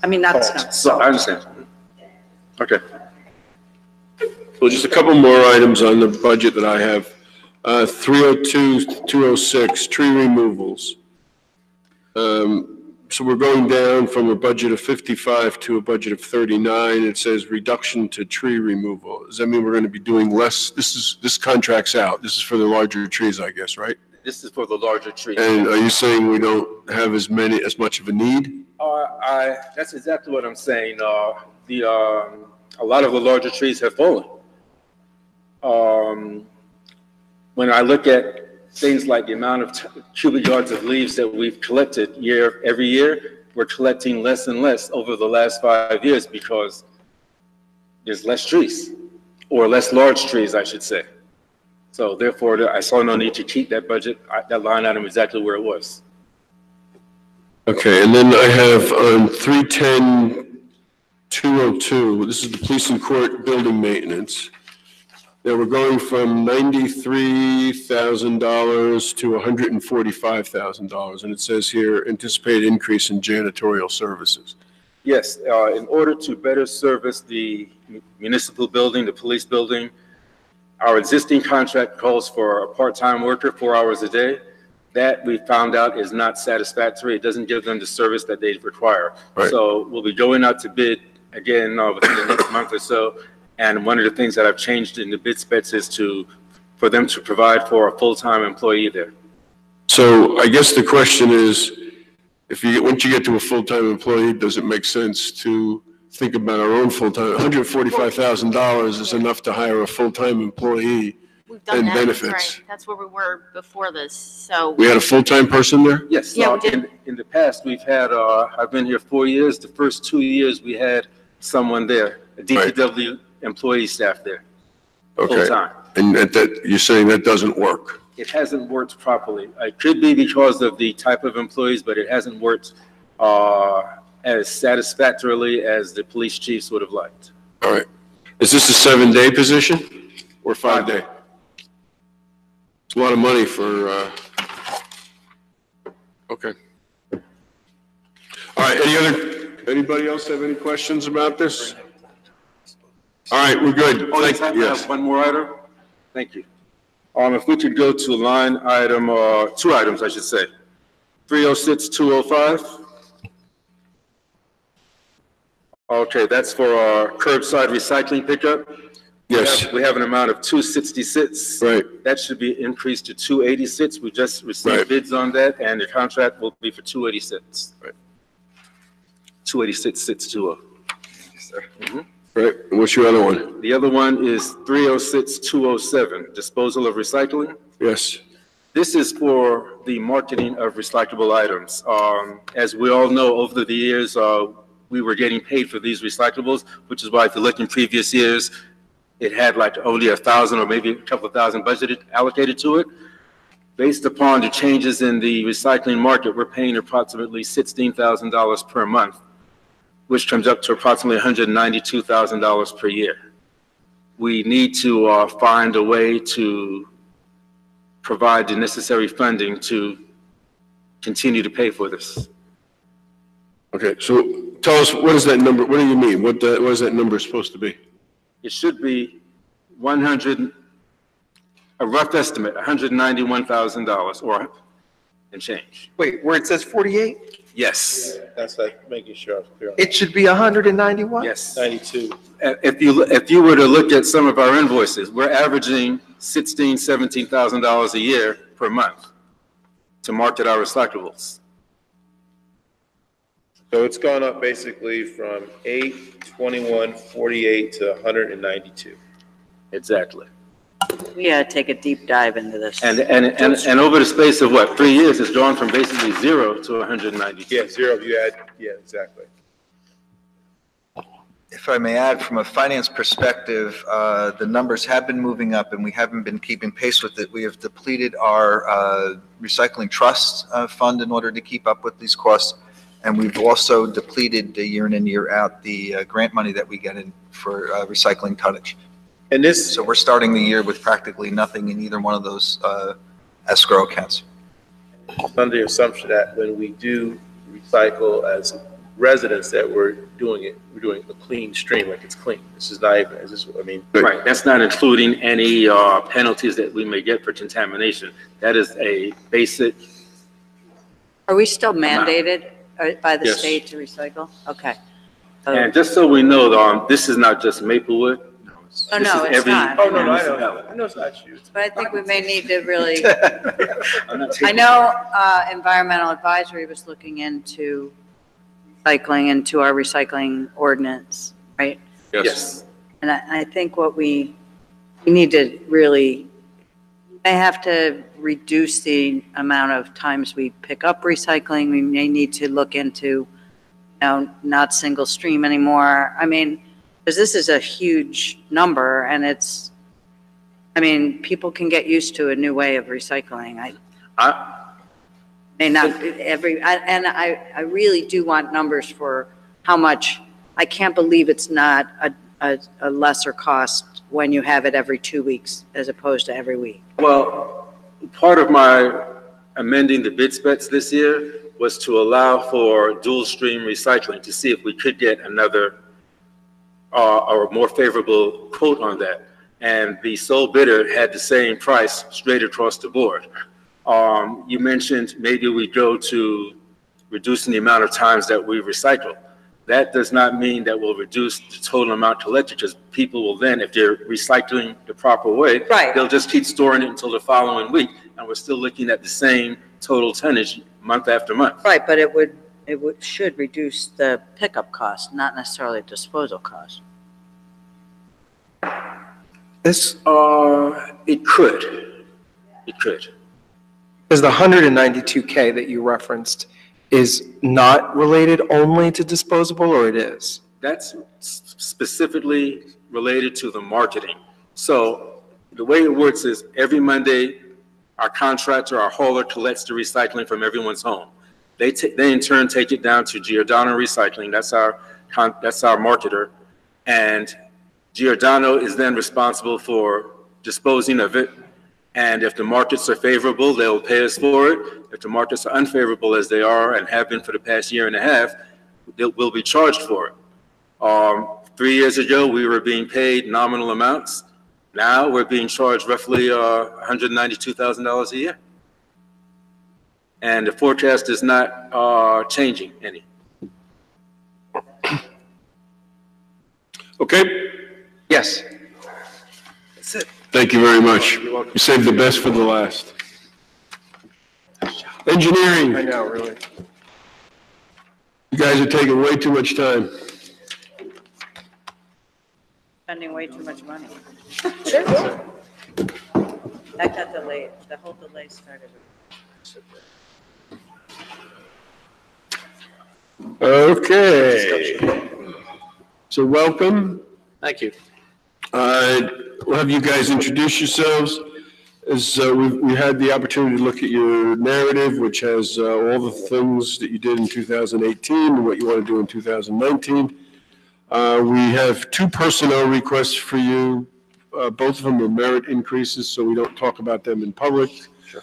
I mean, not snow. So I understand. Okay. Well, just a couple more items on the budget that I have. 302-206, tree removals. So we're going down from a budget of 55 to a budget of 39. It says reduction to tree removal. Does that mean we're going to be doing less? This contract's out. This is for the larger trees, I guess, right? This is for the larger trees. And are you saying we don't have as much of a need? That's exactly what I'm saying. A lot of the larger trees have fallen. When I look at things like the amount of cubic yards of leaves that we've collected every year, we're collecting less and less over the last 5 years because there's less trees, or less large trees, I should say. So therefore, I saw no need to keep that budget, that line item exactly where it was. Okay, and then I have on 310-202, this is the police and court building maintenance. Now we're going from $93,000 to $145,000, and it says here anticipated increase in janitorial services. Yes, in order to better service the municipal building, the police building, our existing contract calls for a part-time worker, 4 hours a day. That we found out is not satisfactory. It doesn't give them the service that they require. Right. So we'll be going out to bid again within the next month or so. And one of the things that I've changed in the bid specs is for them to provide for a full-time employee there. So I guess the question is, once you get to a full-time employee, does it make sense to think about our own full-time? $145,000 is enough to hire a full-time employee We've done and that. benefits. Right. That's where we were before this, so. We had a full-time person there? Yes. Yeah, we did. In the past, we've had, I've been here 4 years. The first 2 years, we had someone there, a DPW employee staff there, Okay. full-time. And you're saying that doesn't work? It hasn't worked properly. It could be because of the type of employees, but it hasn't worked as satisfactorily as the police chiefs would have liked. All right. Is this a 7-day position or 5-day? It's a lot of money for, okay. All right, anybody else have any questions about this? All right, we're good. Oh, yes, I Yes. have one more item. Thank you. If we could go to line item, 2 items, I should say. 306-205. Okay, that's for our curbside recycling pickup. Yes. We have an amount of 266. Right. That should be increased to 286. We just received Right. bids on that, and the contract will be for 286. Right. 286,620. Yes, sir. Right, and what's your other one? The other one is 306,207, disposal of recycling. Yes. This is for the marketing of recyclable items. As we all know, over the years, we were getting paid for these recyclables, which is why if you look in previous years, it had like only 1,000 or maybe a couple of thousand budgeted, allocated to it. Based upon the changes in the recycling market, we're paying approximately $16,000 per month, which comes up to approximately $192,000 per year. We need to find a way to provide the necessary funding to continue to pay for this. Okay, so tell us, what is that number, what do you mean? What is that number supposed to be? It should be a rough estimate, $191,000 or and change. Wait, where it says 48? Yes. That's like making sure I'm clear. It should be 191? Yes. 92. If you were to look at some of our invoices, we're averaging $16,000, $17,000 a year per month to market our recyclables. So it's gone up basically from 821, 48 to 192. Exactly. We gotta take a deep dive into this. And over the space of what, 3 years, it's gone from basically 0 to 192. Yeah, 0, you add, yeah, exactly. If I may add, from a finance perspective, the numbers have been moving up and we haven't been keeping pace with it. We have depleted our recycling trust fund in order to keep up with these costs. And we've also depleted year in and year out the grant money that we get in for recycling tonnage. And this, So we're starting the year with practically nothing in either one of those escrow accounts. under the assumption that when we do recycle as residents, that we're doing a clean stream, like it's clean. This is not even, is this, I mean. Right, that's not including any penalties that we may get for contamination. That is a basic. Are we still mandated by the Yes. state to recycle? Okay. And just so we know, this is not just Maplewood. Oh, This no, is it's every not. Oh, no, I know, municipality. I know it's not you. But I think we may need to really, I'm not I taking- know Environmental Advisory was looking into recycling into our recycling ordinance, right? Yes. And I think what we need to really, may have to reduce the amount of times we pick up recycling. We may need to look into, not single stream anymore. I mean, because this is a huge number and it's, people can get used to a new way of recycling. May not I really do want numbers for how much. I can't believe it's not a lesser cost when you have it every 2 weeks as opposed to every week. Well, part of my amending the bid specs this year was to allow for dual stream recycling to see if we could get another or a more favorable quote on that. And the sole bidder had the same price straight across the board. You mentioned maybe we go to reducing the amount of times that we recycle. That does not mean that we'll reduce the total amount collected, because people will then, if they're recycling the proper way, Right. they'll just keep storing it until the following week, and we're still looking at the same total tonnage month after month. Right, but should reduce the pickup cost, not necessarily disposal cost. This It could. It could. is the 192K that you referenced is not related only to disposable, or it is? That's specifically related to the marketing. So the way it works is every Monday, our contractor, our hauler collects the recycling from everyone's home. They in turn take it down to Giordano Recycling. That's our marketer. And Giordano is then responsible for disposing of it. And if the markets are favorable, they'll pay us for it. If the markets are unfavorable, as they are and have been for the past year and a half, we'll be charged for it. 3 years ago, we were being paid nominal amounts. Now we're being charged roughly $192,000 a year. And the forecast is not changing any. Okay, Yes. Thank you very much. You saved the best for the last. Engineering. I know, really. You guys are taking way too much time. Spending way too much money. That got delayed, the whole delay started. Okay. So welcome. Thank you. We'll have you guys introduce yourselves. As we had the opportunity to look at your narrative, which has all the things that you did in 2018 and what you want to do in 2019. We have 2 personnel requests for you. Both of them are merit increases, so we don't talk about them in public. Sure.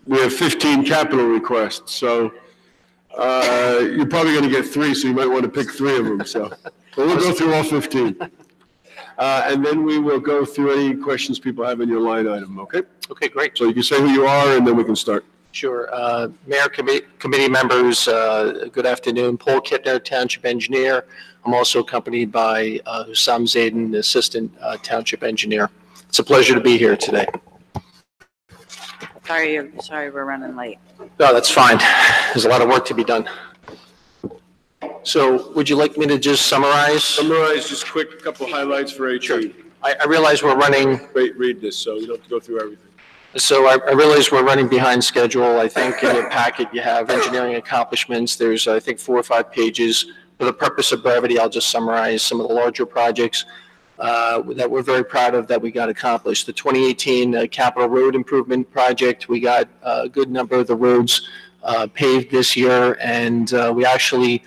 We have 15 capital requests, so you're probably going to get 3, so you might want to pick 3 of them. So but we'll go through all 15. And then we will go through any questions people have in your line item, okay? Okay, great. So you can say who you are, and then we can start. Sure. Mayor, committee members, good afternoon. Paul Kittner, Township Engineer. I'm also accompanied by Hussam Zaidan, Assistant Township Engineer. It's a pleasure to be here today. Sorry we're running late. No, that's fine. There's a lot of work to be done. So would you like me to just summarize? Summarize just quick, couple highlights for HE. Sure. I realize we're running. Read this, so you don't have to go through everything. So I realize we're running behind schedule. I think in your packet you have engineering accomplishments. There's, I think, 4 or 5 pages. For the purpose of brevity, I'll just summarize some of the larger projects that we're very proud of that we got accomplished. The 2018 Capital Road Improvement Project, we got a good number of the roads paved this year, and we actually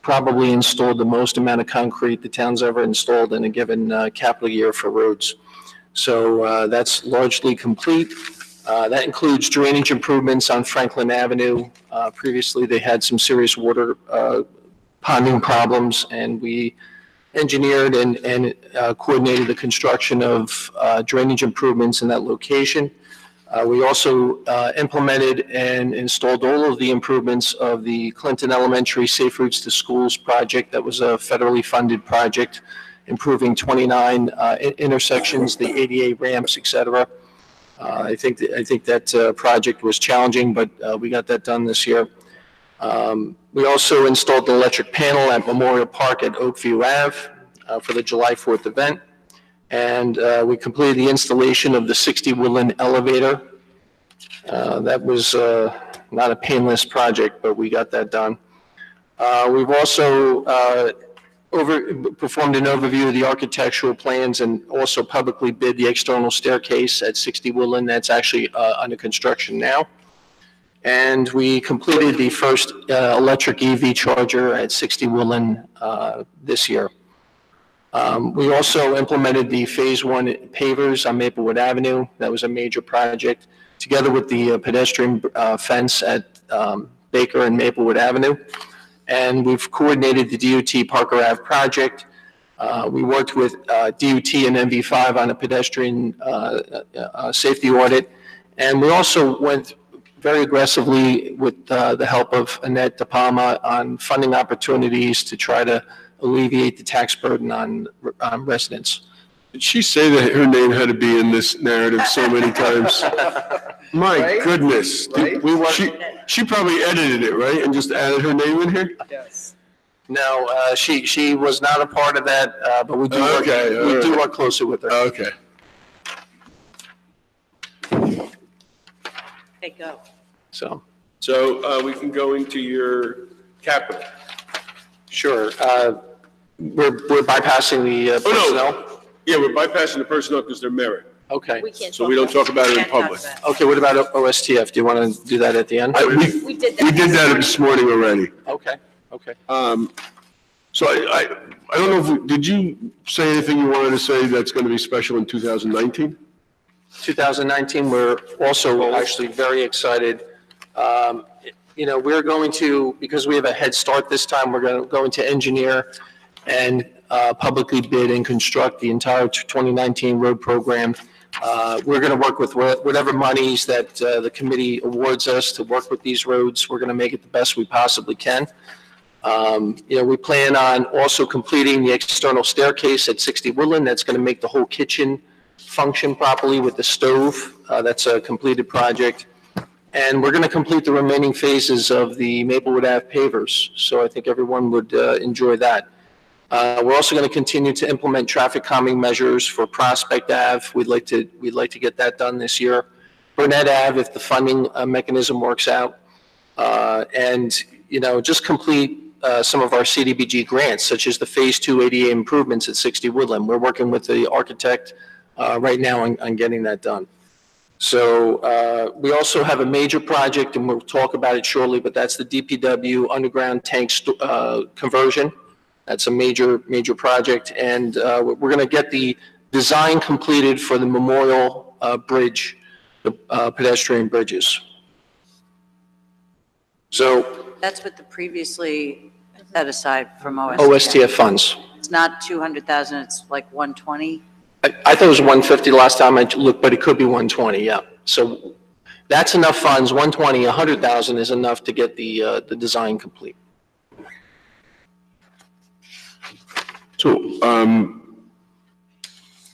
probably installed the most amount of concrete the town's ever installed in a given capital year for roads. So that's largely complete. That includes drainage improvements on Franklin Avenue. Previously, they had some serious water ponding problems, and we engineered and coordinated the construction of drainage improvements in that location. We also implemented and installed all of the improvements of the Clinton Elementary Safe Routes to Schools project. That was a federally funded project, improving 29 intersections, the ADA ramps, et cetera. I think that project was challenging, but we got that done this year. We also installed an electric panel at Memorial Park at Oakview Ave for the July 4th event. And we completed the installation of the 60 Woodland elevator. That was not a painless project, but we got that done. We've also performed an overview of the architectural plans and also publicly bid the external staircase at 60 Woodland. That's actually under construction now. And we completed the first electric EV charger at 60 Woodland this year. We also implemented the Phase 1 pavers on Maplewood Avenue. That was a major project, together with the pedestrian fence at Baker and Maplewood Avenue. And we've coordinated the DOT Parker Ave project. We worked with DOT and MV5 on a pedestrian safety audit. And we also went very aggressively with the help of Annette De Palma on funding opportunities to try to alleviate the tax burden on residents. Did she say that her name had to be in this narrative so many times? My Right? goodness. Right? She probably edited it, right? And just added her name in here? Yes. No, she was not a part of that, but we do work closely with her. Okay. Hey, go. So we can go into your capital. Sure. We're bypassing the personnel. Yeah, we're bypassing the personnel because they're merit. Okay. So we don't talk about it in public. Okay, what about OSTF? Do you want to do that at the end? We did that this morning already. Okay, okay. So I don't know if, did you say anything you wanted to say that's going to be special in 2019? 2019, we're also actually very excited. We're going to, because we have a head start this time, we're going to engineer and publicly bid and construct the entire 2019 road program. We're going to work with whatever monies that the committee awards us to work with these roads. We're going to make it the best we possibly can. We plan on also completing the external staircase at 60 Woodland. That's going to make the whole kitchen function properly with the stove. That's a completed project. And we're going to complete the remaining phases of the Maplewood Ave pavers. So I think everyone would enjoy that. We're also going to continue to implement traffic calming measures for Prospect Ave. We'd like to get that done this year. Burnett Ave, if the funding mechanism works out. And just complete some of our CDBG grants, such as the Phase 2 ADA improvements at 60 Woodland. We're working with the architect right now on getting that done. So we also have a major project, and we'll talk about it shortly, but that's the DPW underground tank conversion. That's a major project, and we're going to get the design completed for the Memorial Bridge, the pedestrian bridges. So That's what the previously set aside from OSTF. OSTF funds. It's not 200,000, it's like 120? I thought it was 150 last time I looked, but it could be 120, yeah. So that's enough funds, 120, 100,000 is enough to get the design complete. So,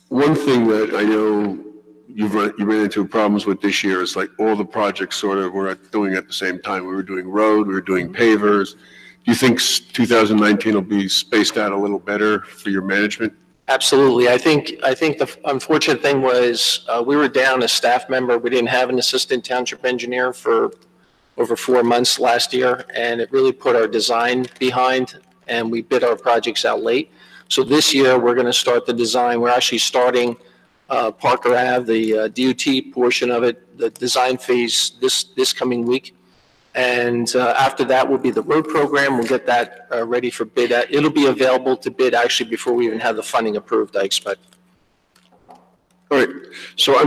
one thing that I know you ran into problems with this year is like all the projects sort of we're doing at the same time. We were doing road, we were doing pavers. Do you think 2019 will be spaced out a little better for your management? Absolutely. I think the unfortunate thing was we were down a staff member. We didn't have an assistant township engineer for over 4 months last year, and it really put our design behind, and we bid our projects out late. So this year, we're going to start the design. We're actually starting Parker Ave, the DOT portion of it, the design phase this coming week. And after that will be the road program. We'll get that ready for bid. It'll be available to bid actually before we even have the funding approved, I expect. All right. So I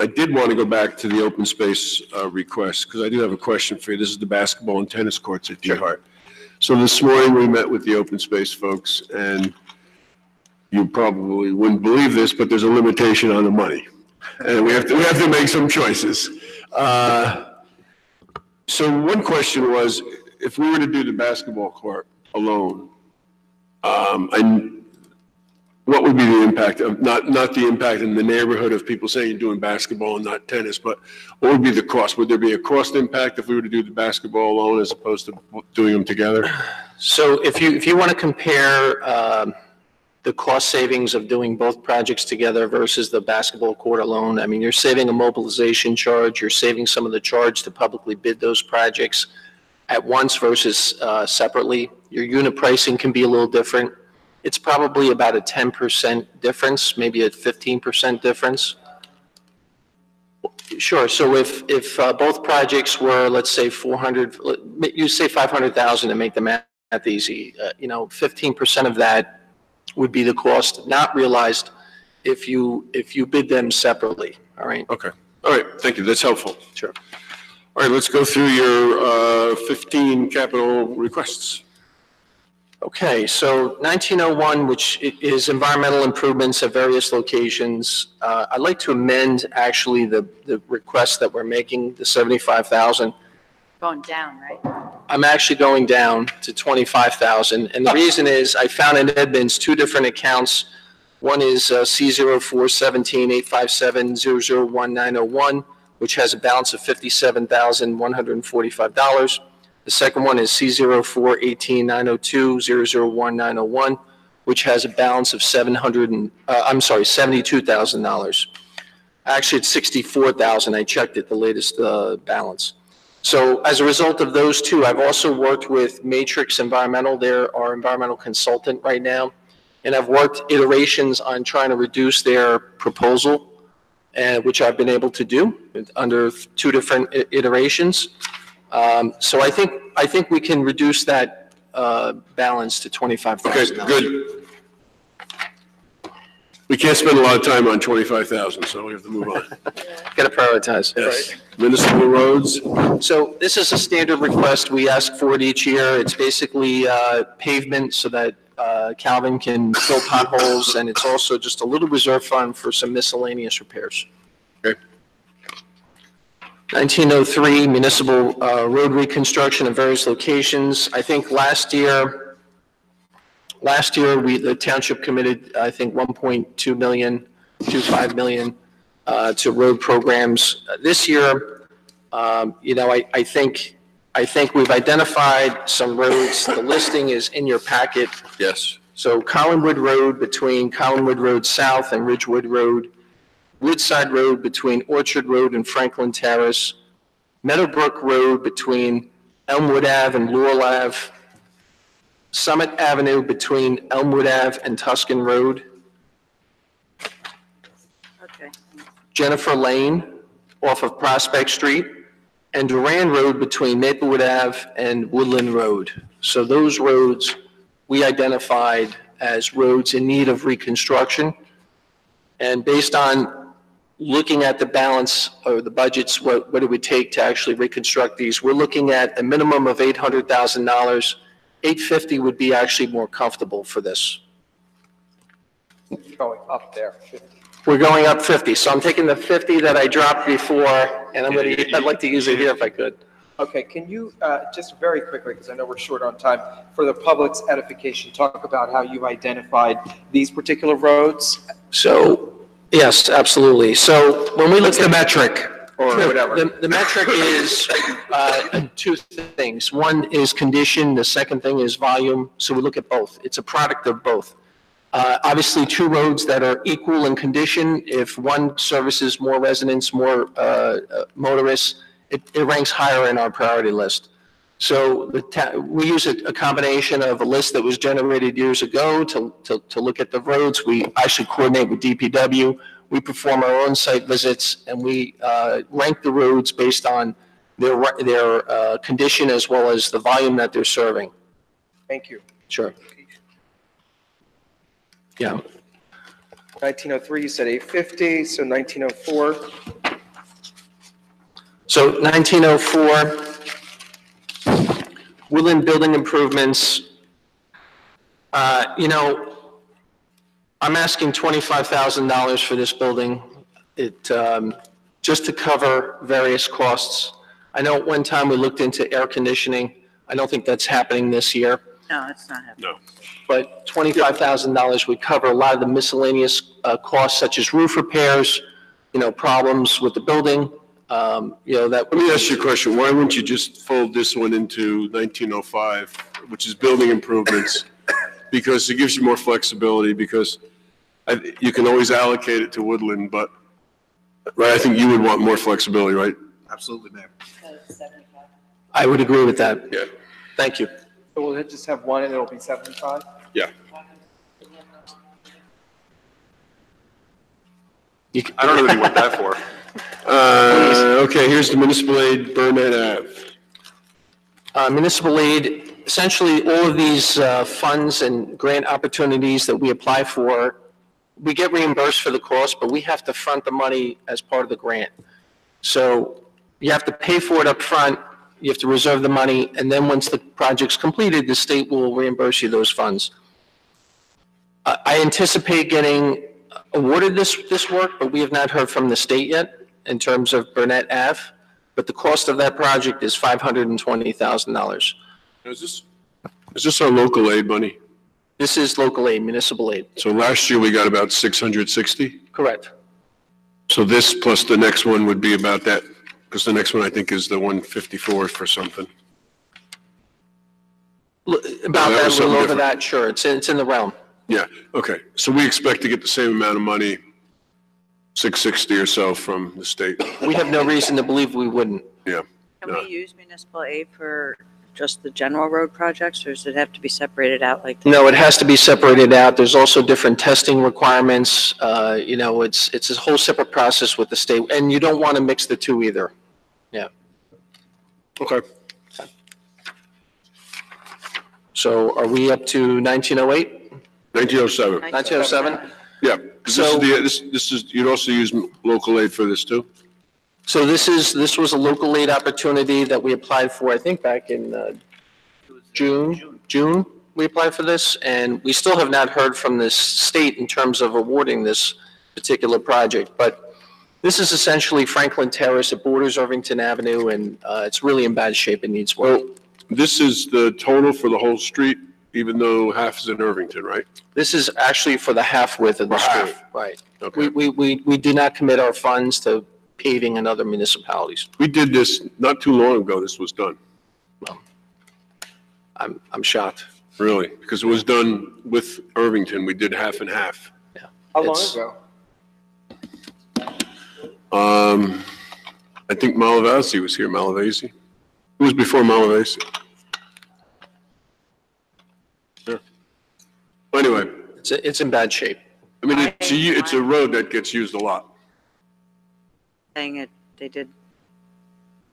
did want to go back to the open space request because I do have a question for you. This is the basketball and tennis courts at D-Hart. So this morning we met with the open space folks, and you probably wouldn't believe this, but there's a limitation on the money, and we have to make some choices. So one question was, if we were to do the basketball court alone, and what would be the impact of not the impact in the neighborhood of people saying you're doing basketball and not tennis, but what would be the cost? Would there be a cost impact if we were to do the basketball alone as opposed to doing them together? So if you want to compare the cost savings of doing both projects together versus the basketball court alone, I mean, you're saving a mobilization charge, you're saving some of the charge to publicly bid those projects at once versus separately. Your unit pricing can be a little different. It's probably about a 10% difference, maybe a 15% difference. Sure. So if both projects were, let's say 400, you say 500,000 to make the math easy, 15% of that would be the cost not realized if you bid them separately. All right. Okay. All right. Thank you. That's helpful. Sure. All right. Let's go through your 15 capital requests. Okay, so 1901, which is environmental improvements at various locations. I'd like to amend actually the request that we're making, the 75,000. Going down, right? I'm actually going down to 25,000, and the reason is I found in Edmonds 2 different accounts. One is C0417857001,901, which has a balance of $57,145. The second one is C0418902001,901, which has a balance of $72,000. Actually, it's 64,000. I checked it, the latest balance. So as a result of those two, I've also worked with Matrix Environmental. They're our environmental consultant right now. And I've worked iterations on trying to reduce their proposal, which I've been able to do under 2 different iterations. So I think we can reduce that balance to 25,000. Okay, good. We can't spend a lot of time on 25,000, so we have to move on. Got to prioritize. Yes. Right. Municipal roads. So this is a standard request. We ask for it each year. It's basically pavement so that Calvin can fill potholes, and it's also just a little reserve fund for some miscellaneous repairs. Okay. 1903, municipal road reconstruction in various locations. I think last year, the township committed, I think, 1.2 million, 2.5 million to road programs. This year, I think we've identified some roads. The listing is in your packet. Yes. So Collinwood Road between Collinwood Road South and Ridgewood Road, Woodside Road between Orchard Road and Franklin Terrace, Meadowbrook Road between Elmwood Ave and Laurel Ave, Summit Avenue between Elmwood Ave and Tuscan Road, Okay. Jennifer Lane off of Prospect Street, and Duran Road between Maplewood Ave and Woodland Road. So those roads we identified as roads in need of reconstruction. And based on looking at the balance or the budgets, what it would take to actually reconstruct these, we're looking at a minimum of $800,000. $850 would be actually more comfortable for this. Going up there. We're going up 50, so I'm taking the 50 that I dropped before, and I'd like to use it here if I could. Okay, can you, just very quickly, because I know we're short on time, for the public's edification, talk about how you identified these particular roads? So, yes, absolutely. So when we look at the metric or whatever? The metric is two things. One is condition, the second thing is volume. So we look at both. It's a product of both. Obviously, two roads that are equal in condition, if one services more residents, more motorists, it ranks higher in our priority list. So we use a combination of a list that was generated years ago to look at the roads. We actually coordinate with DPW. We perform our own site visits, and we rank the roads based on their condition as well as the volume that they're serving. Thank you. Sure. Yeah. 1903, you said 850, so 1904. So 1904, Woodland Building Improvements. I'm asking $25,000 for this building. Just to cover various costs. I know at one time we looked into air conditioning. I don't think that's happening this year. No, it's not happening. No. But $25,000 would cover a lot of the miscellaneous costs such as roof repairs, problems with the building. Let me ask you a question. Why wouldn't you just fold this one into 1905, which is building improvements? Because it gives you more flexibility, because you can always allocate it to Woodland, but, right, I think you would want more flexibility, right? Absolutely, Mayor. I would agree with that. Yeah. Thank you. So we'll just have one and it'll be 75? Yeah. I don't know what you want that for. Okay, here's the municipal aid, Burnett Ave. Municipal aid, essentially all of these funds and grant opportunities that we apply for, we get reimbursed for the cost, but we have to front the money as part of the grant. So you have to pay for it up front, you have to reserve the money, and then once the project's completed, the state will reimburse you those funds. I anticipate getting awarded this work, but we have not heard from the state yet in terms of Burnett Ave, but the cost of that project is $520,000. Is this our local aid money? This is local aid, municipal aid. So last year we got about 660? Correct. So this plus the next one would be about that, because the next one I think is the 154 for something. About that, a little over that, sure, it's in the realm. Yeah, okay. So we expect to get the same amount of money, 660 or so from the state. We have no reason to believe we wouldn't. Yeah. Can we use municipal aid for just the general road projects, or does it have to be separated out like that? No, it has to be separated out. There's also different testing requirements. It's a whole separate process with the state, and you don't want to mix the two either. Yeah. Okay. So are we up to 1908? 1907. 1907? Yeah. So this is you'd also use local aid for this too? So this was a local aid opportunity that we applied for, I think back in June we applied for this, and we still have not heard from the state in terms of awarding this particular project. But This is essentially Franklin Terrace. It borders Irvington Avenue, and it's really in bad shape. It needs work. Well, this is the total for the whole street, even though half is in Irvington, right? This is actually for the half width of the For half. street. Right. Okay. We did not commit our funds to paving in other municipalities. We did this not too long ago, this was done. I'm shocked. Really? Because it was done with Irvington, we did half and half. Yeah. How long It's- ago? I think Malavasi was here, Malavasi. It was before Malavasi. Yeah. Anyway, It's in bad shape. I mean, it's a road that gets used a lot. Saying it, they did.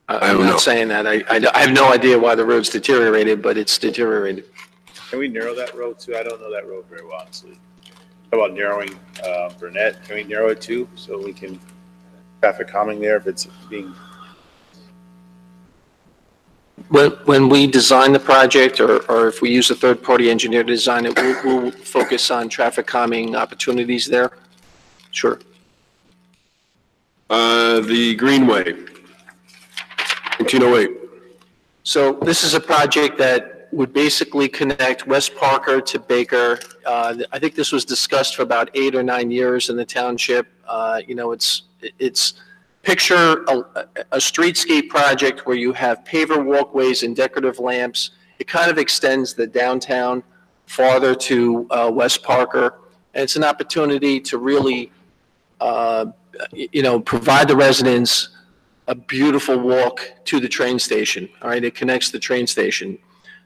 I'm don't know. not saying that. I have no idea why the road's deteriorated, but it's deteriorated. Can we narrow that road too? I don't know that road very well, honestly. How about narrowing Burnett? Can we narrow it too, so we can traffic calming there if it's being? When we design the project, or if we use a third-party engineer to design it, we'll focus on traffic calming opportunities there. Sure. The Greenway, 1908. So this is a project that would basically connect West Parker to Baker. I think this was discussed for about 8 or 9 years in the township. It's picture a streetscape project where you have paver walkways and decorative lamps. It kind of extends the downtown farther to West Parker. And it's an opportunity to really, provide the residents a beautiful walk to the train station. All right, it connects the train station.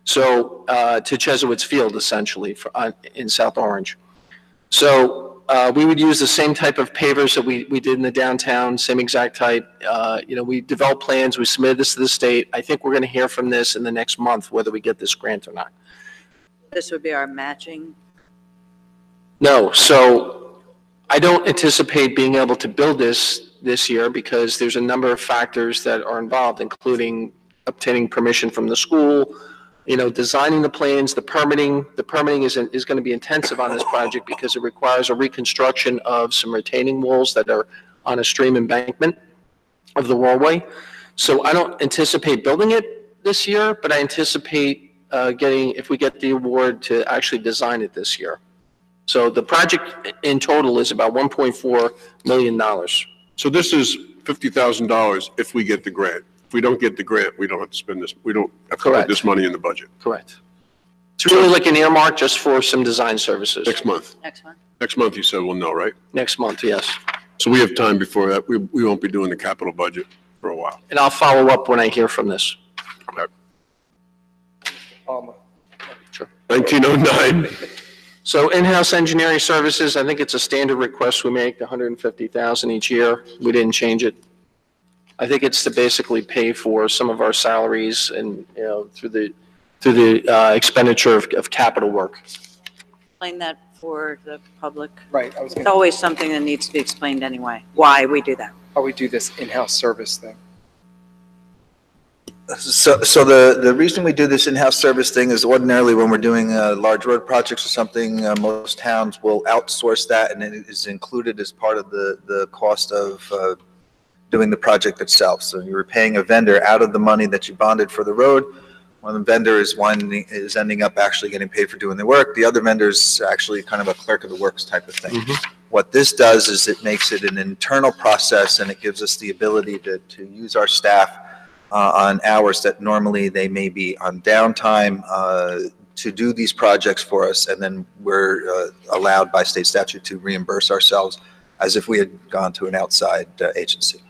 So to Chesowitz Field, essentially, in South Orange. So we would use the same type of pavers that we did in the downtown, same exact type. We developed plans, we submitted this to the state. I think we're going to hear from this in the next month, whether we get this grant or not. This would be our matching. No, so I don't anticipate being able to build this year because there's a number of factors that are involved, including obtaining permission from the school, designing the plans, the permitting. The permitting is going to be intensive on this project because it requires a reconstruction of some retaining walls that are on a stream embankment of the Warway. So I don't anticipate building it this year, but I anticipate if we get the award, to actually design it this year. So the project in total is about $1.4 million. So this is $50,000 if we get the grant. If we don't get the grant, we don't have to spend this, we don't have to put this money in the budget. Correct. It's really like an earmark just for some design services. Next month. Next one. Next month, you said we'll know, right? Next month, yes. So we have time before that. We won't be doing the capital budget for a while. And I'll follow up when I hear from this. Okay. Sure. 1909. So in-house engineering services, I think it's a standard request we make, $150,000 each year. We didn't change it. I think it's to basically pay for some of our salaries and, through the expenditure of capital work. Explain that for the public. Right, It's always something that needs to be explained anyway, why we do that. How we do this in-house service thing. So the reason we do this in-house service thing is ordinarily when we're doing large road projects or something, most towns will outsource that, and it is included as part of the cost of doing the project itself. So you're paying a vendor out of the money that you bonded for the road. One of the vendor is ending up actually getting paid for doing the work. The other vendor is actually kind of a clerk of the works type of thing. Mm-hmm. What this does is it makes it an internal process, and it gives us the ability to use our staff on hours that normally they may be on downtime to do these projects for us, and then we're allowed by state statute to reimburse ourselves as if we had gone to an outside agency.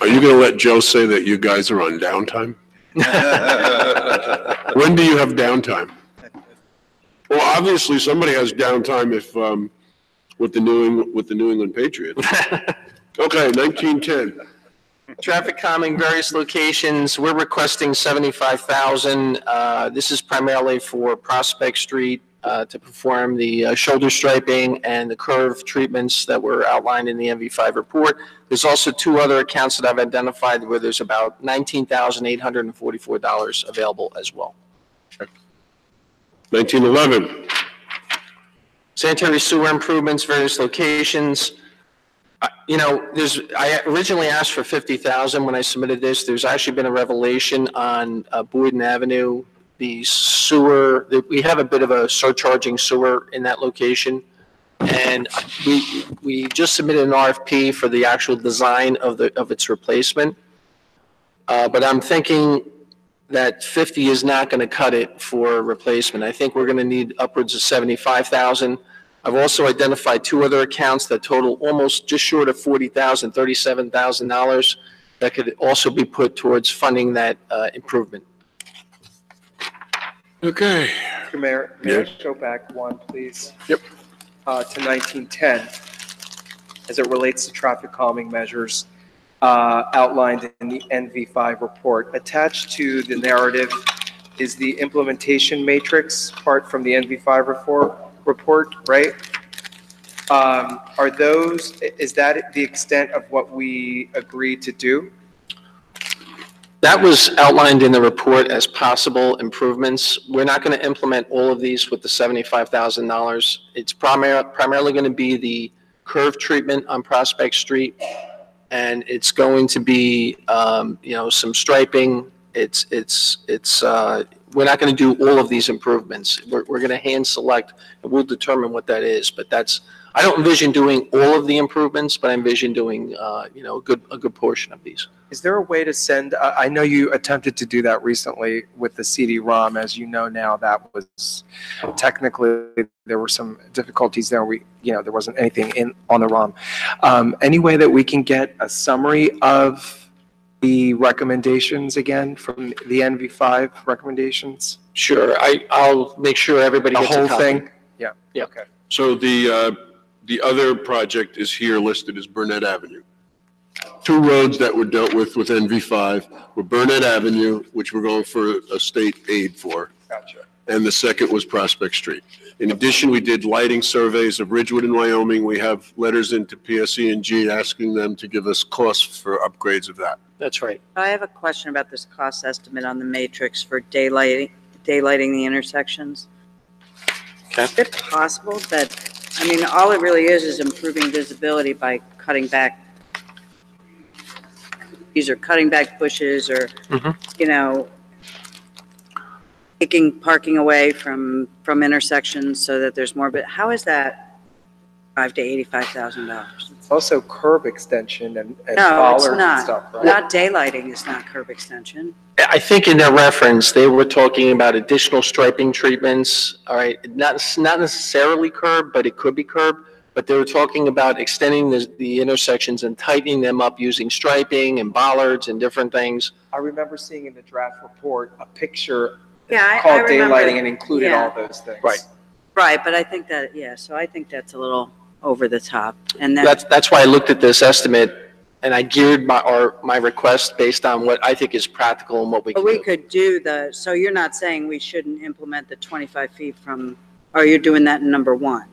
Are you going to let Joe say that you guys are on downtime? When do you have downtime? Well, obviously somebody has downtime if with the New England Patriots. Okay, 1910. Traffic calming, various locations. We're requesting $75,000. This is primarily for Prospect Street to perform the shoulder striping and the curve treatments that were outlined in the MV5 report. There's also 2 other accounts that I've identified where there's about $19,844 available as well. 1911. Sanitary sewer improvements, various locations. I originally asked for 50,000 when I submitted this. There's actually been a revelation on Boyden Avenue, the sewer, we have a bit of a surcharging sewer in that location. And we just submitted an RFP for the actual design of its replacement. But I'm thinking that 50 is not going to cut it for replacement. I think we're going to need upwards of 75,000. I've also identified two other accounts that total almost just short of $40,000, $37,000 that could also be put towards funding that improvement. Okay. Mr. Mayor, may I go back one, please? Yep. To 1910, as it relates to traffic calming measures outlined in the NV5 report. Attached to the narrative is the implementation matrix part from the NV5 report, right? Is that the extent of what we agreed to do? That was outlined in the report as possible improvements. We're not going to implement all of these with the $75,000. It's primarily going to be the curve treatment on Prospect Street, and it's going to be, some striping. We're not going to do all of these improvements. We're going to hand select, and we'll determine what that is. But I don't envision doing all of the improvements, but I envision doing, a good portion of these. Is there a way to send, I know you attempted to do that recently with the CD-ROM. As you know now, that was technically, there were some difficulties there. There wasn't anything on the ROM. Any way that we can get a summary of the recommendations again from the NV5 recommendations? Sure, I'll make sure everybody gets the a whole copy. thing? Yeah. Okay. So the other project is here listed as Burnett Avenue. Two roads that were dealt with NV5 were Burnett Avenue, which we're going for a state aid for. Gotcha. And the second was Prospect Street. In addition, we did lighting surveys of Ridgewood and Wyoming. We have letters into PSE&G asking them to give us costs for upgrades of that. That's right. I have a question about this cost estimate on the matrix for daylighting the intersections. Okay. Is it possible that, all it really is improving visibility by cutting back, cutting back bushes or, taking parking away from intersections so that there's more, but how is that $5,000 to $85,000? It's also curb extension and No, it's bollards and not. stuff, right? Not daylighting is not curb extension. I think in their reference, they were talking about additional striping treatments, all right, not necessarily curb, but it could be curb, but they were talking about extending the intersections and tightening them up using striping and bollards and different things. I remember seeing in the draft report a picture Yeah, called I remember. daylighting and included Yeah. all those things. Right. Right, but I think that, so I think that's a little over the top. And then, That's why I looked at this estimate and I geared my request based on what I think is practical and what we but can we do. could do so you're not saying we shouldn't implement the 25 feet from, or you're doing that in number one?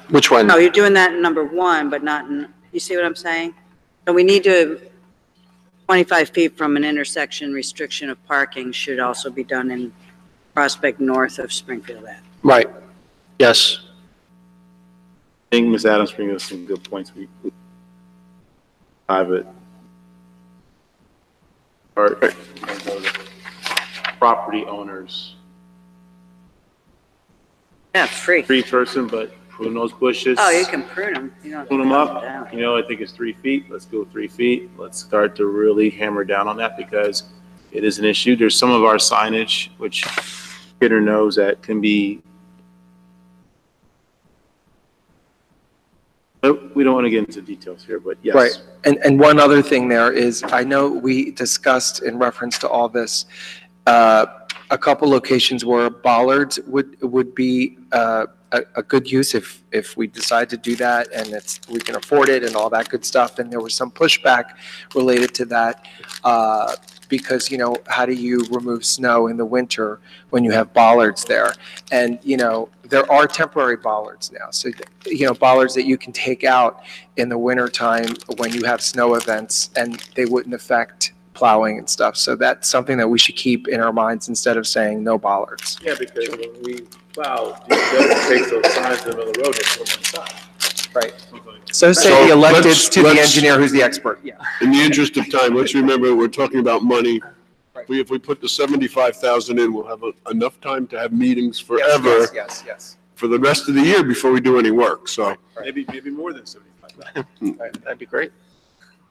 Which one? No, you're doing that in number one, but not in, you see what I'm saying? So we need to, 25 feet from an intersection restriction of parking should also be done in Prospect north of Springfield Ave. Right, yes. I think Ms. Adams brings us some good points. We private or property owners. Yeah, free. Free person, but prune those bushes. Oh, you can prune them. You don't Prune them have to up. cut them down. I think it's 3 feet. Let's go 3 feet. Let's start to really hammer down on that because it is an issue. There's some of our signage, which Peter knows that can be. We don't want to get into details here, but yes. Right. And one other thing there is, I know we discussed in reference to all this, a couple locations where bollards would be a good use if we decide to do that and we can afford it and all that good stuff. And there was some pushback related to that because, how do you remove snow in the winter when you have bollards there? And, there are temporary bollards now. So, bollards that you can take out in the winter time when you have snow events and they wouldn't affect plowing and stuff. So that's something that we should keep in our minds instead of saying no bollards. Yeah, because when we plow, it takes those signs in the middle of the road and put them inside. Right. So say the elected to the engineer who's the expert, yeah. In the interest of time, let's remember, we're talking about money. If we put the 75,000 in, we'll have enough time to have meetings forever. Yes. For the rest of the year before we do any work, so. Maybe more than 75. That'd be great.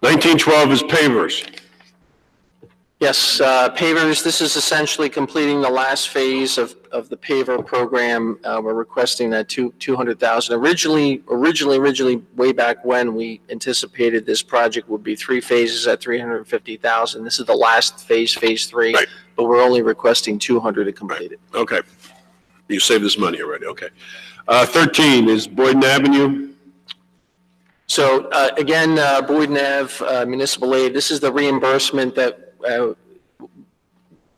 1912 is pavers. Yes, pavers, this is essentially completing the last phase of the paver program. We're requesting that 200,000. Originally, way back when, we anticipated this project would be 3 phases at 350,000. This is the last phase, phase 3, right. But we're only requesting 200 to complete it. Okay. You saved this money already, okay. 13 is Boyden Avenue. So again, Boyden Ave, municipal aid, this is the reimbursement that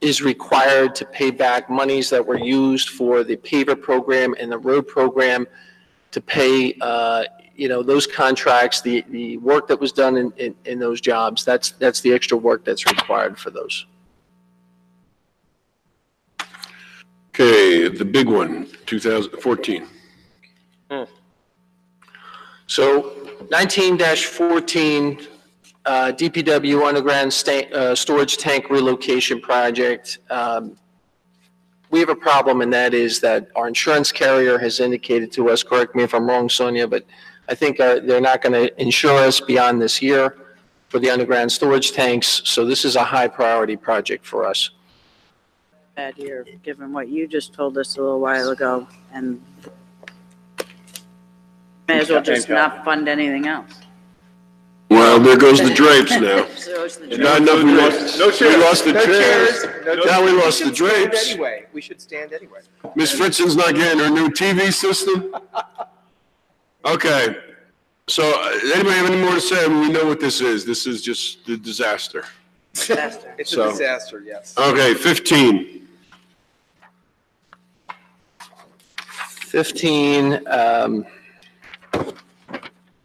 is required to pay back monies that were used for the paver program and the road program to pay, those contracts, the work that was done in those jobs. That's the extra work that's required for those. Okay, the big one, 2014. So 19-14, DPW underground storage tank relocation project. We have a problem, and that is that our insurance carrier has indicated to us, correct me if I'm wrong, Sonia, but I think they're not going to insure us beyond this year for the underground storage tanks. So this is a high priority project for us. Bad year, given what you just told us a little while ago, and may as well just not fund anything else. Well, there goes the drapes now. Not enough, we lost the chairs. Now we lost the drapes. Anyway, we should stand anyway. Miss Fritzen's not getting her new TV system. Okay, so anybody have any more to say? I mean, we know what this is. This is just the disaster. It's a disaster, yes. Okay, 15. 15.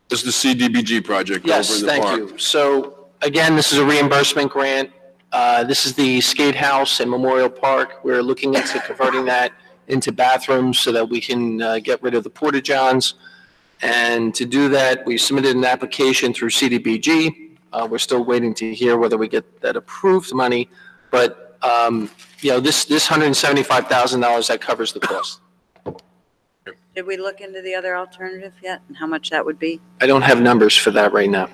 This is the CDBG project over Yes, in the park. thank you. So again, this is a reimbursement grant. This is the skate house in Memorial Park. We're looking into converting that into bathrooms so that we can get rid of the porta-johns. And to do that, we submitted an application through CDBG. We're still waiting to hear whether we get that approved money. But, this $175,000, that covers the cost. Did we look into the other alternative yet, and how much that would be? I don't have numbers for that right now.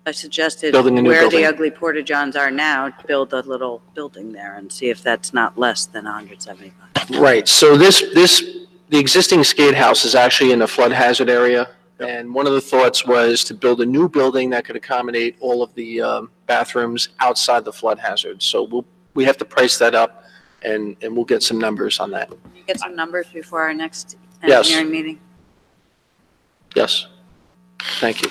I suggested Building a new where building. the ugly porta-johns are now, build a little building there and see if that's not less than 175. Right, so the existing skate house is actually in a flood hazard area. And one of the thoughts was to build a new building that could accommodate all of the bathrooms outside the flood hazard. So we have to price that up, and we'll get some numbers on that. Can you get some numbers before our next Yes. engineering meeting? Yes, thank you.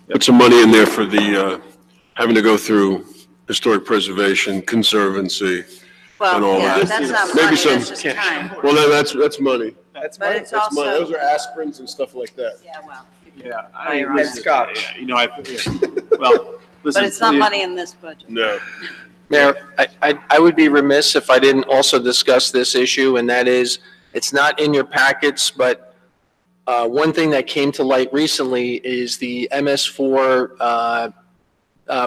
Put some money in there for the, having to go through historic preservation, conservancy, and Well, all yeah, that. that's not Maybe money, some- that's just time. Well, then that's money. That's But money. it's That's money. also, Those are aspirins and stuff like that. yeah, well, Yeah. And scotch. Well, listen. but it's not money in this budget. No. Mayor, I would be remiss if I didn't also discuss this issue, and that is, it's not in your packets, but one thing that came to light recently is the MS4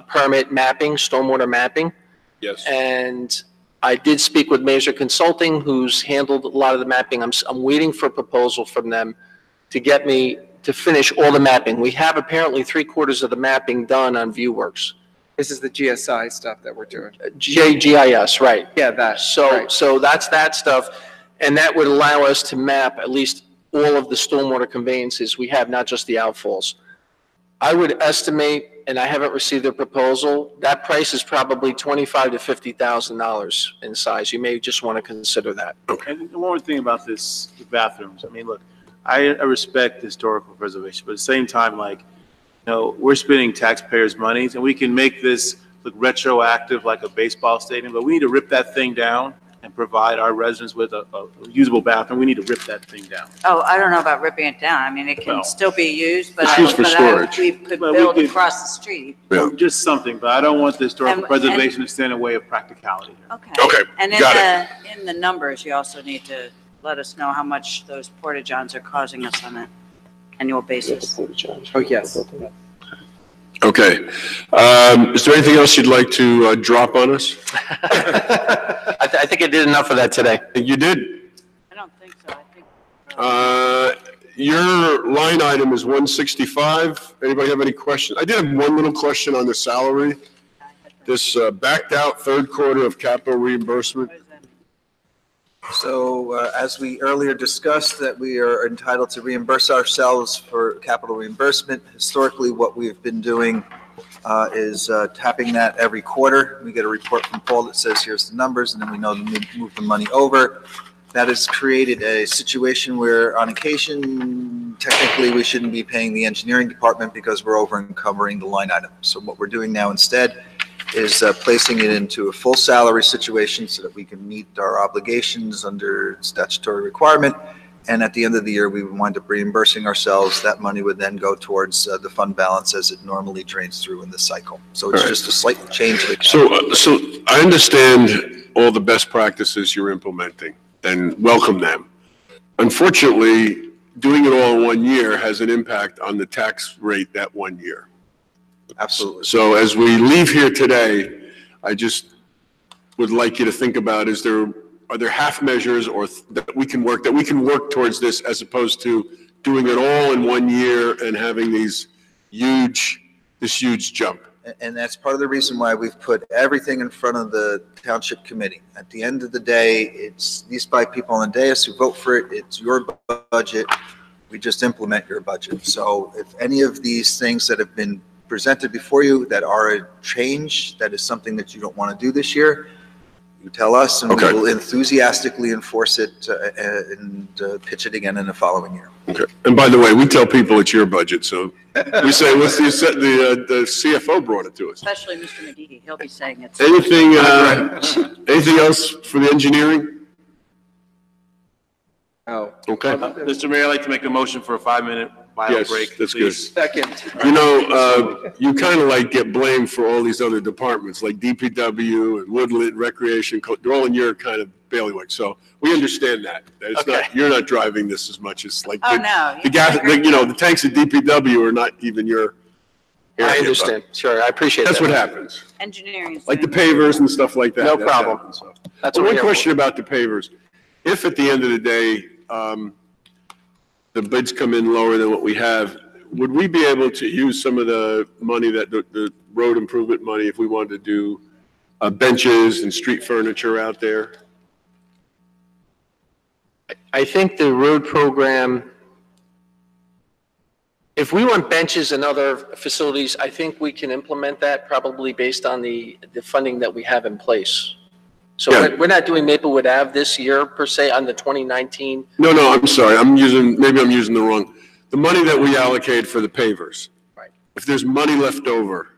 permit mapping, stormwater mapping. Yes. And I did speak with Major Consulting, who's handled a lot of the mapping. I'm waiting for a proposal from them to get me to finish all the mapping. We have apparently 3/4 of the mapping done on ViewWorks. This is the GSI stuff that we're doing. GIS, right. Yeah, that. So that's that stuff, and that would allow us to map at least all of the stormwater conveyances we have, not just the outfalls. I would estimate, and I haven't received a proposal, that price is probably $25,000 to $50,000 in size. You may just want to consider that. And one more thing about this, the bathrooms. I mean, look, I respect historical preservation, but at the same time, we're spending taxpayers' monies, and we can make this look retroactive like a baseball stadium, but we need to rip that thing down and provide our residents with a usable bathroom. We need to rip that thing down. Oh, I don't know about ripping it down. I mean, it can Well, still be used, but it's used for storage. we could Well, we build could- across the street. Yeah. Just something, but I don't want the historical And- preservation to stand in the way of practicality here. Okay. Okay, And got in the numbers, you also need to let us know how much those porta-johns are causing us on an annual basis. Oh, yes. Okay. Is there anything else you'd like to drop on us? I think I did enough of that today. You did. I don't think so. I think Your line item is 165. Anybody have any questions? I did have one little question on the salary. This backed out third quarter of capital reimbursement. So as we earlier discussed, that we are entitled to reimburse ourselves for capital reimbursement. Historically, what we've been doing is tapping that every quarter. We get a report from Paul that says, here's the numbers, and then we know to move the money over. That has created a situation where on occasion, technically, we shouldn't be paying the engineering department because we're over encumbering the line item. So what we're doing now instead is placing it into a full salary situation so that we can meet our obligations under statutory requirement. And at the end of the year, we would wind up reimbursing ourselves. That money would then go towards the fund balance as it normally drains through in this cycle. So it's just a slight change. So I understand all the best practices you're implementing and welcome them. Unfortunately, doing it all in 1 year has an impact on the tax rate that 1 year. Absolutely. So as we leave here today, I just would like you to think about, are there half measures or that we can work towards this as opposed to doing it all in 1 year and having this huge jump? And that's part of the reason why we've put everything in front of the township committee. At the end of the day, it's these 5 people on the dais who vote for it. It's your budget. We just implement your budget. So if any of these things that have been presented before you that are a change, that is something that you don't want to do this year, you tell us, and we will enthusiastically enforce it and pitch it again in the following year. Okay. And by the way, we tell people it's your budget, so we say, the CFO brought it to us. especially Mr. Medidi, he'll be saying it's. Anything else for the engineering? Oh. Okay. Mr. Mayor, I'd like to make a motion for a 5-minute bio Yes, break. that's please. good. Second. You know, you kind of like get blamed for all these other departments, like DPW and Woodland, Recreation, they're all in your kind of bailiwick. So we understand that. It's not, you're not driving this as much as like. Oh, no. The gas, the tanks at DPW are not even your. I understand. Sure, I appreciate that. That's what happens. Engineering. Like the pavers and stuff like that. No That's problem. happened, so. That's Well, what one we're here question about the pavers. If at the end of the day, the bids come in lower than what we have, would we be able to use some of the money that the road improvement money if we wanted to do benches and street furniture out there? I think the road program, if we want benches and other facilities, I think we can implement that probably based on the funding that we have in place. So we're not doing Maplewood Ave this year per se on the 2019. No, I'm sorry. Maybe I'm using the wrong. The money that we allocate for the pavers. Right. If there's money left over,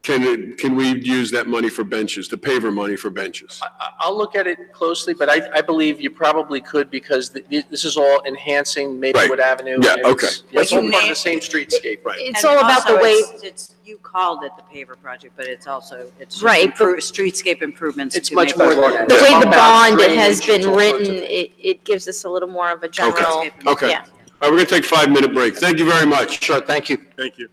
can we use that money for benches, the paver money for benches? I'll look at it closely, but I believe you probably could because this is all enhancing Maplewood Avenue. Yeah, and okay. It's all part of the same streetscape. Right. It's all about the way. You called it the paver project, but it's also, it's just Right, but- streetscape improvements. It's to much Maplewood more than Ave. that. The way the About bond has drainage, been it's all sorts written, of- it gives us a little more of a general. Okay. Yeah. All right, we're going to take a 5-minute break. Thank you very much. Sure, thank you. Thank you.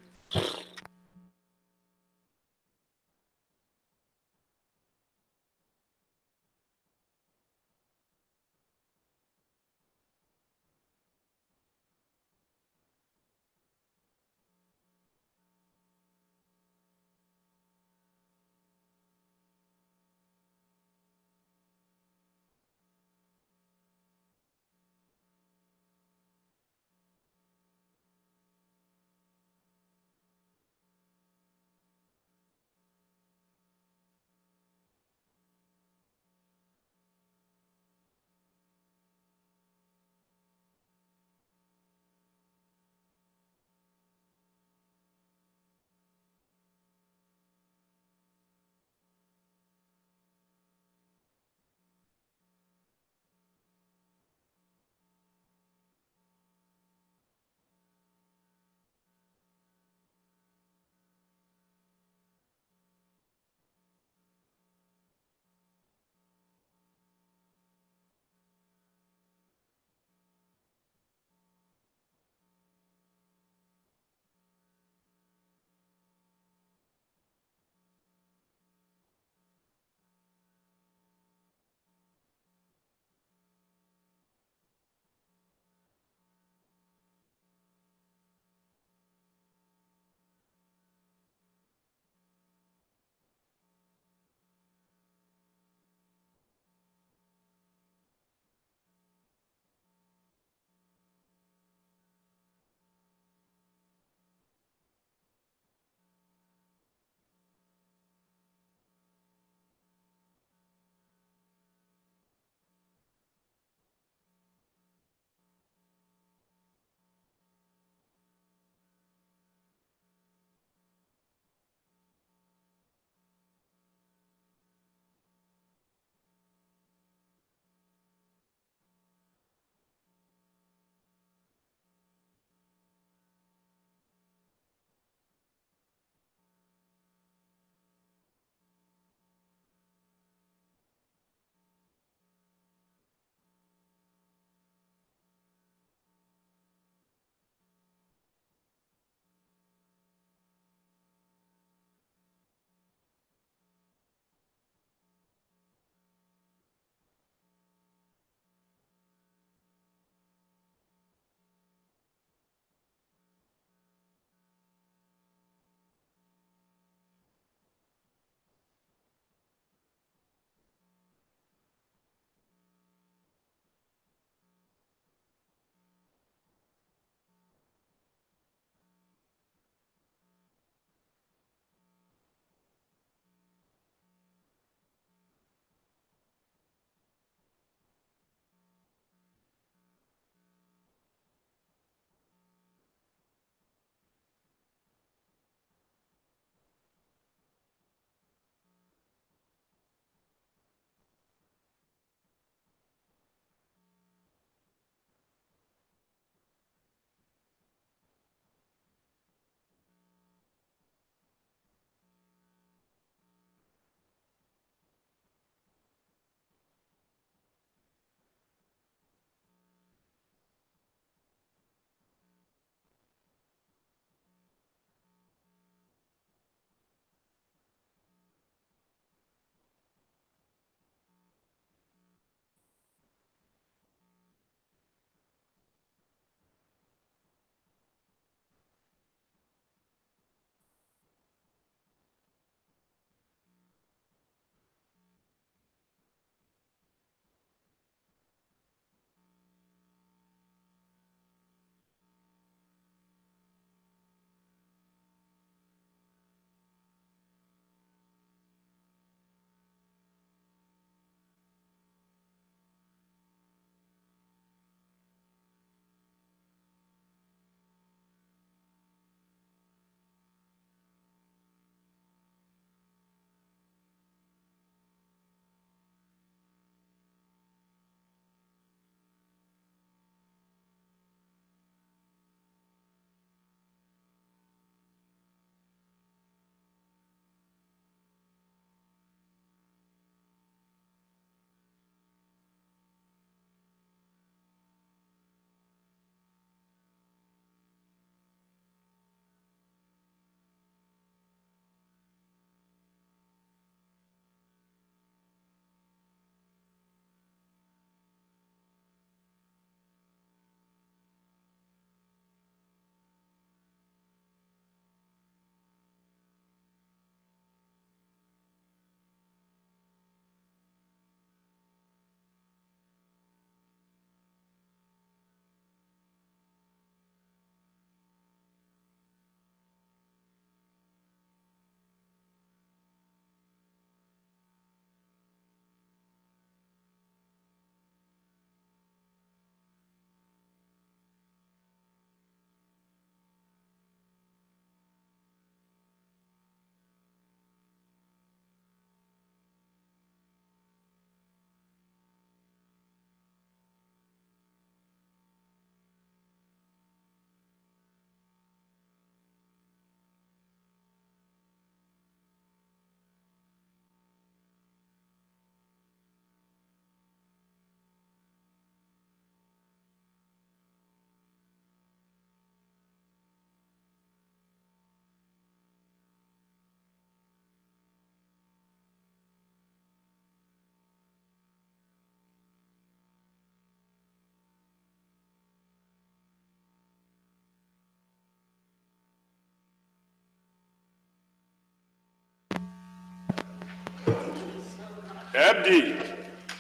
Abdi,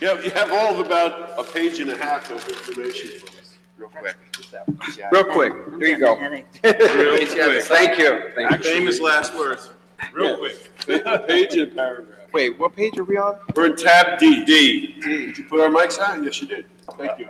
you have all of about a page and a half of information for us, real quick. Real quick, here you go. Real quick. Thank you. Thank you. Famous last words. Real quick. Page and a paragraph. Wait, what page are we on? We're in tab D. Did you put our mics on? Yes, you did. Thank you.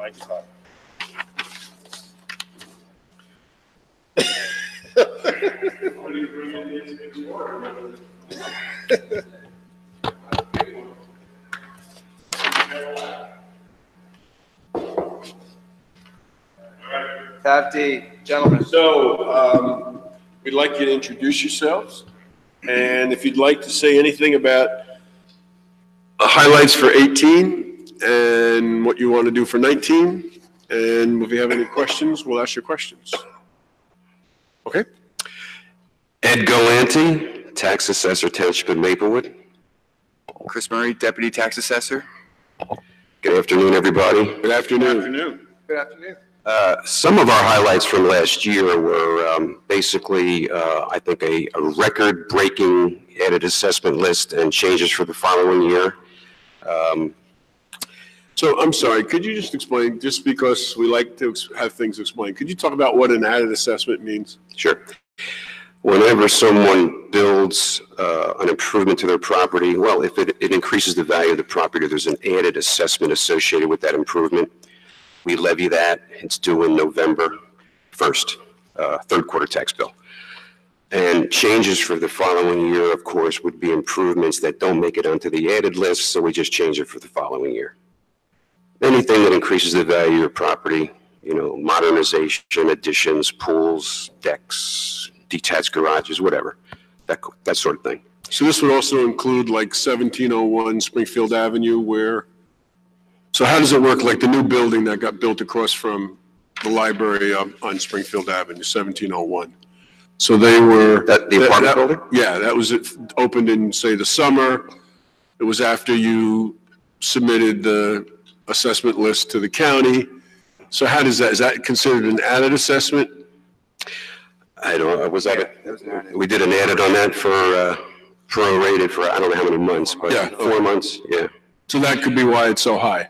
Tab D, gentlemen. So, we'd like you to introduce yourselves, and if you'd like to say anything about highlights for 18 and what you want to do for 19, and if you have any questions, we'll ask your questions. Okay? Ed Galante, Tax Assessor, Township of Maplewood. Chris Murray, Deputy Tax Assessor. Good afternoon, everybody. Good afternoon. Good afternoon. Some of our highlights from last year were basically, I think, a record-breaking added assessment list and changes for the following year. So I'm sorry, could you just explain, just because we like to have things explained, could you talk about what an added assessment means? Sure. Whenever someone builds an improvement to their property, well, if it increases the value of the property, there's an added assessment associated with that improvement. We levy that. It's due in November 1st, third quarter tax bill. And changes for the following year, of course, would be improvements that don't make it onto the added list, so we just change it for the following year. Anything that increases the value of your property, you know, modernization, additions, pools, decks, detached garages, whatever, that sort of thing. So this would also include like 1701 Springfield Avenue where, so how does it work, like the new building that got built across from the library on Springfield Avenue, 1701? So they were... The apartment building? Yeah, that was opened in, say, the summer. It was after you submitted the assessment list to the county. So how does that, is that considered an added assessment? I don't, was that, we did an added on that for, prorated for, I don't know how many months, but Yeah, 4 months, yeah. So that could be why it's so high,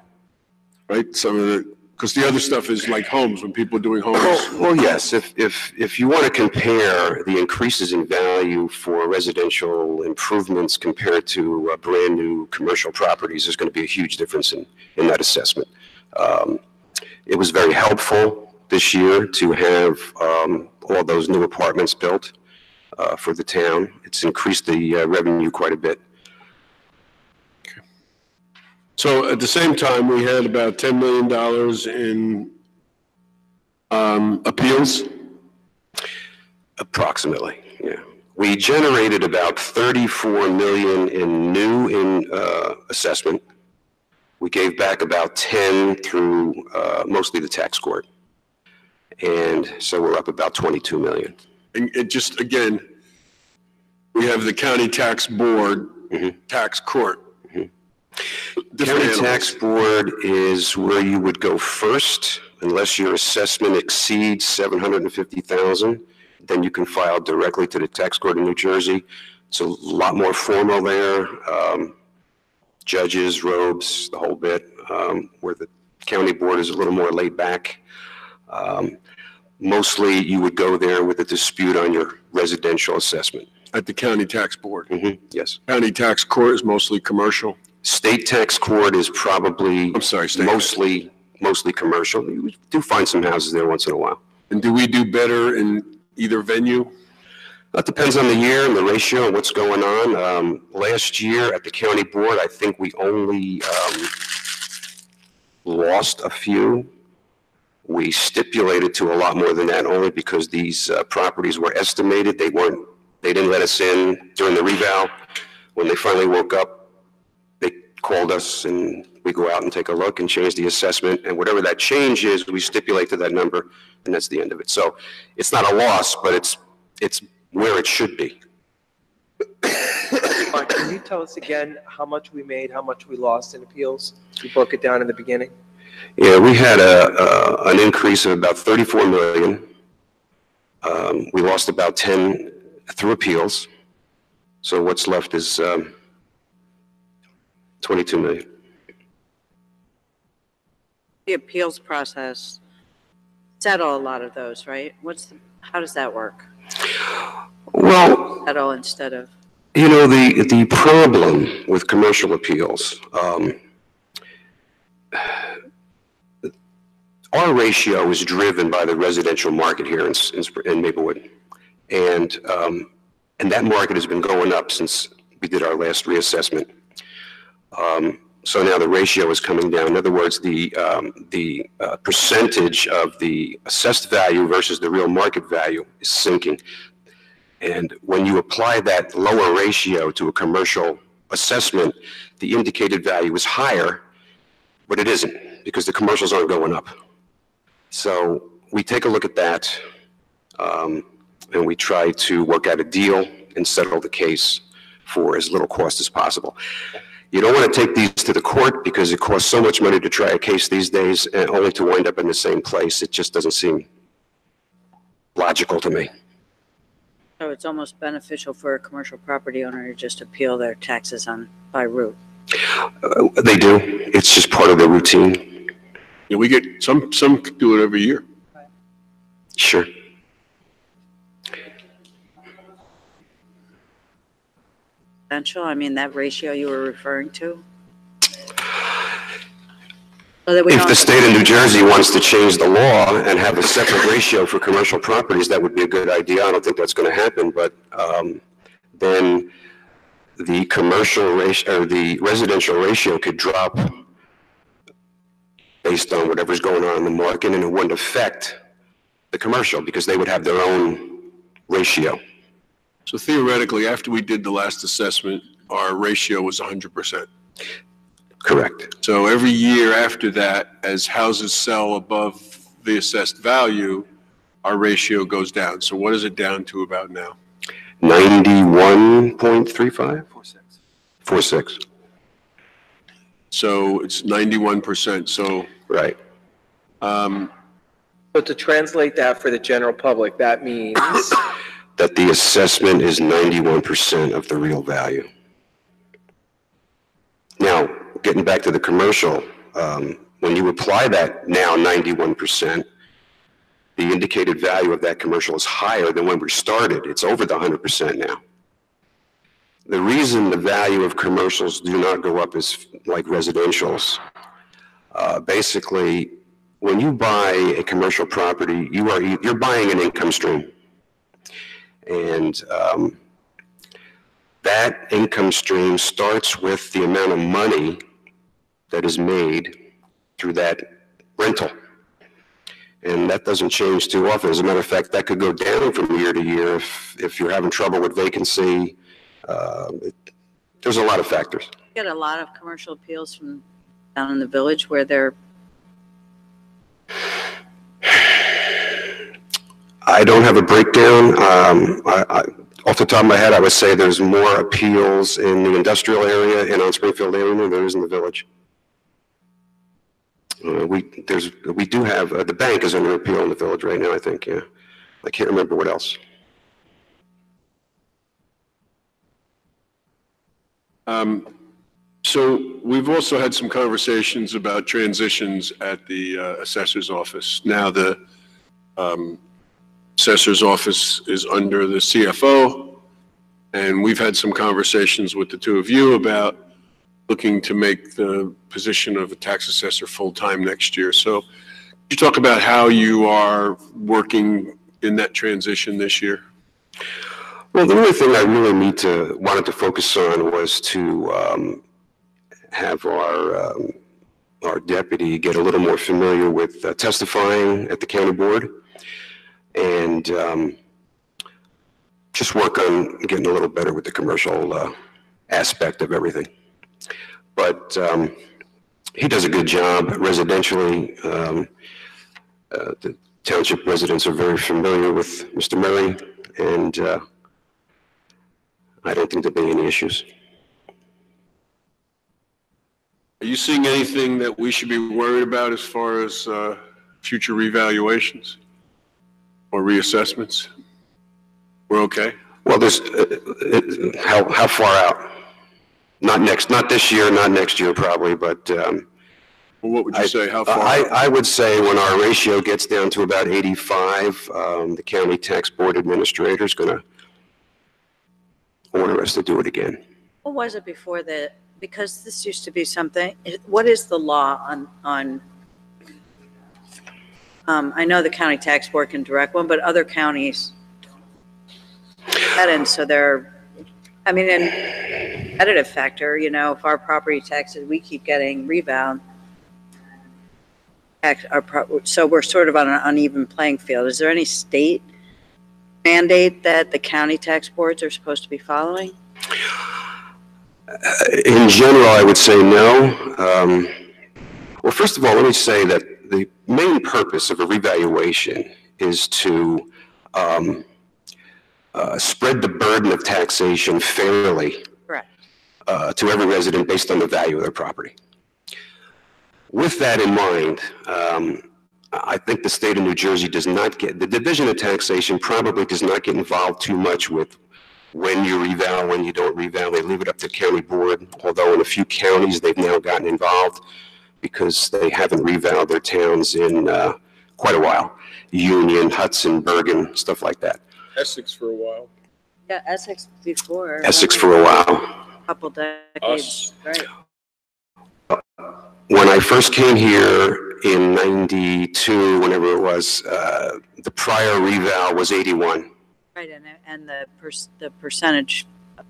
right? Some of the, because the other stuff is like homes, when people are doing homes. Well, yes, if you want to compare the increases in value for residential improvements compared to brand new commercial properties, there's going to be a huge difference in that assessment. It was very helpful this year to have all those new apartments built for the town. It's increased the revenue quite a bit. So at the same time, we had about $10 million in appeals? Approximately, yeah. We generated about 34 million in assessment. We gave back about 10 through mostly the tax court. And so we're up about 22 million. And it just, again, we have the county tax board, tax court. County tax board is where you would go first, unless your assessment exceeds 750,000. Then you can file directly to the tax court in New Jersey. It's a lot more formal there. Judges, robes, the whole bit. Where the county board is a little more laid back. Mostly, you would go there with a dispute on your residential assessment. At the county tax board? Yes. County tax court is mostly commercial? State tax court is probably mostly commercial. You do find some houses there once in a while. And do we do better in either venue? That depends on the year and the ratio and what's going on. Last year at the county board, I think we only lost a few. We stipulated to a lot more than that only because these properties were estimated. They didn't let us in during the reval. When they finally woke up, called us and we go out and take a look and change the assessment, and whatever that change is, we stipulate to that number, and that's the end of it. So it's not a loss, but it's where it should be. Can you tell us again how much we made, how much we lost in appeals? You broke it down in the beginning. Yeah, we had an increase of about 34 million. We lost about 10 through appeals. So what's left is 22 million. The appeals process, settle a lot of those, right? How does that work? Well, Settle instead of, you know, the problem with commercial appeals, our ratio is driven by the residential market here in Maplewood. And that market has been going up since we did our last reassessment. So now the ratio is coming down. In other words, the percentage of the assessed value versus the real market value is sinking. And when you apply that lower ratio to a commercial assessment, the indicated value is higher, but it isn't because the commercials aren't going up. So we take a look at that and we try to work out a deal and settle the case for as little cost as possible. You don't want to take these to the court because it costs so much money to try a case these days and only to wind up in the same place. It just doesn't seem logical to me. so it's almost beneficial for a commercial property owner to just appeal their taxes by route. They do. It's just part of the routine. Yeah, we get, some do it every year. Sure. Potential, I mean, that ratio you were referring to? So that we If don't- the state of New Jersey wants to change the law and have a separate ratio for commercial properties, that would be a good idea. I don't think that's going to happen, but then the commercial ratio or the residential ratio could drop based on whatever's going on in the market, and it wouldn't affect the commercial because they would have their own ratio. So theoretically, after we did the last assessment, our ratio was 100%. Correct. So every year after that, as houses sell above the assessed value, our ratio goes down. So what is it down to about now? 91.35? 46. So it's 91%. So right. So to translate that for the general public, that means that the assessment is 91% of the real value. Now, getting back to the commercial, when you apply that now 91%, the indicated value of that commercial is higher than when we started. It's over the 100% now. The reason the value of commercials do not go up is like residentials. Basically, when you buy a commercial property, you're buying an income stream. And that income stream starts with the amount of money that is made through that rental. And that doesn't change too often. As a matter of fact, that could go down from year to year if you're having trouble with vacancy. There's a lot of factors. Get a lot of commercial appeals from down in the village where they're. I don't have a breakdown. Off the top of my head, I would say there's more appeals in the industrial area and on Springfield Avenue than there is in the village. We do have, the bank is under appeal in the village right now, I think, yeah. I can't remember what else. So we've also had some conversations about transitions at the assessor's office. Now the assessor's office is under the CFO, and we've had some conversations with the two of you about looking to make the position of a tax assessor full-time next year. So could you talk about how you are working in that transition this year? Well, the only thing I really wanted to focus on was to have our deputy get a little more familiar with testifying at the county board, and just work on getting a little better with the commercial aspect of everything. But he does a good job residentially. The township residents are very familiar with Mr. Murray, and I don't think there'll be any issues. Are you seeing anything that we should be worried about as far as future revaluations or reassessments? We're okay? Well, there's, how far out? Not this year, not next year probably, but, Well, what would you say? How far? I would say when our ratio gets down to about 85, the county tax board administrator is going to order us to do it again. What was it before that? Because this used to be something, what is the law on, I know the county tax board can direct one, but other counties, and so they're, I mean, an competitive factor, you know, if our property taxes, we keep getting rebound, so we're sort of on an uneven playing field. Is there any state mandate that the county tax boards are supposed to be following? In general, I would say no. Well, first of all, let me say that the main purpose of a revaluation is to spread the burden of taxation fairly to every resident based on the value of their property. With that in mind, I think the state of New Jersey does not get, the Division of Taxation probably does not get involved too much with when you reval, when you don't reval. They leave it up to county board, although in a few counties they've now gotten involved because they haven't revaled their towns in quite a while. Union, Hudson, Bergen, stuff like that. Essex for a while. Yeah, Essex before. Essex for a while. Couple decades, right? When I first came here in 92, whenever it was, the prior reval was 81. Right, and the percentage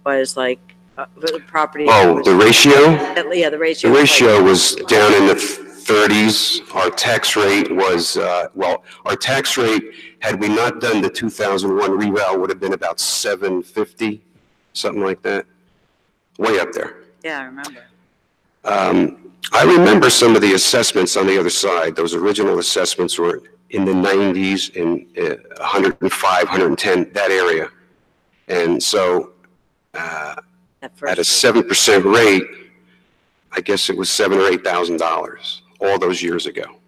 was like, the property. Oh, the ratio? Yeah, the ratio. The ratio was down in the 30s. Our tax rate was, well, our tax rate, had we not done the 2001 reval, would have been about 750, something like that. Way up there. Yeah, I remember. I remember some of the assessments on the other side. Those original assessments were in the 90s and 105, 110, that area. And so at a 7% rate, I guess it was $7,000 or $8,000 all those years ago.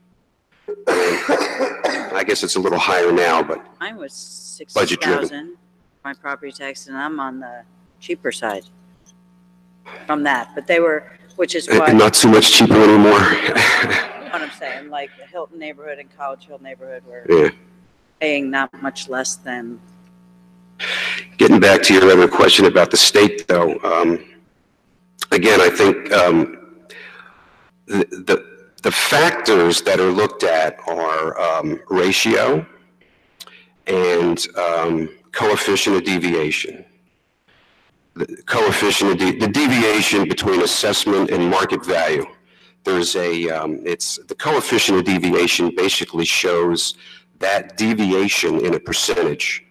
And I guess it's a little higher now, but Mine was budget driven. 60,000, my property tax, and I'm on the cheaper side from that, but they were, which is why. Not too much cheaper anymore. What I'm saying, like the Hilton neighborhood and College Hill neighborhood were paying not much less than. Getting back to your other question about the state, though, again, I think the factors that are looked at are ratio and coefficient of deviation. The coefficient of the deviation between assessment and market value. There's a, it's the coefficient of deviation basically shows that deviation in a percentage.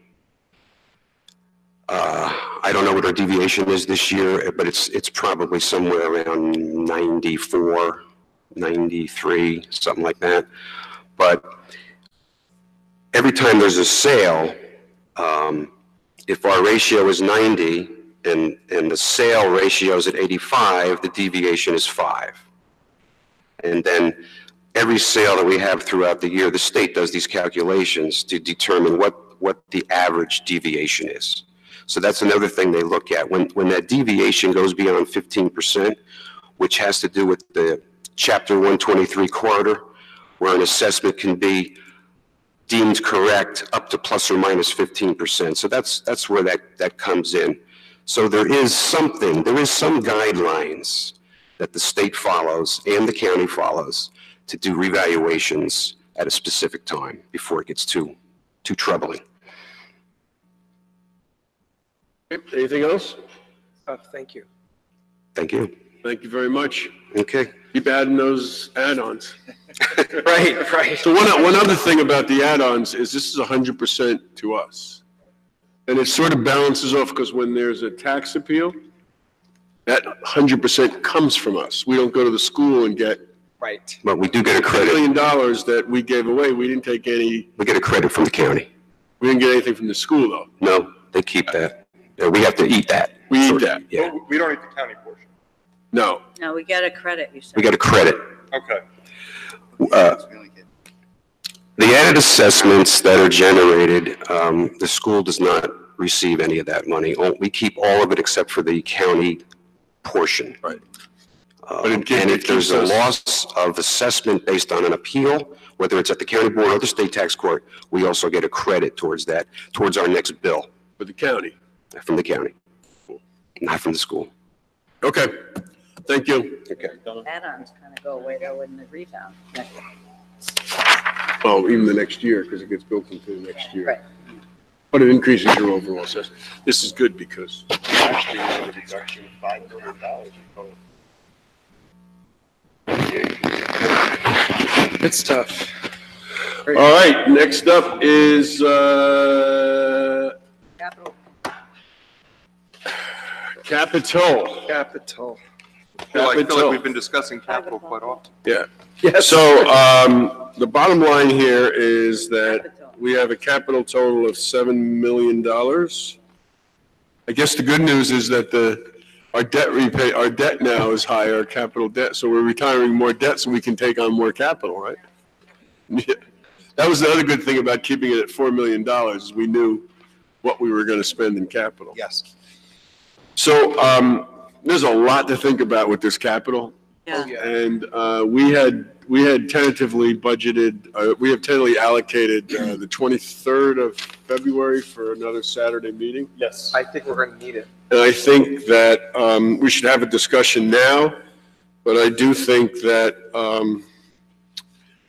I don't know what our deviation is this year, but it's probably somewhere around 94, 93, something like that. But every time there's a sale, if our ratio is 90 and the sale ratio is at 85, the deviation is 5. And then every sale that we have throughout the year, the state does these calculations to determine what the average deviation is. So that's another thing they look at. When that deviation goes beyond 15%, which has to do with the Chapter 123 corridor, where an assessment can be deemed correct up to plus or minus 15%. So that's where that comes in. So there is some guidelines that the state follows and the county follows to do revaluations at a specific time before it gets too troubling. Anything else? Thank you. Thank you. Thank you very much. Okay. Keep adding those add-ons. Right. So one other thing about the add-ons is this is 100% to us. And it sort of balances off because when there's a tax appeal, that 100% comes from us. We don't go to the school and get. Right. But we do get a credit. $1 million that we gave away, we didn't take any. We get a credit from the county. We didn't get anything from the school though. No, they keep that. We have to eat that. We eat that. Yeah. We don't eat the county portion. No. No, we get a credit, you said. We get a credit. Okay. The added assessments that are generated, the school does not receive any of that money. We keep all of it except for the county portion. Right. And if there's a loss of assessment based on an appeal, whether it's at the county board or the state tax court, we also get a credit towards that, towards our next bill. For the county? From the county, not from the school. Okay, thank you. Okay. Add-ons kind of go away though in the rebound. Oh, even the next year, because it gets built into the next year. Right. But it increases your overall assessment. This is good because last year we had a reduction of $5 million in total. It's tough. All right, next up is, Capital. Capital. Capital. I feel like we've been discussing capital quite often. Yeah. Yes. So, the bottom line here is that we have a capital total of $7 million. I guess the good news is that our debt now is higher, our capital debt, so we're retiring more debt so we can take on more capital, right? Yeah. That was the other good thing about keeping it at $4 million, is we knew what we were going to spend in capital. Yes. So, there's a lot to think about with this capital. Yeah. And we had tentatively budgeted, we have tentatively allocated the 23rd of February for another Saturday meeting. Yes. I think we're going to need it. And I think that we should have a discussion now, but I do think that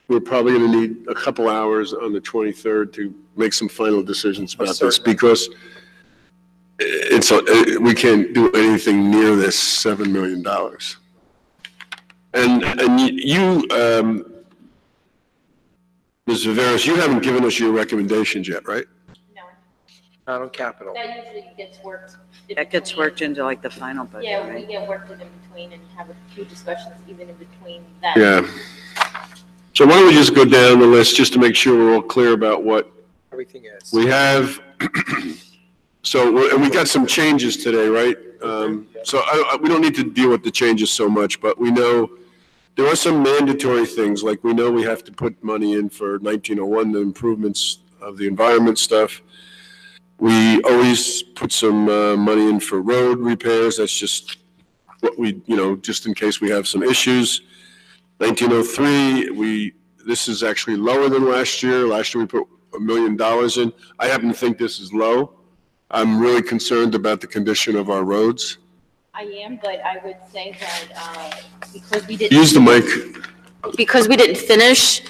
we're probably going to need a couple hours on the 23rd to make some final decisions about this, because we can't do anything near this $7 million. And you, Ms. Viveros, you haven't given us your recommendations yet, right? No, Not on capital. that usually gets worked. in That gets between. worked into like the final budget, Yeah, we right? get worked in between and have a few discussions even in between that. Yeah. So why don't we just go down the list just to make sure we're all clear about what Everything is. we have. And we got some changes today, right? So we don't need to deal with the changes so much, but we know there are some mandatory things, like we know we have to put money in for 1901, the improvements of the environment stuff. We always put some money in for road repairs. That's just what we, just in case we have some issues. 1903, this is actually lower than last year. Last year we put $1 million in. I happen to think this is low. I'm really concerned about the condition of our roads. I am, but I would say that because we didn't. Use the mic. Because we didn't finish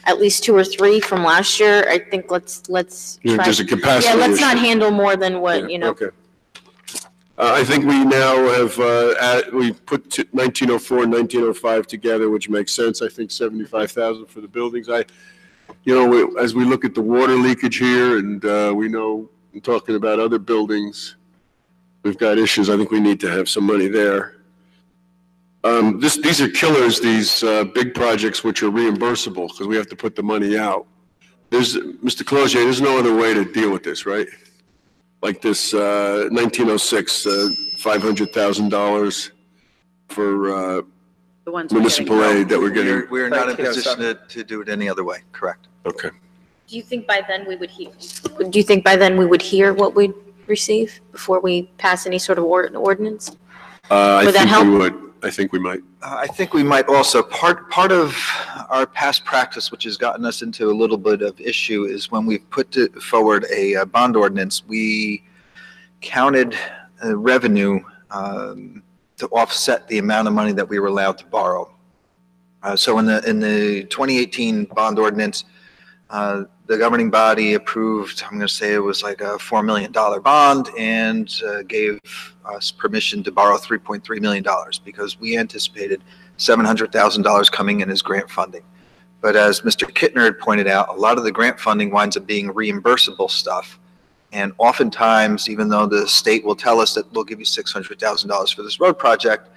at least 2 or 3 from last year, I think let's try. There's a capacity Yeah, let's issue. not handle more than what, Okay. I think we now have, we put 1904 and 1905 together, which makes sense. I think 75,000 for the buildings. As we look at the water leakage here, and we know, I'm talking about other buildings, we've got issues. I think we need to have some money there. These are killers, these big projects which are reimbursable, because we have to put the money out. Mr. Clozier, there's no other way to deal with this, right? Like this 1906, $500,000 for The ones we're municipal getting. aid that we're getting. We're not in position to do it any other way, correct? Okay. Do you think by then we would hear? Do you think by then we would hear what we'd receive before we pass any sort of ordinance? Would that help? We would. I think we might. I think we might also, part of our past practice, which has gotten us into a little bit of issue, is when we put forward a bond ordinance, we counted revenue to offset the amount of money that we were allowed to borrow. So in the 2018 bond ordinance, the governing body approved, I'm going to say it was like a $4 million bond, and gave us permission to borrow $3.3 million because we anticipated $700,000 coming in as grant funding. But as Mr. Kittner had pointed out, a lot of the grant funding winds up being reimbursable stuff. And oftentimes, even though the state will tell us that we'll give you $600,000 for this road project,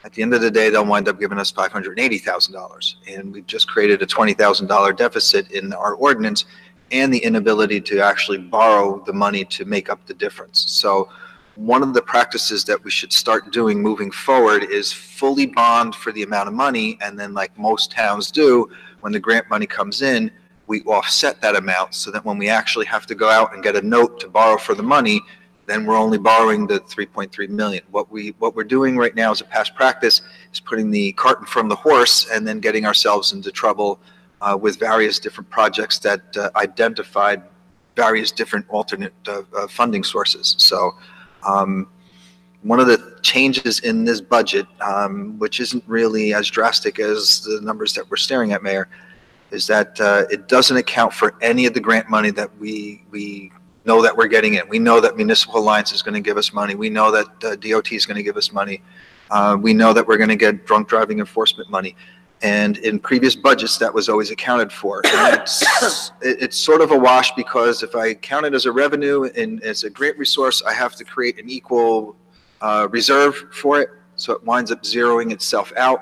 at the end of the day, they'll wind up giving us $580,000. And we've just created a $20,000 deficit in our ordinance and the inability to actually borrow the money to make up the difference. So one of the practices that we should start doing moving forward is fully bond for the amount of money. And then, like most towns do, when the grant money comes in, we offset that amount so that when we actually have to go out and get a note to borrow for the money, then we're only borrowing the 3.3 million. What we're doing right now as a past practice is putting the cart in front of the horse and then getting ourselves into trouble with various different projects that identified various different alternate funding sources. So one of the changes in this budget, which isn't really as drastic as the numbers that we're staring at, Mayor, is that it doesn't account for any of the grant money that we know that we're getting in. We know that Municipal Alliance is going to give us money. We know that DOT is going to give us money. We know that we're going to get drunk driving enforcement money. And in previous budgets, that was always accounted for. And it's sort of a wash, because if I count it as a revenue and as a grant resource, I have to create an equal reserve for it. So it winds up zeroing itself out.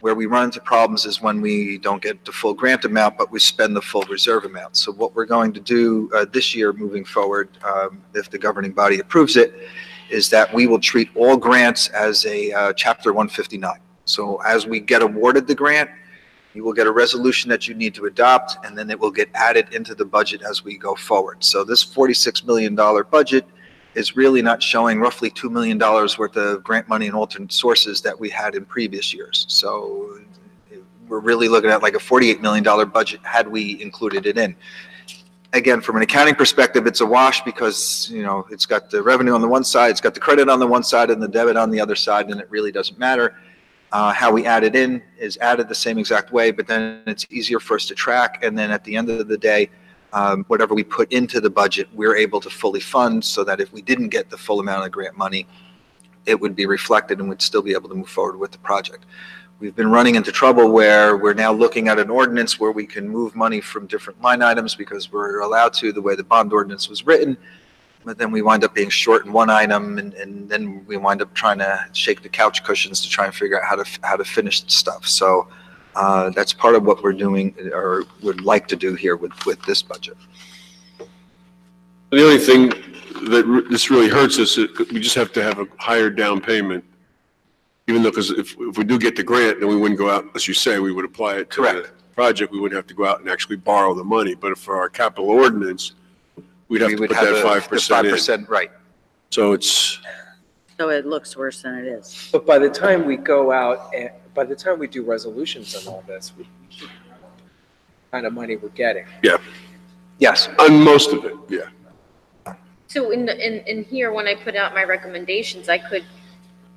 Where we run into problems is when we don't get the full grant amount, but we spend the full reserve amount. So what we're going to do this year moving forward, if the governing body approves it, is that we will treat all grants as a Chapter 159. So as we get awarded the grant, you will get a resolution that you need to adopt, and then it will get added into the budget as we go forward. So this $46 million budget is really not showing roughly $2 million worth of grant money and alternate sources that we had in previous years. So we're really looking at like a $48 million budget had we included it in. Again, from an accounting perspective, it's a wash, because, you know, it's got the revenue on the one side, it's got the credit on the one side and the debit on the other side, and it really doesn't matter. How we add it in is added the same exact way, but then it's easier for us to track. And then at the end of the day, whatever we put into the budget, we're able to fully fund, so that if we didn't get the full amount of grant money, it would be reflected and we'd still be able to move forward with the project. We've been running into trouble where we're now looking at an ordinance where we can move money from different line items because we're allowed to, the way the bond ordinance was written. But then we wind up being short in one item, and then we wind up trying to shake the couch cushions to try and figure out how to finish the stuff. So that's part of what we're doing, or would like to do here with this budget. The only thing that this really hurts us, we just have to have a higher down payment. Even though, because if we do get the grant, then we wouldn't go out, as you say, we would apply it to the project. We wouldn't have to go out and actually borrow the money. But for our capital ordinance, we'd have to put that 5% in. Right. So it's. So it looks worse than it is. But by the time we go out, and by the time we do resolutions on all this, we keep the kind of money we're getting. Yeah. Yes. On most of it, yeah. So in here, when I put out my recommendations, I could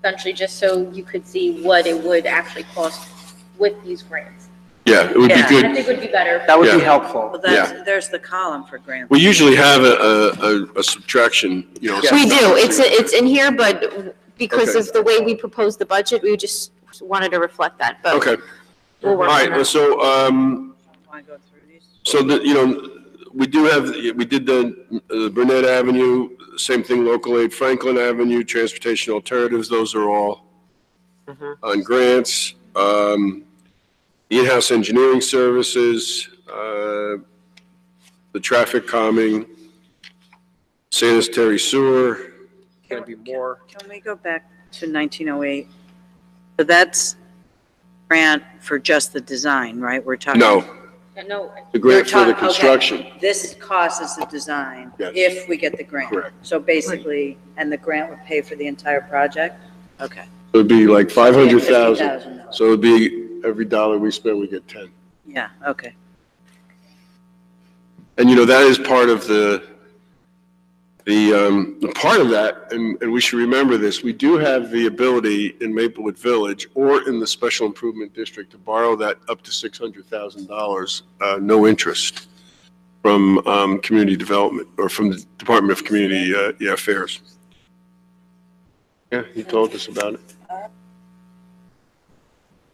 essentially, just so you could see what it would actually cost with these grants. Yeah, it would be good. I think it would be better. That would be helpful. Well, there's the column for grants. We usually have a subtraction, you know. We do. It's in here, but because of the way we proposed the budget, we just wanted to reflect that. But Okay. we'll work All on right, that. so we did the Burnett Avenue, same thing, local aid, Franklin Avenue, transportation alternatives, those are all on grants. In-house engineering services, the traffic calming, sanitary sewer. Can it be more? Can we go back to 1908? So that's grant for just the design, right? We're talking. No, No. the grant for the Okay. construction. This cost is the design, Yes. if we get the grant. Correct. So basically, and the grant would pay for the entire project? Okay. It would be like 500,000. $50,000. So it'd be every dollar we spend, we get 10. Yeah, okay. And, you know, that is part of the part of that, and we should remember this, we do have the ability in Maplewood Village or in the Special Improvement District to borrow that up to $600,000, no interest, from community development, or from the Department of Community Affairs. Yeah, he told us about it.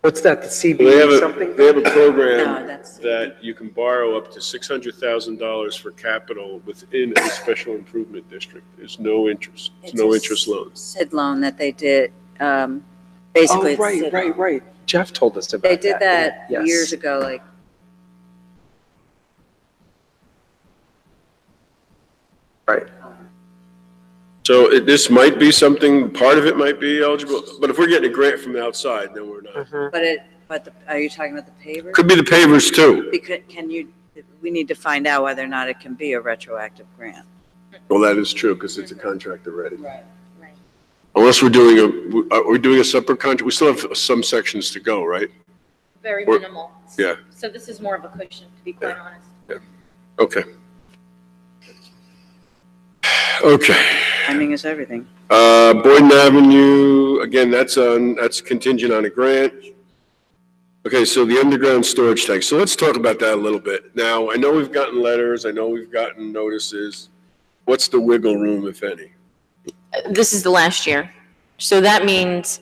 What's that, the They CB something? have a No, program that's- that you can borrow up to $600,000 for capital within a special improvement district. There's no interest. It's no interest loans. SID loan that they did, basically. Oh, it's SID loan. right. Jeff told us about that. They did that Yes. years ago, like, Right. So this might be something, part of it might be eligible, but if we're getting a grant from the outside, then we're not. are you talking about the pavers? Could be the pavers too. We need to find out whether or not it can be a retroactive grant. Well, that is true, because it's a contract already. Right. Unless are we doing a separate contract? We still have some sections to go, right? Very Or- minimal. Yeah, So this is more of a cushion, to be quite honest. okay. Okay. Timing is everything. Boynton Avenue, again, that's contingent on a grant. Okay, so the underground storage tank. So let's talk about that a little bit. Now, I know we've gotten letters, I know we've gotten notices. What's the wiggle room, if any? This is the last year. So that means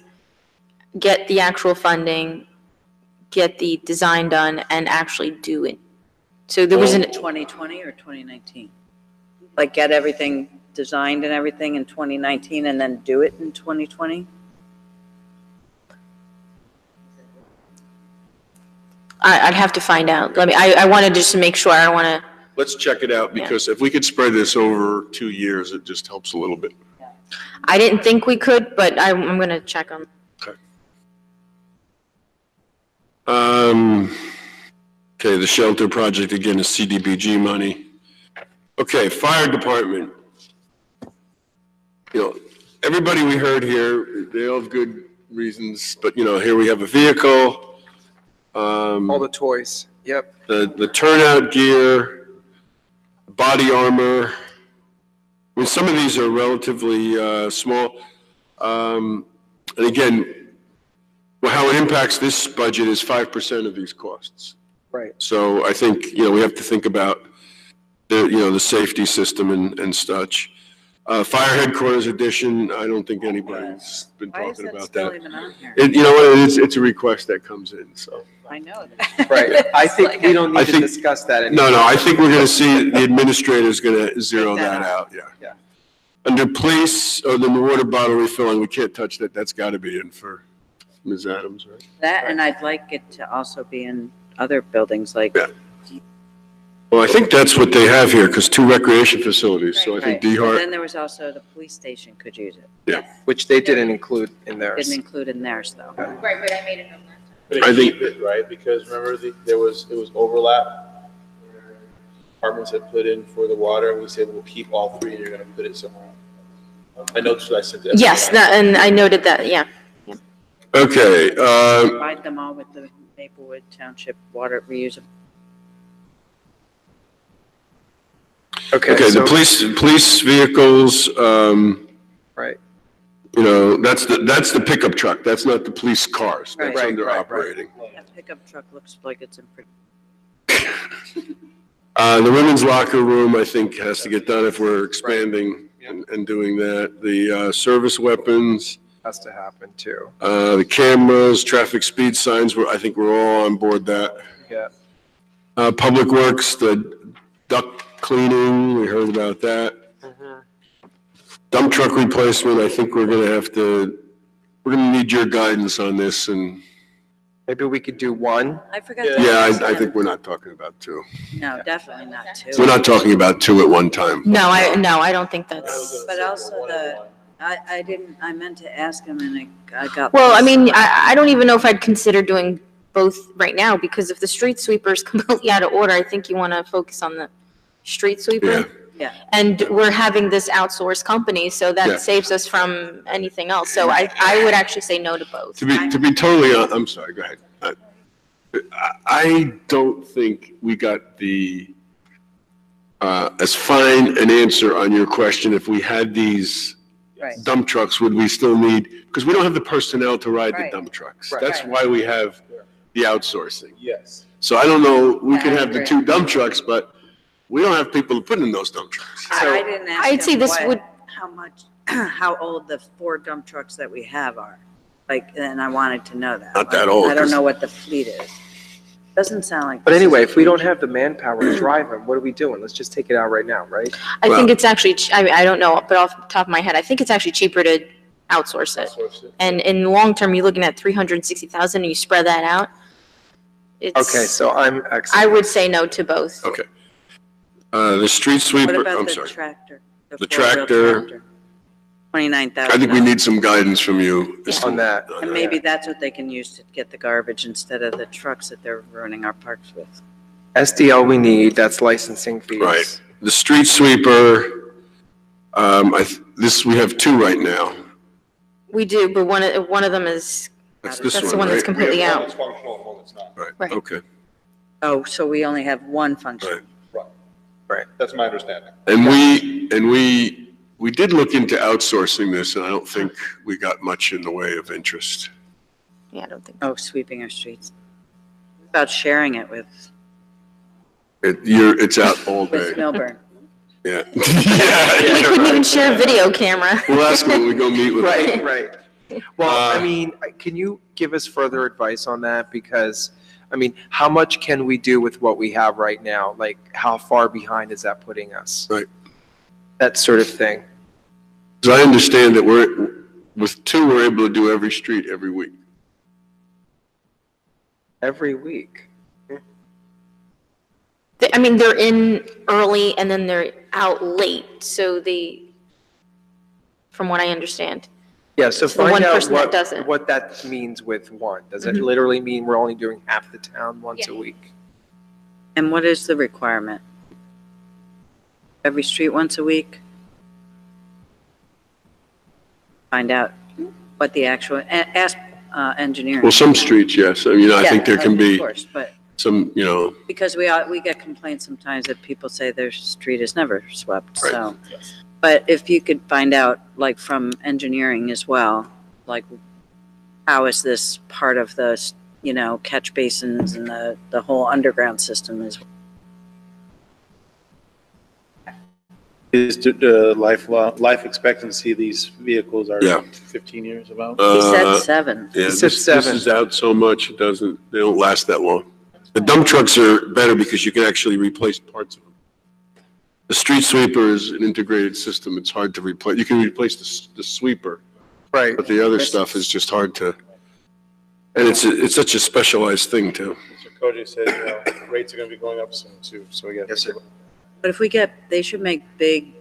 get the actual funding, get the design done, and actually do it. So there was an, 2020 or 2019? Like get everything designed and everything in 2019 and then do it in 2020? I'd have to find out. I wanted just to make sure. I don't want to. Let's check it out, because if we could spread this over 2 years, it just helps a little bit. I didn't think we could, but I'm going to check on. Okay, the shelter project, again, is CDBG money. Okay, fire department. You know, everybody we heard here, they all have good reasons, but, you know, here we have a vehicle. All the toys, yep. The turnout gear, body armor. I mean, some of these are relatively small. And again, well, how it impacts this budget is 5% of these costs. Right. So I think, you know, we have to think about the safety system and such. Fire headquarters edition, I don't think anybody's been talking about that. Even on here? You know what, it's a request that comes in, so. I know that. Right. I think we don't I need to think- discuss that anymore. No, I think we're gonna see, the administrator's gonna zero that out, yeah. Yeah. Under police, the water bottle refilling, we can't touch that, that's gotta be in for Ms. Adams, right? That, and I'd like it to also be in other buildings like. Well, I think that's what they have here, because 2 recreation facilities, so I think Right. And D-Hart, then there was also the police station could use it. yeah. Which they didn't include in theirs. Didn't include in theirs though. Right, but I made a note. But I they think- keep it, right, because remember, it was overlap. Departments had put in for the water, and we said, we'll keep all 3, and you're gonna put it somewhere. I know that's what I sent. Yes, and I noted that, yeah. Okay, Provide them all with the Maplewood Township water reusable. okay, so- the police vehicles, Right. you know, that's the pickup truck, that's not the police cars, that's Right. under Right, right. operating. That pickup truck looks like it's in pretty. The women's locker room, I think, has to get done if we're expanding and doing that. The service weapons, Has to happen too. the cameras, traffic speed signs, I think we're all on board that. Yeah. Public Works, the duct cleaning, we heard about that. Dump truck replacement, I think we're gonna need your guidance on this, and, Maybe we could do one. I forgot. to yeah, ask I them. think we're not talking about 2. No, definitely not 2. We're not talking about 2 at one time. No, I don't think that's. But also I meant to ask him and I got. Well, I mean, I don't even know if I'd consider doing both right now, because if the street sweeper is completely out of order, I think you want to focus on the street sweeper. Yeah. Yeah. And we're having this outsourced company, so Yeah. that saves us from anything else. So I would actually say no to both. To be totally, I'm sorry, go ahead. I don't think we got as fine an answer on your question. If we had these Right. dump trucks, would we still need, because we don't have the personnel to ride the Right. dump trucks. Right. That's why we have the outsourcing. Yes. So I don't know, we Yeah, could I have the agree. 2 dump trucks, but we don't have people to put in those dump trucks. I didn't ask I'd say him this would- how much, how old the 4 dump trucks that we have are. Like, and I wanted to know that. Not that Like, old, I don't 'cause- know what the fleet is. Doesn't sound like. But this is anyway, a if we huge- don't have the manpower to drive them, what are we doing? Let's just take it out right now, right? I Well- think it's actually, I don't know, but off the top of my head, I think it's actually cheaper to outsource it. And in the long term, you're looking at 360,000 and you spread that out. It's. Okay, so I'm excellent. I would say no to both. Okay. The street What sweeper, about I'm the sorry. tractor? The four-wheel tractor. 29,000. I think we need some guidance from you. On that. And maybe that's what they can use to get the garbage instead of the trucks that they're ruining our parks with. SDL we need, that's licensing fees. Right. The street sweeper, We have two right now. We do, but one of them is, That's that's this the one, one that's right? completely out. functional and one that's not. Right, okay. Oh, so we only have one function. Right. That's my understanding. And we did look into outsourcing this, and I don't think we got much in the way of interest. Yeah, I don't think. Oh, sweeping our streets. About sharing it with It's out all day. With Milburn. Yeah. We couldn't even share a video camera. We'll ask them when we go meet with them. Right. Well, I mean, can you give us further advice on that? Because, I mean, how much can we do with what we have right now? Like, how far behind is that putting us? Right. That sort of thing. Because I understand that with two, we're able to do every street every week. Every week. I mean, they're in early and then they're out late, so from what I understand. Yeah, so the one find out person that does it. what that means with one. Does it Mhm. literally mean we're only doing half the town once a week? And what is the requirement? Every street once a week? Find out what the actual, ask engineering. Well, some streets, yes. I mean, I think there can be Of course, but some, because we get complaints sometimes that people say their street is never swept, Right. so. But if you could find out, like from engineering as well, like how is this part of the, catch basins and the whole underground system is. Is the life expectancy of these vehicles are Yeah. 15 years about? He said 7. Yeah, He said this 7. is out so much, they don't last that long. The dump trucks are better because you can actually replace parts of them. The street sweeper is an integrated system. It's hard to replace. You can replace the sweeper. Right. But the other stuff is just hard to, and it's such a specialized thing too. Mr. Koji said, rates are going to be going up soon too, so we got. Yes, sir. But if they should make big,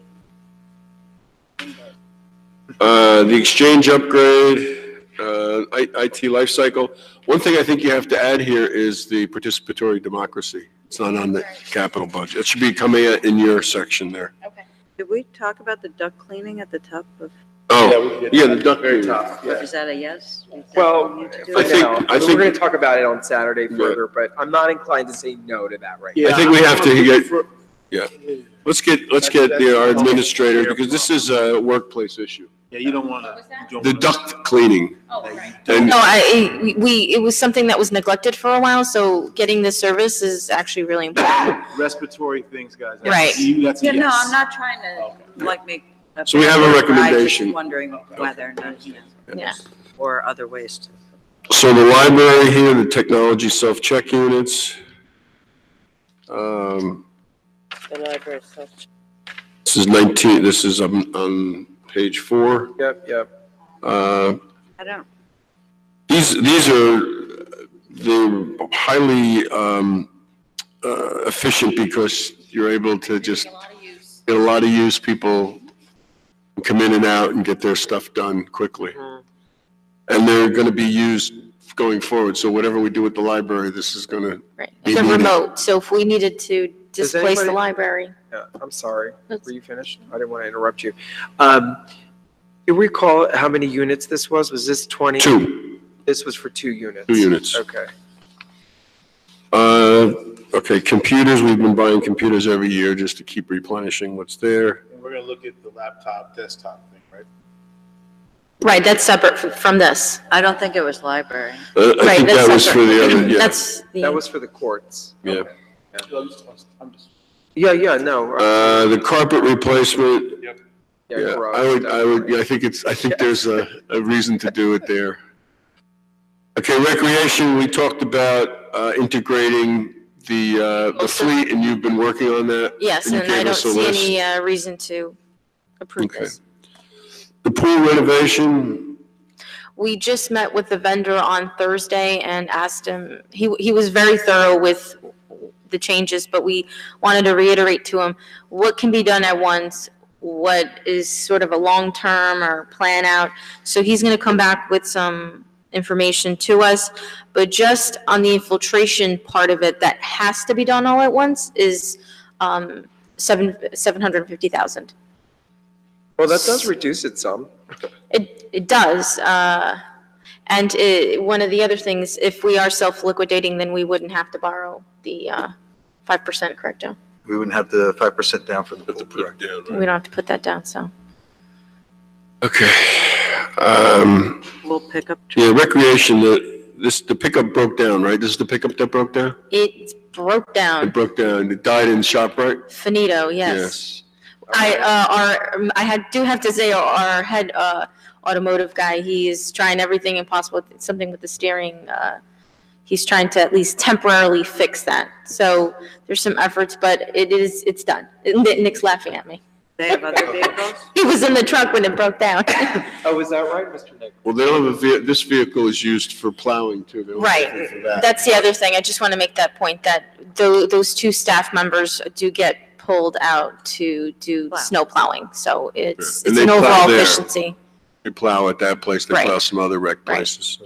The exchange upgrade, IT life cycle. One thing I think you have to add here is the participatory democracy. It's not on the capital budget. It should be coming in your section there. did we talk about the duct cleaning at the top of, Oh, yeah, the duct Very cleaning. tough. Yeah. is that a yes? Well, do for I think- now, I we're think- going to talk about it on Saturday Yeah. further, but I'm not inclined to say no to that right I think we have to get, yeah. Let's get our administrator, because this is a workplace issue. Yeah, you don't want to. The duct cleaning. Oh, right. And No, it was something that was neglected for a while, so getting this service is actually really important. Respiratory things, guys. Right. That's a Yeah, no, yes. I'm not trying to like make. So we have a I'm just recommendation. wondering whether or not, Yeah. or other ways to. So the library here, the technology self-check units. The library stuff. This is 19, this is on page 4. Yep. Uh, I don't. These are, they're highly efficient because you're able to just get a lot of use. People come in and out and get their stuff done quickly. And they're going to be used going forward. So whatever we do with the library, this is going to Right. be The needed. remote, so if we needed to displace the anybody- library. Yeah, I'm sorry. Were you finished? I didn't want to interrupt you. Do you recall how many units this was? Was this 20? 2. This was for 2 units? 2 units. Okay. Okay, computers, we've been buying computers every year just to keep replenishing what's there. And we're going to look at the laptop, desktop thing, right? Right, that's separate from this. I don't think it was library. I Right, think that's that was for the separate. other, yeah. That's That was for the courts. Yeah. Yeah, no. The carpet replacement, Yeah, yeah, garage I would, yeah, I think there's a reason to do it there. Okay, recreation, we talked about integrating the fleet, and you've been working on that? Yes, you and gave I don't us a see list. any reason to approve Okay. this. The pool renovation, We just met with the vendor on Thursday and asked him, he was very thorough with the changes, but we wanted to reiterate to him what can be done at once, what is sort of a long-term or plan out. So he's going to come back with some information to us, but just on the infiltration part of it that has to be done all at once is $750,000. Well, that does reduce it some. It does. And one of the other things, if we are self-liquidating, then we wouldn't have to borrow the 5%, correct, Joe? We wouldn't have the 5% down for the pool. Correct, yeah, right. We don't have to put that down, so. Okay. We'll pick up. Yeah, recreation, the pickup broke down, right? This is the pickup that broke down? It broke down. It broke down. It died in ShopRite? Finito, yes. I do have to say our head automotive guy, he is trying everything impossible, something with the steering. He's trying to at least temporarily fix that. So there's some efforts, but it's done. Nick's laughing at me. They have other vehicles? He was in the truck when it broke down. Oh, is that right, Mr. Nick? Well, they don't have this vehicle is used for plowing too. They don't have Right. it for that. That's the other thing. I just want to make that point that those two staff members do get pulled out to do snow plowing. So it's And they an plow overall there. efficiency. They plow at that place, they Right. plow some other rec places.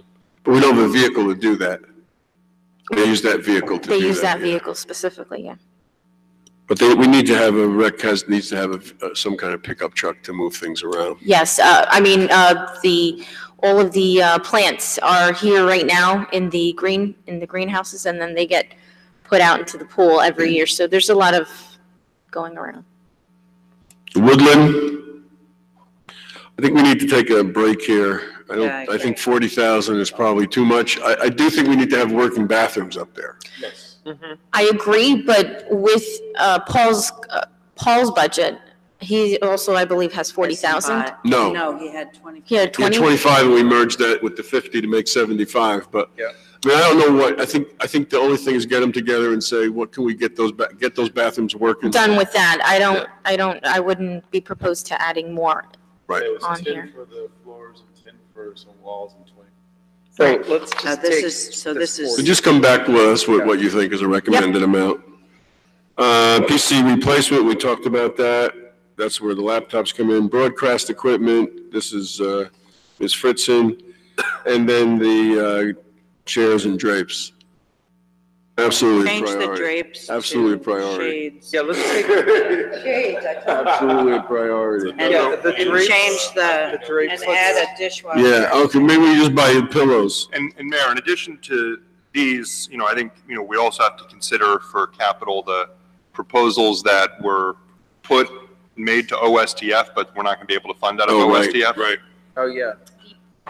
But we don't have a vehicle to do that. They use that vehicle to do that. They use that yeah. vehicle specifically, yeah. But we need to have needs to have some kind of pickup truck to move things around. Yes, I mean, all of the plants are here right now in the greenhouses, and then they get put out into the pool every year. So there's a lot of going around. Woodland, I think we need to take a break here. Yeah, I think 40,000 is probably too much. I do think we need to have working bathrooms up there. Yes. I agree, but with Paul's budget, he also, I believe, has 40,000. No. No, he had 20. He had Yeah, 20. 25, and we merged that with the 50 to make 75, but, Yeah. I mean, I don't know what, I think the only thing is get them together and say, what can we get those bathrooms working? Done with that. I wouldn't be proposed to adding more Right. It was on 10 here. for the floors and 10 for some walls and 20. So let's just this take is- so this is- So just come back with us with what you think is a recommended amount. PC replacement, we talked about that. That's where the laptops come in. Broadcast equipment, this is Ms. Fritzen. And then the chairs and drapes. Absolutely a Change the priority. drapes. Absolutely a to priority. Shades. Yeah, let's take. Shades, I told you. Absolutely a priority. And change the drapes, and add a dishwasher. Yeah, okay, maybe we just buy pillows. And Mayor, in addition to these, I think, we also have to consider for capital the proposals that were made to OSTF, but we're not going to be able to fund out of OSTF. Right. Oh, yeah.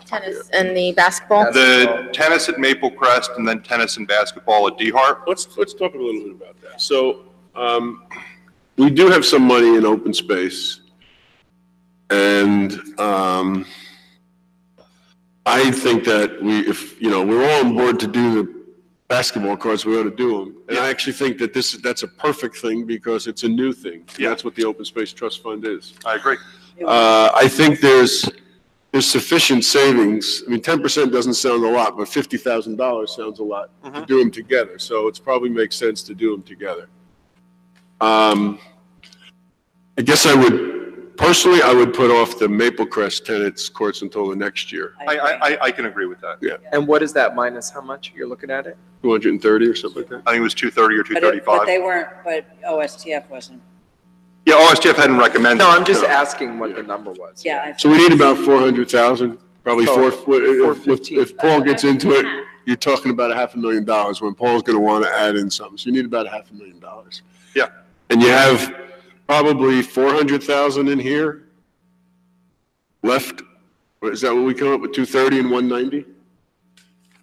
Tennis and the basketball. The tennis at Maple Crest and then tennis and basketball at D-Hart. Let's talk a little bit about that. So, we do have some money in open space. And, I think that if we're all on board to do the basketball courts, we ought to do them. And I actually think that that's a perfect thing because it's a new thing. Yeah. That's what the Open Space Trust Fund is. I agree. I think there's sufficient savings. I mean, 10% doesn't sound a lot, but $50,000 sounds a lot to do them together. So it's probably makes sense to do them together. I guess I would put off the Maple Crest tennis courts until the next year. I can agree with that. Yeah. And what is that minus how much? You're looking at it? 230 or something like that? I think it was 230 or But 235. they weren't, but OSTF wasn't. Yeah, OSTF hadn't recommended. No, I'm just asking what the number was. Yeah. So we need about 400,000, probably So, if Paul gets into it, you're talking about $500,000 when Paul's gonna wanna add in something. So you need about $500,000. Yeah. And you have probably 400,000 in here left. Is that what we come up with, 230 and 190?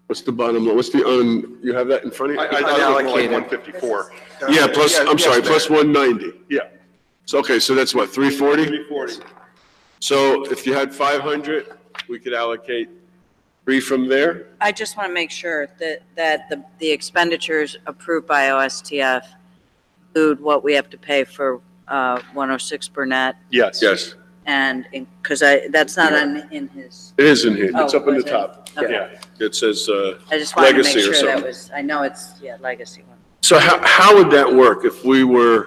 What's the bottom, you have that in front of you? I thought it was like 154. Yeah, plus, I'm sorry, yes, plus 190. Yeah. So, okay, so that's what, 340? 340. So if you had 500, we could allocate 3 from there? I just want to make sure that the expenditures approved by OSTF include what we have to pay for 106 Burnett. Yes. Yes. And, because that's not in his. It is in here. It's Oh, up in the was it? top. Okay. Yeah. It says, I just wanted to make legacy or sure that something. was, I know it's, legacy one. So how would that work if we would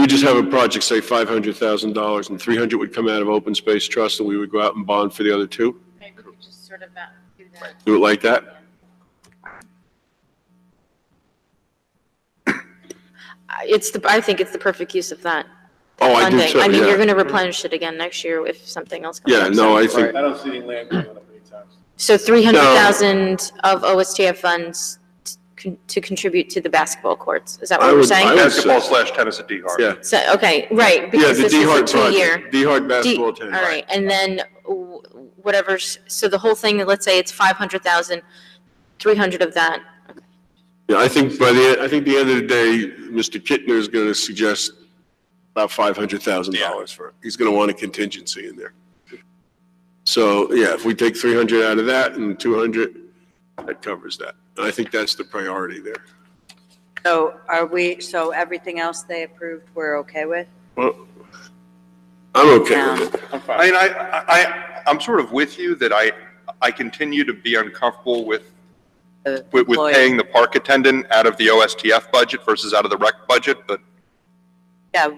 just have a project, say $500,000 and 300 would come out of Open Space Trust and we would go out and bond for the other 2? Maybe we could just sort of do that. Do it like that? I think it's the perfect use of that. Oh, I do funding. too, I mean, yeah. you're going to replenish it again next year if something else comes up. Yeah, no, I think, I don't see any land going up anytime. So 300,000 of OSTF funds to contribute to the basketball courts. Is that what I we're would- saying? I would Basketball say- /tennis at D-Hart. yeah. So, okay, right, Yeah, because the this is a D-Hart two-year. project, D-Hart basketball D- tennis. All right, and then whatever, so the whole thing, let's say it's 500,000, 300 of that. Yeah, I think I think the end of the day, Mr. Kittner is going to suggest about $500,000 for it. He's going to want a contingency in there. So, yeah, if we take 300 out of that and 200, that covers that. And I think that's the priority there. So so everything else they approved, we're okay with? Well, I'm okay with it. I mean, I'm sort of with you that I continue to be uncomfortable with paying the park attendant out of the OSTF budget versus out of the rec budget, but. Yeah,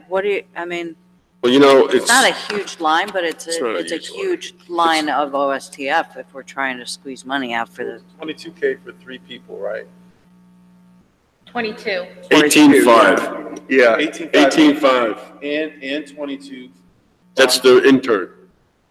I mean, Well, you know, it's not a huge line, but it's not a a huge huge line of OSTF if we're trying to squeeze money out for the. 22K for 3 people, right? 22. 18.5. Yeah, 18.5. 18.5. And 22. That's the intern.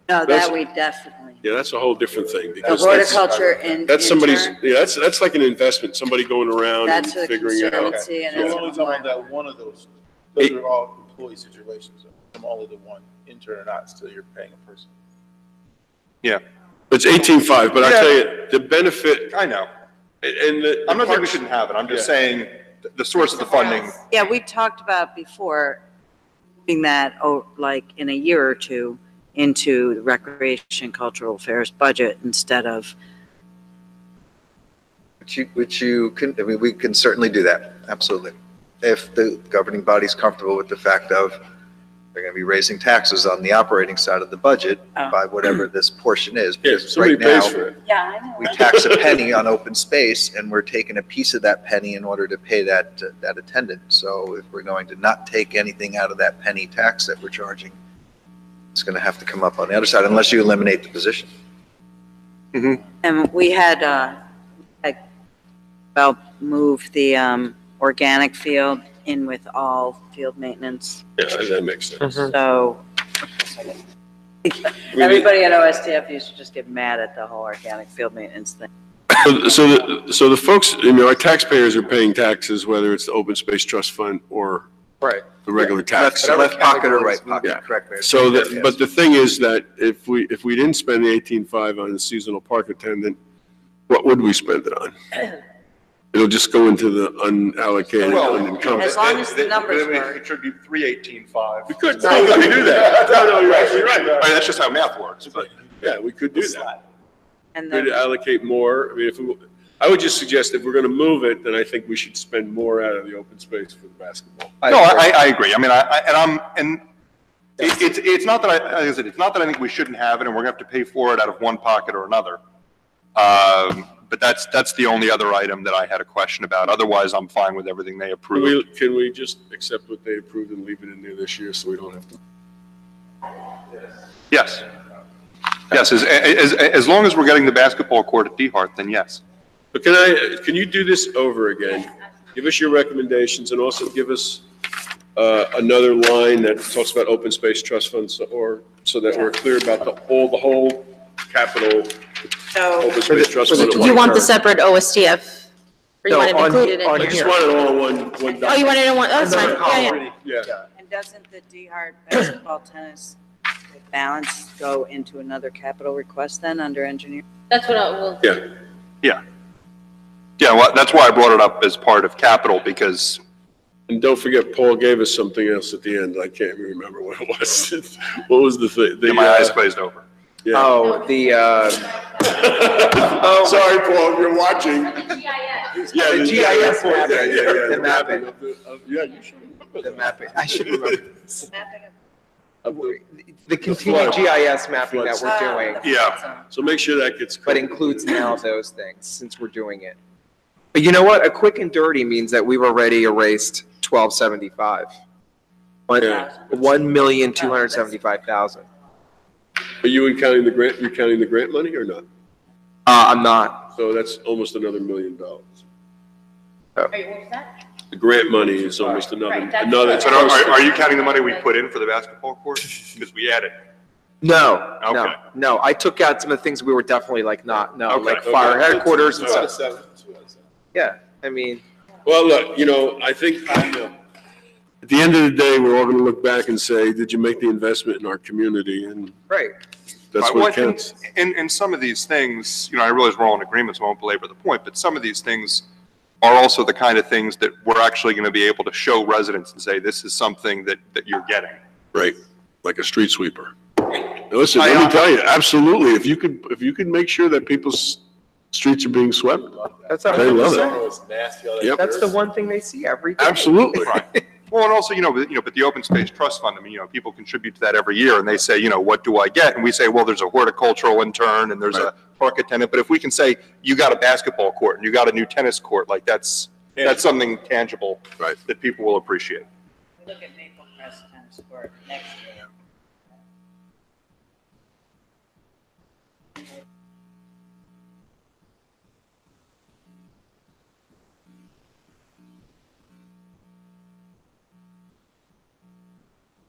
No, That's- that we definitely. Yeah, that's a whole different thing The because horticulture and. that's somebody's, intern, yeah, that's like an investment, somebody going around and That's a figuring out. consultancy and So it's we're only a talking about that one of those. Those are all employee situations. I'm only the one, intern or not, still you're paying a person. Yeah. It's 18.5, but I Yeah. tell you, the benefit, I know. and the. I'm not saying we parks- shouldn't have it. I'm just Yeah. saying the source of the funding. Yeah, we talked about before, doing that, like in a year or two, into the recreation cultural affairs budget instead of. Which you can, I mean, we can certainly do that, absolutely. If the governing body's comfortable with the fact of they're going to be raising taxes on the operating side of the budget by whatever this portion is. Yeah, Because somebody right now, pays for it. Yeah, I know. we tax a penny on open space and we're taking a piece of that penny in order to pay that attendant. So if we're going to not take anything out of that penny tax that we're charging, it's going to have to come up on the other side unless you eliminate the position. And we had, move the organic field in with all field maintenance. Yeah, that makes sense. So everybody at OSTF used to just get mad at the whole organic field maintenance thing. So the folks, you know, our taxpayers are paying taxes, whether it's the open space trust fund or Right. the regular tax. That's left pocket or right Yeah. pocket, correct, Mayor? So, Yes, yes. but the thing is that if we didn't spend the 18.5 on the seasonal park attendant, what would we spend it on? It'll just go into the unallocated, unencumbered. As long as the numbers Then we work. contribute 318.5. We could, no, we could do that. No, you're actually right. I mean, that's just how math works, but. Yeah, we could do that. And Could then, allocate more. I mean, I would just suggest if we're going to move it, then I think we should spend more out of the open space for the basketball. No, I agree. I mean, it's not that like I said, it's not that I think we shouldn't have it and we're gonna have to pay for it out of one pocket or another. But that's the only other item that I had a question about. Otherwise, I'm fine with everything they approved. Can we just accept what they approved and leave it in there this year so we don't have to? Yes. Yes, as long as we're getting the basketball court at D-Hart, then yes. But can you do this over again? Give us your recommendations and also give us another line that talks about open space trust funds or so that we're clear about the whole capital open space trust fund. You want the separate OSTF? Or you want it included in I here? just want it all in one document. Oh, you want it in one, oh, that's fine, yeah, yeah. Yeah. and doesn't the D-Hart basketball tennis balance go into another capital request then under engineering? That's what I will. Yeah. Yeah. Yeah, well, that's why I brought it up as part of capital, because. And don't forget, Paul gave us something else at the end. I can't even remember what it was. What was the thing? Yeah, my eyes glazed over. Yeah. Oh, the, Sorry, Paul, if you're watching. Yeah, the GIS mapping. Yeah. The mapping. Yeah, you should remember The mapping. I should remember this. The continued GIS mapping that we're doing. Yeah, so make sure that gets. But includes now those things, since we're doing it. But you know what? A quick and dirty means that we've already erased 1275. Yeah. 1,275,000. Are you counting the grant, you're counting the grant money or not? I'm not. So that's almost another $1 million. Wait, what was that? The grant money is almost another, Right, that's another. So are you counting the money we put in for the basketball court? Because we added. No, no, Okay. no. I took out some of the things we were definitely like not, no, Okay, like okay. fire headquarters and Two out of stuff. seven. Yeah, I mean, Well, look, I think at the end of the day, we're all going to look back and say, did you make the investment in our community? And right. that's what counts. In some of these things, I realize we're all in agreement, so I won't belabor the point, but some of these things are also the kind of things that we're actually going to be able to show residents and say, this is something that you're getting. Right, like a street sweeper. Listen, let me tell you, absolutely. If you could make sure that people's streets are being swept, That's they love it. Yep. That's the one thing they see every day. Absolutely. Right. Well, and also, but the Open Space Trust Fund, people contribute to that every year, and they say, what do I get? And we say, well, there's a horticultural intern, and there's a park attendant. But if we can say, you got a basketball court, and you got a new tennis court, like that's something tangible that people will appreciate. Look at Maple Crest Tennis Court next year.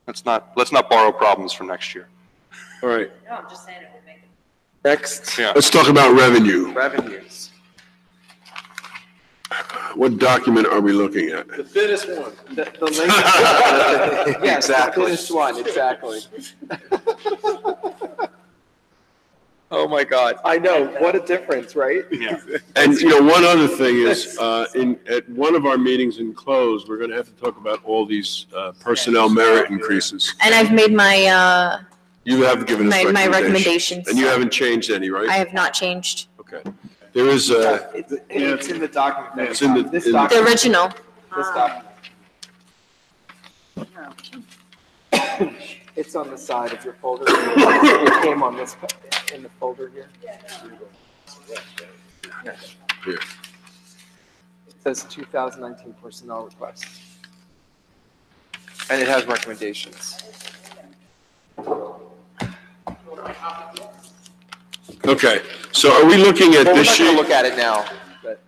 Let's not borrow problems from next year. All right, No, I'm just saying it would make it. Next, let's talk about revenue. revenues. What document are we looking at? The thinnest one. The latest. Yes, Exactly. the thinnest one, exactly. Oh my God, I know, what a difference, right? Yeah. And, one other thing is, at one of our meetings in close, we're going to have to talk about all these personnel merit increases. And I've made my, You have given us my recommendations. recommendations. And you haven't changed any, right? I have not changed. Okay. There is, It's in the document. It's in the- This in the- The document. original. This document. It's on the side of your folder. It came on this, in the folder here. Here. It says 2019 personnel requests. And it has recommendations. okay, so are we looking at Well, we're this not gonna sheet? look at it now, but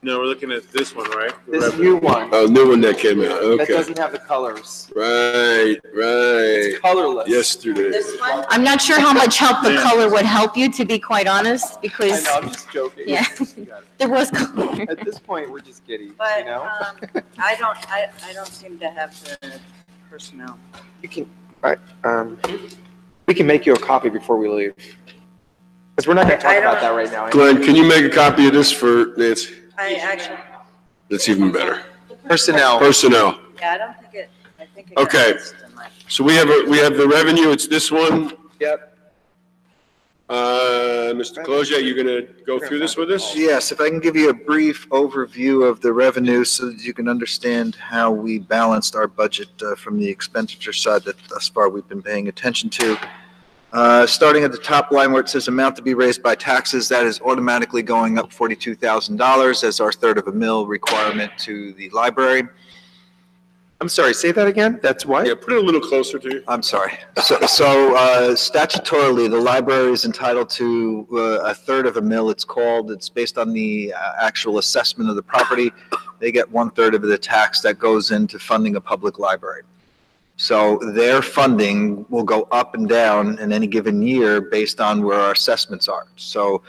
No, we're looking at this one, right? The this revenue. new one, Oh, new one that came out, that okay. doesn't have the colors. Right. It's colorless. Yesterday. This one? I'm not sure how much help the color would help you, to be quite honest, I because know, I'm just joking. Yeah. there was color. At this point, we're just giddy, But, you know? I don't seem to have the personnel. You can, we can make you a copy before we leave. Because we're not gonna talk about that right now. Glenn, can you make a copy of this for Nancy? I actually, That's even better. Personnel. Personnel. yeah, I think it. Okay. So we have the revenue, it's this one. Yep. Mr. Cloget, you gonna go through this with us? Yes, if I can give you a brief overview of the revenue so that you can understand how we balanced our budget from the expenditure side that thus far we've been paying attention to. Starting at the top line where it says amount to be raised by taxes, that is automatically going up $42,000 as our third of a mil requirement to the library. I'm sorry, say that again? That's what? Yeah, put it a little closer to you. I'm sorry. So statutorily, the library is entitled to a third of a mil, it's called. It's based on the actual assessment of the property. They get 1/3 of the tax that goes into funding a public library. So their funding will go up and down in any given year based on where our assessments are. So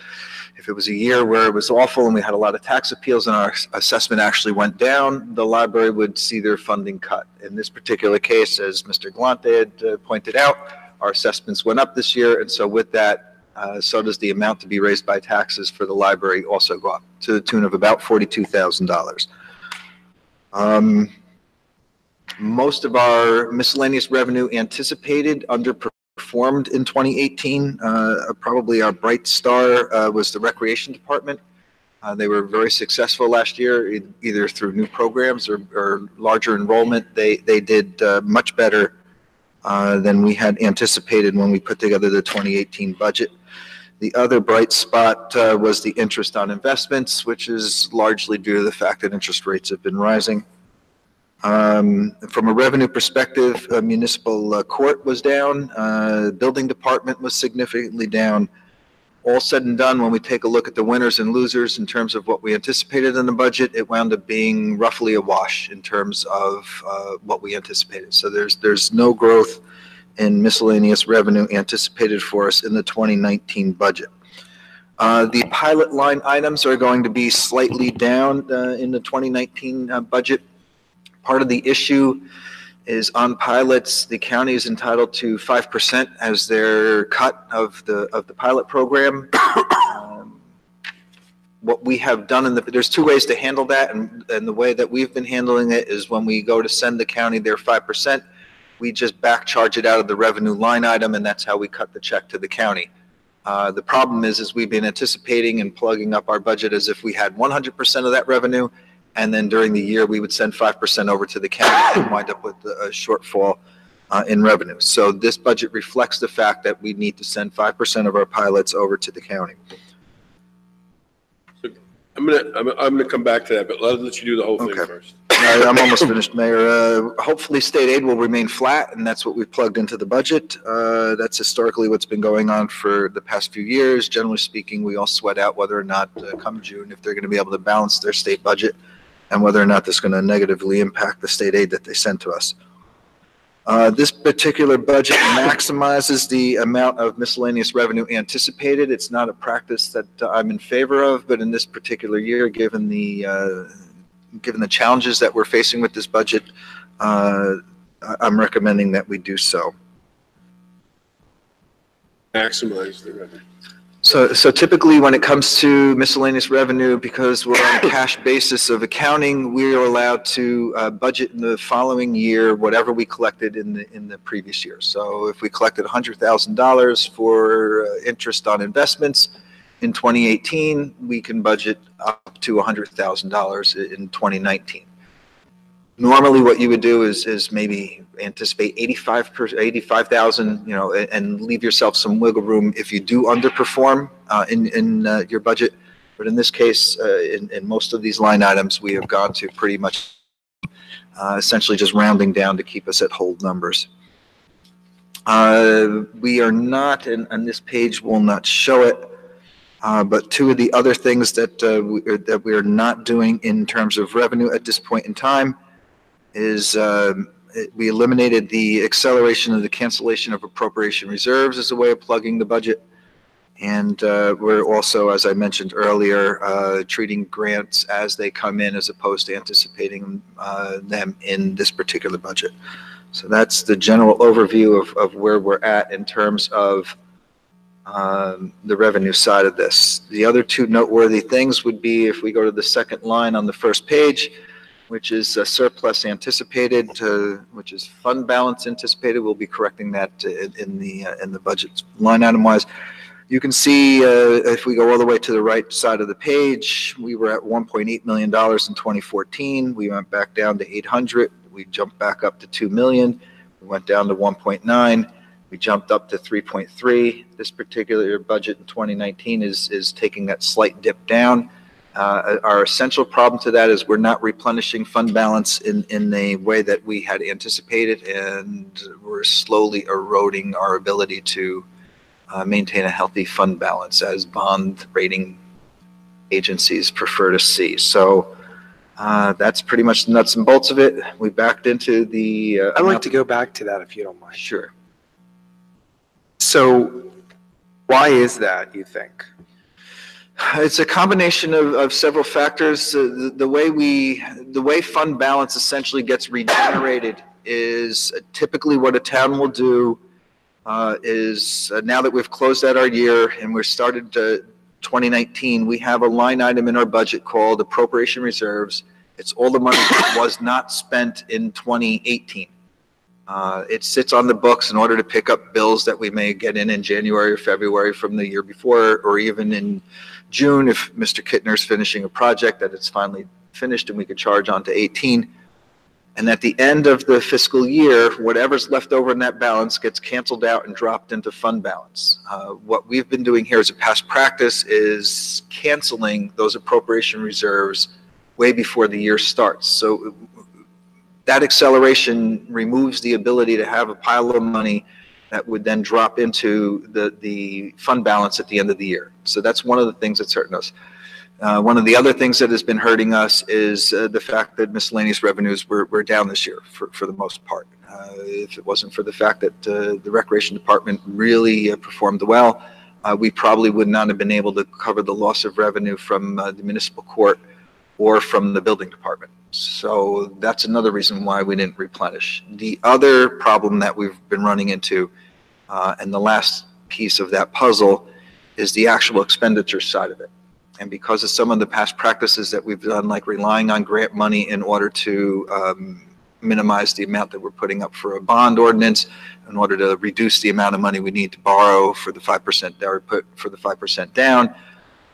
if it was a year where it was awful and we had a lot of tax appeals and our assessment actually went down, the library would see their funding cut. In this particular case, as Mr. Galante had pointed out, our assessments went up this year, and so with that, so does the amount to be raised by taxes for the library also go up to the tune of about $42,000. Most of our miscellaneous revenue anticipated underperformed in 2018. Probably our bright star was the recreation department. They were very successful last year, either through new programs or larger enrollment. They did much better than we had anticipated when we put together the 2018 budget. The other bright spot was the interest on investments, which is largely due to the fact that interest rates have been rising. From a revenue perspective, municipal court was down, building department was significantly down. all said and done, when we take a look at the winners and losers in terms of what we anticipated in the budget, it wound up being roughly a wash in terms of what we anticipated. So there's no growth in miscellaneous revenue anticipated for us in the 2019 budget. The pilot line items are going to be slightly down in the 2019 budget. Part of the issue is on pilots, the county is entitled to 5% as their cut of the pilot program. What we have done there's two ways to handle that, and the way that we've been handling it is when we go to send the county their 5%, we just back charge it out of the revenue line item, and that's how we cut the check to the county. The problem is we've been anticipating and plugging up our budget as if we had 100% of that revenue, and then during the year, we would send 5% over to the county and wind up with a shortfall in revenue. So this budget reflects the fact that we need to send 5% of our pilots over to the county. So I'm gonna come back to that, but let you do the whole thing first. I'm almost finished, Mayor. Hopefully, state aid will remain flat, and that's what we've plugged into the budget. That's historically what's been going on for the past few years. Generally speaking, we all sweat out whether or not come June, if they're going to be able to balance their state budget, and whether or not this is going to negatively impact the state aid that they send to us. This particular budget maximizes the amount of miscellaneous revenue anticipated. It's not a practice that I'm in favor of, but in this particular year, given the challenges that we're facing with this budget, I'm recommending that we do so. Maximize the revenue. So typically when it comes to miscellaneous revenue, because we're on a cash basis of accounting, we are allowed to budget in the following year whatever we collected in the previous year. So if we collected $100,000 for interest on investments in 2018, we can budget up to $100,000 in 2019. Normally, what you would do is maybe anticipate 85,000, and leave yourself some wiggle room if you do underperform in your budget. But in this case, in most of these line items, we have gone to pretty much essentially just rounding down to keep us at hold numbers. We are not, and this page will not show it, but two of the other things that we are not doing in terms of revenue at this point in time is we eliminated the acceleration of the cancellation of appropriation reserves as a way of plugging the budget. And we're also, as I mentioned earlier, treating grants as they come in as opposed to anticipating them in this particular budget. So that's the general overview of where we're at in terms of the revenue side of this. The other two noteworthy things would be if we go to the second line on the first page, which is surplus anticipated, which is fund balance anticipated. We'll be correcting that in the budget line item wise. You can see if we go all the way to the right side of the page, we were at $1.8 million in 2014. We went back down to 800. We jumped back up to 2 million. We went down to 1.9. We jumped up to 3.3. This particular budget in 2019 is taking that slight dip down. Our essential problem to that is we're not replenishing fund balance in the way that we had anticipated, and we're slowly eroding our ability to maintain a healthy fund balance as bond rating agencies prefer to see. So that's pretty much the nuts and bolts of it. We backed into the... I'd like to go back to that if you don't mind. Sure. So why is that, you think? It's a combination of several factors. The way fund balance essentially gets regenerated is typically what a town will do is now that we've closed out our year and we're started 2019, we have a line item in our budget called appropriation reserves. It's all the money that was not spent in 2018. It sits on the books in order to pick up bills that we may get in January or February from the year before, or even in June if Mr. Kittner's finishing a project that it's finally finished and we could charge on to 18. And at the end of the fiscal year, whatever's left over in that balance gets canceled out and dropped into fund balance. What we've been doing here as a past practice is canceling those appropriation reserves way before the year starts. So that acceleration removes the ability to have a pile of money that would then drop into the fund balance at the end of the year. So that's one of the things that's hurting us. One of the other things that has been hurting us is the fact that miscellaneous revenues were down this year for the most part. If it wasn't for the fact that the Recreation Department really performed well, we probably would not have been able to cover the loss of revenue from the municipal court or from the building department. So that's another reason why we didn't replenish. The other problem that we've been running into, and the last piece of that puzzle, is the actual expenditure side of it. And because of some of the past practices that we've done, like relying on grant money in order to minimize the amount that we're putting up for a bond ordinance, in order to reduce the amount of money we need to borrow for the 5% or put for the 5% down,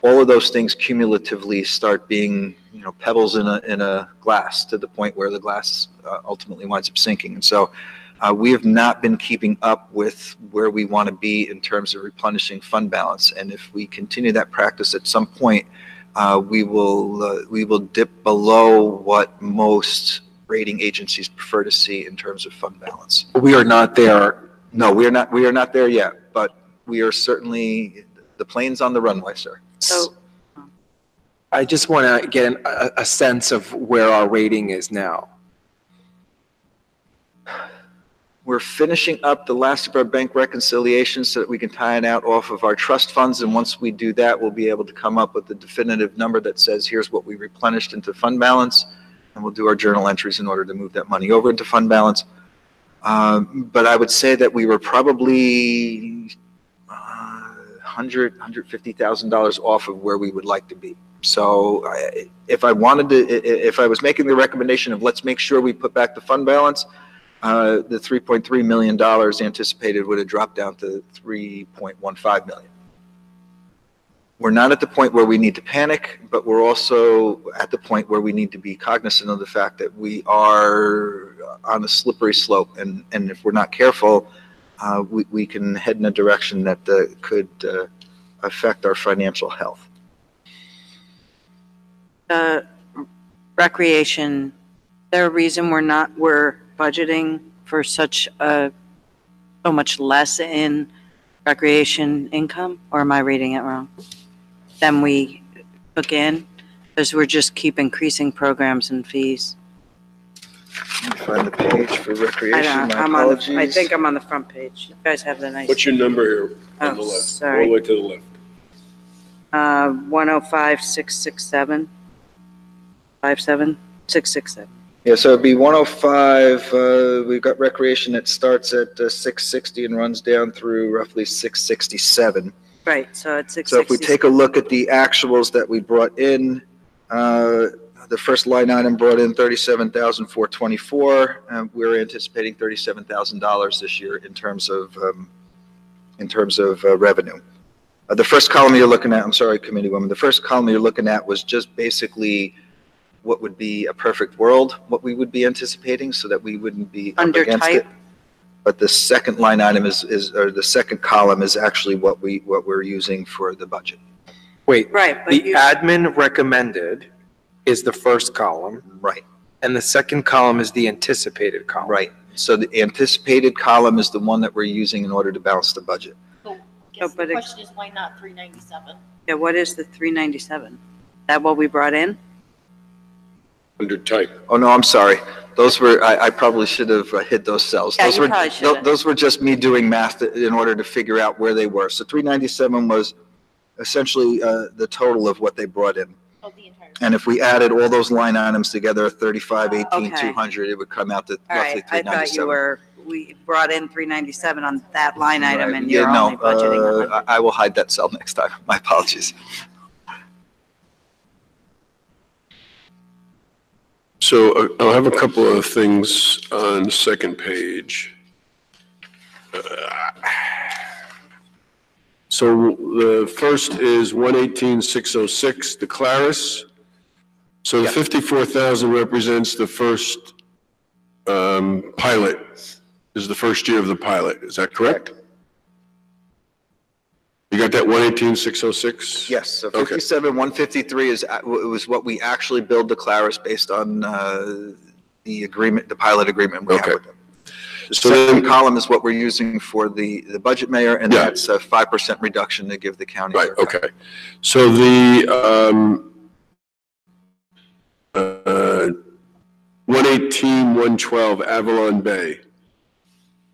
all of those things cumulatively start being, pebbles in a glass, to the point where the glass ultimately winds up sinking. And so we have not been keeping up with where we want to be in terms of replenishing fund balance. And if we continue that practice, at some point, we will dip below what most rating agencies prefer to see in terms of fund balance. We are not there. No, we are not. We are not there yet, but we are certainly, the plane's on the runway, sir. So, I just want to get a sense of where our rating is now. We're finishing up the last of our bank reconciliations so that we can tie it out off of our trust funds. And once we do that, we'll be able to come up with a definitive number that says, here's what we replenished into fund balance. And we'll do our journal entries in order to move that money over into fund balance. But I would say that we were probably $150,000 off of where we would like to be. So if I was making the recommendation of let's make sure we put back the fund balance, the $3.3 million anticipated would have dropped down to $3.15 million. We're not at the point where we need to panic, but we're also at the point where we need to be cognizant of the fact that we are on a slippery slope, and if we're not careful, we can head in a direction that could affect our financial health. Recreation, is there a reason we're budgeting for so much less in recreation income, or am I reading it wrong? Than we took in, because we're just keep increasing programs and fees. Let me find the page for recreation. My I think I'm on the front page. You guys have the nice. What's your number here on the left? Sorry. All the way to the left. 105,667. 667. Yeah, so it'd be 105. We've got recreation that starts at 660 and runs down through roughly 667. Right, so it's 660. So if we take a look at the actuals that we brought in, the first line item brought in $37,424, and we're anticipating $37,000 this year in terms of revenue. The first column you're looking at, I'm sorry, committee woman, the first column you're looking at was just basically what would be a perfect world, what we would be anticipating, so that we wouldn't be up under against type. it. But the second line item or the second column is actually what we're using for the budget. Wait, right? But the admin recommended is the first column, right? And the second column is the anticipated column, right? So the anticipated column is the one that we're using in order to balance the budget. So the question is, why not 397? Yeah, what is the 397? Is that what we brought in? Under type. Oh, no, I'm sorry. Those were, I probably should have hit those cells. Yeah, those you probably should have. Those were just me doing math in order to figure out where they were. So 397 was essentially the total of what they brought in. Oh, the entire. And if we added all those line items together, 35, 18, Okay. 200, it would come out to All roughly right, I thought 397. we brought in 397 on that line item, Right. and you're Yeah, only budgeting 100. I will hide that cell next time. My apologies. So I'll have a couple of things on the second page. So the first is 118,606, the Claris. So the 54,000 represents the first pilot, is the first year of the pilot. Is that correct? You got that 118,606? Yes, so Okay. 57,153 was what we actually billed the Claris based on the agreement, the pilot agreement we have with them. So second then, column is what we're using for the budget, Mayor, and Yeah. that's a 5% reduction to give the county. right, their cut. okay. So the 118, 112 Avalon Bay.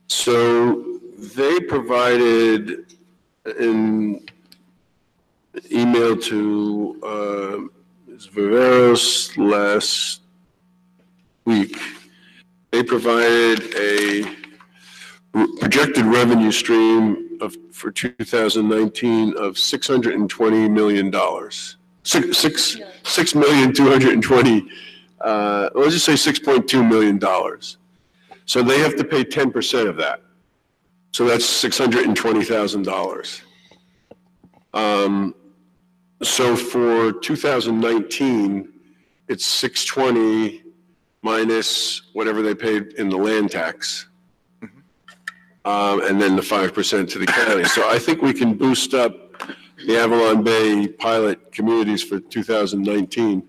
So they provided an email to Ms. Viveros last week. They provided a projected revenue stream for 2019 of $620 million. $6,220,000. Let's just say $6.2 million. So they have to pay 10% of that. So that's $620,000. So for 2019, it's 620 minus whatever they paid in the land tax. And then the 5% to the county. So I think we can boost up the Avalon Bay pilot communities for 2019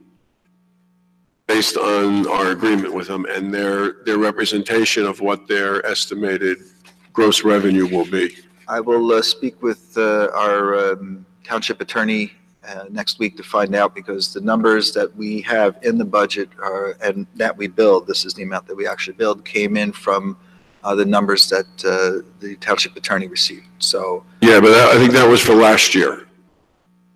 based on our agreement with them and their representation of what their estimated gross revenue will be. I will speak with our township attorney next week to find out, because the numbers that we have in the budget and that we billed, this is the amount that we actually billed, came in from the numbers that the township attorney received. So yeah, but I think that was for last year.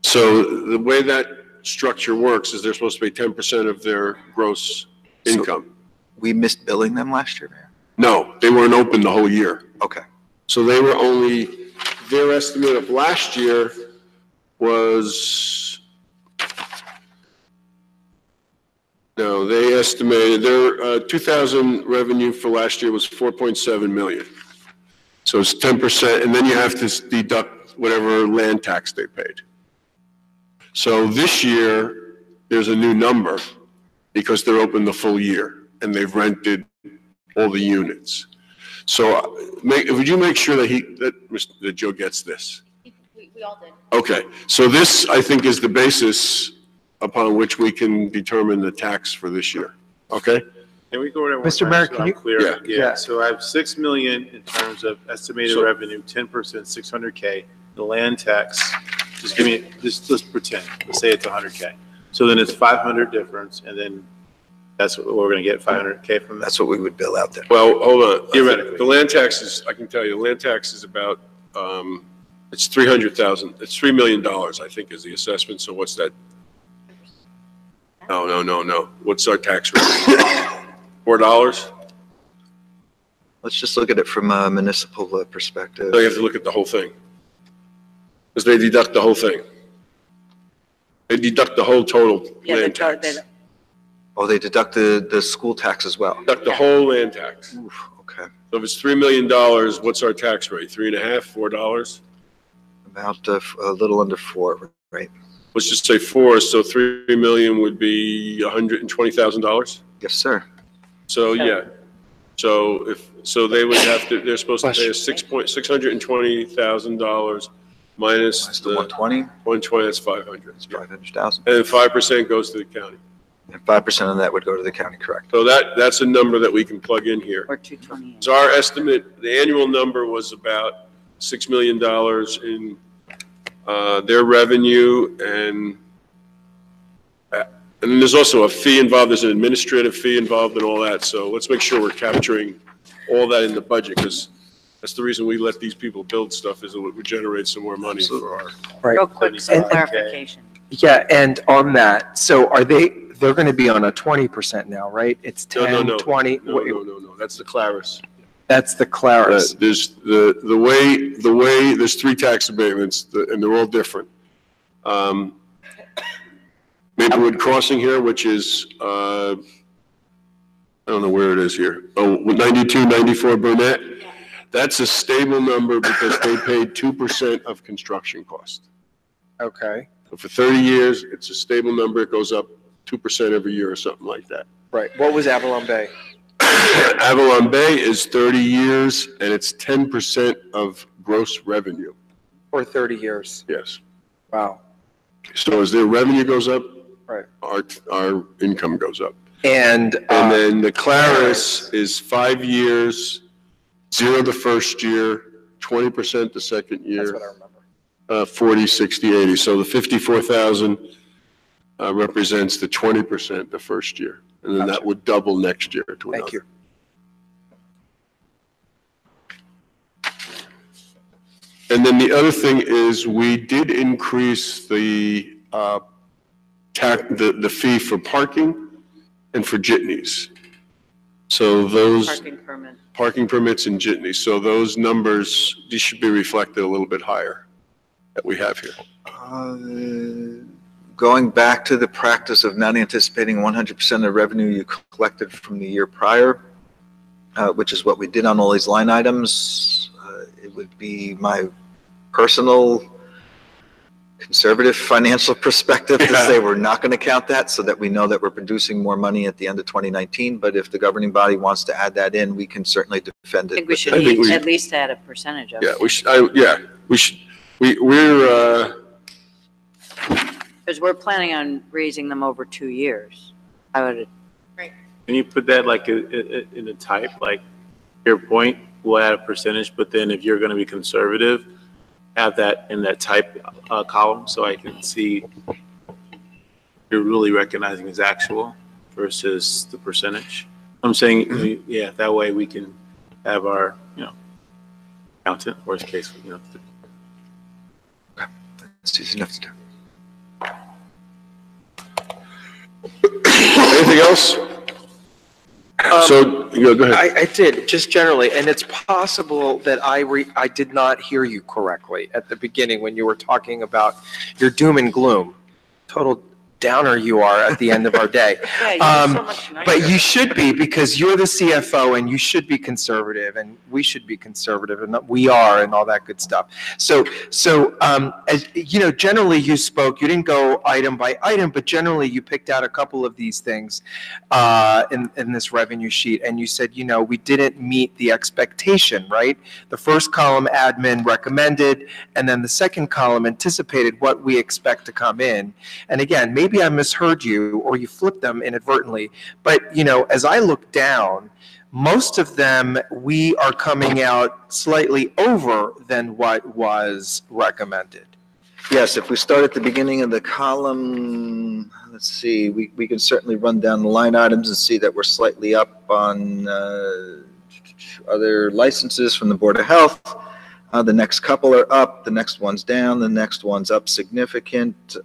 So the way that structure works is they're supposed to pay 10% of their gross income. We missed billing them last year, Mayor? No, they weren't open the whole year. Okay. So they were only, their estimate of last year was, no, they estimated their 2000 revenue for last year was 4.7 million. So it's 10%, and then you have to deduct whatever land tax they paid. So this year, there's a new number because they're open the full year and they've rented all the units. So would you make sure that Joe gets this? We all did. Okay, so this, I think, is the basis upon which we can determine the tax for this year, okay? Can we go over that one Mr. time Mayor, so can I'm you- clear? Yeah. So I have 6 million in terms of estimated So- revenue, 10%, 600K. The land tax, just give me, just let's pretend, let's say it's 100K. So then it's 500 difference, and then that's what we're gonna get, 500K from that? That's what we would bill out there. Well, hold on. Theoretically. The land tax is, I can tell you, the land tax is about, it's 300,000, it's $3 million, I think, is the assessment. So what's that? No. What's our tax rate? $4? Let's just look at it from a municipal perspective. So you have to look at the whole thing. Because they deduct the whole thing. They deduct the whole total land tax. Oh, they deduct the school tax as well. Deduct the whole land tax. Oof, okay. So if it's $3 million, what's our tax rate? $3.50, $4? About a little under 4, right? Let's just say 4, so 3 million would be $120,000? Yes, sir. So, yeah. So they would have to, they're supposed to pay us $620,000 minus the 120? 120, that's 500. It's 500,000. And then 5% goes to the county. And 5% of that would go to the county, correct? So that's a number that we can plug in here. Or 228. So our estimate, the annual number was about $6 million in their revenue, and then there's also a fee involved, there's an administrative fee involved and all that, so let's make sure we're capturing all that in the budget, because that's the reason we let these people build stuff, is it would generate some more money for our. Right. Real quick, some And- clarification. Yeah, and on that, so they're going to be on a 20% now, right? It's 10, No. 20. No, that's the Claris. That's the Claris. There's the way, there's 3 tax abatements, and they're all different. Maplewood Crossing here, which is, I don't know where it is here. Oh, 92, 94 Burnett. That's a stable number because they paid 2% of construction cost. Okay. So for 30 years, it's a stable number. It goes up 2% every year or something like that. Right. What was Avalon Bay? Avalon Bay is 30 years, and it's 10% of gross revenue. For 30 years. Yes. Wow. So as their revenue goes up, Right. our income goes up. And then the Claris is 5 years, 0 the first year, 20% the second year. That's what I remember. 40, 60, 80. So the 54,000 represents the 20% the first year. And then that would double next year to another. Thank you. And then the other thing is we did increase the the fee for parking and for jitneys. So those parking permits and jitneys. So those numbers, these should be reflected a little bit higher that we have here. Going back to the practice of not anticipating 100% of revenue you collected from the year prior, which is what we did on all these line items, it would be my personal conservative financial perspective to say we're not going to count that so that we know that we're producing more money at the end of 2019. But if the governing body wants to add that in, we can certainly defend it. I think we should at least add a percentage of it. Yeah, we should. Yeah, we should. We're. Because we're planning on raising them over 2 years. I would. Right. Can you put that like in a type, like your point, we'll add a percentage, but then if you're going to be conservative, have that in that type column so I can see you're really recognizing as actual versus the percentage. I'm saying, yeah, that way we can have our, accountant, worst case, Okay, that's easy enough to do. Anything else? So, go ahead. I did, just generally, and it's possible that I did not hear you correctly at the beginning when you were talking about your doom and gloom. Total downer you are at the end of our day. But you should be, because you're the CFO and you should be conservative and we should be conservative and we are and all that good stuff. So as generally you spoke, you didn't go item by item, but generally you picked out a couple of these things in this revenue sheet and you said, we didn't meet the expectation, right? The first column admin recommended, and then the second column anticipated what we expect to come in. And again, maybe I misheard you or you flipped them inadvertently, but as I look down, most of them we are coming out slightly over than what was recommended. Yes, if we start at the beginning of the column, let's see, we can certainly run down the line items and see that we're slightly up on other licenses from the Board of Health. The next couple are up, the next one's down, the next one's up significant.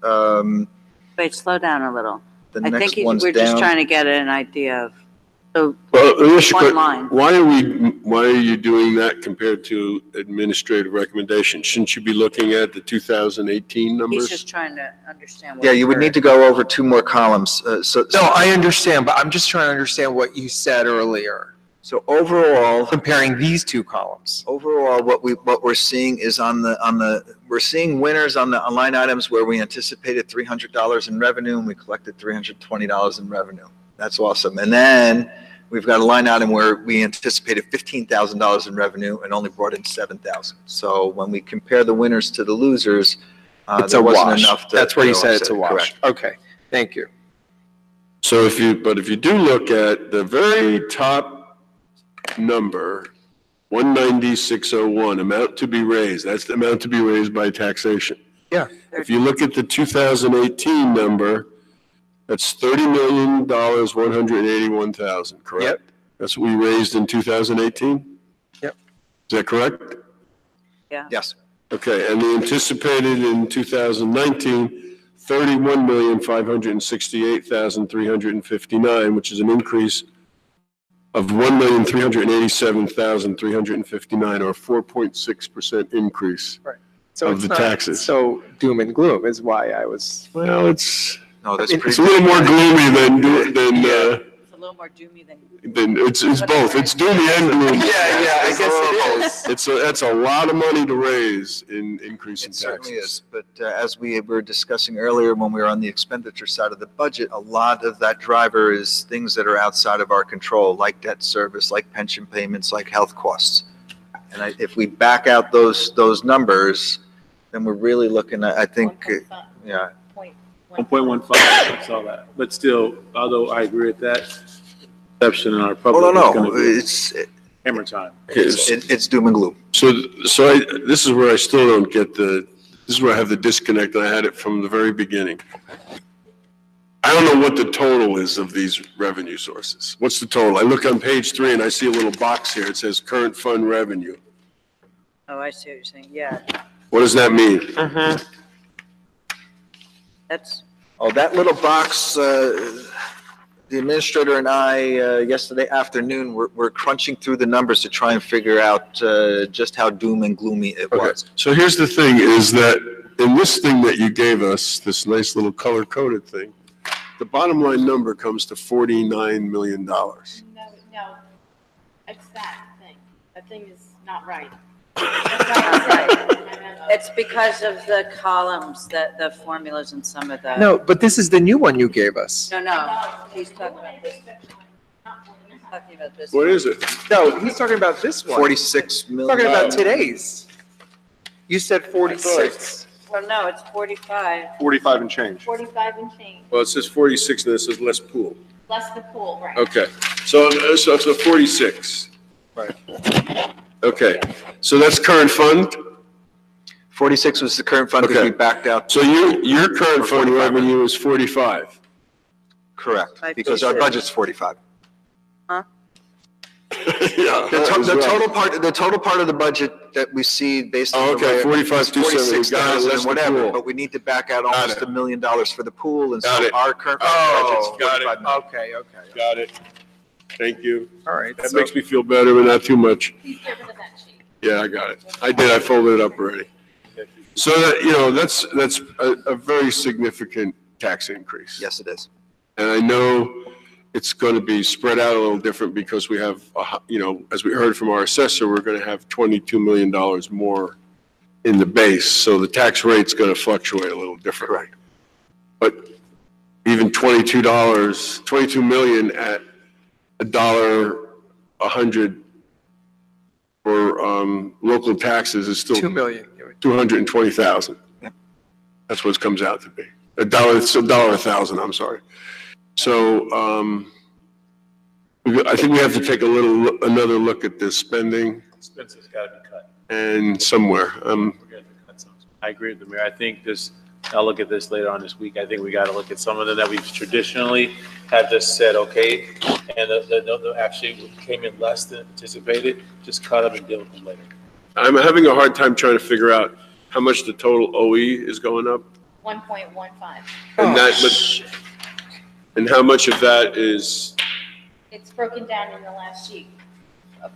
Wait, slow down a little. The I next think one's we're just down. trying to get an idea of, so Well, one line. why are you doing that compared to administrative recommendations? Shouldn't you be looking at the 2018 numbers? He's just trying to understand what. Yeah, you would need to go over 2 more columns. No, I understand, but I'm just trying to understand what you said earlier. So overall, comparing these 2 columns. Overall, what we're seeing is we're seeing winners on the line items where we anticipated $300 in revenue and we collected $320 in revenue. That's awesome. And then we've got a line item where we anticipated $15,000 in revenue and only brought in $7,000. So when we compare the winners to the losers, It's a wash. That's where you said it's a wash. Correct. Okay, thank you. So if you do look at the very top number, 190,601, amount to be raised, that's the amount to be raised by taxation. Yeah. If you look at the 2018 number, that's $30,181,000, correct? Yep. That's what we raised in 2018? Yep. Is that correct? Yeah. Yes. Okay, and the anticipated in 2019, $31,568,359, which is an increase of $1,387,359, or 4.6% increase So of it's the not taxes. so doom and gloom is why I was. Well, it's that's it's a little more gloomy than It's a little more doomy than. it's both. It's doomy and gloomy. Yeah, I guess it is. That's a lot of money to raise in increase in It taxes. certainly is, but as we were discussing earlier when we were on the expenditure side of the budget, a lot of that driver is things that are outside of our control, like debt service, like pension payments, like health costs. And if we back out those numbers, then we're really looking at, I think, yeah. 1.15, I saw that. But still, although I agree with that, perception in our public. Well, is gonna no, be- Hammer time. It's doom and gloom. This is where I still don't get this is where I have the disconnect, and I had it from the very beginning. I don't know what the total is of these revenue sources. What's the total? I look on page 3 and I see a little box here. It says current fund revenue. Oh, I see what you're saying, yeah. What does that mean? That's, Oh, that little box, the administrator and I, yesterday afternoon, we're crunching through the numbers to try and figure out just how doom and gloomy it was. So here's the thing, is that in this thing that you gave us, this nice little color-coded thing, the bottom line number comes to $49 million. No, it's that thing. That thing is not right. it's because of the columns, the formulas and some of the. No, but this is the new one you gave us. No, he's talking about this. Talking about this. What is it? No, he's talking about this one. 46 million. Talking about today's. You said 46. Well, no, it's 45. 45 and change. 45 and change, Well, it says 46 and it says less pool. less the pool, right? Okay, so it's a 46. Right. Okay, so that's current fund? 46 was the current fund because Okay. we backed out. So your current fund revenue is 45? Correct, because our budget's 45. Yeah. The total part of the budget that we see based on. Okay, 45, 46,000 less and the whatever, pool. but we need to back out almost $1 million for the pool, and Got so it. our current Oh, budget's got it. 45 million. Okay. Got it. Thank you. All right. That makes me feel better, but not too much. Please get rid of that sheet. Yeah, I got it. I did, I folded it up already. So that, that's a very significant tax increase. Yes, it is. And I know it's going to be spread out a little different because we have, as we heard from our assessor, we're going to have $22 million more in the base. So the tax rate's going to fluctuate a little different. Correct. But even $22 million at $1.00 for local taxes is still 2 million. 220,000. That's what it comes out to be. It's $1,000, I'm sorry. So, I think we have to take another look at this spending Expenses gotta be cut. and somewhere. We're gonna have to cut some. I agree with the mayor. I think I'll look at this later on this week. I think we gotta look at some of them that we've traditionally had just said, okay, and the actually came in less than anticipated, just cut them and deal with them later. I'm having a hard time trying to figure out how much the total OE is going up. 1.15. And how much of that is, It's broken down in the last sheet. Of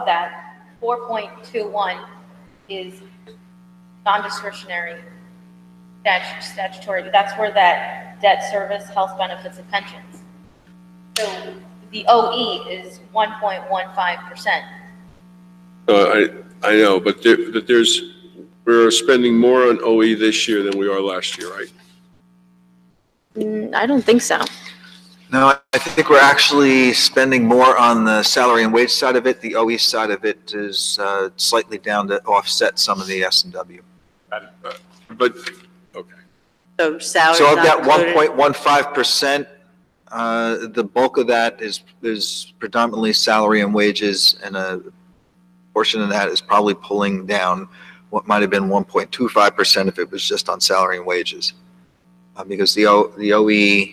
that, 4.21 is non-discretionary statutory. That's where that debt service, health benefits, and pensions. So the OE is 1.15%. I know, but we're spending more on OE this year than we are last year, right? I don't think so. No, I think we're actually spending more on the salary and wage side of it. The OE side of it is slightly down to offset some of the S&W. But, okay. So salary. So of that 1.15%, the bulk of that is predominantly salary and wages, and a portion of that is probably pulling down what might have been 1.25% if it was just on salary and wages. Because the OE,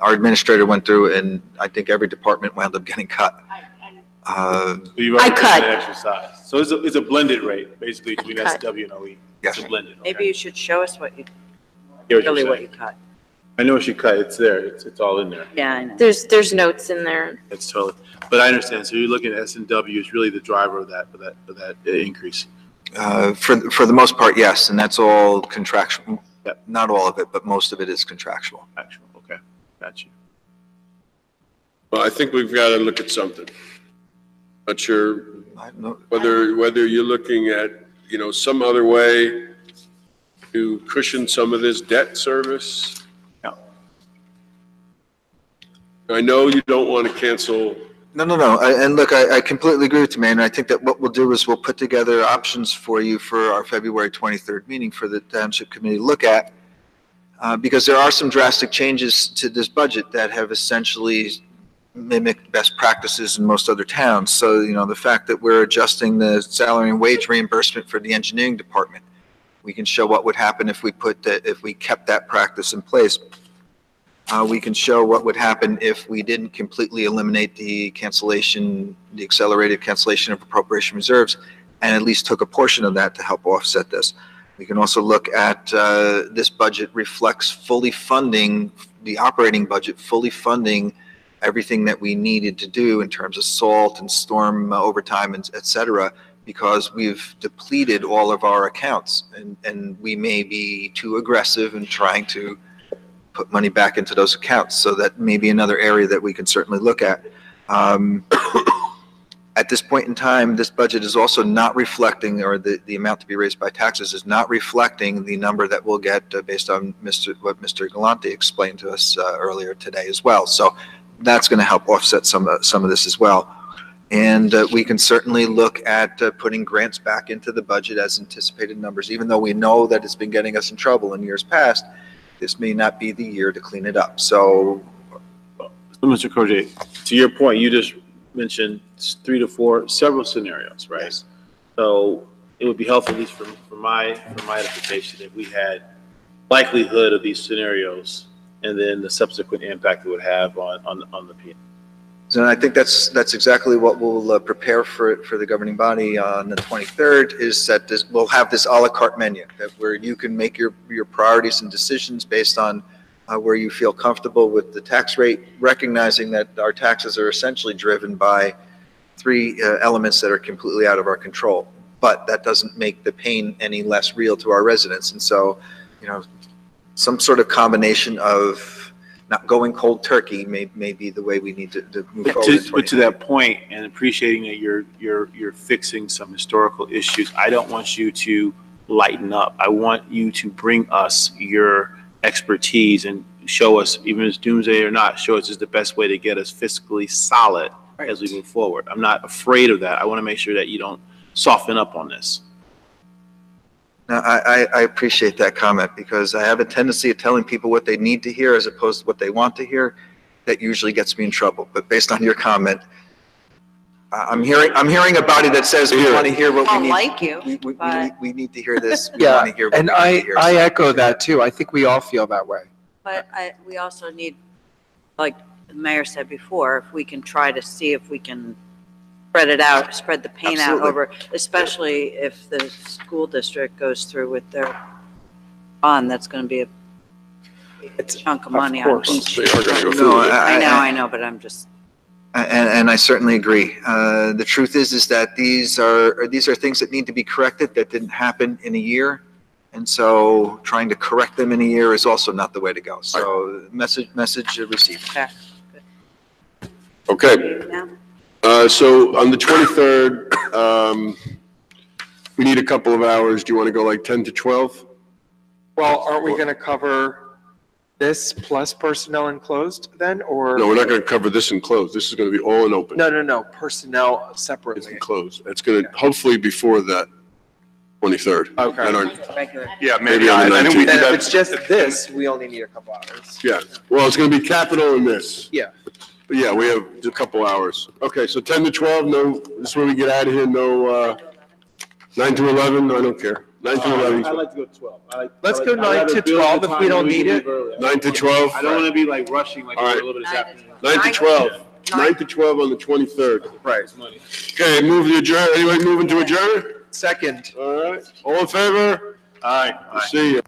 our administrator went through, and I think every department wound up getting cut. You've already I cut. done the exercise. So it's a blended rate, basically, between Cut. SW and OE. Yes. It's a blended. Maybe you should show us what you, Hear what you're really what saying. you cut. I know what you cut. It's there. It's all in there. Yeah, I know. There's notes in there. It's totally, but I understand. So you're looking at S&W is really the driver of that, for that increase. For the most part, yes, and that's all contractual. Yep. Not all of it, but most of it is contractual. Actual, okay. Got you. Well, I think we've got to look at something. Not sure I don't know. whether you're looking at, some other way to cushion some of this debt service. No. I know you don't want to cancel. No. And look, I completely agree with you, man. And I think that what we'll do is we'll put together options for you for our February 23rd meeting for the Township Committee to look at. Because there are some drastic changes to this budget that have essentially mimic best practices in most other towns. So, the fact that we're adjusting the salary and wage reimbursement for the engineering department, we can show what would happen if we kept that practice in place. We can show what would happen if we didn't completely eliminate the accelerated cancellation of appropriation reserves, and at least took a portion of that to help offset this. We can also look at this budget reflects fully funding, the operating budget, fully funding everything that we needed to do in terms of salt and storm overtime, and et cetera, because we've depleted all of our accounts, and we may be too aggressive in trying to put money back into those accounts. So that may be another area that we can certainly look at. At this point in time, this budget is also not reflecting, or the amount to be raised by taxes is not reflecting the number that we'll get based on what Mr. Galante explained to us earlier today as well. So that's going to help offset some of this as well. And we can certainly look at putting grants back into the budget as anticipated numbers, even though we know that it's been getting us in trouble in years past. This may not be the year to clean it up. So, Mr. Koji, to your point, you just mentioned 3 to 4, several scenarios, right? Yes. So it would be helpful, at least for my edification, if we had likelihood of these scenarios and then the subsequent impact it would have on the P. So I think that's exactly what we'll prepare for the governing body on the 23rd, is that we'll have this a la carte menu where you can make your priorities and decisions based on where you feel comfortable with the tax rate, recognizing that our taxes are essentially driven by 3 elements that are completely out of our control. But that doesn't make the pain any less real to our residents. And so, some sort of combination of not going cold turkey may be the way we need to move forward. But to that point, and appreciating that you're fixing some historical issues, I don't want you to lighten up. I want you to bring us your expertise and show us, even if it's doomsday or not, show us is the best way to get us fiscally solid as we move forward. I'm not afraid of that. I want to make sure that you don't soften up on this. Now, I appreciate that comment, because I have a tendency of telling people what they need to hear as opposed to what they want to hear. That usually gets me in trouble. But based on your comment, I'm hearing a body that says we want to hear what we need. Like you, we need to hear this. We Yeah, want to hear what and we need to hear. I echo that too. I think we all feel that way. But we also need, like the mayor said before, if we can try to see if we can spread it out, spread the pain out over, especially if the school district goes through with their bond, that's going to be a chunk of money on each. They are going to go through it. I know, but I'm just. And I certainly agree. The truth is that these are things that need to be corrected that didn't happen in a year. And so trying to correct them in a year is also not the way to go. So message received. Okay. So on the 23rd, we need a couple of hours. Do you want to go like 10 to 12? Well, aren't we going to cover this plus personnel enclosed then, or? No, we're not going to cover this in closed. This is going to be all in open. No, personnel separately. It's in closed. It's going to hopefully before that 23rd. Okay. Yeah, maybe on the 19th. And if it's just this, we only need a couple hours. Yeah. Well, it's going to be capital in this. Yeah. But yeah, we have a couple hours. Okay, so 10 to 12, no, this is where we get out of here, no, 9 to 11, no, I don't care. 9 to 11. I'd like to go to 12. Let's go 9 to 12 if we don't need it. 9 to 12. I don't want to be like rushing like All right. a little bit this afternoon. 9 to 12. 9 to 12 on the 23rd. Right. Okay, move to adjourn. Anybody moving to adjourn? Second. All right. All in favor? All right. See you.